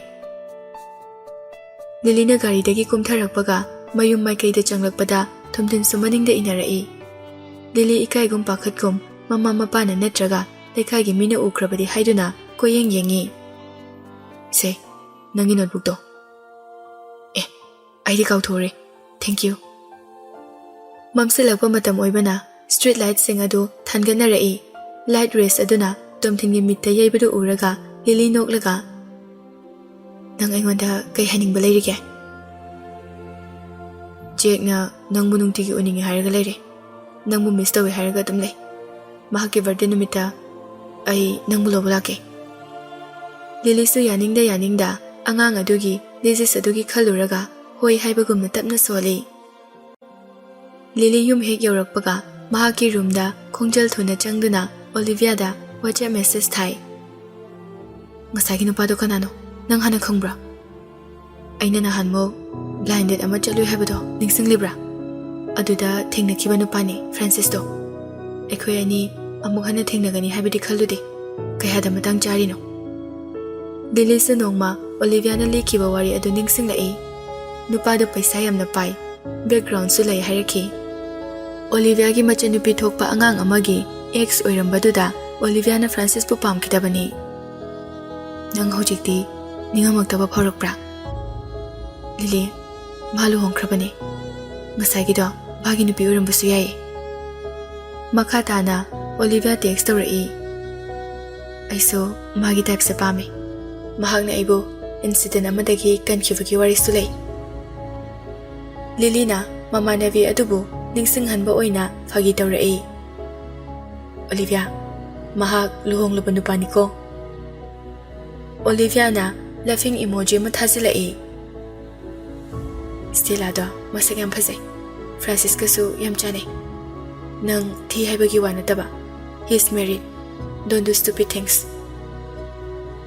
ꯂꯤꯂꯤꯅ ꯒꯥꯔꯤꯗꯒꯤ ꯀꯨꯝꯊꯔꯛꯄꯒ ꯃꯌꯨꯝ ꯃꯥꯏꯀꯩꯗ ꯆꯪꯂꯛꯄꯗ ꯇꯣꯝꯊꯤꯟꯁꯨ ꯃꯅꯤꯡꯗ ꯏꯟꯅꯔꯛꯏ꯫ ꯂꯤꯂꯤ ꯏꯀꯥꯏꯒꯨꯝ ꯄꯥꯈꯠꯀꯨꯝ ꯃꯃꯥ ꯃꯄꯥꯅ ꯅꯠꯇ꯭ꯔꯒ ꯂꯩꯀꯥꯏꯒꯤ ꯃꯤꯅ ꯎꯈ꯭ꯔꯕꯗꯤ ꯍꯥꯏꯗꯨꯅ ꯀꯣꯏꯌꯦꯡ ꯌꯦꯡꯉꯤ꯫ "ꯁꯦ, ꯅꯪꯒꯤ ꯅꯣꯠꯕꯨꯛꯇꯣ." "ꯑꯩꯗꯤ ꯀꯥꯎꯊꯣꯛꯎꯔꯦ, ꯊꯦꯡꯛ ꯌꯨ." ꯃꯝꯁꯤꯜꯂꯛꯄ ꯃꯇꯝ ꯑꯣꯏꯕꯅ ꯁ꯭ꯇ꯭ꯔꯤꯠ ꯂꯥꯏꯠꯁꯤꯡ ꯑꯗꯨ ꯊꯥꯟꯒꯠꯅꯔꯛꯏ꯫ ꯂꯥꯏꯠ ꯔꯦꯁ ꯑꯗꯨꯅ ꯇꯣꯝꯊꯤꯟꯒꯤ ꯃꯤꯠꯇ ꯌꯩꯕꯗꯨ ꯎꯔꯒ ꯂꯤꯂꯤ ꯅꯣꯛꯂꯒ, "ꯅꯪ ꯑꯩꯉꯣꯟꯗ ꯀꯩ ꯍꯥꯏꯅꯤꯡꯕ ꯂꯩꯔꯤꯒꯦ?" "ꯖꯦꯛꯅ ꯅꯪꯕꯨ ꯅꯨꯡꯇꯤꯒꯤ ꯎꯅꯤꯡꯉꯦ ꯍꯥꯏꯔꯒ ꯂꯩꯔꯦ, ꯅꯪꯕꯨ ꯃꯤꯁ ꯇꯧꯋꯦ ꯍꯥꯏꯔꯒ ꯑꯗꯨꯝ ꯂꯩ꯫ ꯃꯍꯥꯛꯀꯤ ꯕꯔꯊꯗꯦ ꯅꯨꯃꯤꯠꯇ ꯑꯩ ꯅꯪꯕꯨ ꯂꯧꯕ ꯂꯥꯛꯀꯦ." ꯂꯤꯂꯤꯁꯨ ꯌꯥꯅꯤꯡꯗ ꯌꯥꯅꯤꯡꯗ ꯑꯉꯥꯡ ꯑꯗꯨꯒꯤ ꯗꯤꯖꯤꯁ ꯑꯗꯨꯒꯤ ꯈꯜꯂꯨꯔꯒ ꯍꯣꯏ ꯍꯥꯏꯕꯒꯨꯝꯅ ꯇꯞꯅ ꯁꯣꯜꯂꯤ꯫ ꯂꯤꯂꯤ ꯌꯨꯝ ꯍꯦꯛ ꯌꯧꯔꯛꯄꯒ ꯃꯍꯥꯛꯀꯤ ꯔꯨꯝꯗ ꯈꯣꯡꯖꯦꯜ ꯊꯨꯅ ꯆꯪꯗꯨꯅ ꯑꯣꯂꯤꯚꯤꯌꯥꯗ ꯋꯥꯆꯦꯞ ꯃꯦꯁꯦꯖ ꯊꯥꯏ꯫ ꯉꯁꯥꯏꯒꯤ ꯅꯨꯄꯥꯗꯣ ꯀꯅꯥꯅꯣ? ꯅꯪ ꯍꯥꯟꯅ ꯈꯪꯕ꯭ꯔꯥ? ꯑꯩꯅ ꯅꯍꯥꯟꯃꯨꯛ ꯕ꯭ꯂꯥꯏꯟ ꯗꯦꯠ ꯑꯃ ꯆꯠꯂꯨꯏ ꯍꯥꯏꯕꯗꯣ ꯅꯤꯡꯁꯤꯡꯂꯤꯕ꯭ꯔꯥ? ꯑꯗꯨꯗ ꯊꯦꯡꯅꯈꯤꯕ ꯅꯨꯄꯥꯅꯤ ꯐ꯭ꯔꯥꯟꯁꯤꯁꯇꯣ꯫ ꯑꯩꯈꯣꯏ ꯑꯅꯤ ꯑꯃꯨꯛ ꯍꯟꯅ ꯊꯦꯡꯅꯒꯅꯤ ꯍꯥꯏꯕꯗꯤ ꯈꯜꯂꯨꯗꯦ꯫ ꯀꯌꯥꯗ ꯃꯇꯥꯡ ꯆꯥꯔꯤꯅꯣ? ꯂꯤꯂꯤꯁꯨ ꯅꯣꯡꯃ ꯑꯣꯂꯤꯚꯤꯌꯥꯅ ꯂꯤꯈꯤꯕ ꯋꯥꯔꯤ ꯑꯗꯨ ꯅꯤꯡꯁꯤꯡꯂꯛꯏ꯫ ꯅꯨꯄꯥꯗꯣ ꯄꯩꯁꯥ ꯌꯥꯝꯅ ꯄꯥꯏ, ꯕꯦꯛꯒ꯭ꯔꯥꯎꯟꯁꯨ ꯂꯩ ꯍꯥꯏꯔꯛꯈꯤ꯫ ꯑꯣꯂꯤꯚꯤꯌꯥꯒꯤ ꯃꯆꯟꯅꯨꯄꯤ ꯊꯣꯛꯄ ꯑꯉꯥꯡ ꯑꯃꯒꯤ ꯑꯦꯛꯁ ꯑꯣꯏꯔꯝꯕꯗꯨꯗ ꯑꯣꯂꯤꯚꯤꯌꯥꯅ ꯐ꯭ꯔꯥꯟꯁꯤꯁꯄꯨ ꯄꯥꯝꯈꯤꯗꯕꯅꯤ꯫ ꯅꯪ ꯍꯧꯖꯤꯛꯇꯤ ꯅꯤꯡꯉꯝꯃꯛꯇꯕ ꯐꯥꯎꯔꯛꯄ꯭ꯔꯥ? ꯂꯤꯂꯤ, ꯃꯥ ꯂꯨꯍꯣꯡꯈ꯭ꯔꯕꯅꯤ꯫ ꯉꯁꯥꯏꯒꯤꯗꯣ ꯃꯥꯒꯤ ꯅꯨꯄꯤ ꯑꯣꯏꯔꯝꯕꯁꯨ ꯌꯥꯏꯌꯦ꯫ ꯃꯈꯥ ꯇꯥꯅ ꯑꯣꯂꯤꯚꯤꯌꯥ ꯇꯦꯛꯁ ꯇꯧꯔꯛꯏ꯫ ꯑꯩꯁꯨ ꯃꯥꯒꯤ ꯇꯥꯏꯞꯁꯦ ꯄꯥꯝꯃꯤ꯫ ꯃꯍꯥꯛꯅ ꯑꯩꯕꯨ ꯏꯟꯁꯤꯗꯦꯟ ꯑꯃꯗꯒꯤ ꯀꯟꯈꯤꯕꯒꯤ ꯋꯥꯔꯤꯁꯨ ꯂꯩ꯫ ꯂꯤꯂꯤꯅ ꯃꯃꯥꯟꯅꯕꯤ ꯑꯗꯨꯕꯨ ꯅꯤꯡꯁꯤꯡꯍꯟꯕ ꯑꯣꯏꯅ ꯐꯥꯒꯤ ꯇꯧꯔꯛꯏ꯫ ꯑꯣꯂꯤꯚꯤꯌꯥ, ꯃꯍꯥꯛ ꯂꯨꯍꯣꯡꯂꯕ ꯅꯨꯄꯥꯅꯤꯀꯣ꯫ ꯑꯣꯂꯤꯚꯤꯌꯥꯅ ꯂꯐꯤꯡ ꯏꯃꯣꯖꯤ ꯑꯃ ꯊꯥꯖꯤꯜꯂꯛꯏ꯫ ꯁ꯭ꯇꯦꯂꯥꯗꯣ ꯃꯁꯛ ꯌꯥꯝ ꯐꯖꯩ, ꯐ꯭ꯔꯥꯟꯁꯤꯁꯀꯁꯨ ꯌꯥꯝ ꯆꯥꯟꯅꯩ꯫ ꯅꯪ ꯊꯤ ꯍꯥꯏꯕꯒꯤ ꯋꯥ ꯅꯠꯇꯕ, ꯍꯤ ꯏꯁ ꯃꯦꯔꯤഡ്, ꯗꯣꯟꯠ ꯗꯨ ꯁ꯭ꯇꯨꯄꯤꯗ ꯊꯤꯡꯁ꯫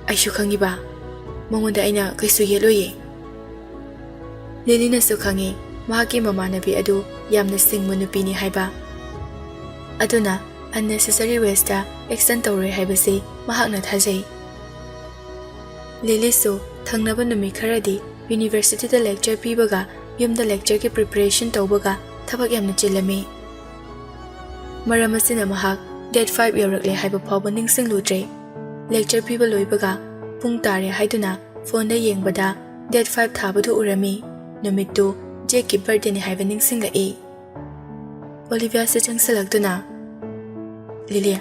ꯑꯩꯁꯨ ꯈꯪꯉꯤꯕ, ꯃꯉꯣꯟꯗ ꯑꯩꯅ ꯀꯩꯁꯨ ꯌꯦꯠꯂꯣꯏꯌꯦ꯫ ꯂꯤꯂꯤꯅꯁꯨ ꯈꯪꯉꯤ ꯃꯍꯥꯛꯀꯤ ꯃꯃꯥꯟꯅꯕꯤ ꯑꯗꯨ ꯌꯥꯝꯅ ꯁꯤꯡꯕ ꯅꯨꯄꯤꯅꯤ ꯍꯥꯏꯕ, ꯑꯗꯨꯅ ꯑꯟꯅꯦꯁꯦꯁꯔꯤ ꯋꯦꯁꯇ ꯑꯦꯛꯁꯟ ꯇꯧꯔꯣꯏ ꯍꯥꯏꯕꯁꯤ ꯃꯍꯥꯛꯅ ꯊꯥꯖꯩ꯫ ꯂꯤꯂꯤꯁꯨ ꯊꯪꯅꯕ ꯅꯨꯃꯤꯠ ꯈꯔꯗꯤ ꯌꯨꯅꯤꯚꯔꯁꯤꯇꯤꯗ ꯂꯦꯛꯆꯔ ꯄꯤꯕꯒ ꯌꯨꯝꯗ ꯂꯦꯛꯆꯔꯒꯤ ꯄ꯭ꯔꯤꯄꯦꯔꯦꯁꯟ ꯇꯧꯕꯒ ꯊꯕꯛ ꯌꯥꯝꯅ ꯆꯤꯜꯂꯝꯃꯤ꯫ ꯃꯔꯝ ꯑꯁꯤꯅ ꯃꯍꯥꯛ ꯗꯦꯠ 5 ꯌꯧꯔꯛꯂꯦ ꯍꯥꯏꯕ ꯐꯥꯎꯕ ꯅꯤꯡꯁꯤꯡꯂꯨꯗ꯭ꯔꯦ꯫ ꯂꯦꯛꯆꯔ ꯄꯤꯕ ꯂꯣꯏꯕꯒ ꯄꯨꯡ ꯇꯥꯔꯦ ꯍꯥꯏꯗꯨꯅ ꯐꯣꯟꯗ ꯌꯦꯡꯕꯗ ꯗꯦꯠ 5 ꯊꯥꯕꯗꯨ ꯎꯔꯝꯃꯤ꯫ ꯅꯨꯃꯤꯠꯇꯨ ꯖꯦꯛꯀꯤ ꯕꯔꯊꯗꯦꯅꯤ ꯍꯥꯏꯕ ꯅꯤꯡꯁꯤꯡꯂꯛꯏ꯫ ꯑꯣꯂꯤꯚꯤꯌꯥꯁꯨ ꯆꯪꯁꯤꯜꯂꯛꯇꯨꯅ, ꯂꯤꯂꯤ,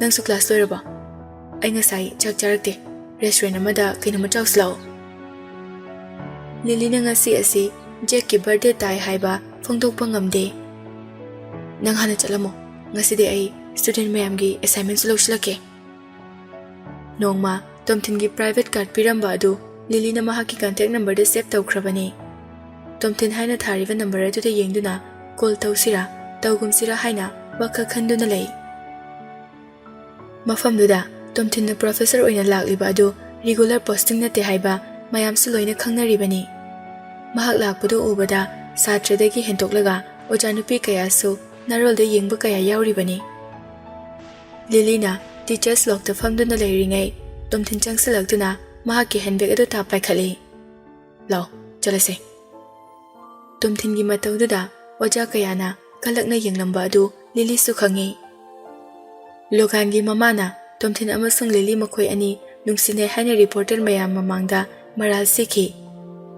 ꯅꯪꯁꯨ ꯀ꯭ꯂꯥꯁ ꯂꯣꯏꯔꯕꯣ? ꯑꯩ ꯉꯁꯥꯏ ꯆꯥꯛ ꯆꯥꯔꯛꯇꯦ, ꯔꯦꯁꯇꯨꯔꯦꯟꯠ ꯑꯃꯗ ꯀꯩꯅꯣꯝꯃ ꯆꯥꯎꯁꯤ ꯂꯥꯛꯑꯣ꯫ ꯂꯤꯂꯤꯅ ꯉꯁꯤ ꯑꯁꯤ ꯖꯦꯛꯀꯤ ꯕꯔꯊꯗꯦ ꯇꯥꯏ ꯍꯥꯏꯕ ꯐꯣꯡꯗꯣꯛꯄ ꯉꯝꯗꯦ꯫ ꯅꯪ ꯍꯥꯟꯅ ꯆꯠꯂꯝꯃꯣ, ꯉꯁꯤꯗꯤ ꯑꯩ ꯁ꯭ꯇꯨꯗꯦꯟꯠ ꯃꯌꯥꯝꯒꯤ ꯑꯦꯁꯥꯏꯟꯃꯦꯟꯠꯁꯨ ꯂꯧꯁꯤꯜꯂꯛꯀꯦ꯫ ꯅꯣꯡꯃ ꯇꯣꯝꯊꯤꯟꯒꯤ ꯄ꯭ꯔꯥꯏꯚꯦꯠ ꯀꯥꯔꯗ ꯄꯤꯔꯝꯕ ꯑꯗꯨ ꯂꯤꯂꯤꯅ ꯃꯍꯥꯛꯀꯤ ꯀꯟꯇꯦꯛ ꯅꯝꯕꯔꯗ ꯁꯦꯚ ꯇꯧꯈ꯭ꯔꯕꯅꯤ꯫ ꯇꯣꯝꯊꯤꯟ ꯍꯥꯏꯅ ꯊꯥꯔꯤꯕ ꯅꯝꯕꯔ ꯑꯗꯨꯗ ꯌꯦꯡꯗꯨꯅ ꯀꯣꯜ ꯇꯧꯁꯤꯔꯥ ꯇꯧꯒꯨꯝꯁꯤꯔꯥ ꯍꯥꯏꯅ ꯋꯥꯈꯜ ꯈꯟꯗꯨꯅ ꯂꯩ꯫ ꯃꯐꯝꯗꯨꯗ ꯇꯣꯝꯊꯤꯟꯅ ꯄ꯭ꯔꯣꯐꯦꯁꯔ ꯑꯣꯏꯅ ꯂꯥꯛꯂꯤꯕ ꯑꯗꯨ ꯔꯤꯒꯨꯂꯔ ꯄꯣꯁꯇꯤꯡ ꯅꯠꯇꯦ ꯍꯥꯏꯕ ꯃꯌꯥꯝꯁꯨ ꯂꯣꯏꯅ ꯈꯪꯅꯔꯤꯕꯅꯤ꯫ ꯃꯍꯥꯛ ꯂꯥꯛꯄꯗꯨ ꯎꯕꯗ ꯁꯥꯇ꯭ꯔꯗꯒꯤ ꯍꯦꯟꯇꯣꯛꯂꯒ ꯑꯣꯖꯥ ꯅꯨꯄꯤ ꯀꯌꯥꯁꯨ ꯅꯔꯣꯜꯗ ꯌꯦꯡꯕ ꯀꯌꯥ ꯌꯥꯎꯔꯤꯕꯅꯤ꯫ ꯂꯤꯂꯤꯅ ꯇꯤꯆꯔꯁ ꯂꯣꯛꯇ ꯐꯝꯗꯨꯅ ꯂꯩꯔꯤꯉꯩ ꯇꯣꯝꯊꯤꯟ ꯆꯪꯁꯤꯜꯂꯛꯇꯨꯅ ꯃꯍꯥꯛꯀꯤ ꯍꯦꯟꯕꯦꯒ ꯑꯗꯨ ꯇꯥꯞ ꯄꯥꯏꯈꯠꯂꯤ꯫ ꯂꯥꯎ, ꯆꯠꯂꯁꯦ꯫ ꯇꯣꯝꯊꯤꯟꯒꯤ ꯃꯇꯧꯗꯨꯗ ꯑꯣꯖꯥ ꯀꯌꯥꯅ ꯀꯜꯂꯛꯅ ꯌꯦꯡꯂꯝꯕ ꯑꯗꯨ ꯂꯤꯂꯤꯁꯨ ꯈꯪꯉꯤ꯫ ꯂꯣꯒꯥꯟꯒꯤ ꯃꯃꯥꯅ ꯇꯣꯝꯊꯤꯟ ꯑꯃꯁꯨꯡ ꯂꯤꯂꯤ ꯃꯈꯣꯏ ꯑꯅꯤ ꯅꯨꯡꯁꯤꯅꯩ ꯍꯥꯏꯅ ꯔꯤꯄꯣꯔꯇꯔ ꯃꯌꯥꯝ ꯃꯃꯥꯡꯗ ꯃꯔꯥꯜ ꯁꯤꯈꯤ꯫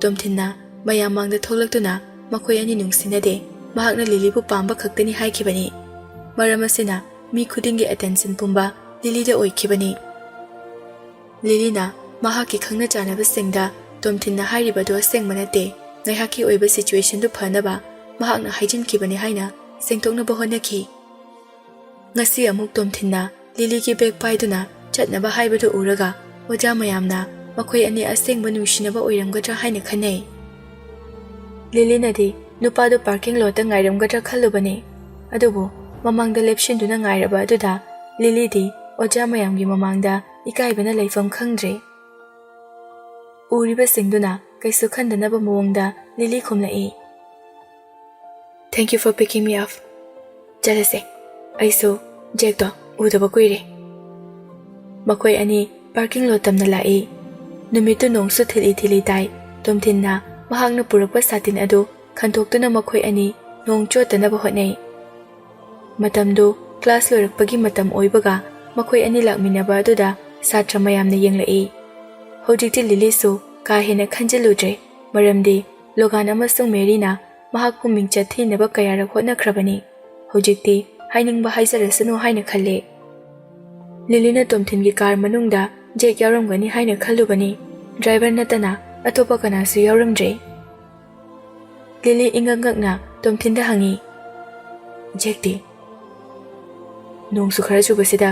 ꯇꯣꯝꯊꯤꯟꯅ ꯃꯌꯥꯝ ꯃꯥꯡꯗ ꯊꯣꯛꯂꯛꯇꯨꯅ ꯃꯈꯣꯏ ꯑꯅꯤ ꯅꯨꯡꯁꯤꯅꯗꯦ, ꯃꯍꯥꯛꯅ ꯂꯤꯂꯤꯕꯨ ꯄꯥꯝꯕ ꯈꯛꯇꯅꯤ ꯍꯥꯏꯈꯤꯕꯅꯤ꯫ ꯃꯔꯝ ꯑꯁꯤꯅ ꯃꯤ ꯈꯨꯗꯤꯡꯒꯤ ꯑꯦꯇꯦꯟꯁꯟ ꯄꯨꯝꯕ ꯂꯤꯂꯤꯗ ꯑꯣꯏꯈꯤꯕꯅꯤ꯫ ꯂꯤꯂꯤꯅ ꯃꯍꯥꯛꯀꯤ ꯈꯪꯅ ꯆꯥꯟꯅꯕꯁꯤꯡꯗ ꯇꯣꯝꯊꯤꯟꯅ ꯍꯥꯏꯔꯤꯕꯗꯨ ꯑꯁꯦꯡꯕ ꯅꯠꯇꯦ, ꯉꯥꯏꯍꯥꯛꯀꯤ ꯑꯣꯏꯕ ꯁꯤꯆꯨꯋꯦꯁꯟꯗꯨ ꯐꯅꯕ ꯃꯍꯥꯛꯅ ꯍꯥꯏꯖꯤꯟꯈꯤꯕꯅꯤ ꯍꯥꯏꯅ ꯁꯦꯡꯗꯣꯛꯅꯕ ꯍꯣꯠꯅꯈꯤ꯫ ꯉꯁꯤ ꯑꯃꯨꯛ ꯇꯣꯝꯊꯤꯟꯅ ꯂꯤꯂꯤꯒꯤ ꯕꯦꯒ ꯄꯥꯏꯗꯨꯅ ꯆꯠꯅꯕ ꯍꯥꯏꯕꯗꯨ ꯎꯔꯒ ꯑꯣꯖꯥ ꯃꯌꯥꯝꯅ ꯃꯈꯣꯏ ꯑꯅꯤ ꯑꯁꯦꯡꯕ ꯅꯨꯡꯁꯤꯅꯕ ꯑꯣꯏꯔꯝꯒꯗ꯭ꯔꯥ ꯍꯥꯏꯅ ꯈꯟꯅꯩ꯫ ꯂꯤꯂꯤꯅꯗꯤ ꯅꯨꯄꯥꯗꯨ ꯄꯥꯔꯀꯤꯡ ꯂꯣꯠꯇ ꯉꯥꯏꯔꯝꯒꯗ꯭ꯔꯥ ꯈꯜꯂꯨꯕꯅꯤ, ꯑꯗꯨꯕꯨ ꯃꯃꯥꯡꯗ ꯂꯦꯞꯁꯤꯟꯗꯨꯅ ꯉꯥꯏꯔꯕ ꯑꯗꯨꯗ ꯂꯤꯂꯤꯗꯤ ꯑꯣꯖꯥ ꯃꯌꯥꯝꯒꯤ ꯃꯃꯥꯡꯗ ꯏꯀꯥꯏꯕꯅ ꯂꯩꯐꯝ ꯈꯪꯗ꯭ꯔꯦ꯫ ꯎꯔꯤꯕꯁꯤꯡꯗꯨꯅ ꯀꯩꯁꯨ ꯈꯟꯗꯅꯕ ꯃꯑꯣꯡꯗ ꯂꯤꯂꯤ ꯈꯨꯝꯂꯛꯏ꯫ Thank you for picking me up. ꯆꯠꯂꯁꯦ, ꯑꯩꯁꯨ ꯖꯦꯛꯇꯣ ꯎꯗꯕ ꯀꯨꯏꯔꯦ꯫ ꯃꯈꯣꯏ ꯑꯅꯤ ꯄꯥꯔꯀꯤꯡ ꯂꯣꯠ ꯇꯝꯅ ꯂꯥꯛꯏ꯫ ꯅꯨꯃꯤꯠꯇꯨ ꯅꯣꯡꯁꯨ ꯊꯤꯠꯂꯤ ꯊꯤꯠꯂꯤ ꯇꯥꯏ꯫ ꯇꯣꯝꯊꯤꯟꯅ ꯃꯍꯥꯛꯅ ꯄꯨꯔꯛꯄ ꯁꯥꯇꯤꯟ ꯑꯗꯨ ꯈꯟꯇꯣꯛꯇꯨꯅ ꯃꯈꯣꯏ ꯑꯅꯤ ꯅꯣꯡ ꯆꯣꯠꯇꯅꯕ ꯍꯣꯠꯅꯩ꯫ ꯃꯇꯝꯗꯨ ꯀ꯭ꯂꯥꯁ ꯂꯣꯏꯔꯛꯄꯒꯤ ꯃꯇꯝ ꯑꯣꯏꯕꯒ ꯃꯈꯣꯏ ꯑꯅꯤ ꯂꯥꯛꯃꯤꯟꯅꯕ ꯑꯗꯨꯗ ꯁꯥꯇ꯭ꯔ ꯃꯌꯥꯝꯅ ꯌꯦꯡꯂꯛꯏ꯫ ꯍꯧꯖꯤꯛꯇꯤ ꯂꯤꯂꯤꯁꯨ ꯀꯥ ꯍꯦꯟꯅ ꯈꯟꯖꯤꯜꯂꯨꯗ꯭ꯔꯦ, ꯃꯔꯝꯗꯤ ꯂꯣꯒꯥꯟ ꯑꯃꯁꯨꯡ ꯃꯦꯔꯤꯅ ꯃꯍꯥꯛꯄꯨ ꯃꯤꯡꯆꯠ ꯊꯤꯅꯕ ꯀꯌꯥꯔꯛ ꯍꯣꯠꯅꯈ꯭ꯔꯕꯅꯤ꯫ ꯍꯧꯖꯤꯛꯇꯤ ꯍꯥꯏꯅꯤꯡꯕ ꯍꯥꯏꯖꯔꯁꯅꯨ ꯍꯥꯏꯅ ꯈꯜꯂꯤ꯫ ꯂꯤꯂꯤꯅ ꯇꯣꯝꯊꯤꯟꯒꯤ ꯀꯥꯔ ꯃꯅꯨꯡꯗ ꯖꯦꯛ ꯌꯥꯎꯔꯝꯒꯅꯤ ꯍꯥꯏꯅ ꯈꯜꯂꯨꯕꯅꯤ, ꯗ꯭ꯔꯥꯏꯚꯔ ꯅꯠꯇꯅ ꯑꯇꯣꯞꯄ ꯀꯅꯥꯁꯨ ꯌꯥꯎꯔꯝꯗ꯭ꯔꯦ꯫ ꯂꯤꯂꯤ ꯏꯉꯛ ꯉꯛꯅ ꯇꯣꯝꯊꯤꯟꯗ ꯍꯪꯉꯤ, ꯖꯦꯛꯇꯤ? ꯅꯣꯡꯁꯨ ꯈꯔ ꯆꯨꯕꯁꯤꯗ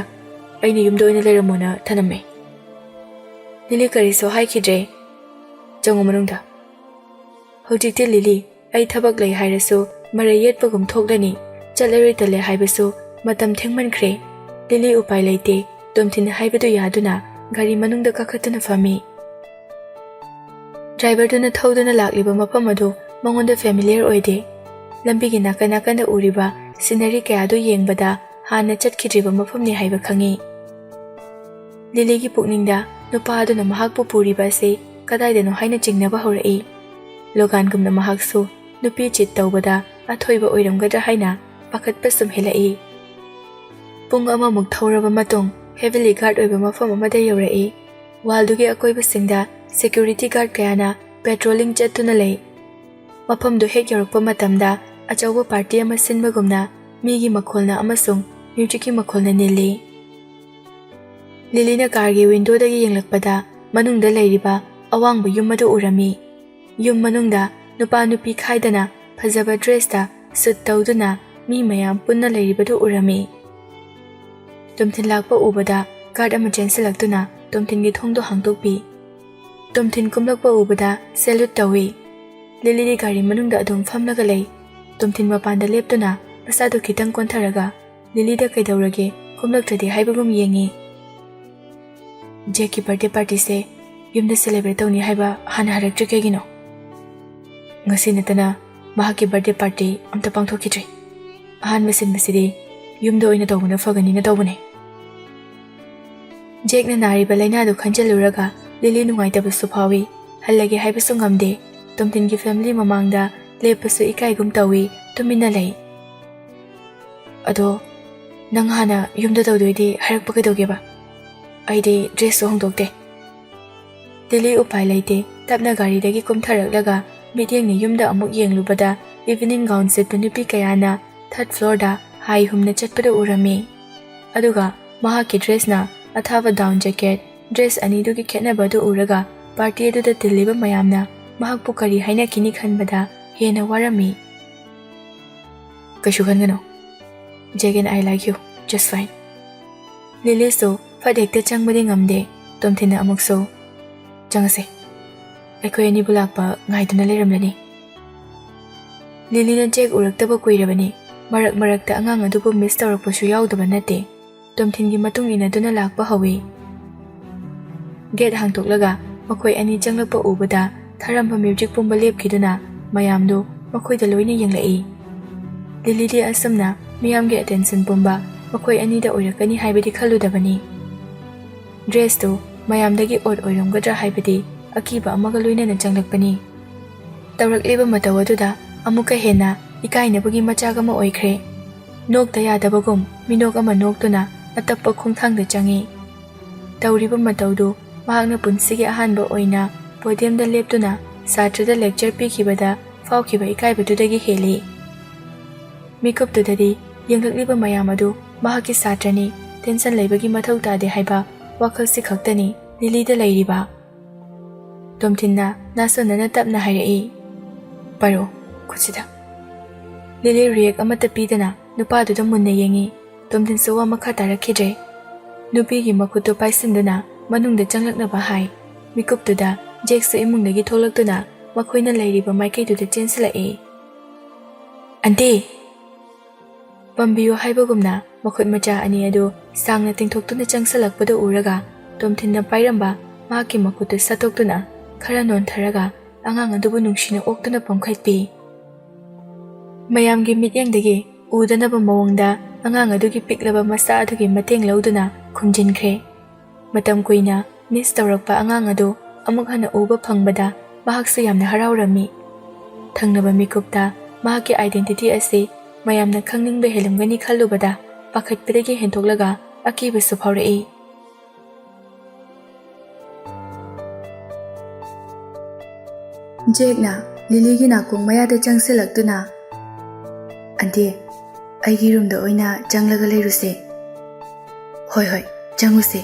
ꯑꯩꯅ ꯌꯨꯝꯗ ꯑꯣꯏꯅ ꯂꯩꯔꯝꯃꯣꯅ ꯊꯅꯝꯃꯦ꯫ ꯂꯤꯂꯤ ꯀꯔꯤꯁꯨ ꯍꯥꯏꯈꯤꯗ꯭ꯔꯦ꯫ ꯆꯪꯉꯨ ꯃꯅꯨꯡꯗ꯫ ꯍꯧꯖꯤꯛꯇꯤ ꯂꯤꯂꯤ ꯑꯩ ꯊꯕꯛ ꯂꯩ ꯍꯥꯏꯔꯁꯨ ꯃꯔꯩ ꯌꯦꯠꯄꯒꯨꯝ ꯊꯣꯛꯂꯅꯤ ꯆꯠꯂꯔꯣꯏ ꯇꯜꯂꯦ ꯍꯥꯏꯕꯁꯨ ꯃꯇꯝ ꯊꯦꯡꯃꯟꯈ꯭ꯔꯦ ꯂꯤꯂꯤ ꯎꯄꯥꯏ ꯂꯩꯇꯦ ꯇꯣꯝꯊꯤꯟꯅ ꯍꯥꯏꯕꯗꯨ ꯌꯥꯗꯨꯅ ꯒꯥꯔꯤ ꯃꯅꯨꯡꯗ ꯀꯥꯈꯠꯇꯨꯅ ꯐꯝꯃꯤ ꯗ꯭ꯔꯥꯏꯚꯔꯗꯨꯅ ꯊꯧꯗꯨꯅ ꯂꯥꯛꯂꯤꯕ ꯃꯐꯝ ꯑꯗꯨ ꯃꯉꯣꯟꯗ ꯐꯦꯃꯤꯂꯤꯌꯔ ꯑꯣꯏꯗꯦ ꯂꯝꯕꯤꯒꯤ ꯅꯥꯀꯟ ꯅꯥꯀꯟꯗ ꯎꯔꯤꯕ ꯁꯤꯅꯔꯤ ꯀꯌꯥꯗꯨ ꯌꯦꯡꯕꯗ ꯍꯥꯟꯅ ꯆꯠꯈꯤꯗ꯭ꯔꯤꯕ ꯃꯐꯝꯅꯤ ꯍꯥꯏꯕ ꯈꯪꯉꯤ ꯂꯤꯂꯤꯒꯤ ꯄꯨꯛꯅꯤꯡꯗ ꯅꯨꯄꯥ ꯑꯗꯨꯅ ꯃꯍꯥꯛꯄꯨ ꯄꯨꯔꯤꯕ ꯑꯁꯤ ꯀꯗꯥꯏꯗꯅꯣ ꯍꯥꯏꯅ ꯆꯤꯡꯅꯕ ꯍꯧꯔꯛꯏ ꯂꯣꯒꯥꯟꯒꯨꯝꯅ ꯃꯍꯥꯛꯁꯨ ꯅꯨꯄꯤ ꯆꯤꯠ ꯇꯧꯕꯗ ꯑꯊꯣꯏꯕ ꯑꯣꯏꯔꯝꯒꯗ꯭ꯔꯥ ꯍꯥꯏꯅ ꯄꯥꯈꯠꯄ ꯁꯨꯝ ꯍꯦꯜꯂꯛꯏ ꯄꯨꯡ ꯑꯃꯃꯨꯛ ꯊꯧꯔꯕ ꯃꯇꯨꯡ ꯍꯦꯚꯤꯂꯤ ꯒꯥꯔꯗ ꯑꯣꯏꯕ ꯃꯐꯝ ꯑꯃꯗ ꯌꯧꯔꯛꯏ ꯋꯥꯜꯗꯨꯒꯤ ꯑꯀꯣꯏꯕꯁꯤꯡꯗ ꯁꯦꯀ꯭ꯌꯨꯔꯤꯇꯤ ꯒꯥꯔꯗ ꯀꯌꯥꯅ ꯄꯦꯇ꯭ꯔꯣꯂꯤꯡ ꯆꯠꯇꯨꯅ ꯂꯩ ꯃꯐꯝꯗꯨ ꯍꯦꯛ ꯌꯧꯔꯛꯄ ꯃꯇꯝꯗ ꯑꯆꯧꯕ ꯄꯥꯔꯇꯤ ꯑꯃ ꯁꯤꯟꯕꯒꯨꯝꯅ ꯃꯤꯒꯤ ꯃꯈꯣꯜꯅ ꯑꯃꯁꯨꯡ ꯃ꯭ꯌꯨꯖꯤꯛꯀꯤ ꯃꯈꯣꯜꯅ ꯅꯤꯜꯂꯤ ꯂꯤꯂꯤꯅ ꯀꯥꯔꯒꯤ ꯋꯤꯟꯗꯣꯗꯒꯤ ꯌꯦꯡꯂꯛꯄꯗ ꯃꯅꯨꯡꯗ ꯂꯩꯔꯤꯕ ꯑꯋꯥꯡꯕ ꯌꯨꯝ ꯑꯗꯨ ꯎꯔꯝꯃꯤ ꯌꯨꯝ ꯃꯅꯨꯡꯗ ꯅꯨꯄꯥ ꯅꯨꯄꯤ ꯈꯥꯏꯗꯅ ꯐꯖꯕ ꯗ꯭ꯔꯦꯁꯇ ꯁꯨꯠ ꯇꯧꯗꯨꯅ ꯃꯤ ꯃꯌꯥꯝ ꯄꯨꯟꯅ ꯂꯩꯔꯤꯕꯗꯨ ꯎꯔꯝꯃꯤ ꯇꯣꯝꯊꯤꯟ ꯂꯥꯛꯄ ꯎꯕꯗ ꯒꯥꯔꯗ ꯑꯃ ꯆꯦꯟꯁꯤꯜꯂꯛꯇꯨꯅ ꯇꯣꯝꯊꯤꯟꯒꯤ ꯊꯣꯡꯗꯣ ꯍꯥꯡꯗꯣꯛꯄꯤ ꯇꯣꯝꯊꯤꯟ ꯀꯨꯝꯂꯛꯄ ꯎꯕꯗ ꯁꯦꯂꯨꯠ ꯇꯧꯏ ꯂꯤꯂꯤꯗꯤ ꯒꯥꯔꯤ ꯃꯅꯨꯡꯗ ꯑꯗꯨꯝ ꯐꯝꯂꯒ ꯂꯩ ꯇꯣꯝꯊꯤꯟ ꯃꯄꯥꯟꯗ ꯂꯦꯞꯇꯨꯅ ꯃꯁꯥꯗꯨ ꯈꯤꯇꯪ ꯀꯣꯟꯊꯔꯒ ꯂꯤꯂꯤꯗ ꯀꯩꯗꯧꯔꯒꯦ ꯀꯨꯝꯂꯛꯇ꯭ꯔꯗꯤ ꯍꯥꯏꯕꯒꯨꯝ ꯌꯦꯡꯉꯤ ꯖꯦꯛꯀꯤ ꯕꯔꯊꯗꯦ ꯄꯥꯔꯇꯤꯁꯦ ꯌꯨꯝꯗ ꯁꯦꯂꯦꯕ꯭ꯔꯦꯠ ꯇꯧꯅꯤ ꯍꯥꯏꯕ ꯍꯥꯟꯅ ꯍꯥꯏꯔꯛꯇ꯭ꯔꯤ ꯀꯩꯒꯤꯅꯣ ꯉꯁꯤ ꯅꯠꯇꯅ ꯃꯍꯥꯛꯀꯤ ꯕꯔꯊꯗꯦ ꯄꯥꯔꯇꯤ ꯑꯝꯇ ꯄꯥꯡꯊꯣꯛꯈꯤꯗ꯭ꯔꯤ ꯑꯍꯥꯟꯕ ꯁꯤꯟꯕꯁꯤꯗꯤ ꯌꯨꯝꯗ ꯑꯣꯏꯅ ꯇꯧꯕꯅ ꯐꯒꯅꯤꯅ ꯇꯧꯕꯅꯦ ꯖꯦꯛꯅ ꯅꯥꯔꯤꯕ ꯂꯩꯅꯥꯗꯨ ꯈꯟꯖꯤꯜꯂꯨꯔꯒ ꯂꯤꯂꯤ ꯅꯨꯡꯉꯥꯏꯇꯕꯁꯨ ꯐꯥꯎꯏ ꯍꯜꯂꯒꯦ ꯍꯥꯏꯕꯁꯨ ꯉꯝꯗꯦ ꯇꯣꯝꯊꯤꯟꯒꯤ ꯐꯦꯃꯤꯂꯤ ꯃꯃꯥꯡꯗ ꯂꯦꯞꯄꯁꯨ ꯏꯀꯥꯏꯒꯨꯝ ꯇꯧꯏ ꯇꯨꯃꯤꯟꯅ ꯂꯩ ꯑꯗꯣ ꯅꯪ ꯍꯥꯟꯅ ꯌꯨꯝꯗ ꯇꯧꯗꯣꯏꯗꯤ ꯍꯥꯏꯔꯛꯄ ꯀꯩꯗꯧꯒꯦꯕ ꯑꯩꯗꯤ ꯗ꯭ꯔꯦꯁꯁꯨ ꯍꯣꯡꯗꯣꯛꯇꯦ ꯂꯤꯂꯤ ꯎꯄꯥꯏ ꯂꯩꯇꯦ ꯇꯞꯅ ꯒꯥꯔꯤꯗꯒꯤ ꯀꯨꯝꯊꯔꯛꯂꯒ ꯃꯤꯠꯌꯦꯡꯅ ꯌꯨꯝꯗ ꯑꯃꯨꯛ ꯌꯦꯡꯂꯨꯕꯗ ꯏꯚꯤꯅꯤꯡ ꯒꯥꯎꯟ ꯁꯦꯠꯄ ꯅꯨꯄꯤ ꯀꯌꯥꯅ ꯊꯥꯔꯗ ꯐ꯭ꯂꯣꯔꯗ ꯍꯥꯏ ꯍꯨꯝꯅ ꯆꯠꯄꯗ ꯎꯔꯝꯃꯤ ꯑꯗꯨꯒ ꯃꯍꯥꯛꯀꯤ ꯗ꯭ꯔꯦꯁꯅ ꯑꯊꯥꯕ ꯗꯥꯎꯟ ꯖꯦꯀꯦꯠ ꯗ꯭ꯔꯦꯁ ꯑꯅꯤꯗꯨꯒꯤ ꯈꯦꯠꯅꯕ ꯑꯗꯨ ꯎꯔꯒ ꯄꯥꯔꯇꯤ ꯑꯗꯨꯗ ꯇꯤꯜꯂꯤꯕ ꯃꯌꯥꯝꯅ ꯃꯍꯥꯛꯄꯨ ꯀꯔꯤ ꯍꯥꯏꯅꯈꯤꯅꯤ ꯈꯟꯕꯗ ꯍꯦꯟꯅ ꯋꯥꯔꯝꯃꯤ ꯀꯩꯁꯨ ꯈꯟꯒꯅꯨ Jack and I like you just fine ꯂꯤꯂꯤꯁꯨ ꯐꯠ ꯍꯦꯛꯇ ꯆꯪꯕꯗꯤ ꯉꯝꯗꯦ ꯇꯣꯝꯊꯤꯟꯅ ꯑꯃꯨꯛꯁꯨ ꯆꯪꯉꯁꯦ ꯑꯩꯈꯣꯏ ꯑꯅꯤꯕꯨ ꯂꯥꯛꯄ ꯉꯥꯏꯗꯨꯅ ꯂꯩꯔꯝꯂꯅꯤ ꯂꯤꯂꯤꯅ ꯖꯦꯛ ꯎꯔꯛꯇꯕ ꯀꯨꯏꯔꯕꯅꯤ ꯃꯔꯛ ꯃꯔꯛꯇ ꯑꯉꯥꯡ ꯑꯗꯨꯕꯨ ꯃꯤꯁ ꯇꯧꯔꯛꯄꯁꯨ ꯌꯥꯎꯗꯕ ꯅꯠꯇꯦ ꯇꯣꯝꯊꯤꯟꯒꯤ ꯃꯇꯨꯡ ꯏꯟꯅꯗꯨꯅ ꯂꯥꯛꯄ ꯍꯧꯏ ꯒꯦꯠ ꯍꯥꯡꯇꯣꯛꯂꯒ ꯃꯈꯣꯏ ꯑꯅꯤ ꯆꯪꯂꯛꯄ ꯎꯕꯗ ꯊꯥꯔꯝꯕ ꯃ꯭ꯌꯨꯖꯤꯛ ꯄꯨꯝꯕ ꯂꯦꯞꯈꯤꯗꯨꯅ ꯃꯌꯥꯝꯗꯨ ꯃꯈꯣꯏꯗ ꯂꯣꯏꯅ ꯌꯦꯡꯂꯛꯏ ꯂꯤꯂꯤꯗꯤ ꯑꯁꯨꯝꯅ ꯃꯤꯌꯥꯝꯒꯤ ꯑꯦꯇꯦꯟꯁꯟ ꯄꯨꯝꯕ ꯃꯈꯣꯏ ꯑꯅꯤꯗ ꯑꯣꯏꯔꯛꯀꯅꯤ ꯍꯥꯏꯕꯗꯤ ꯈꯜꯂꯨꯗꯕꯅꯤ ꯗ꯭ꯔꯦꯁꯇꯨ ꯃꯌꯥꯝꯗꯒꯤ ꯑꯣꯠ ꯑꯣꯏꯔꯝꯒꯗ꯭ꯔꯥ ꯍꯥꯏꯕꯗꯤ ꯑꯀꯤꯕ ꯑꯃꯒ ꯂꯣꯏꯅꯅ ꯆꯪꯂꯛꯄꯅꯤ ꯇꯧꯔꯛꯂꯤꯕ ꯃꯇꯧ ꯑꯗꯨꯗ ꯑꯃꯨꯛꯀ ꯍꯦꯟꯅ ꯏꯀꯥꯏꯅꯕꯒꯤ ꯃꯆꯥꯛ ꯑꯃ ꯑꯣꯏꯈ꯭ꯔꯦ ꯅꯣꯛꯇ ꯌꯥꯗꯕꯒꯨꯝ ꯃꯤꯅꯣꯛ ꯑꯃ ꯅꯣꯛꯇꯨꯅ ꯑꯇꯞꯄ ꯈꯣꯡꯊꯥꯡꯗ ꯆꯪꯏ ꯇꯧꯔꯤꯕ ꯃꯇꯧꯗꯨ ꯃꯍꯥꯛꯅ ꯄꯨꯟꯁꯤꯒꯤ ꯑꯍꯥꯟꯕ ꯑꯣꯏꯅ ꯄꯣꯗꯤꯌꯝꯗ ꯂꯦꯞꯇꯨꯅ ꯁꯥꯇ꯭ꯔꯗ ꯂꯦꯛꯆꯔ ꯄꯤꯈꯤꯕꯗ ꯐꯥꯎꯈꯤꯕ ꯏꯀꯥꯏꯕꯗꯨꯗꯒꯤ ꯍꯦꯜꯂꯤ ꯃꯤꯀꯨꯞꯇꯨꯗꯗꯤ ꯌꯦꯡꯂꯛꯂꯤꯕ ꯃꯌꯥꯝ ꯑꯗꯨ ꯃꯍꯥꯛꯀꯤ ꯁꯥꯇ꯭ꯔꯅꯤ ꯇꯦꯟꯁꯟ ꯂꯩꯕꯒꯤ ꯃꯊꯧ ꯇꯥꯗꯦ ꯍꯥꯏꯕ ꯋꯥꯈꯜꯁꯤ ꯈꯛꯇꯅꯤ ꯂꯤꯂꯤꯗ ꯂꯩꯔꯤꯕ ꯇꯣꯝꯊꯤꯟꯅ ꯅꯥꯁꯣꯟꯅꯅ ꯇꯞꯅ ꯍꯥꯏꯔꯛꯏ ꯄꯥꯏꯔꯣ ꯈꯨꯠꯁꯤꯗ ꯂꯤꯂꯤ ꯔꯤꯌꯦꯛ ꯑꯃꯠꯇ ꯄꯤꯗꯅ ꯅꯨꯄꯥꯗꯨꯗ ꯃꯨꯟꯅ ꯌꯦꯡꯉꯤ ꯇꯣꯝꯊꯤꯟꯁꯨ ꯋꯥ ꯃꯈꯥ ꯇꯥꯔꯛꯈꯤꯗ꯭ꯔꯦ ꯅꯨꯄꯤꯒꯤ ꯃꯈꯨꯠꯇꯨ ꯄꯥꯏꯁꯤꯟꯗꯨꯅ ꯃꯅꯨꯡꯗ ꯆꯪꯂꯛꯅꯕ ꯍꯥꯏ ꯃꯤꯀꯨꯞꯇꯨꯗ ꯖꯦꯛꯁꯨ ꯏꯃꯨꯡꯗꯒꯤ ꯊꯣꯛꯂꯛꯇꯨꯅ ꯃꯈꯣꯏꯅ ꯂꯩꯔꯤꯕ ꯃꯥꯏꯀꯩꯗꯨꯗ ꯆꯦꯟꯁꯤꯜꯂꯛꯏ ꯑꯟꯇꯤ ꯄꯥꯝꯕꯤꯌꯨ ꯍꯥꯏꯕꯒꯨꯝꯅ ꯃꯈꯨꯠ ꯃꯆꯥ ꯑꯅꯤ ꯑꯗꯨ ꯁꯥꯡꯅ ꯇꯤꯡꯊꯣꯛꯇꯨꯅ ꯆꯪꯁꯤꯜꯂꯛꯄꯗꯨ ꯎꯔꯒ ꯇꯣꯝꯊꯤꯟꯅ ꯄꯥꯏꯔꯝꯕ ꯃꯍꯥꯛꯀꯤ ꯃꯈꯨꯠꯇꯨ ꯁꯠꯇꯣꯛꯇꯨꯅ ꯈꯔ ꯅꯣꯟꯊꯔꯒ ꯑꯉꯥꯡ ꯑꯗꯨꯕꯨ ꯅꯨꯡꯁꯤꯅ ꯑꯣꯛꯇꯨꯅ ꯄꯝꯈꯠꯄꯤ ꯃꯌꯥꯝꯒꯤ ꯃꯤꯠꯌꯦꯡꯗꯒꯤ ꯎꯗꯅꯕ ꯃꯑꯣꯡꯗ ꯑꯉꯥꯡ ꯑꯗꯨꯒꯤ ꯄꯤꯛꯂꯕ ꯃꯁꯥ ꯑꯗꯨꯒꯤ ꯃꯇꯦꯡ ꯂꯧꯗꯨꯅ ꯈꯨꯝꯖꯤꯟꯈ꯭ꯔꯦ ꯃꯇꯝ ꯀꯨꯏꯅ ꯃꯤꯁ ꯇꯧꯔꯛꯄ ꯑꯉꯥꯡ ꯑꯗꯨ ꯑꯃꯨꯛ ꯍꯟꯅ ꯎꯕ ꯐꯪꯕꯗ ꯃꯍꯥꯛꯁꯨ ꯌꯥꯝꯅ ꯍꯔꯥꯎꯔꯝꯃꯤ ꯊꯪꯅꯕ ꯃꯤꯀꯨꯞꯇ ꯃꯍꯥꯛꯀꯤ ꯑꯥꯏꯗꯦꯟꯇꯤꯇꯤ ꯑꯁꯤ ꯃꯌꯥꯝꯅ ꯈꯪꯅꯤꯡꯕ ꯍꯦꯜꯂꯝꯒꯅꯤ ꯈꯜꯂꯨꯕꯗ ꯄꯥꯈꯠꯄꯗꯒꯤ ꯍꯦꯟꯗꯣꯛꯂꯒ ꯑꯀꯤꯕꯁꯨ ꯐꯥꯎꯔꯛꯏ ꯖꯦꯛꯅ ꯂꯤꯂꯤꯒꯤ ꯅꯥꯀꯣꯡ ꯃꯌꯥꯗ ꯆꯪꯁꯤꯜꯂꯛꯇꯨꯅ ꯑꯟꯇꯤ ꯑꯩꯒꯤ ꯔꯨꯝꯗ ꯑꯣꯏꯅ ꯆꯪꯂꯒ ꯂꯩꯔꯨꯁꯦ ꯍꯣꯏ ꯍꯣꯏ ꯆꯪꯉꯨꯁꯦ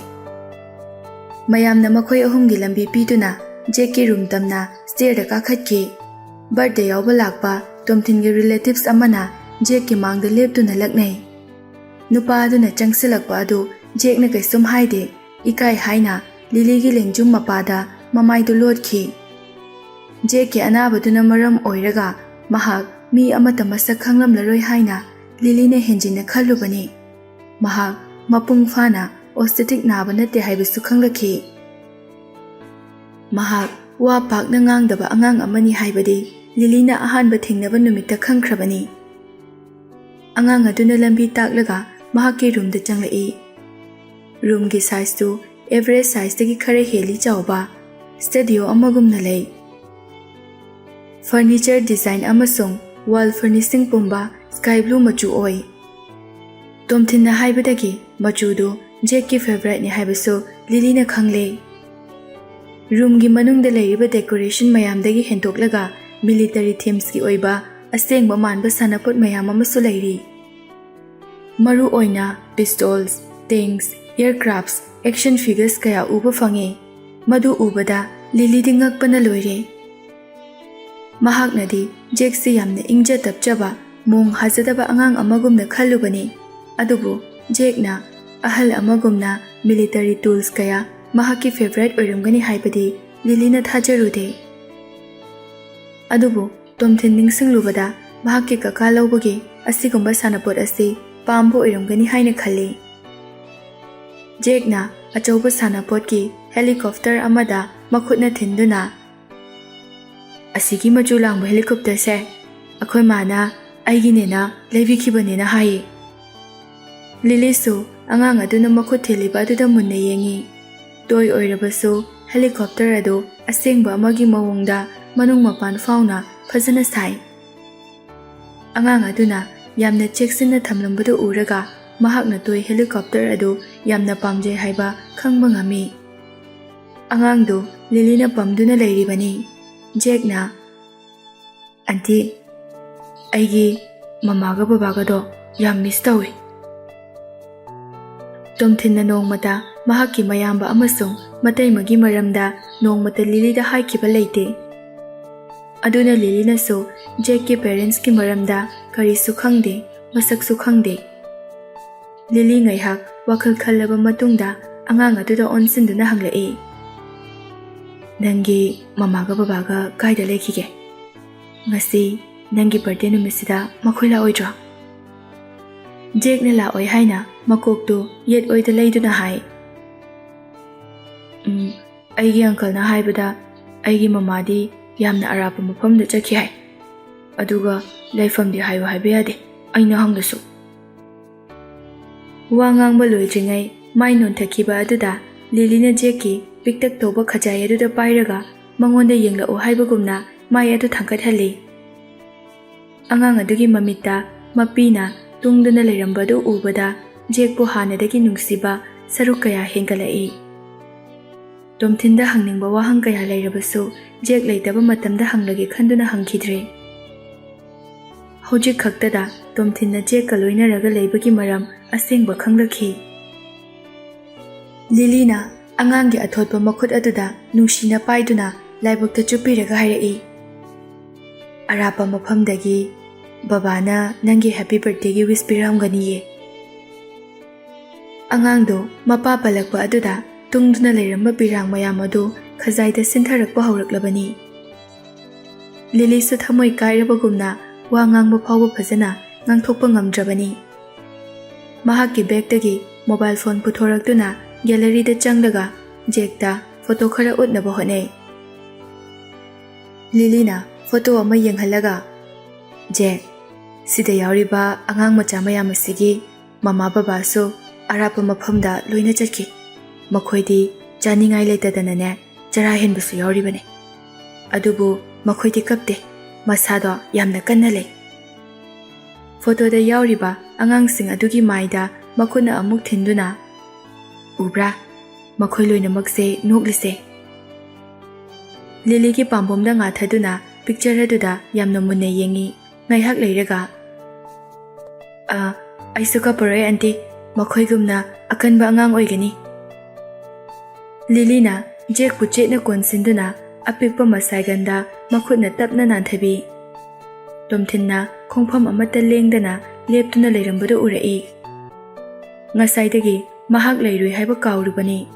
ꯃꯌꯥꯝꯅ ꯃꯈꯣꯏ ꯑꯍꯨꯝꯒꯤ ꯂꯝꯕꯤ ꯄꯤꯗꯨꯅ ꯖꯦꯛꯀꯤ ꯔꯨꯝ ꯇꯝꯅ ꯁ꯭ꯇꯦꯌꯔꯗ ꯀꯥꯈꯠꯈꯤ ꯕꯔꯊꯗꯦ ꯌꯥꯎꯕ ꯂꯥꯛꯄ ꯇꯣꯝꯊꯤꯟꯒꯤ ꯔꯤꯂꯦꯇꯤꯚꯁ ꯑꯃꯅ ꯖꯦꯛꯀꯤ ꯃꯥꯡꯗ ꯂꯦꯞꯇꯨꯅ ꯂꯛꯅꯩ ꯅꯨꯄꯥ ꯑꯗꯨꯅ ꯆꯪꯁꯤꯜꯂꯛꯄ ꯑꯗꯨ ꯖꯦꯛꯅ ꯀꯩꯁꯨꯝ ꯍꯥꯏꯗꯦ ꯏꯀꯥꯏ ꯍꯥꯏꯅ ꯂꯤꯂꯤꯒꯤ ꯂꯦꯡꯖꯨꯝ ꯃꯄꯥꯗ ꯃꯃꯥꯏꯗꯨ ꯂꯣꯠꯈꯤ ꯖꯦꯛꯀꯤ ꯑꯅꯥꯕꯗꯨꯅ ꯃꯔꯝ ꯑꯣꯏꯔꯒ ꯃꯍꯥꯛ mi amata masak khanglamlaroi haina Lily henjina khallubani. Mahak mapung fana ostetic naba natte haibasu khanglakhi. Mahak wa pak na ngangdaba angang amani haibadi Lily na ahanba thingnaba numitta khangkhrabani. Angang aduna lambi taklaga mahakki room da changlai. Room ki size tu average size tagi khare heli chawba studio amagumna lei. Furniture design amasung wall furnishing pumba sky blue machu oi. Tomthinna haibadagi machu do Jack ki favorite ni haibasu Lily na khangle. Room gi manungda leiriba decoration mayamdagi hentoklaga military themes ki oiba asengba manba sanapot mayam amasu leiri. Maru oina pistols, tanks, aircrafts, action figures kaya uba fange. Madu ubada Lily di ngakpana loire. Mahaknadi Jack si yamna ingja tapchaba mong hazadaba angang amagumna khallubani. Adubu Jack na ahal amagumna military tools kaya mahakki favorite oiramgani haibadi Lily na thajarude. Adubu tomthin ningsinglubada mahakki kaka laubagi asigumba sanapot asi pambo oiramgani haina khalli. Jack na achauba sanapot ki helicopter amada makhutna thinduna asigi machu langba helicopter se akhoi mana aigi nena leibikhibanena hai. Lily su angang aduna makhut theliba aduda munna yengi. Toy oirabasu helicopter ado asengba amagi mawongda manung mapan fauna phajana sai. Angang aduna yamna checksina thamlambadu uraga mahakna toy helicopter ado yamna pamjai haiba khangba ngami. Angang do Lily na pamduna leiribani. Jack na Auntie aigi mamaga babaga do yam miss tawi. Tomthinna nongmata mahakki mayamba amasung mataimagi maramda nongmata Lily da haikiba leite. Aduna Lily na so Jack ki parents ki maramda karisu khangde masaksu khangde. Lily ngaihak wakhal khallaba matungda angang aduda onsinduna hanglai. Nangi mamaga babaga kaida lekhige. Ngasi nangi birthday numisida makhoi la oidra. Jack na la oi haina makoktu yet oida leiduna hai. Aigi uncle na haibada aigi mamadi yamna arapa mafamda chakhi hai. Aduga laifamdi haiba haiba yade aina hangdasu. Wa ngangba loidringai mai nonthakiba aduda Lily na Jack ki piktak toba khajai aduda pairaga mangonda yenglao haibagumna mai adu thangkathalli. Angang adugi mamitta mapina tungdana leirambadu ubada Jack bu hanadagi nungsiba saruk kaya hengalai. Tomthinda hangningba wahang kaya leirabasu Jack leitaba matamda hanglagi khanduna hangkhidre. Hojik khaktada Tomthinna Jack ka loinaraga leibagi maram asengba khanglakhi. Lily na angangi athotpa makhut aduda nungsina paiduna laibakta chupiraga hairai. Arapa mafamdagi babana nangi happy birthday gi wish piramganiye. Angangdo mapa palakpa aduda tungduna leiramba pirang mayam adu khajaida sintharakpa hawraklabani. Lily su thamoi kairabagumna wa ngangba phawba phajana ngangthokpa ngamdrabani. Mahakki bag tagi mobile phone puthoraktuna gallery da changdaga Jack da photo khara utnaba honai. Lily na photo ama yenghalaga Jack sida yauriba angang macha mayam asigi mama baba su arapa mafamda loina chakhi. Makhoidi chaningai leitadana ne chara henbasu yauribane. Adubu makhoidi kapte masado yamna kanna lei. Photo da yauriba angang sing adugi maida makhuna amuk thinduna ubra makhoi loina makse noklise. Lily ki pambomda nga thaduna picture aduda yamna munna yengi ngaihak leiraga aisuka parai auntie makhoi gumna akanba angang oigani. Lily na Jack pu chetna konsinduna apikpa masaiganda makhutna tapna nanthabi. Tomthinna khongpham amata lengdana leptuna leirambadu urai. Ngasaidagi mahak leirui haiba kaurubani.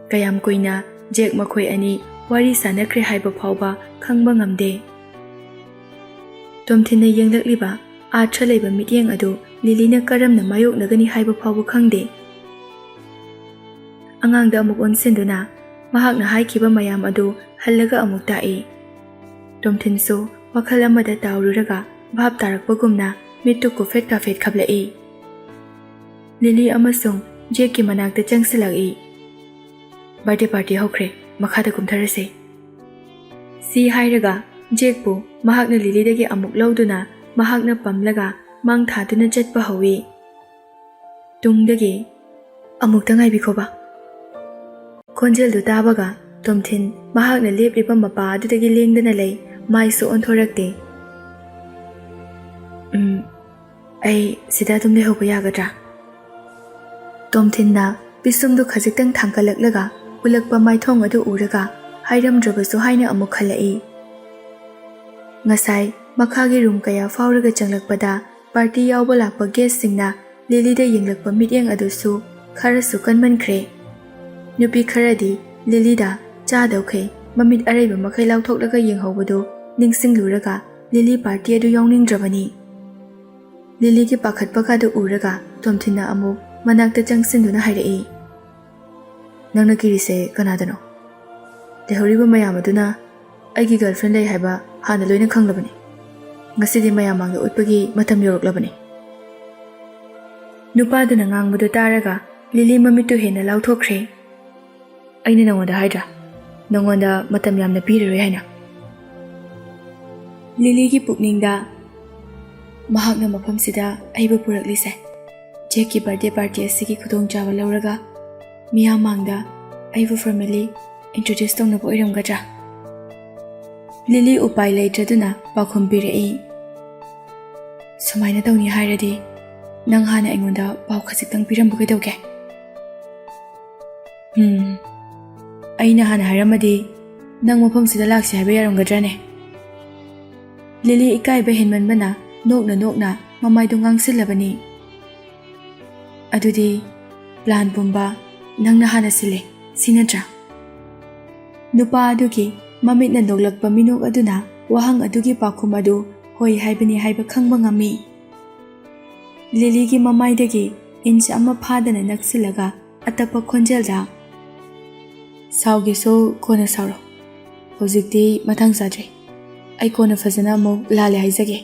Kayam koina Jack makhoi ani wari sanakre haiba phawba khangba ngamde. ꯇꯣꯝꯊꯤꯟꯅ ꯌꯦꯡꯂꯛꯂꯤꯕ ꯑꯥꯔꯊ ꯂꯩꯕ ꯃꯤꯠꯌꯦꯡ ꯑꯗꯨ ꯂꯤꯂꯤꯅ ꯀꯔꯝꯅ ꯃꯥꯌꯣꯛꯅꯒꯅꯤ ꯍꯥꯏꯕ ꯐꯥꯎꯕ ꯈꯪꯗꯦ꯫ ꯑꯉꯥꯡꯗ ꯑꯃꯨꯛ ꯑꯣꯟꯁꯤꯟꯗꯨꯅ ꯃꯍꯥꯛꯅ ꯍꯥꯏꯈꯤꯕ ꯃꯌꯥꯝ ꯑꯗꯨ ꯍꯜꯂꯒ ꯑꯃꯨꯛ ꯇꯥꯛꯏ꯫ ꯇꯣꯝꯊꯤꯟꯁꯨ ꯋꯥꯈꯜ ꯑꯃꯗ ꯇꯥꯎꯔꯨꯔꯒ ꯚꯥꯞ ꯇꯥꯔꯛꯄꯒꯨꯝꯅ ꯃꯤꯠꯇꯨ ꯀꯨꯐꯦꯠ ꯀꯥꯐꯦꯠ ꯈꯞꯂꯛꯏ꯫ ꯂꯤꯂꯤ ꯑꯃꯁꯨꯡ ꯖꯦꯛꯀꯤ ꯃꯅꯥꯛꯇ ꯆꯪꯁꯤꯜꯂꯛꯏ꯫ ꯕꯥꯔꯗꯦ ꯄꯥꯔꯇꯤ ꯍꯧꯈ꯭ꯔꯦ, ꯃꯈꯥꯗ ꯀꯨꯝꯊꯔꯁꯦ꯫ ꯁꯤ ꯍꯥꯏꯔꯒ ꯖꯦꯛꯄꯨ ꯃꯍꯥꯛꯅ ꯂꯤꯂꯤꯗꯒꯤ ꯑꯃꯨꯛ ꯂꯧꯗꯨꯅ ꯃꯍꯥꯛꯅ ꯄꯝꯂꯒ ꯃꯥꯡ ꯊꯥꯗꯨꯅ ꯆꯠꯄ ꯍꯧꯏ꯫ ꯇꯨꯡꯗꯒꯤ ꯑꯃꯨꯛꯇ ꯉꯥꯏꯕꯤꯈꯣꯕ꯫ ꯈꯣꯟꯖꯦꯜꯗꯨ ꯇꯥꯕꯒ ꯇꯣꯝꯊꯤꯟ ꯃꯍꯥꯛꯅ ꯂꯦꯞꯂꯤꯕ ꯃꯄꯥ ꯑꯗꯨꯗꯒꯤ ꯂꯦꯡꯗꯅ ꯂꯩ, ꯃꯥꯏꯁꯨ ꯑꯣꯟꯊꯣꯔꯛꯇꯦ꯫ ꯑꯩ ꯁꯤꯗ ꯑꯗꯨꯝ ꯂꯩꯍꯧꯕ ꯌꯥꯒꯗ꯭ꯔꯥ? ꯇꯣꯝꯊꯤꯟꯅ ꯄꯤꯁꯨꯝꯗꯨ ꯈꯖꯤꯛꯇꯪ ꯊꯥꯡꯀꯠꯂꯛꯂꯒ ꯎꯠꯂꯛꯄ ꯃꯥꯏꯊꯣꯡ ꯑꯗꯨ ꯎꯔꯒ ꯍꯥꯏꯔꯝꯗ꯭ꯔꯕꯁꯨ ꯍꯥꯏꯅ ꯑꯃꯨꯛ ꯈꯜꯂꯛꯏ꯫ ꯉꯁꯥꯏ ꯃꯈꯥꯒꯤ ꯔꯨꯝ ꯀꯌꯥ ꯐꯥꯎꯔꯒ ꯆꯪꯂꯛꯄꯗ ꯄꯥꯔꯇꯤ ꯌꯥꯎꯕ ꯂꯥꯛꯄ ꯒꯦꯁꯁꯤꯡꯅ ꯂꯤꯂꯤꯗ ꯌꯦꯡꯂꯛꯄ ꯃꯤꯠꯌꯦꯡ ꯑꯗꯨꯁꯨ ꯈꯔꯁꯨ ꯀꯟꯃꯟꯈ꯭ꯔꯦ꯫ ꯅꯨꯄꯤ ꯈꯔꯗꯤ ꯂꯤꯂꯤꯗ ꯆꯥꯗꯧꯈꯩ ꯃꯃꯤꯠ ꯑꯔꯩꯕ ꯃꯈꯩ ꯂꯥꯎꯊꯣꯛꯂꯒ ꯌꯦꯡꯍꯧꯕꯗꯨ ꯅꯤꯡꯁꯤꯡꯂꯨꯔꯒ ꯂꯤꯂꯤ ꯄꯥꯔꯇꯤ ꯑꯗꯨ ꯌꯥꯎꯅꯤꯡꯗ꯭ꯔꯕꯅꯤ꯫ ꯂꯤꯂꯤꯒꯤ ꯄꯥꯈꯠꯄꯒꯗꯨ ꯎꯔꯒ ꯇꯣꯝꯊꯤꯟꯅ ꯑꯃꯨꯛ ꯃꯅꯥꯛꯇ ꯆꯪꯁꯤꯟꯗꯨꯅ ꯍꯥꯏꯔꯛꯏ꯫ ꯅꯪꯅ ꯀꯤꯔꯤꯁꯦ ꯀꯅꯥꯗꯅꯣ? ꯂꯩꯍꯧꯔꯤꯕ ꯃꯌꯥꯝ ꯑꯗꯨꯅ ꯑꯩꯒꯤ ꯒꯔꯜꯐ꯭ꯔꯦꯟ ꯂꯩ ꯍꯥꯏꯕ ꯍꯥꯟꯅ ꯂꯣꯏꯅ ꯈꯪꯂꯕꯅꯤ꯫ ꯉꯁꯤꯗꯤ ꯃꯌꯥꯝ ꯃꯥꯡꯗ ꯎꯠꯄꯒꯤ ꯃꯇꯝ ꯌꯧꯔꯛꯂꯕꯅꯤ꯫ ꯅꯨꯄꯥꯗꯨꯅ ꯉꯥꯡꯕꯗꯨ ꯇꯥꯔꯒ ꯂꯤꯂꯤ ꯃꯃꯤꯠꯇꯨ ꯍꯦꯟꯅ ꯂꯥꯎꯊꯣꯛꯈ꯭ꯔꯦ꯫ ꯑꯩꯅ ꯅꯉꯣꯟꯗ ꯍꯥꯏꯗ꯭ꯔꯥ, ꯅꯉꯣꯟꯗ ꯃꯇꯝ ꯌꯥꯝꯅ ꯄꯤꯔꯔꯣꯏ ꯍꯥꯏꯅ? ꯂꯤꯂꯤꯒꯤ ꯄꯨꯛꯅꯤꯡꯗ ꯃꯍꯥꯛꯅ ꯃꯐꯝꯁꯤꯗ ꯑꯩꯕꯨ ꯄꯨꯔꯛꯂꯤꯁꯦ ꯖꯦꯛꯀꯤ ꯕꯥꯔꯗꯦ ꯄꯥꯔꯇꯤ ꯑꯁꯤꯒꯤ ꯈꯨꯗꯣꯡꯆꯥꯕ ꯂꯧꯔꯒ ꯃꯤꯌꯥꯝ ꯃꯥꯡꯗ ꯑꯩꯕꯨ ꯐꯣꯔꯃꯦꯂꯤ ꯏꯟꯇ꯭ꯔꯣꯗ꯭ꯌꯨꯁ ꯇꯧꯅꯕ ꯑꯣꯏꯔꯝꯒꯗ꯭ꯔꯥ? ꯂꯤꯂꯤ ꯎꯄꯥꯏ ꯂꯩꯇ꯭ꯔꯗꯨꯅ ꯄꯥꯎꯈꯨꯝ ꯄꯤꯔꯛꯏ꯫ ꯁꯨꯃꯥꯏꯅ ꯇꯧꯅꯤ ꯍꯥꯏꯔꯗꯤ ꯅꯪ ꯍꯥꯟꯅ ꯑꯩꯉꯣꯟꯗ ꯄꯥꯎ ꯈꯖꯤꯛꯇꯪ ꯄꯤꯔꯝꯕ ꯀꯩꯗꯧꯒꯦ? ꯑꯩꯅ ꯍꯥꯟꯅ ꯍꯥꯏꯔꯝꯃꯗꯤ ꯅꯪ ꯃꯐꯝꯁꯤꯗ ꯂꯥꯛꯁꯤ ꯍꯥꯏꯕ ꯌꯥꯔꯝꯒꯗ꯭ꯔꯥꯅꯦ? ꯂꯤꯂꯤ ꯏꯀꯥꯏꯕ ꯍꯦꯟꯃꯟꯕꯅ ꯅꯣꯛꯅ ꯅꯣꯛꯅ ꯃꯃꯥꯏꯗꯨ ꯉꯥꯡꯁꯤꯜꯂꯕꯅꯤ꯫ ꯑꯗꯨꯗꯤ ꯄ꯭ꯂꯥꯟ ꯄꯨꯝꯕ ꯅꯪꯅ ꯍꯥꯟꯅ ꯁꯤꯜꯂꯦ, ꯁꯤ ꯅꯠꯇ꯭ꯔꯥ? ꯅꯨꯄꯥ ꯑꯗꯨꯒꯤ ꯃꯃꯤꯠꯅ ꯅꯣꯛꯂꯛꯄ ꯃꯤꯅꯣꯛ ꯑꯗꯨꯅ ꯋꯥꯍꯪ ꯑꯗꯨꯒꯤ ꯄꯥꯎꯈꯨꯝ ꯑꯗꯨ ꯍꯣꯏ ꯍꯥꯏꯕꯅꯤ ꯍꯥꯏꯕ ꯈꯪꯕ ꯉꯝꯃꯤ꯫ ꯂꯤꯂꯤꯒꯤ ꯃꯃꯥꯏꯗꯒꯤ ꯏꯟꯆ ꯑꯃ ꯐꯥꯗꯅ ꯅꯛꯁꯤꯜꯂꯒ ꯑꯇꯞꯄ ꯈꯣꯟꯖꯦꯜꯗ, ꯁꯥꯎꯒꯦꯁꯨ ꯀꯣꯟꯅ ꯁꯥꯎꯔꯣ, ꯍꯧꯖꯤꯛꯇꯤ ꯃꯇꯥꯡ ꯆꯥꯗ꯭ꯔꯤ, ꯑꯩ ꯀꯣꯟꯅ ꯐꯖꯅ ꯑꯃꯨꯛ ꯂꯥꯜꯂꯦ ꯍꯥꯏꯖꯒꯦ꯫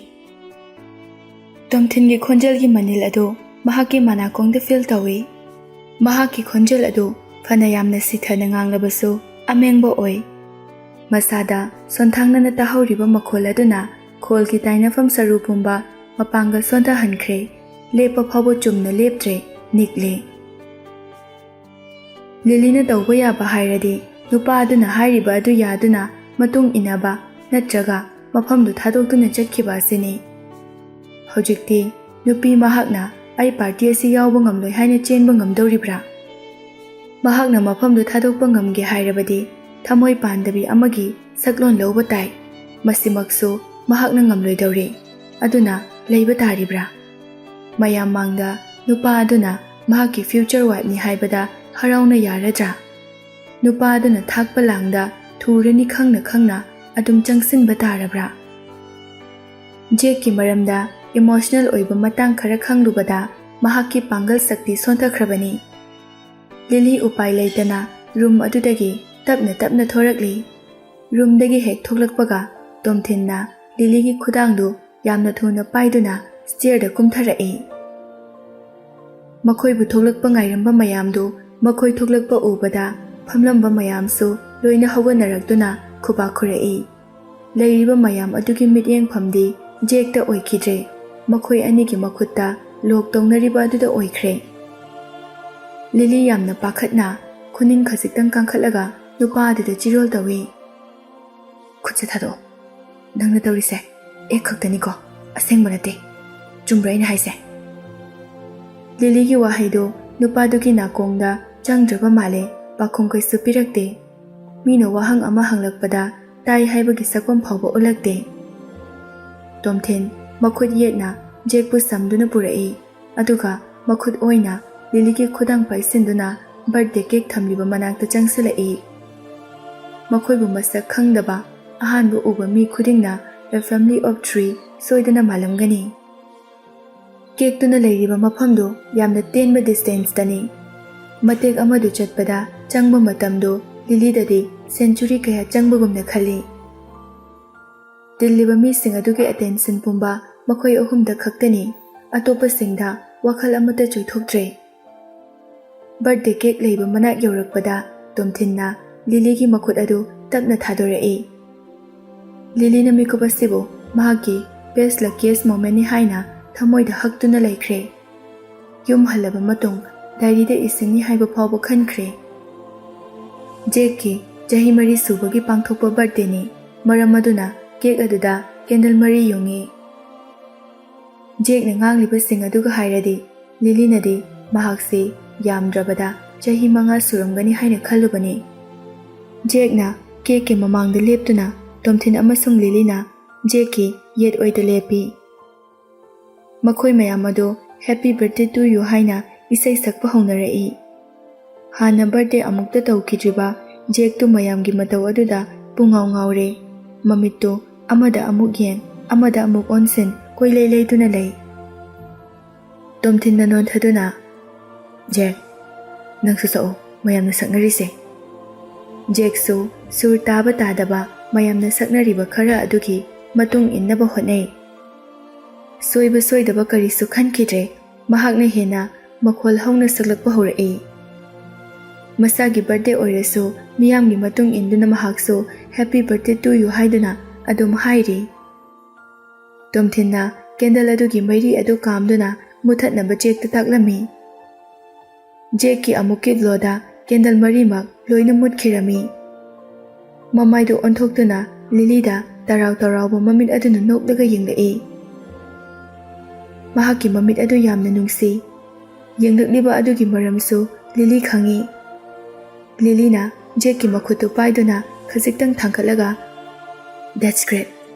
ꯇꯣꯝꯊꯤꯟꯒꯤ ꯈꯣꯟꯖꯦꯜꯒꯤ ꯃꯅꯤꯜ ꯑꯗꯨ ꯃꯍꯥꯛꯀꯤ ꯃꯅꯥꯀꯣꯡꯗ ꯐꯤꯜ ꯇꯧꯏ꯫ ꯃꯍꯥꯛꯀꯤ ꯈꯣꯟꯖꯦꯜ ꯑꯗꯨ ꯐꯅ ꯌꯥꯝꯅ ꯁꯤꯊꯅ ꯉꯥꯡꯂꯕꯁꯨ ꯑꯃꯦꯡꯕ ꯑꯣꯏ꯫ ꯃꯁꯥꯗ ꯁꯣꯟꯊꯥꯡꯅꯅ ꯇꯥꯍꯧꯔꯤꯕ ꯃꯈꯣꯜ ꯑꯗꯨꯅ ꯈꯣꯜꯒꯤ ꯇꯥꯏꯅꯐꯝ ꯁꯔꯨ ꯄꯨꯝꯕ ꯃꯄꯥꯡꯒꯜ ꯁꯣꯟꯊꯍꯟꯈ꯭ꯔꯦ꯫ ꯂꯦꯞꯄ ꯐꯥꯎꯕ ꯆꯨꯝꯅ ꯂꯦꯞꯇ꯭ꯔꯦ, ꯅꯤꯛꯂꯦ꯫ ꯂꯤꯂꯤꯅ ꯇꯧꯕ ꯌꯥꯕ ꯍꯥꯏꯔꯗꯤ ꯅꯨꯄꯥ ꯑꯗꯨꯅ ꯍꯥꯏꯔꯤꯕ ꯑꯗꯨ ꯌꯥꯗꯨꯅ ꯃꯇꯨꯡ ꯏꯟꯅꯕ ꯅꯠꯇ꯭ꯔꯒ ꯃꯐꯝꯗꯨ ꯊꯥꯗꯣꯛꯇꯨꯅ ꯆꯠꯈꯤꯕ ꯑꯁꯤꯅꯤ꯫ ꯍꯧꯖꯤꯛꯇꯤ ꯅꯨꯄꯤ ꯃꯍꯥꯛꯅ ꯑꯩ ꯄꯥꯔꯇꯤ ꯑꯁꯤ ꯌꯥꯎꯕ ꯉꯝꯂꯣꯏ ꯍꯥꯏꯅ ꯆꯦꯟꯕ ꯉꯝꯗꯧꯔꯤꯕ꯭ꯔꯥ? ꯃꯍꯥꯛꯅ ꯃꯐꯝꯗꯨ ꯊꯥꯗꯣꯛꯄ ꯉꯝꯒꯦ ꯍꯥꯏꯔꯕꯗꯤ ꯊꯃꯣꯏ ꯄꯥꯟꯗꯕꯤ ꯑꯃꯒꯤ ꯁꯛꯂꯣꯟ ꯂꯧꯕ ꯇꯥꯏ꯫ ꯃꯁꯤꯃꯛꯁꯨ ꯃꯍꯥꯛꯅ ꯉꯝꯂꯣꯏꯗꯧꯔꯤ꯫ ꯑꯗꯨꯅ ꯂꯩꯕ ꯇꯥꯔꯤꯕ꯭ꯔꯥ? ꯃꯌꯥꯝ ꯃꯥꯡꯗ ꯅꯨꯄꯥ ꯑꯗꯨꯅ ꯃꯍꯥꯛꯀꯤ ꯐ꯭ꯌꯨꯆꯔ ꯋꯥꯏꯐꯅꯤ ꯍꯥꯏꯕꯗ ꯍꯔꯥꯎꯅ ꯌꯥꯔꯗ꯭ꯔꯥ? ꯅꯨꯄꯥ ꯑꯗꯨꯅ ꯊꯥꯛꯄ ꯂꯥꯡꯗ ꯊꯨꯔꯅꯤ ꯈꯪꯅ ꯈꯪꯅ ꯑꯗꯨꯝ ꯆꯪꯁꯤꯟꯕ ꯇꯥꯔꯕ꯭ꯔꯥ? ꯖꯦꯛꯀꯤ ꯃꯔꯝꯗ ꯏꯃꯣꯁꯅꯦꯜ ꯑꯣꯏꯕ ꯃꯇꯥꯡ ꯈꯔ ꯈꯪꯂꯨꯕꯗ ꯃꯍꯥꯛꯀꯤ ꯄꯥꯡꯒꯜ ꯁꯛꯇꯤ ꯁꯣꯟꯊꯈ꯭ꯔꯕꯅꯤ꯫ ꯂꯤꯂꯤ ꯎꯄꯥꯏ ꯂꯩꯇꯅ ꯔꯨꯝ ꯑꯗꯨꯗꯒꯤ ꯇꯞꯅ ꯇꯞꯅ ꯊꯣꯔꯛꯂꯤ꯫ ꯔꯨꯝꯗꯒꯤ ꯍꯦꯛ ꯊꯣꯛꯂꯛꯄꯒ ꯇꯣꯝꯊꯤꯟꯅ ꯂꯤꯂꯤꯒꯤ ꯈꯨꯗꯥꯡꯗꯨ ꯌꯥꯝꯅ ꯊꯨꯅ ꯄꯥꯏꯗꯨꯅ ꯁ꯭ꯇꯤꯌꯔꯗ ꯀꯨꯝꯊꯔꯛꯏ꯫ ꯃꯈꯣꯏꯕꯨ ꯊꯣꯛꯂꯛꯄ ꯉꯥꯏꯔꯝꯕ ꯃꯌꯥꯝꯗꯨ ꯃꯈꯣꯏ ꯊꯣꯛꯂꯛꯄ ꯎꯕꯗ ꯐꯝꯂꯝꯕ ꯃꯌꯥꯝꯁꯨ ꯂꯣꯏꯅ ꯍꯧꯒꯠꯅꯔꯛꯇꯨꯅ ꯈꯨꯕꯥꯛ ꯈꯨꯔꯛꯏ꯫ ꯂꯩꯔꯤꯕ ꯃꯌꯥꯝ ꯑꯗꯨꯒꯤ ꯃꯤꯠꯌꯦꯡꯐꯝꯗꯤ ꯖꯦꯛꯇ ꯑꯣꯏꯈꯤꯗ꯭ꯔꯦ, ꯃꯈꯣꯏ ꯑꯅꯤꯒꯤ ꯃꯈꯨꯠꯇ ꯂꯣꯛ ꯇꯧꯅꯔꯤꯕ ꯑꯗꯨꯗ ꯑꯣꯏꯈ꯭ꯔꯦ꯫ ꯂꯤꯂꯤ ꯌꯥꯝꯅ ꯄꯥꯈꯠꯅ ꯈꯨꯅꯤꯡ ꯈꯖꯤꯛꯇꯪ ꯀꯥꯡꯈꯠꯂꯒ ꯅꯨꯄꯥ ꯑꯗꯨꯗ ꯆꯤꯔꯣꯜ ꯇꯧꯏ꯫ ꯈꯨꯠꯁꯦ ꯊꯥꯗꯣꯛꯑꯣ, ꯅꯪꯅ ꯇꯧꯔꯤꯁꯦ ꯑꯦꯛ ꯈꯛꯇꯅꯤꯀꯣ, ꯑꯁꯦꯡꯕ ꯅꯠꯇꯦ, ꯆꯨꯝꯕ꯭ꯔꯥ ꯑꯩꯅ ꯍꯥꯏꯁꯦ? ꯂꯤꯂꯤꯒꯤ ꯋꯥꯍꯩꯗꯨ ꯅꯨꯄꯥꯗꯨꯒꯤ ꯅꯥꯀꯣꯡꯗ ꯆꯪꯗ꯭ꯔꯕ ꯃꯥꯜꯂꯦ, ꯄꯥꯎꯈꯨꯝ ꯀꯩꯁꯨ ꯄꯤꯔꯛꯇꯦ꯫ ꯃꯤꯅ ꯋꯥꯍꯪ ꯑꯃ ꯍꯪꯂꯛꯄꯗ ꯇꯥꯏ ꯍꯥꯏꯕꯒꯤ ꯁꯛꯐꯝ ꯐꯥꯎꯕ ꯎꯠꯂꯛꯇꯦ꯫ ꯇꯣꯝꯊꯤꯟ ꯃꯈꯨꯠ ꯌꯦꯠꯅ ꯖꯦꯛꯄꯨ ꯁꯝꯗꯨꯅ ꯄꯨꯔꯛꯏ, ꯑꯗꯨꯒ ꯃꯈꯨꯠ ꯑꯣꯏꯅ ꯂꯤꯂꯤꯒꯤ ꯈꯨꯗꯥꯡ ꯄꯥꯏꯁꯤꯟꯗꯨꯅ ꯕꯔꯊꯗꯦ ꯀꯦꯛ ꯊꯝꯂꯤꯕ ꯃꯅꯥꯛꯇ ꯆꯪꯁꯤꯜꯂꯛꯏ꯫ ꯃꯈꯣꯏꯕꯨ ꯃꯁꯛ ꯈꯪꯗꯕ, ꯑꯍꯥꯟꯕ ꯎꯕ ꯃꯤ ꯈꯨꯗꯤꯡꯅ A Family of 3 soidana malamgani. Cake tuna leiriba mafamdo yamna tenba distance tani. Matek amadu chatpada changba matamdo Lily dadi century kaya changbagumna khali. Dilliba mising adugi attention pumba makhoi ahumda khaktani atopa singda wakhal amata choithoktre. Birthday cake leiba manak yaurakpada Tomthinna Lily gi makhut adu tapna thadorai. Lily na mikup asibu mahaki best luckiest moment ni haina thamoida haktuna laikre. Yum halaba matung diary da isingni haiba phawba khankre. Jake ki jahi mari subagi pangthokpa birthday ni maram aduna cake aduda candle mari yongi. Jake na ngangliba sing aduga hairadi Lily nadi mahakse yamdrabada jahi manga suramgani haina khallubani. Jake na cake ke mamangda leptuna Tomthin amasung Lily na Jake ki yet oida lepi. Makhoi mayam adu happy birthday to you haina isai sakpa haunarai. Hana birthday amukta tawkidriba Jake tu mayamgi mataw aduda pungaw ngawre. Mamitto amada amuk yen amada amuk onsen koilay lay tuna lay. Tomthin na non thaduna Jake nang susao mayam na saknarise. Jake su sur taba tadaba mayam na saknariba khara adugi matung innaba hotnay. Soiba soidaba karisu khankidre mahakna hena makhol hauna saklakpa horai. Masagi birthday oirasu miyamgi matung induna mahaksu happy birthday to you haiduna adum hairi. Tomthinna candle adugi mairi adu kamduna muthatnaba Jake ta taklami. Jake ki amukki gloda candle marimak loina mutkhirami. Mamaidu onthoktuna Lily da tarau tarauba mamit aduna noklaga yinglai. Mahaki mamit adu yamna nungsi. Yenglakliba adugi maramsu Lily khangi. Lily na Jake ki makhutu paiduna khajiktang thangkalaga That's great.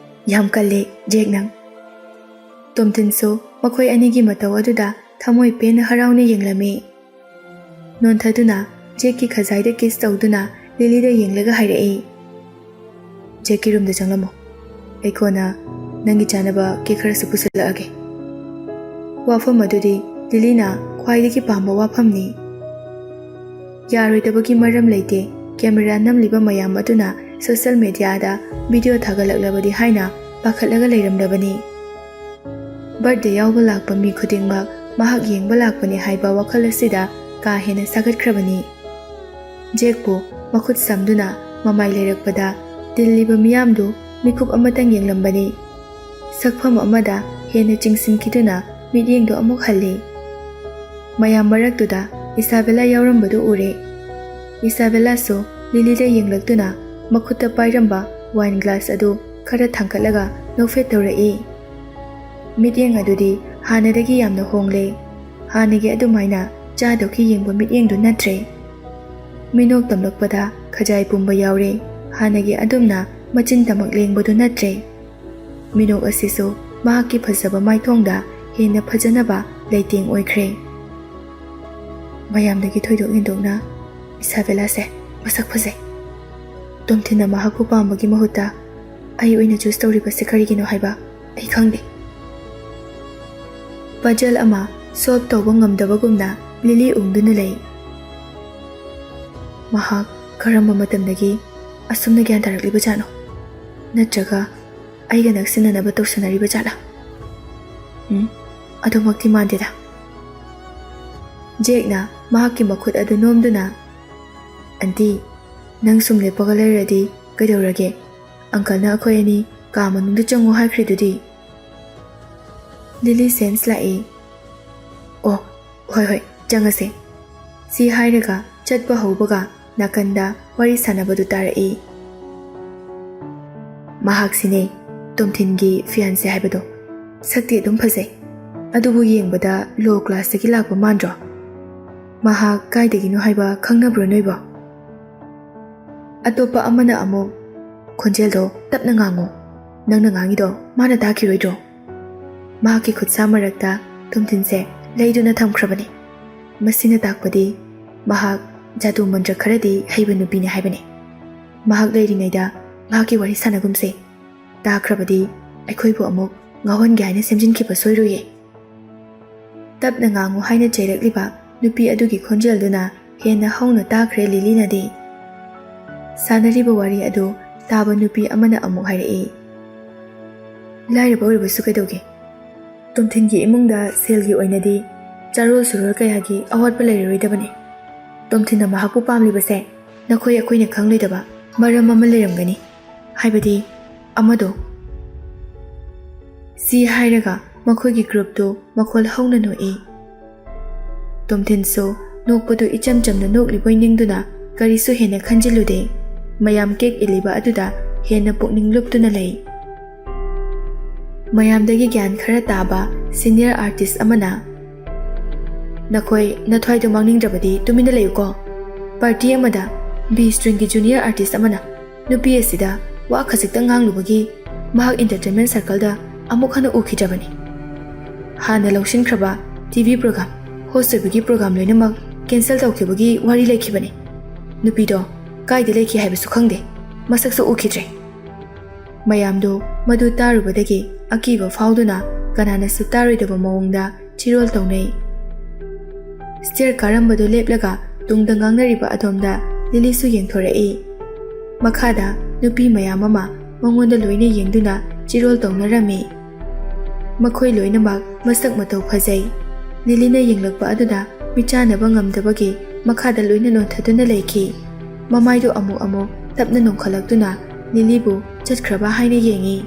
Yam kalle Jake nang. Tomthin so makhoi anigi mataw aduda thamoi pena harauna yenglami. Non thaduna Jake ki khajaida kiss tawduna Lily da yenglaga hairai. Jake ki room da changlamo. Aikona nangi chanaba ke khara su pusalaage. Wafam adudi Lily na khwaidagi pamba wafam ni. Yaroidabagi maram leite camera namliba mayam aduna social media da video thagalaklabadi haina pakhatlaga leiramdabani. Birthday yawba lakpa mi khudingmak mahak yengba lakpani haiba wakhal asida ka hena sagatkrabani. Jake bu makhut samduna mamai leirakpada dilliba miyamdu mikup amatang yenglambani. Sakpham amada hena chingsinkiduna midyengdo amuk halli. Mayam maraktuda Isabella yaurambadu ure. Isabella so Lily da yenglaktuna makhutta pairamba wine glass adu khara thangkalaga nofet tawrai. Midyeng adudi hanadagi yamna hongle. Hanigi adumaina chadokhi yengba midyengdu natre. Minok tamlakpada khajai pumba yaure. Hanagi adumna machin tamak lengbadu natre. Minok asiso mahaki phajaba maithongda hena phajanaba leiting oikhre. Mayamdagi thoidok indokna Isabella se masak phajai. Tomthinna mahaku pambagi mahutta ai oina choose tawriba se karigino haiba ai khangde. Puzzle ama solve tawba ngamdabagumna Lily ungduna lei. Mahak karamba matamdagi asumna gyan tarakliba jano natraga aiga naksinanaba tawsanariba jala. Adumakti mandeda. Jake na mahaki makhut adu nomduna Auntie nang sum lepaga lairadi kaidaurage uncle na akhoi ani ka manungda changu haikhridudi. Lily sense lai. Oh hoi changase. Si hairaga chatpa haubaga nakanda wari sanabadu tarai. Mahak sine Tomthingi fiance haibado sakti adum phajai. Adubu yengbada low class dagi lakpa mandro. Mahak kaidagino haiba khangnabro noiba. Atopa amana amo khonjeldo tapna ngango nangna ngangido mana takiroidro. Mahaki khutsa marakta Tomthinse leiduna thamkhrabani. Masina takpadi mahak jadu mantra kharadi haiba nupini haibani. Mahak leirinaida mahaki wari sanagumse takhrabadi ꯑꯩꯈꯣꯏꯕꯨ ꯑꯃꯨꯛ ꯉꯥꯎꯍꯟꯒꯦ ꯍꯥꯏꯅ ꯁꯦꯝꯖꯤꯟꯈꯤꯕ ꯁꯣꯏꯔꯣꯏꯌꯦ꯫ ꯇꯞꯅ ꯉꯥꯡꯉꯨ ꯍꯥꯏꯅ ꯆꯩꯔꯛꯂꯤꯕ ꯅꯨꯄꯤ ꯑꯗꯨꯒꯤ ꯈꯣꯟꯖꯦꯜꯗꯨꯅ ꯍꯦꯟꯅ ꯍꯧꯅ ꯇꯥꯈ꯭ꯔꯦ ꯂꯤꯂꯤꯅꯗꯤ꯫ ꯁꯥꯟꯅꯔꯤꯕ ꯋꯥꯔꯤ ꯑꯗꯨ ꯇꯥꯕ ꯅꯨꯄꯤ ꯑꯃꯅ ꯑꯃꯨꯛ ꯍꯥꯏꯔꯛꯏ, ꯂꯥꯏꯔꯕ ꯑꯣꯏꯔꯕꯁꯨ ꯀꯩꯗꯧꯒꯦ? ꯇꯣꯝꯊꯤꯟꯒꯤ ꯏꯃꯨꯡꯗ ꯁꯦꯜꯒꯤ ꯑꯣꯏꯅꯗꯤ ꯆꯥꯔꯣꯜ ꯁꯨꯔꯣꯜ ꯀꯌꯥꯒꯤ ꯑꯋꯥꯠꯄ ꯂꯩꯔꯔꯣꯏꯗꯕꯅꯤ꯫ ꯇꯣꯝꯊꯤꯟꯅ ꯃꯍꯥꯛꯄꯨ ꯄꯥꯝꯂꯤꯕꯁꯦ ꯅꯈꯣꯏ ꯑꯩꯈꯣꯏꯅ ꯈꯪꯂꯣꯏꯗꯕ ꯃꯔꯝ ꯑꯃ ꯂꯩꯔꯝꯒꯅꯤ, ꯍꯥꯏꯕꯗꯤ ꯑꯃꯗꯣ꯫ ꯁꯤ ꯍꯥꯏꯔꯒ ꯃꯈꯣꯏꯒꯤ ꯒ꯭ꯔꯨꯞꯇꯨ ꯃꯈꯣꯜ ꯍꯧꯅ ꯅꯣꯛꯏ꯫ ꯇꯣꯝꯊꯤꯟꯁꯨ ꯅꯣꯛꯄꯗꯨ ꯏꯆꯝ ꯆꯝꯅ ꯅꯣꯛꯂꯤꯕꯣꯏ ꯅꯤꯡꯗꯨꯅ ꯀꯔꯤꯁꯨ ꯍꯦꯟꯅ ꯈꯟꯖꯤꯜꯂꯨꯗꯦ꯫ ꯃꯌꯥꯝ ꯀꯦꯛ ꯏꯜꯂꯤꯕ ꯑꯗꯨꯗ ꯍꯦꯟꯅ ꯄꯨꯛꯅꯤꯡ ꯂꯨꯞꯇꯨꯅ ꯂꯩ꯫ ꯃꯌꯥꯝꯗꯒꯤ ꯒ꯭ꯌꯥꯟ ꯈꯔ ꯇꯥꯕ ꯁꯤꯅꯤꯌꯔ ꯑꯥꯔꯇꯤꯁ ꯑꯃꯅ, ꯅꯈꯣꯏ ꯅꯊ꯭ꯋꯥꯏꯗꯣ ꯃꯥꯡꯅꯤꯡꯗ꯭ꯔꯕꯗꯤ ꯇꯨꯃꯤꯟꯅ ꯂꯩꯌꯨꯀꯣ꯫ ꯄꯥꯔꯇꯤ ꯑꯃꯗ ꯕꯤ ꯁ꯭ꯇ꯭ꯔꯤꯡꯒꯤ ꯖꯨꯅꯤꯌꯔ ꯑꯥꯔꯇꯤꯁ ꯑꯃꯅ ꯅꯨꯄꯤ ꯑꯁꯤꯗ ꯋꯥ ꯈꯖꯤꯛꯇꯪ ꯉꯥꯡꯂꯨꯕꯒꯤ ꯃꯍꯥꯛ ꯑꯦꯟꯇꯔꯇꯦꯟꯃꯦꯟ ꯁꯔꯀꯜꯗ ꯑꯃꯨꯛ ꯍꯟꯅ ꯎꯈꯤꯗ꯭ꯔꯕꯅꯤ꯫ ꯍꯥꯟꯅ ꯂꯧꯁꯤꯟꯈ꯭ꯔꯕ ꯇꯤꯚꯤ ꯄ꯭ꯔꯣꯒ꯭ꯔꯥꯝ, ꯍꯣꯁ ꯑꯣꯏꯕꯒꯤ ꯄ꯭ꯔꯣꯒ꯭ꯔꯥꯝ ꯂꯣꯏꯅꯃꯛ ꯀꯦꯟꯁꯦꯜ ꯇꯧꯈꯤꯕꯒꯤ ꯋꯥꯔꯤ ꯂꯩꯈꯤꯕꯅꯤ꯫ ꯅꯨꯄꯤꯗꯣ ꯀꯥꯏꯗ ꯂꯩꯈꯤ ꯍꯥꯏꯕꯁꯨ ꯈꯪꯗꯦ, ꯃꯁꯛꯁꯨ ꯎꯈꯤꯗ꯭ꯔꯦ꯫ ꯃꯌꯥꯝꯗꯨ ꯃꯗꯨ ꯇꯥꯔꯨꯕꯗꯒꯤ ꯑꯀꯤꯕ ꯐꯥꯎꯗꯨꯅ ꯀꯅꯥꯅꯁꯨ ꯇꯥꯔꯣꯏꯗꯕ ꯃꯑꯣꯡꯗ ꯆꯤꯔꯣꯜ ꯇꯧꯅꯩ꯫ ꯁ꯭ꯇꯦꯌꯔ ꯀꯥꯔꯝꯕꯗꯨ ꯂꯦꯞꯂꯒ ꯇꯨꯡꯗ ꯉꯥꯡꯅꯔꯤꯕ ꯑꯗꯣꯝꯗ ꯂꯤꯂꯤꯁꯨ ꯌꯦꯡꯊꯣꯔꯛꯏ꯫ ꯃꯈꯥꯗ ꯅꯨꯄꯤ ꯃꯌꯥꯝ ꯑꯃ ꯃꯉꯣꯟꯗ ꯂꯣꯏꯅ ꯌꯦꯡꯗꯨꯅ ꯆꯤꯔꯣꯜ ꯇꯧꯅꯔꯝꯃꯤ꯫ ꯃꯈꯣꯏ ꯂꯣꯏꯅꯃꯛ ꯃꯁꯛ ꯃꯇꯧ ꯐꯖꯩ꯫ ꯂꯤꯂꯤꯅ ꯌꯦꯡꯂꯛꯄ ꯑꯗꯨꯗ ꯃꯤꯆꯥꯟꯅꯕ ꯉꯝꯗꯕꯒꯤ ꯃꯈꯥꯗ ꯂꯣꯏꯅ ꯅꯣꯟꯊꯗꯨꯅ ꯂꯩꯈꯤ꯫ ꯃꯃꯥꯏꯗꯨ ꯑꯃꯨꯛ ꯑꯃꯨꯛ ꯇꯞꯅ ꯅꯣꯡꯈꯠꯂꯛꯇꯨꯅ ꯂꯤꯂꯤꯕꯨ ꯆꯠꯈ꯭ꯔꯕ ꯍꯥꯏꯅ ꯌꯦꯡꯏ꯫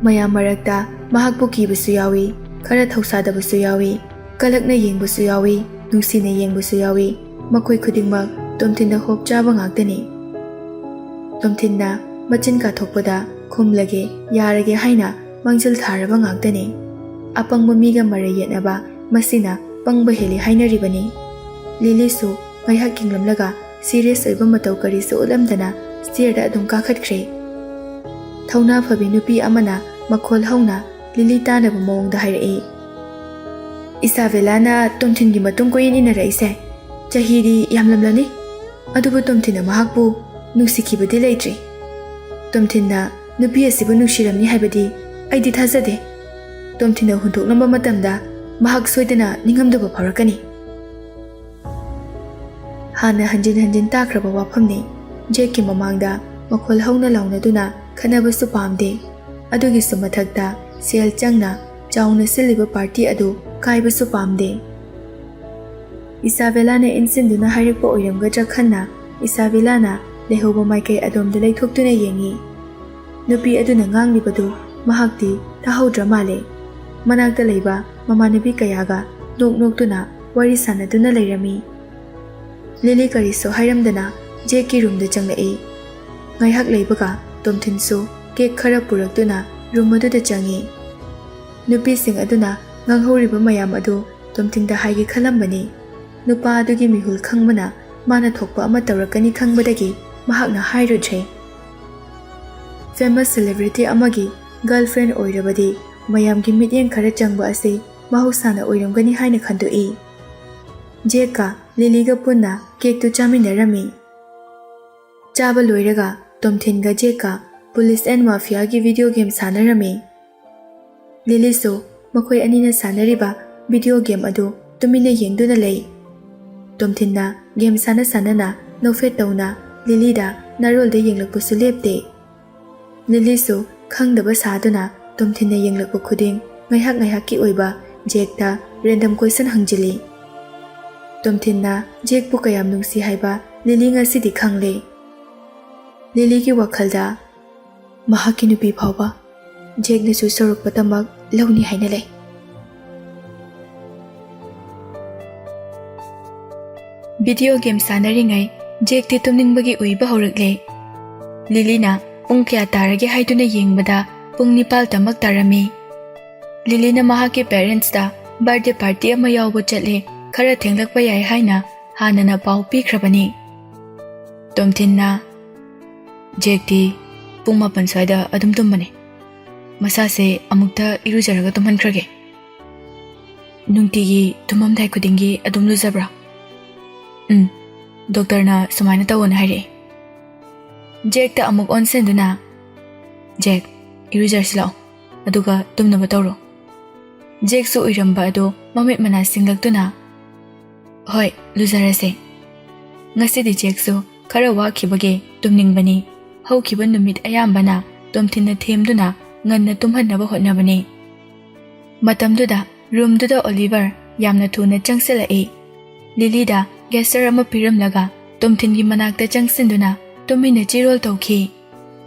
ꯃꯌꯥꯝ ꯃꯔꯛꯇ ꯃꯍꯥꯛꯄꯨ ꯀꯤꯕꯁꯨ ꯌꯥꯎꯏ, ꯈꯔ ꯊꯧꯁꯥꯗꯕꯁꯨ ꯌꯥꯎꯏ, ꯀꯂꯛꯅ ꯌꯦꯡꯕꯁꯨ ꯌꯥꯎꯏ, ꯅꯨꯡꯁꯤꯅ ꯌꯦꯡꯕꯁꯨ ꯌꯥꯎꯏ꯫ ꯃꯈꯣꯏ ꯈꯨꯗꯤꯡꯃꯛ ꯇꯣꯝꯊꯤꯟꯗ ꯍꯣꯞ ꯆꯥꯕ ꯉꯥꯛꯇꯅꯤ꯫ ꯇꯣꯝꯊꯤꯟꯅ ꯃꯆꯤꯟ ꯀꯥꯊꯣꯛꯄꯗ ꯈꯨꯝꯂꯒꯦ ꯌꯥꯔꯒꯦ ꯍꯥꯏꯅ ꯃꯥꯡꯖꯤꯜ ꯊꯥꯔꯕ ꯉꯥꯛꯇꯅꯤ꯫ ꯑꯄꯪꯕ ꯃꯤꯒ ꯃꯔꯩ ꯌꯦꯠꯅꯕ ꯃꯁꯤꯅ ꯄꯪꯕ ꯍꯦꯜꯂꯤ ꯍꯥꯏꯅꯔꯤꯕꯅꯤ꯫ ꯂꯤꯂꯤꯁꯨ ꯉꯥꯏꯍꯥꯛ ꯈꯤꯡꯂꯝꯂꯒ ꯁꯤꯔꯤꯌꯁ ꯑꯣꯏꯕ ꯃꯇꯧ ꯀꯔꯤꯁꯨ ꯎꯠꯂꯝꯗꯅ ꯁ꯭ꯇꯦꯌꯔꯗ ꯑꯗꯨꯝ ꯀꯥꯈꯠꯈ꯭ꯔꯦ꯫ ꯊꯧꯅꯥ ꯐꯕꯤ ꯅꯨꯄꯤ ꯑꯃꯅ ꯃꯈꯣꯜ ꯍꯧꯅ ꯂꯤꯂꯤ ꯇꯥꯅꯕ ꯃꯑꯣꯡꯗ ꯍꯥꯏꯔꯛꯏ, ꯏꯁꯥꯕꯦꯂꯥꯅ ꯇꯣꯝꯊꯤꯟꯒꯤ ꯃꯇꯨꯡ ꯀꯣꯏꯏꯟ ꯏꯟꯅꯔꯛꯏꯁꯦ ꯆꯍꯤꯗꯤ ꯌꯥꯝꯂꯝꯂꯅꯤ, ꯑꯗꯨꯕꯨ ꯇꯣꯝꯊꯤꯟꯅ ꯃꯍꯥꯛꯄꯨ ꯅꯨꯡꯁꯤꯈꯤꯕꯗꯤ ꯂꯩꯇ꯭ꯔꯤ꯫ ꯇꯣꯝꯊꯤꯟꯅ ꯅꯨꯄꯤ ꯑꯁꯤꯕꯨ ꯅꯨꯡꯁꯤꯔꯝꯅꯤ ꯍꯥꯏꯕꯗꯤ ꯑꯩꯗꯤ ꯊꯥꯖꯗꯦ꯫ ꯇꯣꯝꯊꯤꯟꯅ ꯍꯨꯟꯗꯣꯛꯂꯝꯕ ꯃꯇꯝꯗ ꯃꯍꯥꯛ ꯁꯣꯏꯗꯅ ꯅꯤꯡꯉꯝꯗꯕ ꯐꯥꯎꯔꯛꯀꯅꯤ꯫ ꯍꯥꯟꯅ ꯍꯟꯖꯤꯟ ꯍꯟꯖꯤन ꯇꯥꯈ꯭ꯔꯕ ꯋꯥꯐꯝꯅꯤ꯫ ꯖꯦꯛꯀꯤ ꯃꯃꯥꯡꯗ ꯃꯈꯣꯜ ꯍꯧꯅ ꯂꯥꯎꯅꯗꯨꯅ ꯈꯠꯅꯕꯁꯨ ꯄꯥꯝꯗꯦ꯫ ꯑꯗꯨꯒꯤꯁꯨ ꯃꯊꯛꯇ ꯁꯦꯜ ꯆꯪꯅ ꯆꯥꯎꯅ ꯁꯤꯜꯂꯤꯕ ꯄꯥꯔꯇꯤ ꯑꯗꯨ ꯀꯥꯏꯕꯁꯨ ꯄꯥꯝꯗꯦ꯫ ꯏꯁꯥꯕꯦꯂꯥꯅ ꯏꯟꯁꯤꯟꯗꯨꯅ ꯍꯥꯏꯔꯛꯄ ꯑꯣꯏꯔꯝꯒꯗ꯭ꯔꯥ ꯈꯟꯅ ꯏꯁꯥꯕꯦꯂꯥꯅ ꯂꯩꯍꯧꯕ ꯃꯥꯏꯀꯩ ꯑꯗꯣꯝꯗ ꯂꯩꯊꯣꯛꯇꯨꯅ ꯌꯦꯡꯏ꯫ ꯅꯨꯄꯤ ꯑꯗꯨꯅ ꯉꯥꯡꯂꯤꯕꯗꯨ ꯃꯍꯥꯛꯇꯤ ꯇꯥꯍꯧꯗ꯭ꯔ ꯃꯥꯜꯂꯦ꯫ ꯃꯅꯥꯛꯇ ꯂꯩꯕ ꯃꯃꯥꯟꯅꯕꯤ ꯀꯌꯥꯒ ꯅꯣꯛ ꯅꯣꯛꯇꯨꯅ ꯋꯥꯔꯤ ꯁꯥꯟꯅꯗꯨꯅ ꯂꯩꯔꯝꯃꯤ꯫ ꯂꯤꯂꯤ ꯀꯔꯤꯁꯨ ꯍꯥꯏꯔꯝꯗꯅ ꯖꯦꯛꯀꯤ ꯔꯨꯝꯗ ꯆꯪꯂꯛꯏ꯫ ꯉꯥꯏꯍꯥꯛ ꯂꯩꯕꯒ ꯇꯣꯝꯊꯤꯟꯁꯨ ꯀꯦꯛ ꯈꯔ ꯄꯨꯔꯛꯇꯨꯅ ꯔꯨꯝ ꯑꯗꯨꯗ ꯆꯪꯏ꯫ ꯅꯨꯄꯤꯁꯤꯡ ꯑꯗꯨꯅ ꯉꯥꯡꯍꯧꯔꯤꯕ ꯃꯌꯥꯝ ꯑꯗꯨ ꯇꯣꯝꯊꯤꯟꯗ ꯍꯥꯏꯒꯦ ꯈꯜꯂꯝꯕꯅꯤ꯫ ꯅꯨꯄꯥ ꯑꯗꯨꯒꯤ ꯃꯤꯍꯨꯜ ꯈꯪꯕꯅ ꯃꯥꯅ ꯊꯣꯛꯄ ꯑꯃ ꯇꯧꯔꯛꯀꯅꯤ ꯈꯪꯕꯗꯒꯤ ꯃꯍꯥꯛꯅ ꯍꯥꯏꯔꯨꯗ꯭ꯔꯦ꯫ ꯐꯦꯃꯁ ꯁꯦꯂꯦꯕ꯭ꯔꯤꯇꯤ ꯑꯃꯒꯤ ꯒꯔꯜꯐ꯭ꯔꯦꯟ ꯑꯣꯏꯔꯕꯗꯤ ꯃꯌꯥꯝꯒꯤ ꯃꯤꯠꯌꯦꯡ ꯈꯔ ꯆꯪꯕ ꯑꯁꯤ ꯃꯍꯧꯁꯥꯅ ꯑꯣꯏꯔꯝꯒꯅꯤ ꯍꯥꯏꯅ ꯈꯟꯗꯣꯛꯏ꯫ ꯖꯦꯛꯀ ꯂꯤꯂꯤꯒ ꯄꯨꯟꯅ ꯀꯦꯛꯇꯨ ꯆꯥꯃꯤꯟꯅꯔꯝꯃꯤ꯫ ꯆꯥꯕ ꯂꯣꯏꯔꯒ ꯇꯣꯝꯊꯤꯟꯒ ꯖꯦꯛꯀ ꯄꯨꯂꯤꯁ ꯑꯦꯟ ꯃꯥꯐꯤꯌꯥꯒꯤ ꯚꯤꯗꯤꯑꯣ ꯒꯦꯝ ꯁꯥꯟꯅꯔꯝꯃꯤ꯫ ꯂꯤꯂꯤꯁꯨ ꯃꯈꯣꯏ ꯑꯅꯤꯅ ꯁꯥꯟꯅꯔꯤꯕ ꯚꯤꯗꯤꯑꯣ ꯒꯦꯝ ꯑꯗꯨ ꯇꯨꯃꯤꯟꯅ ꯌꯦꯡꯗꯨꯅ ꯂꯩ꯫ ꯇꯣꯝꯊꯤꯟꯅ ꯒꯦꯝ ꯁꯥꯟꯅ ꯁꯥꯟꯅꯅ ꯅꯣꯛꯐꯦꯠ ꯇꯧꯅ ꯂꯤꯂꯤꯗ ꯅꯥꯔꯣꯜꯗ ꯌꯦꯡꯂꯛꯄꯁꯨ ꯂꯦꯞꯇꯦ꯫ ꯂꯤꯂꯤꯁꯨ ꯈꯪꯗꯕ ꯁꯥꯗꯨꯅ ꯇꯣꯝꯊꯤꯟꯅ ꯌꯦꯡꯂꯛꯄ ꯈꯨꯗꯤꯡ ꯉꯥꯏꯍꯥꯛ ꯉꯥꯏꯍꯥꯛꯀꯤ ꯑꯣꯏꯕ ꯖꯦꯛꯇ ꯔꯦꯟꯗꯝ ꯀꯣꯏꯁꯟ ꯍꯪꯖꯤꯜꯂꯤ꯫ ꯇꯣꯝꯊꯤꯟꯅ ꯖꯦꯛꯄꯨ ꯀꯌꯥꯝ ꯅꯨꯡꯁꯤ ꯍꯥꯏꯕ ꯂꯤꯂꯤ ꯉꯁꯤꯗꯤ ꯈꯪꯂꯦ꯫ ꯂꯤꯂꯤꯒꯤ ꯋꯥꯈꯜꯗ ꯃꯍꯥꯛꯀꯤ ꯅꯨꯄꯤ ꯐꯥꯎꯕ ꯖꯦꯛꯅꯁꯨ ꯁꯧꯔꯛꯄꯇꯃꯛ ꯂꯧꯅꯤ ꯍꯥꯏꯅ ꯂꯩ꯫ ꯚꯤꯗꯤꯑꯣ ꯒꯦꯝ ꯁꯥꯟꯅꯔꯤꯉꯩ ꯖꯦꯛꯇꯤ ꯇꯨꯝꯅꯤꯡꯕꯒꯤ ꯎꯏꯕ ꯍꯧꯔꯛꯂꯦ꯫ ꯂꯤꯂꯤꯅ ꯄꯨꯡ ꯀꯌꯥ ꯇꯥꯔꯒꯦ ꯍꯥꯏꯗꯨꯅ ꯌꯦꯡꯕꯗ ꯄꯨꯡ 9 ꯇꯃꯛ ꯇꯥꯔꯝꯃꯤ꯫ ꯂꯤꯂꯤꯅ ꯃꯍꯥꯛꯀꯤ ꯄꯦꯔꯦꯟꯠꯁꯇ ꯕꯥꯔꯊꯗꯦ ꯄꯥꯔꯇꯤ ꯑꯃ ꯌꯥꯎꯕ ꯆꯠꯂꯦ, ꯈꯔ ꯊꯦꯡꯂꯛꯄ ꯌꯥꯏ ꯍꯥꯏꯅ ꯍꯥꯟꯅꯅ ꯄꯥꯎ ꯄꯤꯈ꯭ꯔꯕꯅꯤ꯫ ꯇꯣꯝꯊꯤꯟꯅ, ꯖꯦꯛꯇꯤ ꯄꯨꯡ 9 ꯁ꯭ꯋꯥꯏꯗ ꯑꯗꯨꯝ ꯇꯨꯝꯕꯅꯤ, ꯃꯁꯥꯁꯦ ꯑꯃꯨꯛꯇ ꯏꯔꯨꯖꯔꯒ ꯇꯨꯝꯍꯟꯈ꯭ꯔꯒꯦ꯫ ꯅꯨꯡꯇꯤꯒꯤ ꯇꯨꯝꯃꯝꯗꯥꯏ ꯈꯨꯗꯤꯡꯒꯤ ꯑꯗꯨꯝ ꯂꯨꯖꯕ꯭ꯔꯥ? ꯗꯣꯛꯇꯔꯅ ꯁꯨꯃꯥꯏꯅ ꯇꯧꯋꯣꯅ ꯍꯥꯏꯔꯛꯏ꯫ ꯖꯦꯛꯇ ꯑꯃꯨꯛ ꯑꯣꯟꯁꯤꯟꯗꯨꯅ, ꯖꯦꯛ, ꯏꯔꯨꯖꯔꯁꯤ ꯂꯥꯛꯑꯣ ꯑꯗꯨꯒ ꯇꯨꯝꯅꯕ ꯇꯧꯔꯣ ꯖꯦꯛꯁꯨ ꯎꯏꯔꯝꯕ ꯑꯗꯣ ꯃꯃꯤꯠ ꯃꯅꯥ ꯁꯤꯡꯂꯛꯇꯨꯅ ꯍꯣꯏ ꯂꯨꯖꯔꯁꯦ ꯉꯁꯤꯗꯤ ꯖꯦꯛꯁꯨ ꯈꯔ ꯋꯥꯈꯤꯕꯒꯤ ꯇꯨꯝꯅꯤꯡꯕꯅꯤ ꯍꯧꯈꯤꯕ ꯅꯨꯃꯤꯠ ꯑꯌꯥꯝꯕꯅ ꯇꯣꯝꯊꯤꯟꯅ ꯊꯦꯝꯗꯨꯅ ꯉꯟꯅ ꯇꯨꯝꯍꯟꯅꯕ ꯍꯣꯠꯅꯕꯅꯤ ꯃꯇꯝꯗꯨꯗ ꯔꯨꯝꯗꯨꯗ ꯑꯣꯂꯤꯚꯔ ꯌꯥꯝꯅ ꯊꯨꯅ ꯆꯪꯁꯤꯜꯂꯛꯏ ꯂꯤꯂꯤꯗ ꯒꯦꯁꯇꯔ ꯑꯃ ꯄꯤꯔꯝꯂꯒ ꯇꯣꯝꯊꯤꯟꯒꯤ ꯃꯅꯥꯛꯇ ꯆꯪꯁꯤꯟꯗꯨꯅ ꯇꯨꯃꯤꯟꯅ ꯆꯤꯔꯣꯜ ꯇꯧꯈꯤ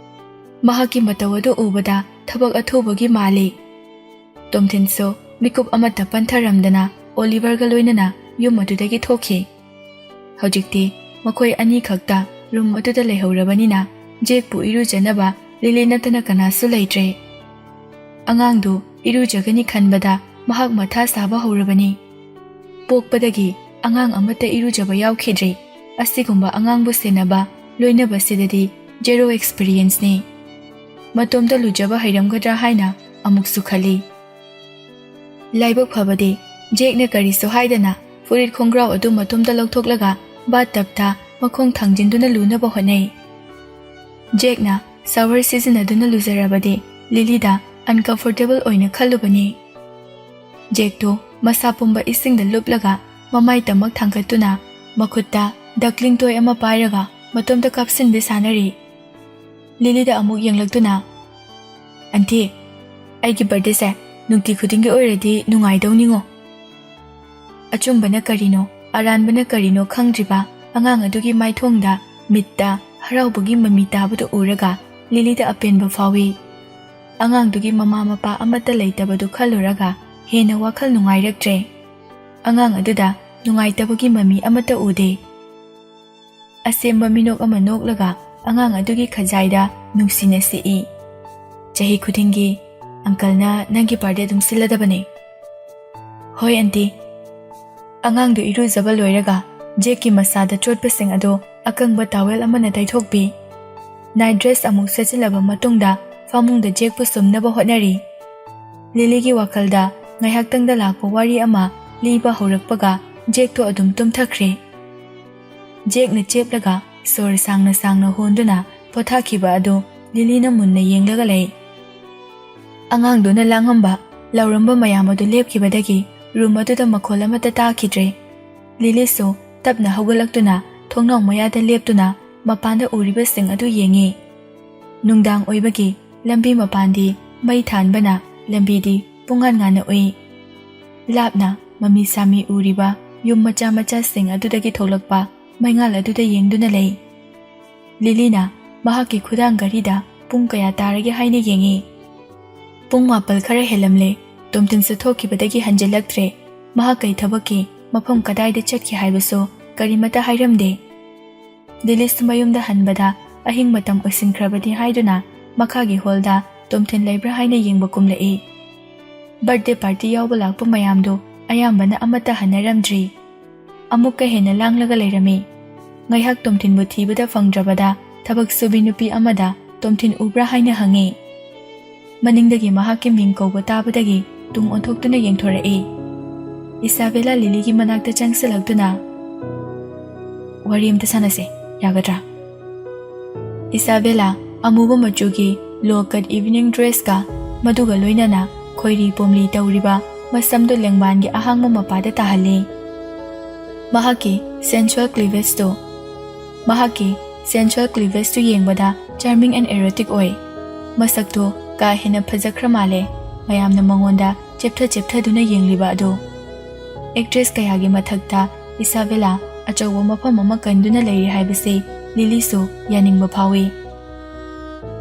ꯃꯍꯥꯛꯀꯤ ꯃꯇꯧ ꯑꯗꯨ ꯎꯕꯗ ꯊꯕꯛ ꯑꯊꯨꯕꯒꯤ ꯃꯥꯜꯂꯤ ꯇꯣꯝꯊꯤꯟꯁꯨ ꯃꯤꯀꯨꯞ ꯑꯃꯠꯇ ꯄꯟꯊꯔꯝꯗꯅ ꯑꯣꯂꯤꯚꯔꯒ ꯂꯣꯏꯅꯅ ꯌꯨꯝ ꯑꯗꯨꯗꯒꯤ ꯊꯣꯛꯈꯤ ꯍꯧꯖꯤꯛꯇꯤ ꯃꯈꯣꯏ ꯑꯅꯤ ꯈꯛꯇ ꯔꯨꯝ ꯑꯗꯨꯗ ꯂꯩꯍꯧꯔꯕꯅꯤꯅ ꯖꯦꯛꯄꯨ ꯏꯔꯨꯖꯅꯕ ꯂꯤꯂꯤ ꯅꯠꯇꯅ ꯀꯅꯥꯁꯨ ꯂꯩꯇ꯭ꯔꯦ ꯑꯉꯥꯡꯗꯨ ꯏꯔꯨꯖꯒꯅꯤ ꯈꯟꯕꯗ ꯃꯍꯥꯛ ꯃꯊꯥ ꯁꯥꯕ ꯍꯧꯔꯕꯅꯤ ꯄꯣꯛꯄꯗꯒꯤ ꯑꯉꯥꯡ ꯑꯃꯠꯇ ꯏꯔꯨꯖꯕ ꯌꯥꯎꯈꯤꯗ꯭ꯔꯤ ꯑꯁꯤꯒꯨꯝꯕ ꯑꯉꯥꯡꯕꯨ ꯁꯦꯟꯅꯕ ꯂꯣꯏꯅꯕꯁꯤꯗꯗꯤ ꯖꯦꯔꯣ ꯑꯦꯛꯁꯄꯤꯔꯤꯌꯦꯟꯁꯅꯤ ꯃꯇꯣꯝꯇ ꯂꯨꯖꯕ ꯍꯩꯔꯝꯒꯗ꯭ꯔꯥ ꯍꯥꯏꯅ ꯑꯃꯨꯛꯁꯨ ꯈꯜꯂꯤ ꯂꯥꯏꯕꯛ ꯐꯕꯗꯤ ꯖꯦꯛꯅ ꯀꯔꯤꯁꯨ ꯍꯥꯏꯗꯅ ꯐꯨꯔꯤꯠ ꯈꯣꯡꯒ꯭ꯔꯥꯎ ꯑꯗꯨ ꯃꯇꯣꯝꯇ ꯂꯧꯊꯣꯛꯂꯒ ꯕꯥꯊꯇꯕꯇ ꯃꯈꯣꯡ ꯊꯥꯡꯖꯤꯟꯗꯨꯅ ꯂꯨꯅꯕ ꯍꯣꯠꯅꯩ ꯖꯦꯛꯅ ꯁꯥꯋꯔ ꯁꯤꯖꯤꯟꯅꯗꯨꯅ ꯂꯨꯖꯔꯕꯗꯤ ꯂꯤꯂꯤꯗ ꯑꯟꯀꯝꯐꯣꯔꯇꯦꯕꯜ ꯑꯣꯏꯅ ꯈꯜꯂꯨꯕꯅꯤ ꯖꯦꯛꯇꯣ ꯃꯁꯥ ꯄꯨꯝꯕ ꯏꯁꯤꯡꯗ ꯂꯨꯞꯂꯒ ꯃꯃꯥꯏ ꯇꯃꯛ ꯊꯥꯡꯒꯠꯇꯨꯅ ꯃꯈꯨꯠꯇ ꯗꯛꯂꯤꯡ ꯇꯣꯏ ꯑꯃ ꯄꯥꯏꯔꯒ ꯃꯇꯣꯝꯇ ꯀꯥꯞꯁꯤꯟꯕꯤ ꯁꯥꯟꯅꯔꯤ ꯂꯤꯂꯤꯗ ꯑꯃꯨꯛ ꯌꯦꯡꯂꯛꯇꯨꯅ ꯑꯟꯇꯤ ꯑꯩꯒꯤ ꯕꯔꯊꯗꯦꯁꯦ ꯅꯨꯡꯇꯤ ꯈꯨꯗꯤꯡꯒꯤ ꯑꯣꯏꯔꯗꯤ ꯅꯨꯡꯉꯥꯏꯗꯧꯅꯤꯉꯣ ꯑꯆꯨꯝꯕꯅ ꯀꯔꯤꯅꯣ ꯑꯔꯥꯟꯕꯅ ꯀꯔꯤꯅꯣ ꯈꯪꯗ꯭ꯔꯤꯕ ꯑꯉꯥꯡ ꯑꯗꯨꯒꯤ ꯃꯥꯏꯊꯣꯡꯗ ꯃꯤꯠꯇ ꯍꯔꯥꯎꯕꯒꯤ ꯃꯃꯤ ꯇꯥꯕꯗꯨ ꯎꯔꯒ ꯂꯤꯂꯤꯗ ꯑꯄꯦꯟꯕ ꯐꯥꯎꯏ ꯑꯉꯥꯡꯗꯨꯒꯤ ꯃꯃꯥ ꯃꯄꯥ ꯑꯃꯠꯇ ꯂꯩꯇꯕꯗꯨ ꯈꯜꯂꯨꯔꯒ ꯍꯦꯟꯅ ꯋꯥꯈꯜ ꯅꯨꯡꯉꯥꯏꯔꯛꯇ꯭ꯔꯦ ꯑꯉꯥꯡ ꯑꯗꯨꯗ ꯅꯨꯡꯉꯥꯏꯇꯕꯒꯤ ꯃꯃꯤ ꯑꯃꯠꯇ ꯎꯗꯦ ꯑꯁꯦꯝꯕ ꯃꯤꯅꯣꯛ ꯑꯃ ꯅꯣꯛꯂꯒ ꯑꯉꯥꯡ ꯑꯗꯨꯒꯤ ꯈꯖꯥꯏꯗ ꯅꯨꯡꯁꯤꯅ ꯁꯤꯛꯏ ꯆꯍꯤ ꯈꯨꯗꯤꯡꯒꯤ ꯑꯪꯀꯜꯅ ꯅꯪꯒꯤ ꯕꯥꯔꯊꯗꯦ ꯑꯗꯨꯝ ꯁꯤꯜꯂꯗꯕꯅꯦ ꯍꯣꯏ ꯑꯟꯇꯤ ꯑꯉꯥꯡꯗꯨ ꯏꯔꯨꯖꯕ ꯂꯣꯏꯔꯒ ꯖꯦꯛꯀꯤ ꯃꯁꯥꯗ ꯆꯣꯠꯄꯁꯤꯡ ꯑꯗꯨ ꯑꯀꯪꯕ ꯇꯥꯋꯦꯜ ꯑꯃꯅ ꯇꯩꯊꯣꯛꯄꯤ ꯅꯥꯏꯠ ꯗ꯭ꯔꯦꯁ ꯑꯃꯨꯛ ꯁꯦꯠꯆꯤꯜꯂꯕ ꯃꯇꯨꯡꯗ ꯐꯃꯨꯡꯗ ꯖꯦꯛꯄꯨ ꯁꯨꯝꯅꯕ ꯍꯣꯠꯅꯔꯤ ꯂꯤꯂꯤꯒꯤ ꯋꯥꯈꯜꯗ ꯉꯥꯏꯍꯥꯛꯇꯪꯗ ꯂꯥꯛꯄ ꯋꯥꯔꯤ ꯑꯃ ꯂꯤꯕ ꯍꯧꯔꯛꯄꯒ ꯖꯦꯛꯇꯣ ꯑꯗꯨꯝ ꯇꯨꯝꯊꯈ꯭ꯔꯦ ꯖꯦꯛꯅ ꯆꯦꯞꯂꯒ ꯁꯣꯔ ꯁꯥꯡꯅ ꯁꯥꯡꯅ ꯍꯣꯟꯗꯨꯅ ꯄꯣꯊꯥꯈꯤꯕ ꯑꯗꯨ ꯂꯤꯂꯤꯅ ꯃꯨꯟꯅ ꯌꯦꯡꯂꯒ ꯂꯩ ꯑꯉꯥꯡꯗꯨꯅ ꯂꯥꯡꯉꯝꯕ ꯂꯥꯎꯔꯝꯕ ꯃꯌꯥꯝ ꯑꯗꯨ ꯂꯦꯞꯈꯤꯕꯗꯒꯤ ꯔꯨꯝ ꯑꯗꯨꯗ ꯃꯈꯣꯜ ꯑꯃꯠꯇ ꯇꯥꯈꯤꯗ꯭ꯔꯦ ꯂꯤꯂꯤꯁꯨ ꯇꯞꯅ ꯍꯧꯒꯠꯂꯛꯇꯨꯅ ꯊꯣꯡꯅꯥꯎ ꯃꯌꯥꯗ ꯂꯦꯞꯇꯨꯅ ꯃꯄꯥꯟꯗ ꯎꯔꯤꯕꯁꯤꯡ ꯑꯗꯨ ꯌꯦꯡꯉꯤ ꯅꯨꯡꯗꯥꯡ ꯑꯣꯏꯕꯒꯤ ꯂꯝꯕꯤ ꯃꯄꯥꯟꯗꯤ ꯃꯩ ꯊꯥꯟꯕꯅ ꯂꯝꯕꯤꯗꯤ ꯄꯨꯡꯉꯥꯟ ꯉꯥꯟꯅ ꯎꯏ ꯂꯥꯞꯅ ꯃꯃꯤ ꯁꯥꯃꯤ ꯎꯔꯤꯕ ꯌꯨꯝ ꯃꯆꯥ ꯃꯆꯥꯁꯤꯡ ꯑꯗꯨꯗꯒꯤ ꯊꯣꯛꯂꯛꯄ ꯃꯩꯉꯥꯜ ꯑꯗꯨꯗ ꯌꯦꯡꯗꯨꯅ ꯂꯩ ꯂꯤꯂꯤꯅ ꯃꯍꯥꯛꯀꯤ ꯈꯨꯗꯥꯡ ꯘꯔꯤꯗ ꯄꯨꯡ ꯀꯌꯥ ꯇꯥꯔꯒꯦ ꯍꯥꯏꯅ ꯌꯦꯡꯉꯤ ꯄꯨꯡ 9 ꯈꯔ ꯍꯦꯜꯂꯝꯂꯦ ꯇꯣꯝꯊꯤꯟꯁꯨ ꯊꯣꯛꯈꯤꯕꯗꯒꯤ ꯍꯟꯖꯤꯜꯂꯛꯇ꯭ꯔꯦ ꯃꯍꯥꯛ ꯀꯩ ꯊꯕꯛꯀꯤ ꯃꯐꯝ ꯀꯗꯥꯏꯗ ꯆꯠꯈꯤ ꯍꯥꯏꯕꯁꯨ ꯀꯔꯤꯃꯠꯇ ꯍꯥꯏꯔꯝꯗꯦ ꯂꯤꯂꯤꯁꯨ ꯃꯌꯨꯝꯗ ꯍꯟꯕꯗ ꯑꯍꯤꯡ ꯃꯇꯝ ꯑꯣꯏꯁꯤꯟꯈ꯭ꯔꯕꯗꯤ ꯍꯥꯏꯗꯨꯅ ꯃꯈꯥꯒꯤ ꯍꯣꯜꯗ ꯇꯣꯝꯊꯤꯟ ꯂꯩꯕ꯭ꯔꯥ ꯍꯥꯏꯅ ꯌꯦꯡꯕ ꯀꯨꯝꯂꯛꯏ ꯕꯔꯊꯗꯦ ꯄꯥꯔꯇꯤ ꯌꯥꯎꯕ ꯂꯥꯛꯄ ꯃꯌꯥꯝꯗꯣ ꯑꯌꯥꯝꯕꯅ ꯑꯃꯠꯇ ꯍꯟꯅꯔꯝꯗ꯭ꯔꯤ ꯑꯃꯨꯛꯀ ꯍꯦꯟꯅ ꯂꯥꯡꯂꯒ ꯂꯩꯔꯝꯃꯤ ꯉꯥꯏꯍꯥꯛ ꯇꯣꯝꯊꯤꯟꯕꯨ ꯊꯤꯕꯗ ꯐꯪꯗ꯭ꯔꯕꯗ ꯊꯕꯛ ꯁꯨꯕꯤ ꯅꯨꯄꯤ ꯑꯃꯗ ꯇꯣꯝꯊꯤꯟ ꯎꯕ꯭ꯔꯥ ꯍꯥꯏꯅ ꯍꯪꯉꯤ ꯃꯅꯤꯡꯗꯒꯤ ꯃꯍꯥꯛꯀꯤ ꯃꯤꯡ ꯀꯧꯕ ꯇꯥꯕꯗꯒꯤ ꯇꯨꯡ ꯑꯣꯟꯊꯣꯛꯇꯨꯅ ꯌꯦꯡꯊꯣꯔꯛꯏ ꯏꯁꯥꯕꯦꯂꯥ ꯂꯤꯂꯤꯒꯤ ꯃꯅꯥꯛꯇ ꯆꯪꯁꯤꯜꯂꯛꯇꯨꯅ ꯋꯥꯔꯤ ꯑꯃꯇ ꯁꯥꯟꯅꯁꯦ ꯌꯥꯒꯗ꯭ꯔꯥ ꯏꯁꯥꯕꯦꯂꯥ ꯑꯃꯨꯕ ꯃꯆꯨꯒꯤ ꯂꯣ ꯀꯠ ꯏꯚꯤꯅꯤꯡ ꯗ꯭ꯔꯦꯁꯀ ꯃꯗꯨꯒ ꯂꯣꯏꯅꯅ ꯈꯣꯏꯔꯤ ꯄꯣꯝꯂꯤ ꯇꯧꯔꯤꯕ ꯃꯁꯝꯗꯨ ꯂꯦꯡꯕꯥꯟꯒꯤ ꯑꯍꯥꯡꯕ ꯃꯄꯥꯗ ꯇꯥꯍꯜꯂꯤ ꯃꯍꯥꯛꯀꯤ ꯁꯦꯟꯁꯨꯋꯦꯜ ꯀ꯭ꯂꯤꯚꯦꯖꯇꯨ ꯌꯦꯡꯕꯗ ꯆꯥꯔꯃꯤꯡ ꯑꯦꯟड ꯑꯦꯔꯣꯇꯤꯛ ꯑꯣꯏ ꯃꯁꯛꯇꯨ ꯀꯥ ꯍꯦꯟꯅ ꯐꯖꯈ꯭ꯔ ꯃꯥꯜꯂꯦ ꯃꯌꯥꯝꯅ ꯃꯉꯣꯟꯗ ꯆꯦꯞꯊꯗꯨꯅ ꯌꯦꯡꯂꯤꯕ ꯑꯗꯨ ꯑꯦꯛꯇ꯭ꯔꯦꯁ ꯀꯌꯥꯒꯤ ꯃꯊꯛꯇ ꯏꯁꯥꯕꯦꯂꯥ ꯑꯆꯧꯕ ꯃꯐꯝ ꯑꯃ ꯀꯟꯗꯨꯅ ꯂꯩꯔꯤ ꯍꯥꯏꯕꯁꯤ ꯂꯤꯂꯤꯁꯨ ꯌꯥꯅꯤꯡꯕ ꯐꯥꯎꯏ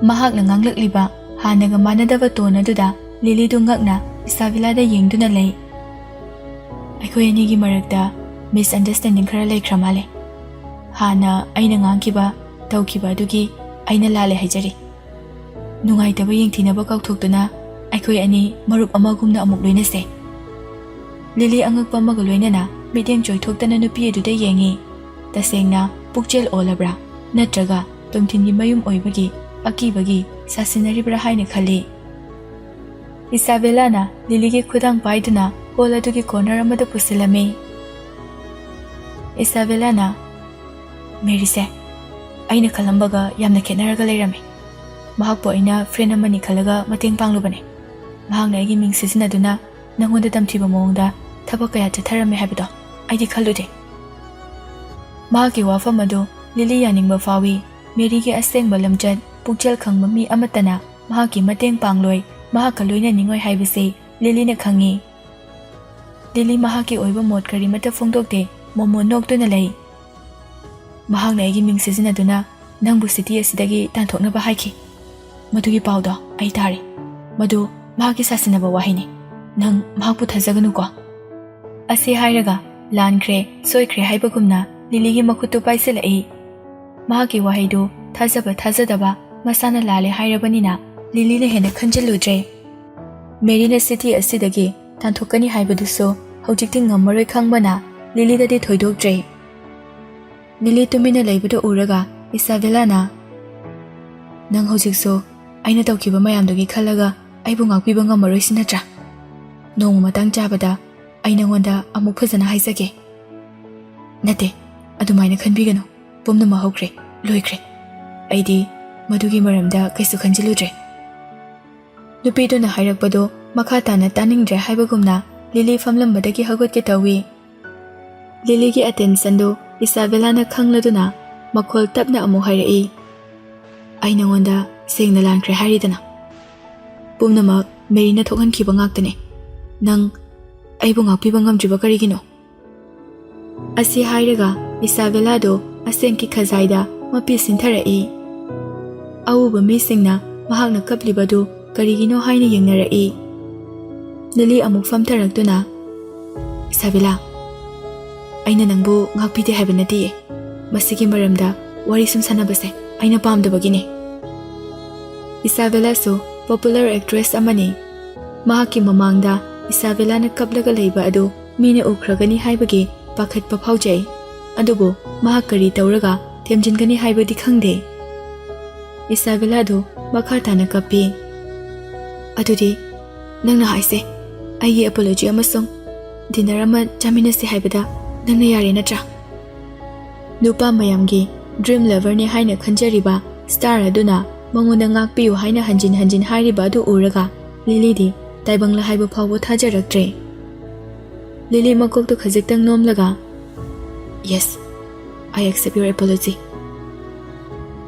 ꯃꯍꯥꯛꯅ ꯉꯥꯡꯂꯛꯂꯤꯕ ꯍꯥꯟꯅꯒ ꯃꯥꯟꯅꯗꯕ ꯇꯣꯟ ꯑꯗꯨꯗ ꯂꯤꯂꯤꯗꯨ ꯉꯛꯅ ꯏꯁꯥꯕꯦꯂꯥꯗ ꯌꯦꯡꯗꯨꯅ ꯂꯩ ꯑꯩꯈꯣꯏ ꯑꯅꯤꯒꯤ ꯃꯔꯛꯇ ꯃꯤꯁꯑꯟꯗꯔꯁꯇꯦꯟꯗꯤꯡ ꯈꯔ ꯂꯩꯈ꯭ꯔ ꯃꯥꯜꯂꯦ ꯍꯥꯟꯅ ꯑꯩꯅ ꯉꯥꯡꯈꯤꯕ ꯇꯧꯈꯤꯕ ꯑꯗꯨꯒꯤ ꯑꯩꯅ ꯂꯥꯜꯂꯦ ꯍꯥꯏꯖꯔꯤ ꯅꯨꯡꯉꯥꯏꯇꯕ ꯌꯦꯡꯊꯤꯅꯕ ꯀꯥꯎꯊꯣꯛꯇꯨꯅ ꯑꯩꯈꯣꯏ ꯑꯅꯤ ꯃꯔꯨꯞ ꯑꯃꯒꯨꯝꯅ ꯑꯃꯨꯛ ꯂꯣꯏꯅꯁꯦ ꯂꯤꯂꯤ ꯑꯉꯛꯄ ꯑꯃꯒ ꯂꯣꯏꯅꯅ ꯃꯤꯠꯌꯦꯡ ꯆꯣꯏꯊꯣꯛꯇꯅ ꯅꯨꯄꯤ ꯑꯗꯨꯗ ꯌꯦꯡꯉꯤ ꯇꯁꯦꯡꯅ ꯄꯨꯛꯆꯦꯜ ꯑꯣꯜꯂꯕ꯭ꯔꯥ ꯅꯠꯇ꯭ꯔꯒ ꯇꯣꯝꯊꯤꯟꯒꯤ ꯃꯌꯨꯝ ꯑꯣꯏꯕꯒꯤ ꯑꯀꯤꯕꯒꯤ ꯁꯥꯁꯤꯟꯅꯔꯤꯕ꯭ꯔꯥ ꯍꯥꯏꯅ ꯈꯜꯂꯤ ꯏꯁꯥꯕꯦꯂꯥꯅ ꯂꯤꯂꯤꯒꯤ ꯈꯨꯗꯥꯡ ꯄꯥꯏꯗꯨꯅ ꯍꯣꯜ ꯑꯗꯨꯒꯤ ꯀꯣꯔꯅꯔ ꯑꯃꯗ ꯄꯨꯁꯤꯜꯂꯝꯃꯤ ꯏꯁꯥꯕꯦꯂꯥꯅ ꯃꯦꯔꯤꯁꯦ ꯑꯩꯅ ꯈꯜꯂꯝꯕꯒ ꯌꯥꯝꯅ ꯈꯦꯠꯅꯔꯒ ꯂꯩꯔꯝꯃꯤ mahakpo aina friend amani khalaga mateng panglubane. Mahakna aigi ming sisinaduna nangonda tamthiba mawngda thabak kaya chatharame haibado aidi khalude. Mahaki wafam adu Lily yaningba fawi Mary gi asengba lamchat pukchal khangba mi amatana mahaki mateng pangloi mahaka loina ningoi haibase Lily na khangi. Lily mahaki oiba mot kari mata phongdokte momo noktuna lei. Mahakna aigi ming sisinaduna nangbu city asidagi tanthoknaba haiki. Madugi pawdo ai tari. Madu mahaki sasinaba wahini. Nang mahakpu thajaganu ko. Ase hairaga lankre soikre haibagumna Lily gi makhutu paisilai. Mahaki wahaidu thajaba thajadaba masana lale hairabanina Lily na hena khanjaludre. Mary na city asidagi tanthokani haibaduso hojikti ngammaroi khangbana Lily dadi thoidokdre. Lily tumina leibado uraga Isabella na nang hojikso aina tawkiba mayamdogi khalaga aibu ngakpiba ngammaroi sinatra. Nong matang chabada aina ngonda amuk phajana haisage. Nate adumaina khanbigano pumna mahokre loikre. Aidi madugi maramda kaisu khanjiludre. Nupido na hairakpado makata na taningdre haibagumna Lily famlambadagi hagotke tawi. Lily gi attention do Isabella na khangladuna makhol tapna amu hairai. Aina ngonda sengna lankre hairidana. Pumnamak Mary na thokhankiba ngaktane. Nang aibu ngakpiba ngamdriba karigino. Asi hairaga Isabella do asengki khazaida mapi sintharai. Awuba misingna mahakna kaplibadu karigino haina yengnarai. Lily amuk famtharaktuna Isabella aina nangbu ngakpide haiba natiye. Masigi maramda wari sum sanabase aina pamdabagine. Isabella so popular actress amani. Mahaki mamangda Isabella na kaplaga leiba adu mina ukragani haibagi pakhatpa phaujai. Adubo mahak kari tauraga themjingani haibadi khangde. Isabella do makhatana kapi. Adudi nangna haise aigi apology amasong dinner ama chaminasi haibada nangna yare natra. Nupa mayamgi dream lover ni haina khanjariba star aduna mangonda ngakpiyu haina hanjin hanjin hairiba adu uraga Lily di taibangla haiba phawbo thajaraktre. Lily makokto khajiktang nomlaga yes, I accept your apology.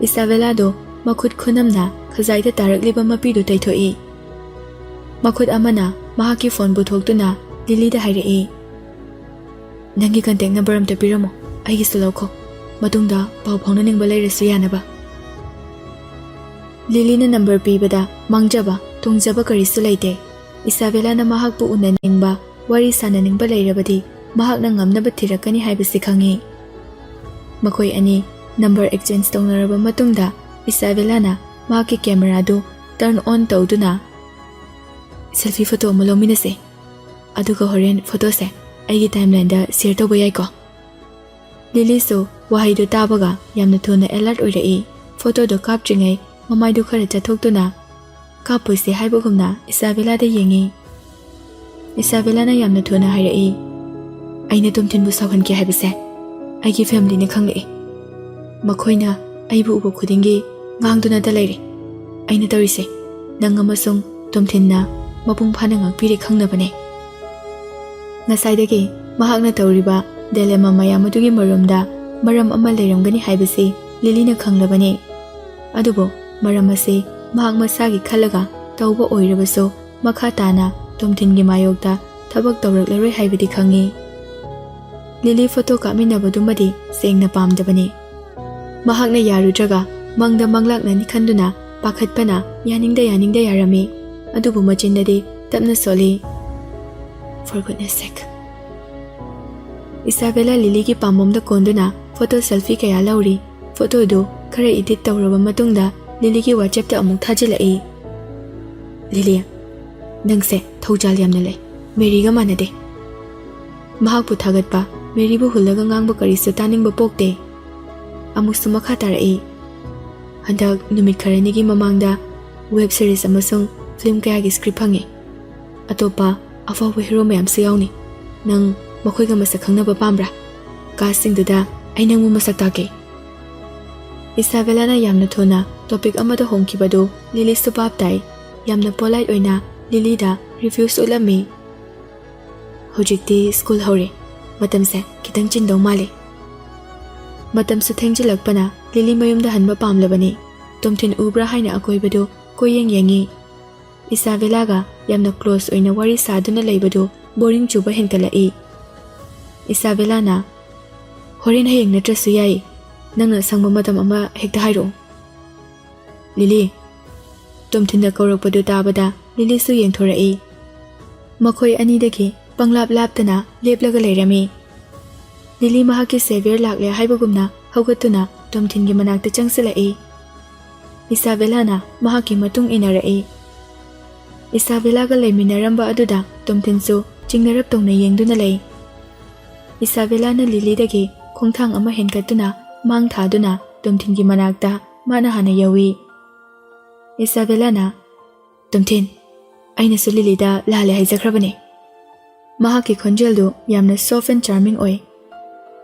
Isabella do makhut khunamna khajaida tarakliba mapidu taithoi. Makhut amana mahaki phone buthokduna Lily da hairai. Nangi contact number amta piramo aigi sulauko matungda paw phawna ningba leirasu yanaba. Lily na number pibada mangjaba tungjaba karisu leite. Isabella na mahakpu unaningba wari sananingba leirabadi mahakna ngamnaba thirakani haibasi khangi. Makoi ani number exchange tawnaraba matungda Isabella na mahaki camera do turn on tawduna selfie photo ama lawminase. Aduga horen photo se aigi timeline da share tawba yai ko. Lily so wahaidu tabaga yamna thuna alert oirai. Photo do kaptringai mamaidu khara chathokduna kapoise haibagumna Isabella da yengi. Isabella na yamna thuna hairai. Aina tumthinbu sawhanke haibase aigi family ne khanglei. Makhoina aibu ubo khudingi ngangduna da leire. Aina tarise nang amasung tumthinna mapung phana ngakpire khangnabane. Nasaidagi mahakna tawriba dilemma mayamadugi marumda maram ama leiramgani haibase Lily na khanglabane. Adubo maram ase mahak masagi khalaga tawba oirabaso makhatana tumthingi mayokta thabak tawraklaroi haibadi khangi. Lily photo kaminabadumadi sengna pamdabane. Mahakna yarudraga mangda manglakna ni khanduna pakhatpana yaningda yarami. Adubu machindadi tapna soli. For goodness sake. Isabella Lily ki pamomda konduna photo selfie kaya lauri. Photo do khara edit tawraba matungda Lily ki WhatsApp ta amuk thajilai. Lily nangse thawjal yamna lei. Mary ga manade. Mahakpu thagatpa Mary bu hulaga ngangba karisu taningba pokte. Amuk su makha tarai. Handak numit kharani gi mamangda web series amasung film kaya gi script hangi. Atopa afawa hero mayam se yauni. Nang makhoiga masak khangnaba pambra. Casting duda ai nangmu masak take. Isabellana yamna thona topic amada hongkibadu Lily subab tai yamna polite oina Lily da reviews ulami. Hojikti school hore matamse kitang chindau male. Matam su thengjalakpana Lily mayumda hanba pamlabani. Tomthin ubra haina akoibadu koyeng yengi. Isabella ga yamna close oina wari saduna leibadu boring chuba henkalai. Isabella na horin hayeng natrasu yai nangna sangba matam ama hekta hairo. Lily Tomthin da kaurakpadu tabada Lily su yengthorai. Makhoi ani dagi panglap laptana leplaga leirami. Lily mahaki savior lakle haibagumna haugatuna Tomthin gi manakta changsilai. Isabella na mahaki matung inarai. Isabella ga leiminaramba aduda Tomthin su chingnarap tongna yengduna lei. Isabella na Lily dagi khongthang ama henkatuna mang thaduna Tomthin gi manakta mana hana yawi. Isabella na Tomthin aina su Lily da lale haijakrabane. Mahaki khonjel du yamna soft and charming oi.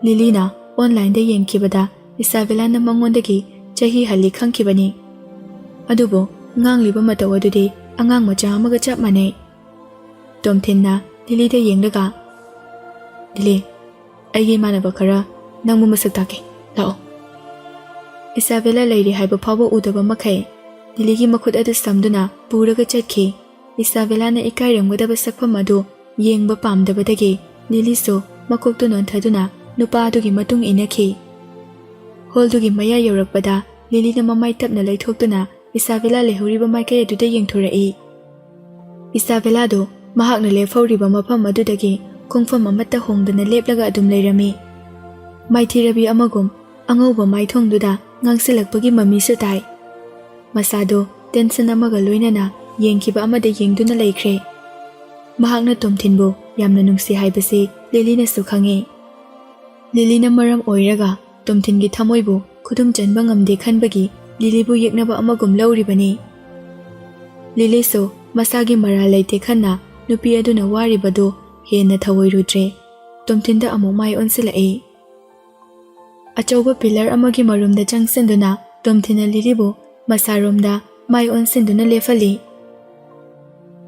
Lily na online da yengkibada Isabella na mangondagi chahi hali khangkibani. Adubo ngangliba mataw adudi angang macha amaga chap manai. Tomthin na Lily da yenglaga Lily aigi manaba khara nangmu masak take lao. Isabella leiri haiba phawba udaba makhai Lily gi makhut adu samduna puraga chatkhi. Isabella na ikairangwadaba sakpham adu yengba pamdabadagi Lily so makoktu nonthaduna nupa adugi matung inakhi. Holdugi maya yorakpada Lily na mamai tapna leithoktuna Isabella lehuriba maikai aduda yengthorai. Isabella do mahakna lefawriba mafam adudagi khongfam amata hongdana leplaga adum leirami. Maithirabi amagum angauba maithongduda ngangsilakpagi mami su tai. Masado tension amaga loinana yengkiba amada yengduna laikre. Mahakna Tomthinbu yamna nungsi haibasi Lily na su khangi. Lily na maram oiraga Tomthin gi thamoibu khudum chanba ngamde khanbagi Lily bu yeknaba amagum lauribani. Lily so masagi mara leite khanna nupi aduna waribadu hena thawoirudre. Tomthin da amu mai onsilai. Achauba pillar amagi marumda changsenduna Tomthin na Lily bu masarumda mai onsenduna lefali.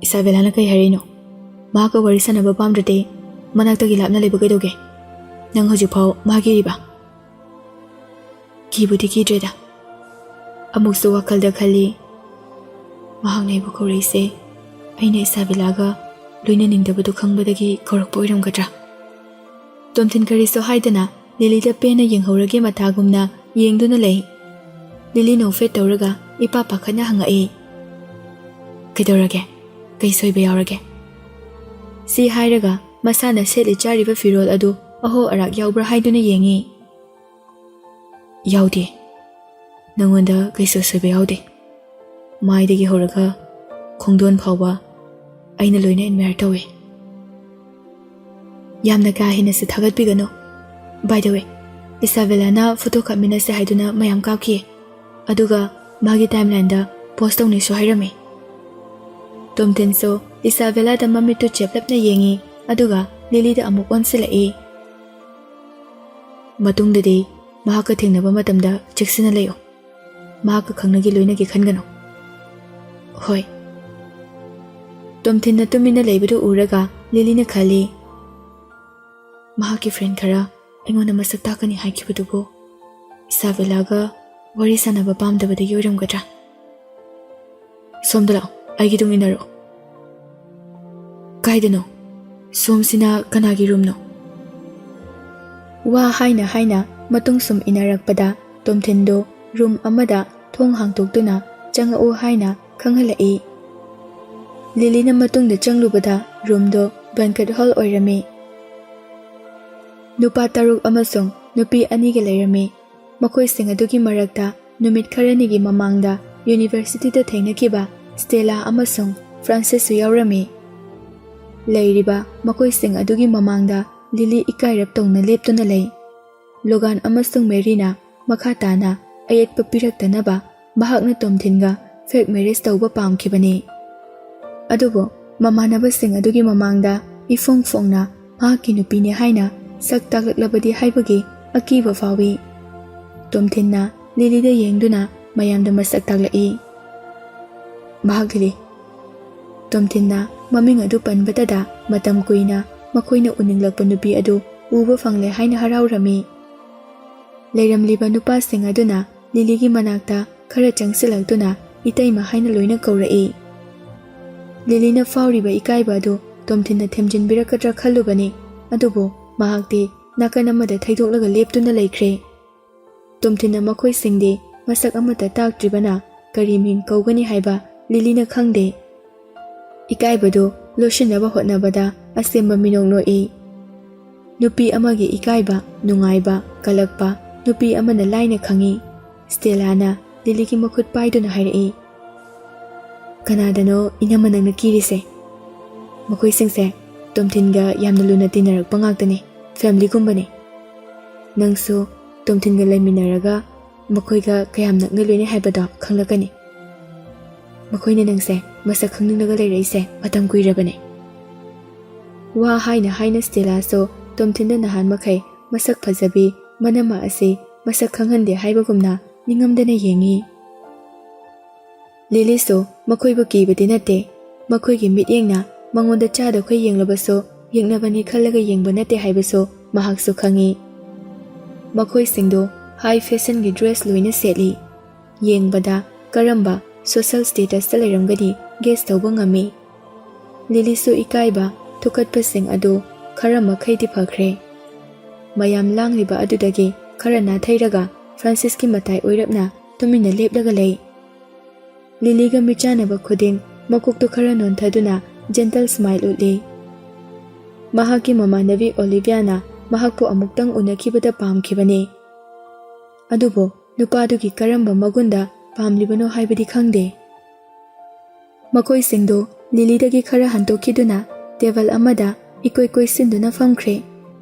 Isabella na kai harino mahaka wari sanaba pamdrate manaktagi lapna leiba kaidoge nang hojipau mahagiriba. Kibudi kidreda amuksu wakalda khali mahakna ibu koreise aina Isabella ga loina ningdabadu khangbadagi korakpa oiramgadra. Tomthin kariso haidana Lily da pena yenghorage matagumna yengduna lei. Lily no fet tawraga ipa pakhana hangai. Kaidorage kai soiba yaurage. Si hairaga masana seli chariba firol adu aho arak yaubra haiduna yengi. Yaude nangonda kai soiba yaude. Maidagi horaga khongdon phawba aina loina inmer tawe. Yamna ka hina se thagat bigano. By the way, Isabella na photo kamina se haiduna mayam kaaki. Aduga magi timeline da post tawni so hairami. Tomthin so Isabella da mamitu cheplapna yengi aduga Lily da amuk onsilai. Matungdadi mahaka thengnaba matamda cheksina leyo. Mahaka khangnagi loinagi khangano. Hoi. Tomthin na tumina leibudu uraga Lily na khali. Mahaki friend khara aingona masak takani haikibudubu Isabella ga wari sanaba pamdabadagi oiramgadra. Somdala aigi dung inaro. Kaidano somsina kanagi room no. Wa haina matung sum inarakpada Tomthin do room amada thong hangtoktuna changau haina khanghalai. Lily na matungda changlubada room do banquet hall oirami. Nupa taruk amasung nupi aniga leirami. Makhoi sing adugi marakta numit kharanigi mamangda university da thengnakiba Stella amasung Francis su yaurami. Leiriba makhoi sing adugi mamangda Lily ikairap tongna leptuna lei. Logan amasung Marina makhatana ayet papiraktanaba mahakna Tomthinga fake marriage tawba pamkhibani. Adubo mamanaba sing adugi mamangda ifongfongna mahaki nupine haina sak taklaklabadi haibagi akiba fawi. Tomthin na ꯂꯤꯂꯤꯗ ꯌꯦꯡꯗꯨꯅ ꯃꯌꯥꯝꯗ ꯃꯁꯛ ꯇꯥꯛꯂꯛꯏ꯫ ꯃꯍꯥꯛ ꯂꯤꯂꯤ꯫ ꯇꯣꯝꯊꯤꯟꯅ ꯃꯃꯤꯡ ꯑꯗꯨ ꯄꯟꯕꯗꯗ ꯃꯇꯝ ꯀꯨꯏꯅ ꯃꯈꯣꯏꯅ ꯎꯅꯤꯡꯂꯛꯄ ꯅꯨꯄꯤ ꯑꯗꯨ ꯎꯕ ꯐꯪꯂꯦ ꯍꯥꯏꯅ ꯍꯔꯥꯎꯔꯝꯃꯤ꯫ ꯂꯩꯔꯝꯂꯤꯕ ꯅꯨꯄꯥꯁꯤꯡ ꯑꯗꯨꯅ ꯂꯤꯂꯤꯒꯤ ꯃꯅꯥꯛꯇ ꯈꯔ ꯆꯪꯁꯤꯜꯂꯛꯇꯨꯅ ꯏꯇꯩꯃ ꯍꯥꯏꯅ ꯂꯣꯏꯅ ꯀꯧꯔꯛꯏ꯫ ꯂꯤꯂꯤꯅ ꯐꯥꯎꯔꯤꯕ ꯏꯀꯥꯏꯕ ꯑꯗꯨ ꯇꯣꯝꯊꯤꯟꯅ ꯊꯦꯝꯖꯤꯟꯕꯤꯔꯛꯀꯗ꯭ꯔꯥ ꯈꯜꯂꯨꯕꯅꯤ, ꯑꯗꯨꯕꯨ ꯃꯍꯥꯛꯇꯤ ꯅꯥꯀꯟ ꯑꯃꯗ ꯊꯩꯗꯣꯛꯂꯒ ꯂꯦꯞꯇꯨꯅ ꯂꯩꯈ꯭ꯔꯦ꯫ ꯇꯣꯝꯊꯤꯟꯅ ꯃꯈꯣꯏꯁꯤꯡꯗꯤ ꯃꯁꯛ ꯑꯃꯠꯇ ꯇꯥꯛꯇ꯭ꯔꯤꯕꯅ ꯀꯔꯤ ꯃꯤꯡ ꯀꯧꯒꯅꯤ ꯍꯥꯏꯕ ꯂꯤꯂꯤꯅ ꯈꯪꯗꯦ꯫ ꯏꯀꯥꯏꯕꯗꯨ ꯂꯣꯠꯁꯤꯟꯅꯕ ꯍꯣꯠꯅꯕꯗ ꯑꯁꯦꯡꯕ ꯃꯤꯅꯣꯛ ꯅꯣꯛꯏ꯫ ꯅꯨꯄꯤ ꯑꯃꯒꯤ ꯏꯀꯥꯏꯕ, ꯅꯨꯡꯉꯥꯏꯕ, ꯀꯜꯂꯛꯄ ꯅꯨꯄꯤ ꯑꯃꯅ ꯂꯥꯏꯅ ꯈꯪꯏ꯫ ꯁ꯭ꯇꯦꯂꯥꯅ ꯂꯤꯂꯤꯒꯤ ꯃꯈꯨꯠ ꯄꯥꯏꯗꯨꯅ ꯍꯥꯏꯔꯛꯏ꯫ ꯀꯅꯥꯗꯅꯣ ꯏꯅꯝꯃ ꯅꯪꯅ ꯀꯤꯔꯤꯁꯦ? ꯃꯈꯣꯏꯁꯤꯡꯁꯦ ꯇꯣꯝꯊꯤꯟꯒ ꯌꯥꯝꯅ ꯂꯨꯅ ꯇꯤꯟꯅꯔꯛꯄ ꯉꯥꯛꯇꯅꯤ, ꯐꯦꯃꯤꯂꯤꯒꯨꯝꯕꯅꯤ꯫ ꯅꯪꯁꯨ ꯇꯣꯝꯊꯤꯟꯒ ꯂꯩꯃꯤꯟꯅꯔꯒ ꯃꯈꯣꯏꯒ ꯀꯌꯥꯝ ꯅꯛꯅ ꯂꯣꯏꯅꯩ ꯍꯥꯏꯕꯗꯣ ꯈꯪꯂꯛꯀꯅꯤ꯫ ꯃꯈꯣꯏꯅ ꯅꯪꯁꯦ ꯃꯁꯛ ꯈꯪꯅꯤꯡꯂꯒ ꯂꯩꯔꯛꯏꯁꯦ ꯃꯇꯝ ꯀꯨꯏꯔꯕꯅꯤ꯫ ꯋꯥ ꯍꯥꯏꯅ ꯍꯥꯏꯅ ꯁ꯭ꯇꯦꯂꯥꯁꯨ ꯇꯣꯝꯊꯤꯟꯗ ꯅꯍꯥꯟ ꯃꯈꯩ ꯃꯁꯛ ꯐꯖꯕꯤ ꯃꯅꯝꯃ ꯑꯁꯤ ꯃꯁꯛ ꯈꯪꯍꯟꯗꯦ ꯍꯥꯏꯕꯒꯨꯝꯅ ꯅꯤꯡꯉꯝꯗꯅ ꯌꯦꯡꯏ꯫ ꯂꯤꯂꯤꯁꯨ ꯃꯈꯣꯏꯕꯨ ꯀꯤꯕꯗꯤ ꯅꯠꯇꯦ, ꯃꯈꯣꯏꯒꯤ ꯃꯤꯠꯌꯦꯡꯅ ꯃꯉꯣꯟꯗ ꯆꯥꯗꯈꯣꯏ ꯌꯦꯡꯂꯕꯁꯨ ꯌꯦꯡꯅꯕꯅꯤ ꯈꯜꯂꯒ ꯌꯦꯡꯕ ꯅꯠꯇꯦ ꯍꯥꯏꯕꯁꯨ ꯃꯍꯥꯛꯁꯨ ꯈꯪꯏ꯫ ꯃꯈꯣꯏꯁꯤꯡꯗꯨ ꯍꯥꯏ ꯐꯦꯁꯟꯒꯤ ꯗ꯭ꯔꯦꯁ ꯂꯣꯏꯅ ꯁꯦꯠꯂꯤ꯫ ꯌꯦꯡꯕꯗ ꯀꯔꯝꯕ ꯁꯣꯁꯦꯜ ꯁ꯭ꯇꯦꯇꯁꯇ ꯂꯩꯔꯝꯒꯅꯤ ꯒꯦꯁ ꯇꯧꯕ ꯉꯝꯃꯤ꯫ ꯂꯤꯂꯤꯁꯨ ꯏꯀꯥꯏꯕ, ꯊꯨꯀꯠꯄꯁꯤꯡ ꯑꯗꯨ ꯈꯔ ꯃꯈꯩꯗꯤ ꯐꯈ꯭ꯔꯦ꯫ ꯃꯌꯥꯝ ꯂꯥꯡꯂꯤꯕ ꯑꯗꯨꯗꯒꯤ ꯈꯔ ꯅꯥꯊꯩꯔꯒ ꯐ꯭ꯔꯥꯟꯁꯤꯁꯀꯤ ꯃꯇꯥꯏ ꯑꯣꯏꯔꯞꯅ ꯇꯨꯃꯤꯟꯅ ꯂꯦꯞꯂꯒ ꯂꯩ꯫ ꯂꯤꯂꯤꯒ ꯃꯤꯆꯥꯟꯅꯕ ꯈꯨꯗꯤꯡ ꯃꯀꯣꯛꯇꯨ ꯈꯔ ꯅꯣꯟꯊꯗꯨꯅ ꯖꯦꯟꯇꯜ ꯁ꯭ꯃꯥꯏꯜ ꯎꯠꯂꯤ꯫ ꯃꯍꯥꯛꯀꯤ ꯃꯃꯥꯟꯅꯕꯤ ꯑꯣꯂꯤꯚꯤꯌꯥꯅ ꯃꯍꯥꯛꯄꯨ ꯑꯃꯨꯛꯇꯪ ꯎꯅꯈꯤꯕꯗ ꯄꯥꯝꯈꯤꯕꯅꯤ, ꯑꯗꯨꯕꯨ ꯅꯨꯄꯥꯗꯨꯒꯤ ꯀꯔꯝꯕ ꯃꯒꯨꯟꯗ ꯄꯥꯝꯂꯤꯕꯅꯣ ꯍꯥꯏꯕꯗꯤ ꯈꯪꯗꯦ꯫ ꯃꯈꯣꯏꯁꯤꯡꯗꯨ ꯂꯤꯂꯤꯗꯒꯤ ꯈꯔ ꯍꯟꯇꯣꯛꯈꯤꯗꯨꯅ ꯇꯦꯕꯜ ꯑꯃꯗ ꯏꯀꯣꯏ ꯀꯣꯏꯁꯤꯟꯗꯨꯅ ꯐꯝꯈ꯭ꯔꯦ꯫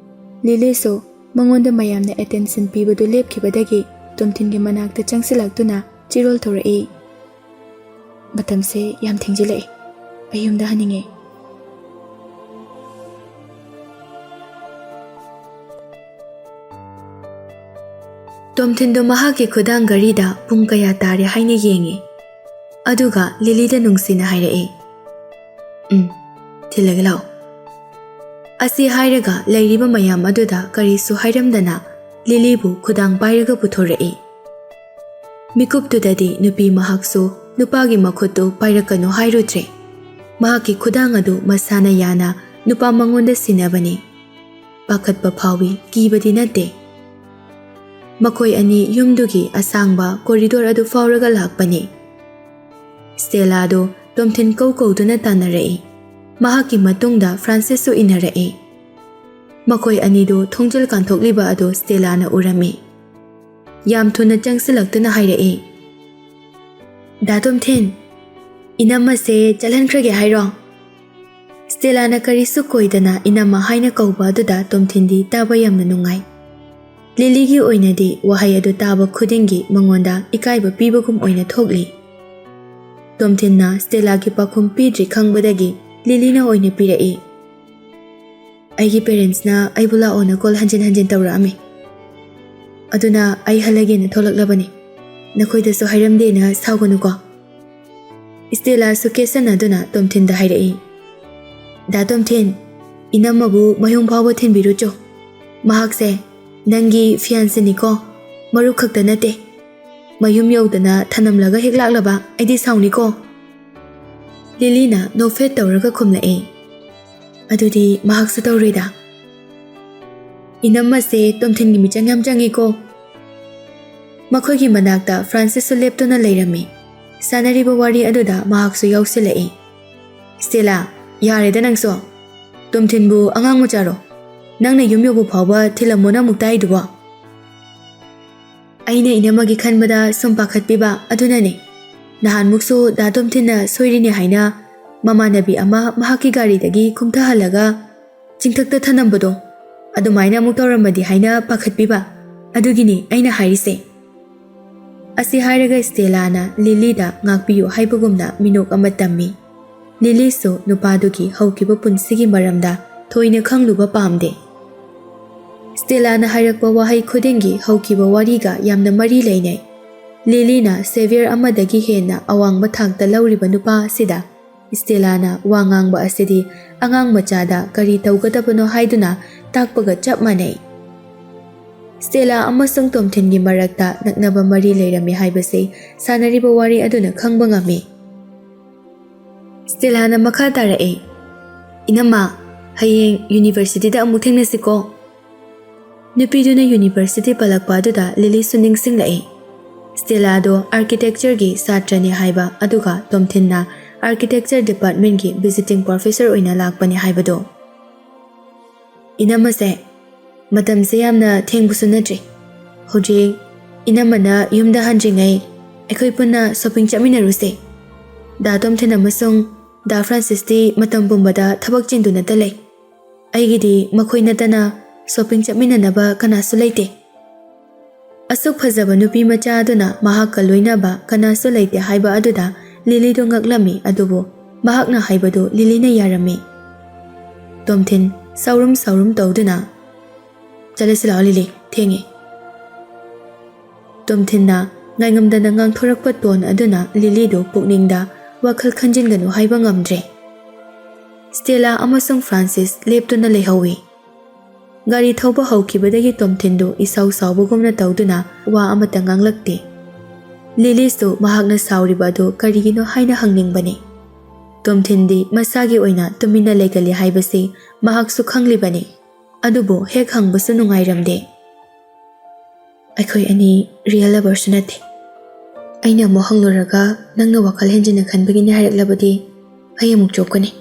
ꯂꯤꯂꯤꯁꯨ ꯃꯉꯣꯟꯗ ꯃꯌꯥꯝꯅ ꯑꯦꯇꯦꯟꯁꯟ ꯄꯤꯕꯗꯨ ꯂꯦꯞꯈꯤꯕꯗꯒꯤ ꯇꯣꯝꯊꯤꯟꯒꯤ ꯃꯅꯥꯛꯇ ꯆꯪꯁꯤꯜꯂꯛꯇꯨꯅ ꯆꯤꯔꯣꯜ ꯊꯧꯔꯛꯏ꯫ ꯃꯇꯝꯁꯦ ꯌꯥꯝ ꯊꯦꯡꯖꯤꯜꯂꯛꯏ, ꯑꯩ ꯌꯨꯝꯗ ꯍꯟꯅꯤꯡꯉꯦ꯫ ꯇꯣꯝꯊꯤꯟꯗꯨ ꯃꯍꯥꯛꯀꯤ ꯈꯨꯗꯥꯡ ꯘꯔꯤꯗ ꯄꯨꯡ ꯀꯌꯥ ꯇꯥꯔꯦ ꯍꯥꯏꯅ ꯌꯦꯡꯏ, ꯑꯗꯨꯒ ꯂꯤꯂꯤꯗ ꯅꯨꯡꯁꯤꯅ ꯍꯥꯏꯔꯛꯏ꯫ ꯊꯤꯜꯂꯒꯦ ꯂꯥꯛꯑꯣ꯫ ꯑꯁꯤ ꯍꯥꯏꯔꯒ ꯂꯩꯔꯤꯕ ꯃꯌꯥꯝ ꯑꯗꯨꯗ ꯀꯔꯤꯁꯨ ꯍꯥꯏꯔꯝꯗꯅ ꯂꯤꯂꯤꯕꯨ ꯈꯨꯗꯥꯡ ꯄꯥꯏꯔꯒ ꯄꯨꯊꯣꯔꯛꯏ꯫ ꯃꯤꯀꯨꯞꯇꯨꯗꯗꯤ ꯅꯨꯄꯤ ꯃꯍꯥꯛꯁꯨ ꯅꯨꯄꯥꯒꯤ ꯃꯈꯨꯠꯇꯨ ꯄꯥꯏꯔꯛꯀꯅꯨ ꯍꯥꯏꯔꯨꯗ꯭ꯔꯦ꯫ ꯃꯍꯥꯛꯀꯤ ꯈꯨꯗꯥꯡ ꯑꯗꯨ ꯃꯁꯥꯅ ꯌꯥꯅ ꯅꯨꯄꯥ ꯃꯉꯣꯟꯗ ꯁꯤꯟꯅꯕꯅꯤ꯫ ꯄꯥꯈꯠꯄ ꯐꯥꯎꯏ, ꯀꯤꯕꯗꯤ ꯅꯠꯇꯦ꯫ ꯃꯈꯣꯏ ꯑꯅꯤ ꯌꯨꯝꯗꯨꯒꯤ ꯑꯁꯥꯡꯕ ꯀꯣꯔꯤꯗꯣꯔ ꯑꯗꯨ ꯐꯥꯎꯔꯒ ꯂꯥꯛꯄꯅꯤ꯫ ꯁ꯭ꯇꯦꯂꯥꯗꯨ ꯇꯣꯝꯊꯤꯟ ꯀꯧꯗꯨꯅ ꯇꯥꯟꯅꯔꯛꯏ꯫ ꯃꯍꯥꯛꯀꯤ ꯃꯇꯨꯡꯗ ꯐ꯭ꯔꯥꯟꯁꯤꯁꯁꯨ ꯏꯟꯅꯔꯛꯏ꯫ ꯃꯈꯣꯏ ꯑꯅꯤꯗꯨ ꯊꯣꯡꯖꯤꯜ ꯀꯥꯟꯊꯣꯛꯂꯤꯕ ꯑꯗꯨ ꯁ꯭ꯇꯦꯂꯥꯅ ꯎꯔꯝꯃꯤ꯫ ꯌꯥꯝ ꯊꯨꯅ ꯆꯪꯁꯤꯜꯂꯛꯇꯨꯅ ꯍꯥꯏꯔꯛꯏ꯫ ꯗꯥ ꯇꯣꯝꯊꯤꯟ, ꯏꯅꯝꯃꯁꯦ ꯆꯠꯍꯟꯈ꯭ꯔꯒꯦ ꯍꯥꯏꯔꯣ? ꯁ꯭ꯇꯦꯂꯥꯅ ꯀꯔꯤꯁꯨ ꯀꯣꯏꯗꯅ ꯏꯅꯝꯃ ꯍꯥꯏꯅ ꯀꯧꯕ ꯑꯗꯨꯗ ꯇꯣꯝꯊꯤꯟꯗꯤ ꯇꯥꯕ ꯌꯥꯝꯅ ꯅꯨꯡꯉꯥꯏ꯫ ꯂꯤꯂꯤꯒꯤ ꯑꯣꯏꯅꯗꯤ ꯋꯥꯍꯩ ꯑꯗꯨ ꯇꯥꯕ ꯈꯨꯗꯤꯡꯒꯤ ꯃꯉꯣꯟꯗ ꯏꯀꯥꯏꯕ ꯄꯤꯕꯒꯨം ꯑꯣꯏꯅ ꯊꯣꯛꯂꯤ꯫ ꯇꯣꯝꯊꯤꯟꯅ ꯁ꯭ꯇꯦꯂꯥꯒꯤ ꯄꯥꯎꯈꯨꯝ ꯄꯤꯗ꯭ꯔꯤ ꯈꯪꯕꯗꯒꯤ ꯂꯤꯂꯤꯅ ꯑꯣꯏꯅ ꯄꯤꯔꯛꯏ꯫ ꯑꯩꯒꯤ ꯄꯦꯔꯦꯟꯁꯅ ꯑꯩꯕꯨ ꯂꯥꯛꯑꯣꯅ ꯀꯣꯜ ꯍꯟꯖꯤꯟ ꯍꯟꯖꯤꯟ ꯇꯧꯔꯛꯑꯝꯃꯤ, ꯑꯗꯨꯅ ꯑꯩ ꯍꯜꯂꯒꯦꯅ ꯊꯣꯛꯂꯛꯂꯕꯅꯤ꯫ ꯅꯈꯣꯏꯗꯁꯨ ꯍꯥꯏꯔꯝꯗꯦꯅ ꯁꯥꯎꯒꯅꯨꯀꯣ꯫ ꯁ꯭ꯇꯦꯂꯥꯁꯨ ꯀꯦꯁꯟꯅꯗꯨꯅ ꯇꯣꯝꯊꯤꯟꯗ ꯍꯥꯏꯔꯛꯏ꯫ ꯗꯥ ꯇꯣꯝꯊꯤꯟ, ꯏꯅꯝꯃꯕꯨ ꯃꯌꯨꯝ ꯐꯥꯎꯕ ꯊꯤꯟꯕꯤꯔꯨꯆꯣ꯫ ꯃꯍꯥꯛꯁꯦ ꯅꯪꯒꯤ ꯐꯤꯌꯥꯟꯁꯦꯅꯤꯀꯣ, ꯃꯔꯨꯞ ꯈꯛꯇ ꯅꯠꯇꯦ꯫ ꯃꯌꯨꯝ ꯌꯧꯗꯅ ꯊꯅꯝꯂꯒ ꯍꯦꯛ ꯂꯥꯛꯂꯕ ꯑꯩꯗꯤ ꯁꯥꯎꯅꯤꯀꯣ꯫ ꯂꯤꯂꯤꯅ ꯅꯣꯛꯐꯦꯠ ꯇꯧꯔꯒ ꯈꯨꯝꯂꯛꯏ꯫ ꯑꯗꯨꯗꯤ ꯃꯍꯥꯛꯁꯨ ꯇꯧꯔꯣꯏꯗ꯫ ꯏꯅꯝꯃꯁꯦ ꯇꯣꯝꯊꯤꯟꯒꯤ ꯃꯤꯆꯪ ꯌꯥꯝ ꯆꯪꯉꯤꯀꯣ꯫ ꯃꯈꯣꯏꯒꯤ ꯃꯅꯥꯛꯇ ꯐ꯭ꯔꯥꯟꯁꯤꯁꯁꯨ ꯂꯦꯞꯇꯨꯅ ꯂꯩꯔꯝꯃꯤ꯫ ꯁꯥꯟꯅꯔꯤꯕ ꯋꯥꯔꯤ ꯑꯗꯨꯗ ꯃꯍꯥꯛꯁꯨ ꯌꯥꯎꯁꯤꯜꯂꯛꯏ꯫ ꯁ꯭ꯇꯦꯂꯥ, ꯌꯥꯔꯦꯗ ꯅꯪꯁꯨ꯫ ꯇꯣꯝꯊꯤꯟꯕꯨ ꯑꯉꯥꯡ ꯃꯆꯥꯔꯣ? ꯅꯪꯅ ꯌꯨꯝ ꯌꯧꯕ ꯐꯥꯎꯕ ꯊꯤꯜꯂꯝꯃꯣꯅ ꯑꯃꯨꯛ ꯇꯥꯏꯗꯨꯕꯣ? ꯑꯩꯅ ꯏꯅꯝꯃꯒꯤ ꯈꯟꯕꯗ ꯁꯨꯝ ꯄꯥꯈꯠꯄꯤꯕ, ꯑꯗꯨꯅꯅꯦ꯫ ꯅꯍꯥꯟꯃꯨꯛꯁꯨ ꯗꯥ ꯇꯣꯝꯊꯤꯟꯅ ꯁꯣꯏꯔꯤꯅꯦ ꯍꯥꯏꯅ ꯃꯃꯥꯟꯅꯕꯤ ꯑꯃ ꯃꯍꯥꯛꯀꯤ ꯒꯥꯔꯤꯗꯒꯤ ꯀꯨꯝꯊꯍꯜꯂꯒ ꯆꯤꯡꯊꯛꯇ ꯊꯅꯝꯕꯗꯣ, ꯑꯗꯨꯃꯥꯏꯅ ꯑꯃꯨꯛ ꯇꯧꯔꯝꯃꯗꯤ ꯍꯥꯏꯅ ꯄꯥꯈꯠꯄꯤꯕ, ꯑꯗꯨꯒꯤꯅꯤ ꯑꯩꯅ ꯍꯥꯏꯔꯤꯁꯦ꯫ ꯑꯁꯤ ꯍꯥꯏꯔꯒ ꯁ꯭ꯇꯦꯂꯥꯅ ꯂꯤꯂꯤꯗ ꯉꯥꯛꯄꯤꯌꯨ ꯍꯥꯏꯕꯒꯨꯝꯅ ꯃꯤꯅꯣꯛ ꯑꯃ ꯇꯝꯃꯤ꯫ ꯂꯤꯂꯤꯁꯨ ꯅꯨꯄꯥꯗꯨꯒꯤ ꯍꯧꯈꯤꯕ ꯄꯨꯟꯁꯤꯒꯤ ꯃꯔꯝꯗ ꯊꯣꯏꯅ ꯈꯪꯂꯨꯕ ꯄꯥꯝꯗꯦ꯫ ꯁ꯭ꯇꯦꯂꯥꯅ ꯍꯥꯏꯔꯛꯄ ꯋꯥꯍꯩ ꯈꯨꯗꯤꯡꯒꯤ ꯍꯧꯈꯤꯕ ꯋꯥꯔꯤꯒ ꯌꯥꯝꯅ ꯃꯔꯤ ꯂꯩꯅꯩ꯫ Lilina Xavier amadagi hena awangba thakta lauriba nupa asida Stella wa ngangba asidi angang machada kari tawgadabano haiduna takpaga chap manai. Stella amasung Tomthingi marakta naknaba mari leirami haibase sanariba wari aduna khangba ngami. Stella na makha tarae. Inama hayeng university da amuk thengnasiko. Nupiduna university palakpa aduda Lily suning singlai. Stella do architecture gi satrani haiba aduga Tomthinna architecture department gi visiting professor oina lakpani haibado. Inamase matam se yamna thengbusu natri. Hoji inamana yumda hanjingai ekhoi punna shopping chaminaruse. Da Tomthin amasung da Francis ti matam pumbada thabak chinduna talai. Aigidi makhoi natana shopping chaminanaba kanasu leite. Asuk phajaba nupi macha aduna mahakka loinaba kanasu leite haiba aduda Lily do ngaklami adubu mahakna haibado Lily na yarami. Tomthin saurum tawduna chalasila Lily thengi. Tomthinna ngaingamdana ngangthorakpa ton aduna Lily do pukningda wakhal khanjinganu haiba ngamdre. Stella amasung Francis leptuna lehawi. Gari thauba haukibadagi Tomthin do isau saubugumna tawduna wa amata nganglakte. Lily so mahakna sauriba do karigino haina hangningbani. Tomthin di masagi oina tumina legali haibase mahak su khanglibani. Adubo hek hangbasu nungairamde. Aikhoi ani real lovers nate. Aina mo hangluraga nangna wakhal henjina khanbagini haraklabadi hayamuk chopkani.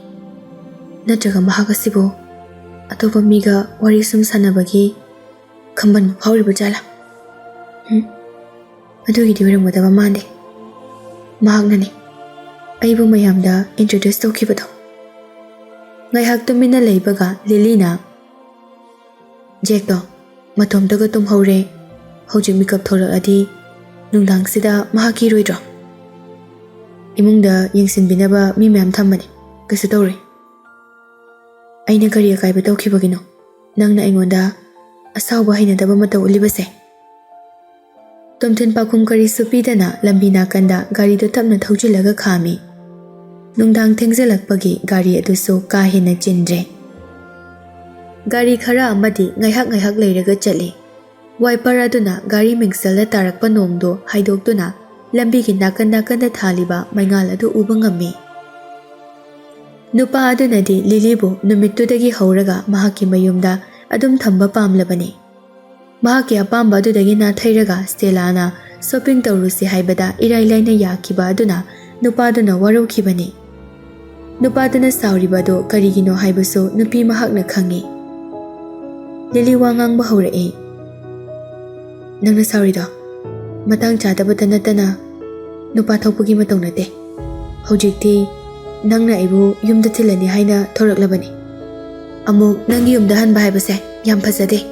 Natraga mahak asibo atopa miga wari sum sanabagi khamban phawriba jala. Adugidi wiramgadaba mande. Mahagnani aibu mayamda introduce tawkhibado. Ngaihak tumina leibaga Lilina Jack do matomdaga tumhore hojik mikap thorakadi nungdangsida mahaki roidro. Imungda yengsinbinaba mi mayam thammani kasu tawre. Aina kari akaiba tawkhibagino nangna aingonda asawba hainadaba mataw ulibase. Tomthin pakhum kari supidana lambi nakanda gari do tapna thaujilaga khami. Nungdang thengjalakpagi gari adusu ka hena chindre. Gari khara amadi ngaihak leiraga chali. Wiper aduna gari mingsala tarakpa nomdo haidokduna lambi gi nakanda thaliba maingal adu uba ngami. Nupa adunadi Lily bu numittudagi hauraga mahaki mayumda adum thamba pamlabani. Mahaki apamba adudagi na thairaga Stella na shopping tawrusi haibada irailaina yakiba aduna nupa aduna warukibani. Nupa aduna sauribado karigino haibaso nupi mahakna khangi. Lily wangangba haurai. Nangna saurido matang chadabata natana nupa thokpagi matong nate. Hojikti nangna aibu yumda thilani haina thoraklabani. Amuk nangi yumda hanba haibase yam phajade.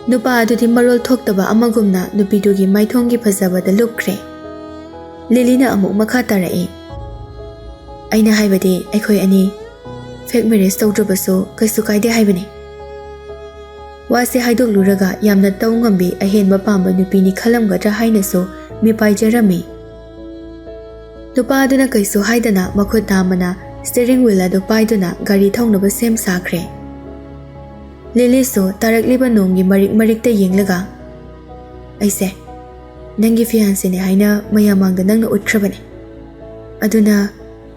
Nupa adudi marol thoktaba amagumna nupidugi maithongi phajabada lupkre. Lilina amuk makha tarai. Aina haibadi aikhoi ani fake marriage tawdrabaso kaisu kaide haibani. Wasi haidok luraga yamna tawngambi ahenba pamba nupini khalamgadra hainaso mipaijarami. Nupa aduna kaisu haidana makhut namana steering wheel ado paiduna gari thawnaba sem sakre. Lily so tarakliba nongi marikta yenglaga aise nangi fiancé ne haina mayamangda nangna utkrabani. Aduna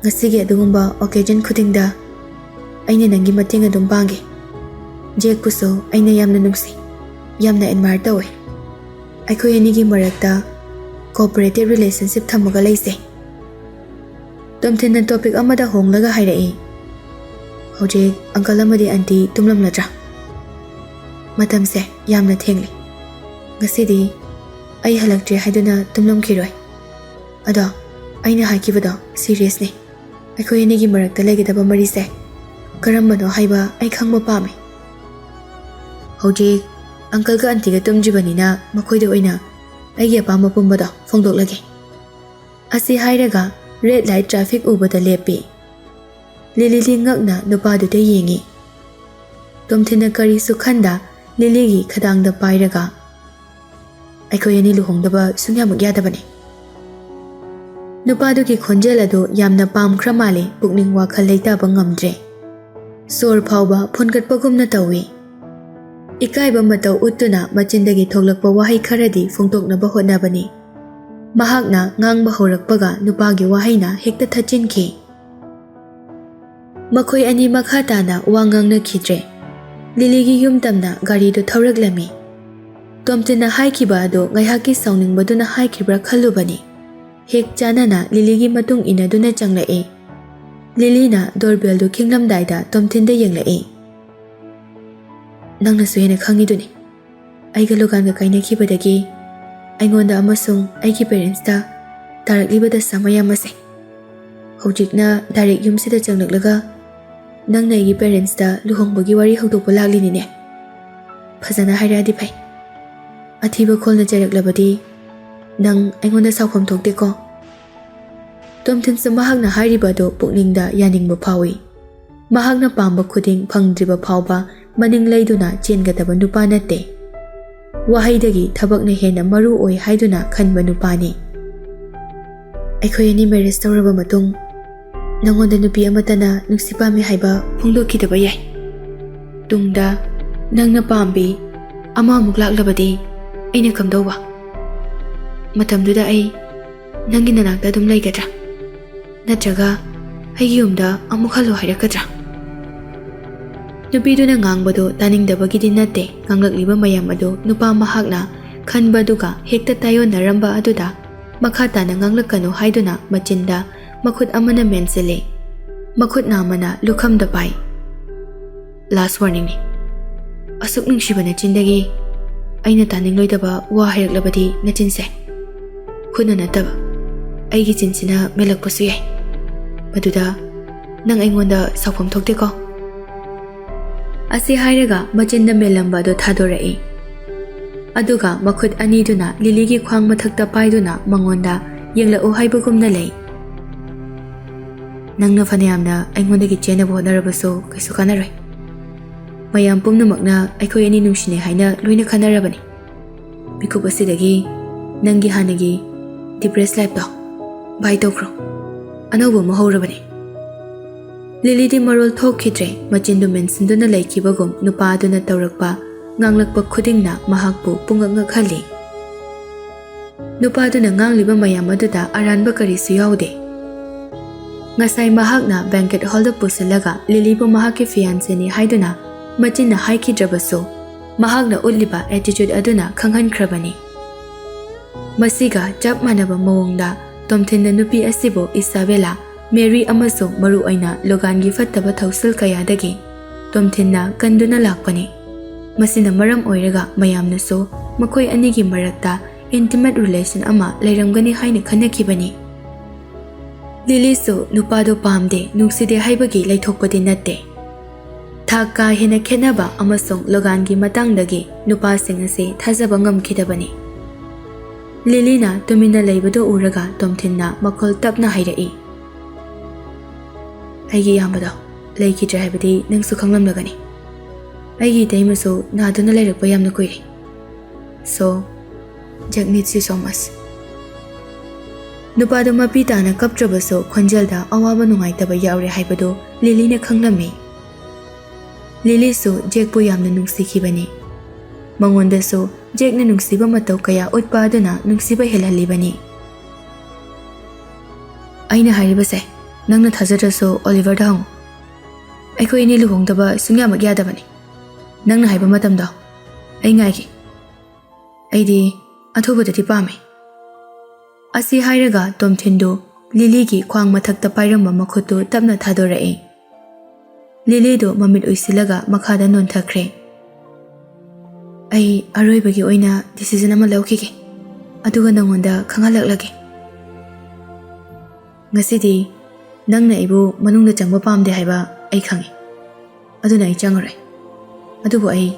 ngasigi adugumba occasion khudingda aina nangi matenga dum pangi. Jack puso aina yamna nungsi yamna admire tawe. Aikhoi anigi marakta cooperative relationship thamaga leise. Tomthin topic amada honglaga hairai. Hojik uncle amadi auntie tumlamladra. Matamse yamna thengli. Ngasidi ai halaktre haiduna tumlamkhiroi. Ado aina haikibado serious ne. Aikhoi anigi marakta legedaba marise karambano haiba ai khangba pame. Hojik uncle ga auntie ga tumjibanina makhoida oina aigi apamba pumbado phongdoklage. Asi hairaga red light traffic ubada lepi. Lily ngakna nupa du de yengi. Tomthin kari sukhanda Lily gi khadang da pairaga ꯑꯩꯈꯣꯏ ꯑꯅꯤ ꯂꯨꯍꯣꯡꯗꯕ ꯁꯨꯡꯌꯥꯃꯛ ꯌꯥꯗꯕꯅꯤ꯫ ꯅꯨꯄꯥꯗꯨꯒꯤ ꯈꯣꯟꯖꯦꯜ ꯑꯗꯨ ꯌꯥꯝꯅ ꯄꯥꯝꯈ꯭ꯔ ꯃꯥꯜꯂꯤ ꯄꯨꯛꯅꯤꯡ ꯋꯥꯈꯜ ꯂꯩꯇꯥꯕ ꯉꯝꯗ꯭ꯔꯦ꯫ ꯁꯣꯔ ꯐꯥꯎꯕ ꯐꯨꯟꯒꯠꯄꯒꯨꯝꯅ ꯇꯧꯏ꯫ ꯏꯀꯥꯏꯕ ꯃꯇꯧ ꯎꯠꯇꯨꯅ ꯃꯆꯤꯟꯗꯒꯤ ꯊꯣꯛꯂꯛꯄ ꯋꯥꯍꯩ ꯈꯔꯗꯤ ꯐꯣꯡꯗꯣꯛꯅꯕ ꯍꯣꯠꯅꯕꯅꯤ꯫ ꯃꯍꯥꯛꯅ ꯉꯥꯡꯕ ꯍꯧꯔꯛꯄꯒ ꯅꯨꯄꯥꯒꯤ ꯋꯥꯍꯩꯅ ꯍꯦꯛꯇ ꯊꯠꯆꯤꯟꯈꯤ꯫ ꯃꯈꯣꯏ ꯑꯅꯤ ꯃꯈꯥ ꯇꯥꯅ ꯋꯥ ꯉꯥꯡꯅꯈꯤꯗ꯭ꯔꯦ꯫ ꯂꯤꯂꯤꯒꯤ ꯌꯨꯝ ꯇꯝꯅ ꯒꯥꯔꯤꯗꯨ ꯊꯧꯔꯛꯂꯝꯃꯤ꯫ ꯇꯣꯝꯊꯤꯟꯅ ꯍꯥꯏꯈꯤꯕ ꯑꯗꯨ ꯉꯥꯏꯍꯥꯛꯀꯤ ꯁꯥꯎꯅꯤꯡꯕꯗꯨꯅ ꯍꯥꯏꯈꯤꯕ꯭ꯔꯥ ꯈꯜꯂꯨꯕꯅꯤ꯫ ꯍꯦꯛ ꯆꯥꯅꯅ ꯂꯤꯂꯤꯒꯤ ꯃꯇꯨꯡ ꯏꯟꯅꯗꯨꯅ ꯆꯪꯂꯛꯏ꯫ ꯂꯤꯂꯤꯅ ꯗꯣꯔꯕꯦꯜꯗꯨ ꯈꯤꯡꯂꯝꯗꯥꯏꯗ ꯇꯣꯝꯊꯤꯟꯗ ꯌꯦꯡꯂꯛꯏ꯫ ꯅꯪꯅꯁꯨ ꯍꯦꯟꯅ ꯈꯪꯉꯤꯗꯨꯅꯤ, ꯑꯩꯒ ꯂꯣꯒꯥꯟꯒ ꯀꯥꯏꯅꯈꯤꯕꯗꯒꯤ ꯑꯩꯉꯣꯟꯗ ꯑꯃꯁꯨꯡ ꯑꯩꯒꯤ ꯄꯦꯔꯦꯟꯁꯇ ꯇꯥꯔꯛꯂꯤꯕ ꯗꯁꯥ ꯃꯌꯥꯝ ꯑꯁꯦ꯫ ꯍꯧꯖꯤꯛꯅ ꯗꯥꯏꯔꯦꯛ ꯌꯨꯝꯁꯤꯗ ꯆꯪꯂꯛꯂꯒ ꯅꯪꯅ ꯑꯩꯒꯤ ꯄꯦꯔꯦꯟꯁꯇ ꯂꯨꯍꯣꯡꯕꯒꯤ ꯋꯥꯔꯤ ꯍꯧꯗꯣꯛꯄ ꯂꯥꯛꯂꯤꯅꯤꯅꯦ꯫ ꯐꯖꯅ ꯍꯥꯏꯔꯛꯑꯗꯤ ꯐꯩ꯫ ꯑꯊꯤꯕ ꯈꯣꯜꯅ ꯆꯩꯔꯛꯂꯕꯗꯤ ꯅꯪ ꯑꯩꯉꯣꯟꯗ ꯁꯥꯎꯐꯝ ꯊꯣꯛꯇꯦꯀꯣ꯫ ꯇꯣꯝꯊꯤꯟꯁꯨ ꯃꯍꯥꯛꯅ ꯍꯥꯏꯔꯤꯕ ꯑꯗꯨ ꯄꯨꯛꯅꯤꯡꯗ ꯌꯥꯅꯤꯡꯕ ꯐꯥꯎꯏ꯫ ꯃꯍꯥꯛꯅ ꯄꯥꯝꯕ ꯈꯨꯗꯤꯡ ꯐꯪꯗ꯭ꯔꯤꯕ ꯐꯥꯎꯕ ꯃꯅꯤꯡ ꯂꯩꯗꯨꯅ ꯆꯦꯟꯒꯗꯕ ꯅꯨꯄꯥ ꯅꯠꯇꯦ꯫ ꯋꯥꯍꯩꯗꯒꯤ ꯊꯕꯛꯅ ꯍꯦꯟꯅ ꯃꯔꯨ ꯑꯣꯏ ꯍꯥꯏꯗꯨꯅ ꯈꯟꯕ ꯅꯨꯄꯥꯅꯤ꯫ ꯑꯩꯈꯣꯏ ꯑꯅꯤ ꯃꯦꯔꯦꯖ ꯇꯧꯔꯕ ꯃꯇꯨꯡ ꯅꯪꯉꯣꯟꯗ ꯅꯨꯄꯤ ꯑꯃꯠꯇꯅ ꯅꯨꯡꯁꯤ ꯄꯥꯝꯃꯤ ꯍꯥꯏꯕ ꯐꯣꯡꯗꯣꯛꯈꯤꯗꯕ ꯌꯥꯏ꯫ ꯇꯨꯡꯗ ꯅꯪꯅ ꯄꯥꯝꯕꯤ ꯑꯃꯃꯨꯛ ꯂꯥꯛꯂꯕꯗꯤ ꯑꯩꯅ ꯀꯝꯗꯧꯕ? ꯃꯇꯝꯗꯨꯗ ꯑꯩ ꯅꯪꯒꯤ ꯅꯅꯥꯛꯇ ꯑꯗꯨꯝ ꯂꯩꯒꯗ꯭ꯔꯥ? ꯅꯠꯇ꯭ꯔꯒ ꯑꯩꯒꯤ ꯌꯨꯝꯗ ꯑꯃꯨꯛ ꯍꯜꯂꯣ ꯍꯥꯏꯔꯛꯀꯗ꯭ꯔꯥ? ꯅꯨꯄꯤꯗꯨꯅ ꯉꯥꯡꯕꯗꯨ ꯇꯥꯅꯤꯡꯗꯕꯒꯤꯗꯤ ꯅꯠꯇꯦ꯫ ꯉꯥꯡꯂꯛꯂꯤꯕ ꯃꯌꯥꯝ ꯑꯗꯨ ꯅꯨꯄꯥ ꯃꯍꯥꯛꯅ ꯈꯟꯕꯗꯨꯒ ꯍꯦꯛꯇ ꯇꯥꯌꯣꯟꯅꯔꯝꯕ ꯑꯗꯨꯗ ꯃꯈꯥ ꯇꯥꯅ ꯉꯥꯡꯂꯛꯀꯅꯨ ꯍꯥꯏꯗꯨꯅ ꯃꯆꯤꯟꯗ ꯃꯈꯨꯠ ꯑꯃꯅ ꯃꯦꯟꯁꯤꯜꯂꯤ꯫ ꯃꯈꯨꯠ ꯑꯃꯅ ꯂꯨꯈꯝꯗ ꯄꯥꯏ꯫ ꯂꯥꯁ ꯋꯥꯔꯅꯤꯡꯅꯤ꯫ ꯑꯁꯨꯛ ꯅꯨꯡꯁꯤꯕ ꯅꯆꯤꯟꯗꯒꯤ ꯑꯩꯅ ꯇꯥꯅꯤꯡꯂꯣꯏꯗꯕ ꯋꯥ ꯍꯥꯏꯔꯛꯂꯕꯗꯤ ꯅꯆꯤꯟꯁꯦ ꯈꯨꯠꯅ ꯅꯠꯇꯕ ꯑꯩꯒꯤ ꯆꯤꯟꯁꯤꯅ ꯃꯦꯜꯂꯛꯄꯁꯨ ꯌꯥꯏ꯫ ꯃꯗꯨꯗ ꯅꯪ ꯑꯩꯉꯣꯟꯗ ꯁꯥꯎꯐꯝ ꯊꯣꯛꯇꯦꯀꯣ꯫ ꯑꯁꯤ ꯍꯥꯏꯔꯒ ꯃꯆꯤꯟꯗ ꯃꯦꯜꯂꯝꯕ ꯑꯗꯨ ꯊꯥꯗꯣꯔꯛꯏ꯫ ꯑꯗꯨꯒ ꯃꯈꯨꯠ ꯑꯅꯤꯗꯨꯅ ꯂꯤꯂꯤꯒꯤ ꯈ꯭ꯋꯥꯡ ꯃꯊꯛꯇ ꯄꯥꯏꯗꯨꯅ ꯃꯉꯣꯟꯗ ꯌꯦꯡꯂꯛꯎ ꯍꯥꯏꯕꯒꯨꯝꯅ ꯂꯩ꯫ ꯅꯪꯅ ꯐꯅꯌꯥꯝꯅ ꯑꯩꯉꯣꯟꯗꯒꯤ ꯆꯦꯟꯅꯕ ꯍꯣꯠꯅꯔꯕꯁꯨ ꯀꯩꯁꯨ ꯀꯥꯟꯅꯔꯣꯏ꯫ ꯃꯌꯥꯝ ꯄꯨꯝꯅꯃꯛꯅ ꯑꯩꯈꯣꯏ ꯑꯅꯤ ꯅꯨꯡꯁꯤꯅꯩ ꯍꯥꯏꯅ ꯂꯣꯏꯅ ꯈꯟꯅꯔꯕꯅꯤ꯫ ꯃꯤꯀꯨꯞ ꯑꯁꯤꯗꯒꯤ ꯅꯪꯒꯤ ꯍꯥꯟꯅꯒꯤ ꯗꯤꯄ꯭ꯔꯦꯁ ꯂꯥꯏꯐꯇꯣ ꯕꯥꯏ ꯇꯧꯈ꯭ꯔꯣ꯫ ꯑꯅꯧꯕ ꯑꯃ ꯍꯧꯔꯕꯅꯤ꯫ ꯂꯤꯂꯤꯗꯤ ꯃꯔꯣꯜ ꯊꯣꯛꯈꯤꯗ꯭ꯔꯦ꯫ ꯃꯆꯤꯟꯗꯨ ꯃꯦꯟꯁꯤꯟꯗꯨꯅ ꯂꯩꯈꯤꯕꯒꯨꯝ ꯅꯨꯄꯥ ꯑꯗꯨꯅ ꯇꯧꯔꯛꯄ ꯉꯥꯡꯂꯛꯄ ꯈꯨꯗꯤꯡꯅ ꯃꯍꯥꯛꯄꯨ ꯄꯨꯡꯉꯛ ꯉꯛꯍꯜꯂꯤ꯫ ꯅꯨꯄꯥꯗꯨꯅ ꯉꯥꯡꯂꯤꯕ ꯃꯌꯥꯝ ꯑꯗꯨꯗ ꯑꯔꯥꯟꯕ ꯀꯔꯤꯁꯨ ꯌꯥꯎꯗꯦ꯫ ꯉꯁꯥꯏ ꯃꯍꯥꯛꯅ ꯕꯦꯡꯀꯦꯠ ꯍꯣꯜꯗ ꯄꯨꯁꯤꯜꯂꯒ ꯂꯤꯂꯤꯕꯨ ꯃꯍꯥꯛꯀꯤ ꯐꯤꯌꯥꯟꯁꯦꯅꯤ ꯍꯥꯏꯗꯨꯅ ꯃꯆꯤꯟꯅ ꯍꯥꯏꯈꯤꯗ꯭ꯔꯕꯁꯨ ꯃꯍꯥꯛꯅ ꯎꯠꯂꯤꯕ ꯑꯦꯇꯤꯆꯨꯗ ꯑꯗꯨꯅ ꯈꯪꯍꯟꯈ꯭ꯔꯕꯅꯤ꯫ ꯃꯁꯤꯒ ꯆꯞ ꯃꯥꯟꯅꯕ ꯃꯑꯣꯡꯗ ꯇꯣꯝꯊꯤꯟꯅ ꯅꯨꯄꯤ ꯑꯁꯤꯕꯨ ꯏꯁꯥꯕꯦꯂꯥ, ꯃꯦꯔꯤ ꯑꯃꯁꯨꯡ ꯃꯔꯨꯑꯣꯏꯅ ꯂꯣꯒꯥꯟꯒꯤ ꯐꯠꯇꯕ ꯊꯧꯁꯤꯜ ꯀꯌꯥꯗꯒꯤ ꯇꯣꯝꯊꯤꯟꯅ ꯀꯟꯗꯨꯅ ꯂꯥꯛꯄꯅꯤ꯫ ꯃꯁꯤꯅ ꯃꯔꯝ ꯑꯣꯏꯔꯒ ꯃꯌꯥꯝꯅꯁꯨ ꯃꯈꯣꯏ ꯑꯅꯤꯒꯤ ꯃꯔꯛꯇ ꯏꯟꯇꯤꯃꯦꯠ ꯔꯤꯂꯦꯁꯟ ꯑꯃ ꯂꯩꯔꯝꯒꯅꯤ ꯍꯥꯏꯅ ꯈꯟꯅꯈꯤꯕꯅꯤ꯫ ꯂꯤꯂꯤꯁꯨ ꯅꯨꯄꯥꯗꯨ ꯄꯥꯝꯗꯦ, ꯅꯨꯡꯁꯤꯗꯦ ꯍꯥꯏꯕꯒꯤ ꯂꯩꯊꯣꯛꯄꯗꯤ ꯅꯠꯇꯦ꯫ ꯊꯥꯛ ꯀꯥ ꯍꯦꯟꯅ ꯈꯦꯠꯅꯕ ꯑꯃꯁꯨꯡ ꯂꯣꯒꯥꯟꯒꯤ ꯃꯇꯥꯡꯗꯒꯤ ꯅꯨꯄꯥꯁꯤꯡ ꯑꯁꯤ ꯊꯥꯖꯕ ꯉꯝꯈꯤꯗꯕꯅꯤ꯫ ꯂꯤꯂꯤꯅ ꯇꯨꯃꯤꯟꯅ ꯂꯩꯕꯗꯨ ꯎꯔꯒ ꯇꯣꯝꯊꯤꯟꯅ ꯃꯈꯣꯜ ꯇꯞꯅ ꯍꯥꯏꯔꯛꯏ꯫ ꯑꯩꯒꯤ ꯏꯌꯥꯝꯕꯗꯣ ꯂꯩꯈꯤꯗ꯭ꯔꯦ ꯍꯥꯏꯕꯗꯤ ꯅꯪꯁꯨ ꯈꯪꯂꯝꯂꯒꯅꯤ꯫ ꯑꯩꯒꯤ ꯏꯇꯩꯃꯁꯨ ꯅꯥꯗꯨꯅ ꯂꯩꯔꯛꯄ ꯌꯥꯝꯅ ꯀꯨꯏꯔꯦ꯫ So, Jack needs you so much. ꯅꯨꯄꯥꯗꯨ ꯃꯄꯤ ꯇꯥꯅ ꯀꯞꯇ꯭ꯔꯕꯁꯨ ꯈꯣꯟꯖꯦꯜꯗ ꯑꯋꯥꯕ ꯅꯨꯡꯉꯥꯏꯇꯕ ꯌꯥꯎꯔꯦ ꯍꯥꯏꯕꯗꯨ ꯂꯤꯂꯤꯅ ꯈꯪꯂꯝꯃꯤ꯫ ꯂꯤꯂꯤꯁꯨ ꯖꯦꯛꯄꯨ ꯌꯥꯝꯅ ꯅꯨꯡꯁꯤꯈꯤꯕꯅꯤ꯫ ꯃꯉꯣꯟꯗꯁꯨ ꯖꯦꯛꯅ ꯅꯨꯡꯁꯤꯕ ꯃꯇꯧ ꯀꯌꯥ ꯎꯠꯄ ꯑꯗꯨꯅ ꯅꯨꯡꯁꯤꯕ ꯍꯦꯜꯍꯜꯂꯤꯕꯅꯤ꯫ ꯑꯩꯅ ꯍꯥꯏꯔꯤꯕꯁꯦ ꯅꯪꯅ ꯊꯥꯖꯗ꯭ꯔꯁꯨ ꯑꯣꯂꯤꯚꯔꯗ ꯍꯪꯉꯨ꯫ ꯑꯩꯈꯣꯏ ꯑꯅꯤ ꯂꯨꯍꯣꯡꯗꯕ ꯁꯨꯡꯌꯥꯃꯛ ꯌꯥꯗꯕꯅꯤ꯫ ꯅꯪꯅ ꯍꯥꯏꯕ ꯃꯇꯝꯗꯣ ꯑꯩ ꯉꯥꯏꯒꯦ꯫ ꯑꯩꯗꯤ ꯑꯊꯨꯕꯗꯗꯤ ꯄꯥꯝꯃꯤ꯫ ꯑꯁꯤ ꯍꯥꯏꯔꯒ ꯇꯣꯝꯊꯤꯟꯗꯨ ꯂꯤꯂꯤꯒꯤ ꯈ꯭ꯋꯥꯡ ꯃꯊꯛꯇ ꯄꯥꯏꯔꯝꯕ ꯃꯈꯨꯠꯇꯨ ꯇꯞꯅ ꯊꯥꯗꯣꯔꯛꯏ꯫ ꯂꯤꯂꯤꯗꯨ ꯃꯃꯤꯠ ꯎꯏꯁꯤꯜꯂꯒ ꯃꯈꯥꯗ ꯅꯣꯟꯊꯈ꯭ꯔꯦ꯫ ꯑꯩ ꯑꯔꯣꯏꯕꯒꯤ ꯑꯣꯏꯅ ꯗꯤꯁꯤꯖꯟ ꯑꯃ ꯂꯧꯈꯤꯒꯦ, ꯑꯗꯨꯒ ꯅꯉꯣꯟꯗ ꯈꯪꯍꯜꯂꯛꯂꯒꯦ꯫ ꯉꯁꯤꯗꯤ ꯅꯪꯅ ꯑꯩꯕꯨ ꯃꯅꯨꯡꯗ ꯆꯪꯕ ꯄꯥꯝꯗꯦ ꯍꯥꯏꯕ ꯑꯩ ꯈꯪꯉꯤ, ꯑꯗꯨꯅ ꯑꯩ ꯆꯪꯉꯔꯣꯏ꯫ ꯑꯗꯨꯕꯨ ꯑꯩ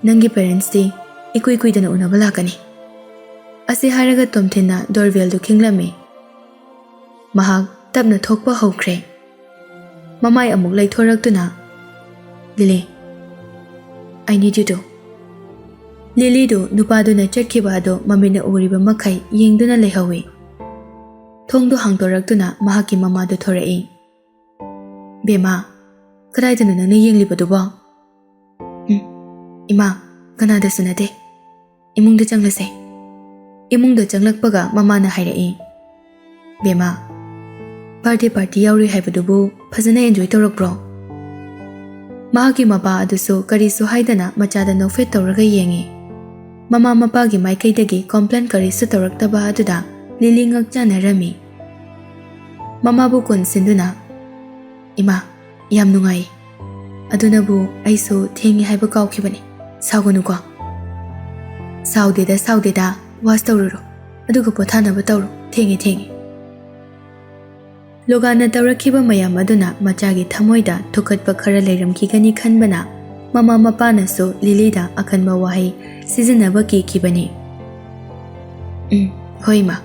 ꯅꯪꯒꯤ ꯄꯦꯔꯦꯟꯁꯇꯤ ꯏꯀꯨꯏ ꯀꯨꯏꯗꯅ ꯎꯅꯕ ꯂꯥꯛꯀꯅꯤ꯫ ꯑꯁꯤ ꯍꯥꯏꯔꯒ ꯇꯣꯝꯊꯤꯟꯅ ꯗꯣꯔꯕꯦꯜꯗꯨ ꯈꯤꯡꯂꯝꯃꯤ꯫ ꯃꯍꯥꯛ ꯇꯞꯅ ꯊꯣꯛꯄ ꯍꯧꯈ꯭ꯔꯦ꯫ ꯃꯃꯥꯏ ꯑꯃꯨꯛ ꯂꯩꯊꯣꯔꯛꯇꯨꯅ, ꯂꯤꯂꯤ, I need you to. ꯂꯤꯂꯤꯗꯨ ꯅꯨꯄꯥꯗꯨꯅ ꯆꯠꯈꯤꯕ ꯑꯗꯨ ꯃꯃꯤꯠꯅ ꯎꯔꯤꯕ ꯃꯈꯩ ꯌꯦꯡꯗꯨꯅ ꯂꯩꯍꯧꯏ꯫ ꯊꯣꯡꯗꯨ ꯍꯥꯡꯗꯣꯔꯛꯇꯨꯅ ꯃꯍꯥꯛꯀꯤ ꯃꯃꯥꯗꯨ ꯊꯣꯔꯛꯏ꯫ "ꯕꯦꯝꯃ, ꯀꯗꯥꯏꯗꯅꯣ ꯅꯪꯅ ꯌꯦꯡꯂꯤꯕꯗꯨꯕꯣ?" "ꯏꯃꯥ, ꯀꯅꯥꯗꯁꯨ ꯅꯠꯇꯦ. ꯏꯃꯨꯡꯗ ꯆꯪꯂꯁꯦ." ꯏꯃꯨꯡꯗ ꯆꯪꯂꯛꯄꯒ ꯃꯃꯥꯅ ꯍꯥꯏꯔꯛꯏ, "ꯕꯦꯝꯃ, ꯕꯥꯔꯗꯦ ꯄꯥꯔꯇꯤ ꯌꯥꯎꯔꯨꯏ ꯍꯥꯏꯕꯗꯨꯕꯨ ꯐꯖꯅ ꯑꯦꯟꯖꯣꯏ ꯇꯧꯔꯛꯄ꯭ꯔꯣ?" ꯃꯍꯥꯛꯀꯤ ꯃꯄꯥ ꯑꯗꯨꯁꯨ ꯀꯔꯤꯁꯨ ꯍꯥꯏꯗꯅ ꯃꯆꯥꯗ ꯅꯣꯛꯐꯦꯠ ꯇꯧꯔꯒ ꯌꯦꯡꯏ꯫ ꯃꯃꯥ ꯃꯄꯥꯒꯤ ꯃꯥꯏꯀꯩꯗꯒꯤ ꯀꯣꯝꯄ꯭ꯂꯦꯟ ꯀꯔꯤꯁꯨ ꯇꯧꯔꯛꯇꯕ ꯑꯗꯨꯗ ꯂꯤꯂꯤ ꯉꯛꯆꯥꯅꯔꯝꯃꯤ꯫ ꯃꯃꯥꯕꯨ ꯀꯣꯟꯁꯤꯟꯗꯨꯅ, "ꯏꯃꯥ, ꯌꯥꯝ ꯅꯨꯡꯉꯥꯏ. ꯑꯗꯨꯅꯕꯨ ꯑꯩꯁꯨ ꯊꯦꯡꯉꯤ ꯍꯥꯏꯕ ꯀꯥꯎꯈꯤꯕꯅꯤ. ꯁꯥꯎꯒꯅꯨꯀꯣ." "ꯁꯥꯎꯗꯦꯗ, ꯋꯥꯁ ꯇꯧꯔꯨꯔꯣ. ꯑꯗꯨꯒ ꯄꯣꯊꯥꯅꯕ ꯇꯧꯔꯣ. ꯊꯦꯡꯉꯦ." ꯂꯣꯒꯥꯟꯅ ꯇꯧꯔꯛꯈꯤꯕ ꯃꯌꯥꯝ ꯑꯗꯨꯅ ꯃꯆꯥꯒꯤ ꯊꯃꯣꯏꯗ ꯊꯨꯛꯀꯠꯄ ꯈꯔ ꯂꯩꯔꯝꯈꯤꯒꯅꯤ ꯈꯟꯕꯅ ꯃꯃꯥ ꯃꯄꯥꯅꯁꯨ ꯂꯤꯂꯤꯗ ꯑꯀꯟꯕ ꯋꯥꯍꯩ ꯁꯤꯖꯤꯟꯅꯕ ꯀꯤꯈꯤꯕꯅꯤ꯫ "ꯍꯣꯏ ꯏꯃꯥ."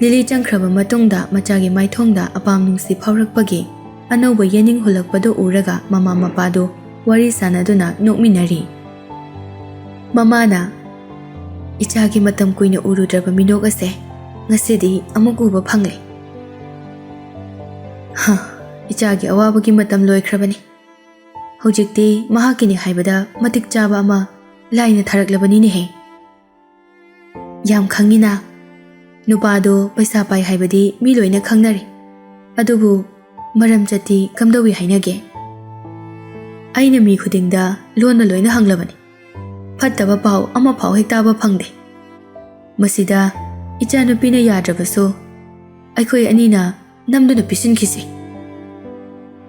ꯂꯤꯂꯤ ꯆꯪꯈ꯭ꯔꯕ ꯃꯇꯨꯡꯗ ꯃꯆꯥꯒꯤ ꯃꯥꯏꯊꯣꯡꯗ ꯑꯄꯥꯝ ꯅꯨꯡꯁꯤ ꯐꯥꯎꯔꯛꯄꯒꯤ ꯑꯅꯧꯕ ꯌꯦꯅꯤꯡ ꯍꯨꯜꯂꯛꯄꯗꯨ ꯎꯔꯒ ꯃꯃꯥ ꯃꯄꯥꯗꯨ ꯋꯥꯔꯤ ꯁꯥꯅꯗꯨꯅ ꯅꯣꯛꯃꯤꯟꯅꯔꯤ꯫ ꯃꯃꯥꯅ, "ꯏꯆꯥꯒꯤ ꯃꯇꯝ ꯀꯨꯏꯅ ꯎꯔꯨꯗ꯭ꯔꯕ ꯃꯤꯅꯣꯛ ꯑꯁꯦ ꯉꯁꯤꯗꯤ ꯑꯃꯨꯛ ꯎꯕ ꯐꯪꯂꯦ." "ꯏꯆꯥꯒꯤ ꯑꯋꯥꯕꯒꯤ ꯃꯇꯝ ꯂꯣꯏꯈ꯭ꯔꯕꯅꯤ. ꯍꯧꯖꯤꯛꯇꯤ ꯃꯍꯥꯛꯀꯤꯅꯤ ꯍꯥꯏꯕꯗ ꯃꯇꯤꯛ ꯆꯥꯕ ꯑꯃ ꯂꯥꯏꯅ ꯊꯥꯔꯛꯂꯕꯅꯤꯅꯦꯍꯦ." "ꯌꯥꯝ ꯈꯪꯉꯤꯅ. ꯅꯨꯄꯥꯗꯣ ꯄꯩꯁꯥ ꯄꯥꯏ ꯍꯥꯏꯕꯗꯤ ꯃꯤ ꯂꯣꯏꯅ ꯈꯪꯅꯔꯤ. ꯑꯗꯨꯕꯨ ꯃꯔꯝ ꯆꯠꯇꯤ ꯀꯝꯗꯧꯏ ꯍꯥꯏꯅꯒꯦ? ꯑꯩꯅ ꯃꯤ ꯈꯨꯗꯤꯡꯗ ꯂꯣꯏꯅ ꯍꯪꯂꯕꯅꯤ. ꯐꯠꯇꯕ ꯄꯥꯎ ꯑꯃꯐꯥꯎ ꯍꯦꯛ ꯇꯥꯕ ꯐꯪꯗꯦ. ꯃꯁꯤꯗ ꯏꯆꯥꯅꯨꯄꯤꯅ ꯌꯥꯗ꯭ꯔꯕꯁꯨ ꯑꯩꯈꯣꯏ ꯑꯅꯤꯅ ꯅꯝꯗꯨꯅ ꯄꯤꯁꯤꯟꯈꯤꯁꯤ."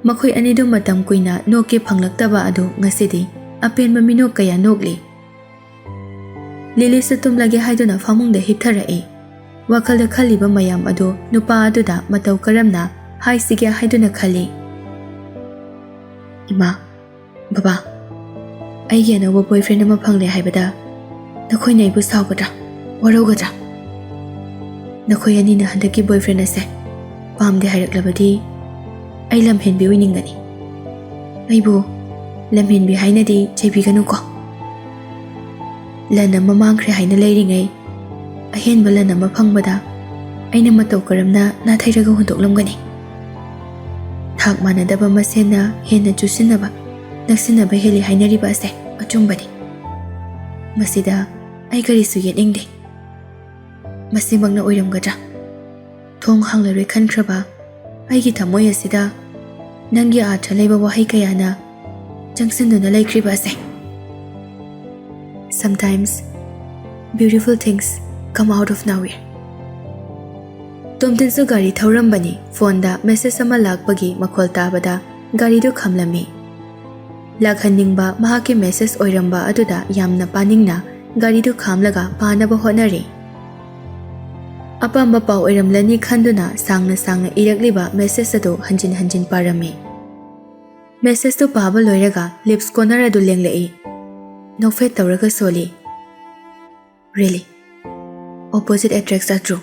ꯃꯈꯣꯏ ꯑꯅꯤꯗꯨ ꯃꯇꯝ ꯀꯨꯏꯅ ꯅꯣꯛꯀꯦ ꯐꯪꯂꯛꯇꯕ ꯑꯗꯨ ꯉꯁꯤꯗꯤ ꯑꯄꯦꯟꯕ ꯃꯤꯅꯣꯛ ꯀꯌꯥ ꯅꯣꯛꯂꯤ꯫ ꯂꯤꯂꯤꯁꯨ ꯇꯨꯝꯂꯒꯦ ꯍꯥꯏꯗꯨꯅ ꯐꯃꯨꯡꯗ ꯍꯤꯞꯊꯔꯛꯏ꯫ ꯋꯥꯈꯜꯗ ꯈꯜꯂꯤꯕ ꯃꯌꯥꯝ ꯑꯗꯨ ꯅꯨꯄꯥ ꯑꯗꯨꯗ ꯃꯇꯧ ꯀꯔꯝꯅ ꯍꯥꯏꯁꯤꯒꯦ ꯍꯥꯏꯗꯨꯅ ꯈꯜꯂꯤ꯫ "ꯏꯃꯥ, ꯕꯕꯥ, ꯑꯩꯒꯤ ꯑꯅꯧꯕ ꯕꯣꯏꯐ꯭ꯔꯦꯟ ꯑꯃ ꯐꯪꯂꯦ ꯍꯥꯏꯕꯗ ꯅꯈꯣꯏꯅ ꯑꯩꯕꯨ ꯁꯥꯎꯒꯗ꯭ꯔꯥ, ꯋꯥꯔꯧꯒꯗ꯭ꯔꯥ? ꯅꯈꯣꯏ ꯑꯅꯤꯅ ꯍꯟꯗꯛꯀꯤ ꯕꯣꯏꯐ꯭ꯔꯦꯟ ꯑꯁꯦ ꯄꯥꯝꯗꯦ ꯍꯥꯏꯔꯛꯂꯕꯗꯤ ꯑꯩ ꯂꯝꯍꯦꯟꯕꯤ ꯑꯣꯏꯅꯤꯡꯒꯅꯤ. ꯑꯩꯕꯨ ꯂꯝꯍꯦꯟꯕꯤ ꯍꯥꯏꯅꯗꯤ ꯆꯩꯕꯤꯒꯅꯨꯀꯣ. ꯂꯟ ꯑꯃ ꯃꯥꯡꯈ꯭ꯔꯦ ꯍꯥꯏꯅ ꯂꯩꯔꯤꯉꯩ ꯑꯍꯦꯟꯕ ꯂꯟ ꯑꯃ ꯐꯪꯕꯗ ꯑꯩꯅ ꯃꯇꯧ ꯀꯔꯝꯅ ꯅꯥꯊꯩꯔꯒ ꯍꯨꯟꯗꯣꯛꯂꯝꯒꯅꯤ? ꯊꯥꯛ ꯃꯥꯟꯅꯗꯕ ꯃꯁꯦꯟꯅ ꯍꯦꯟꯅ ꯆꯨꯁꯤꯟꯅꯕ, ꯅꯛꯁꯤꯟꯅꯕ ꯍꯦꯜꯂꯤ ꯍꯥꯏꯅꯔꯤꯕ ꯑꯁꯦ ꯑꯆꯨꯝꯕꯅꯤ. ꯃꯁꯤꯗ ꯑꯩ ꯀꯔꯤꯁꯨ ꯌꯦꯠꯅꯤꯡꯗꯦ. ꯃꯁꯤꯃꯛꯅ ꯑꯣꯏꯔꯝꯒꯗ꯭ꯔꯥ? ꯊꯣꯡ ꯍꯥꯡꯂꯔꯣꯏ ꯈꯟꯈ꯭ꯔꯕ ꯑꯩꯒꯤ ꯊꯃꯣꯏ ꯑꯁꯤꯗ ꯅꯪꯒꯤ ꯑꯥꯔꯊ ꯂꯩꯕ ꯋꯥꯍꯩ ꯀꯌꯥꯅ ꯆꯪꯁꯤꯟꯗꯨꯅ ꯂꯩꯈ꯭ꯔꯤꯕ ꯑꯁꯦ. Sometimes beautiful things come out of nowhere." ꯇꯣꯝꯇꯤꯟꯁꯨ ꯒꯥꯔꯤ ꯊꯧꯔꯝꯕꯅꯤ꯫ ꯐꯣꯟꯗ ꯃꯦꯁꯦꯖ ꯑꯃ ꯂꯥꯛꯄꯒꯤ ꯃꯈꯣꯜ ꯇꯥꯕꯗ ꯒꯥꯔꯤꯗꯨ ꯈꯥꯝꯂꯝꯃꯤ꯫ ꯂꯥꯛꯍꯟꯅꯤꯡꯕ ꯃꯍꯥꯛꯀꯤ ꯃꯦꯁꯦꯖ ꯑꯣꯏꯔꯝꯕ ꯑꯗꯨꯗ ꯌꯥꯝꯅ ꯄꯥꯅꯤꯡꯅ ꯒꯥꯔꯤꯗꯨ ꯈꯥꯝꯂꯒ ꯄꯥꯅꯕ ꯍꯣꯠꯅꯔꯤ꯫ ꯑꯄꯥꯝꯕ ꯄꯥꯎ ꯑꯣꯏꯔꯝꯂꯅꯤ ꯈꯟꯗꯨꯅ ꯁꯥꯡꯅ ꯏꯔꯛꯂꯤꯕ ꯃꯦꯁꯦꯖ ꯑꯗꯨ ꯍꯟꯖꯤꯟ ꯄꯥꯔꯝꯃꯤ꯫ ꯃꯦꯁꯦꯖꯇꯨ ꯄꯥꯕ ꯂꯣꯏꯔꯒ ꯂꯤꯞꯁ ꯀꯣꯅꯔ ꯑꯗꯨ ꯂꯦꯡꯂꯛꯏ꯫ ꯅꯣꯛꯐꯦꯠ ꯇꯧꯔꯒ ꯁꯣꯜꯂꯤ, "Really, opposite attracts are true.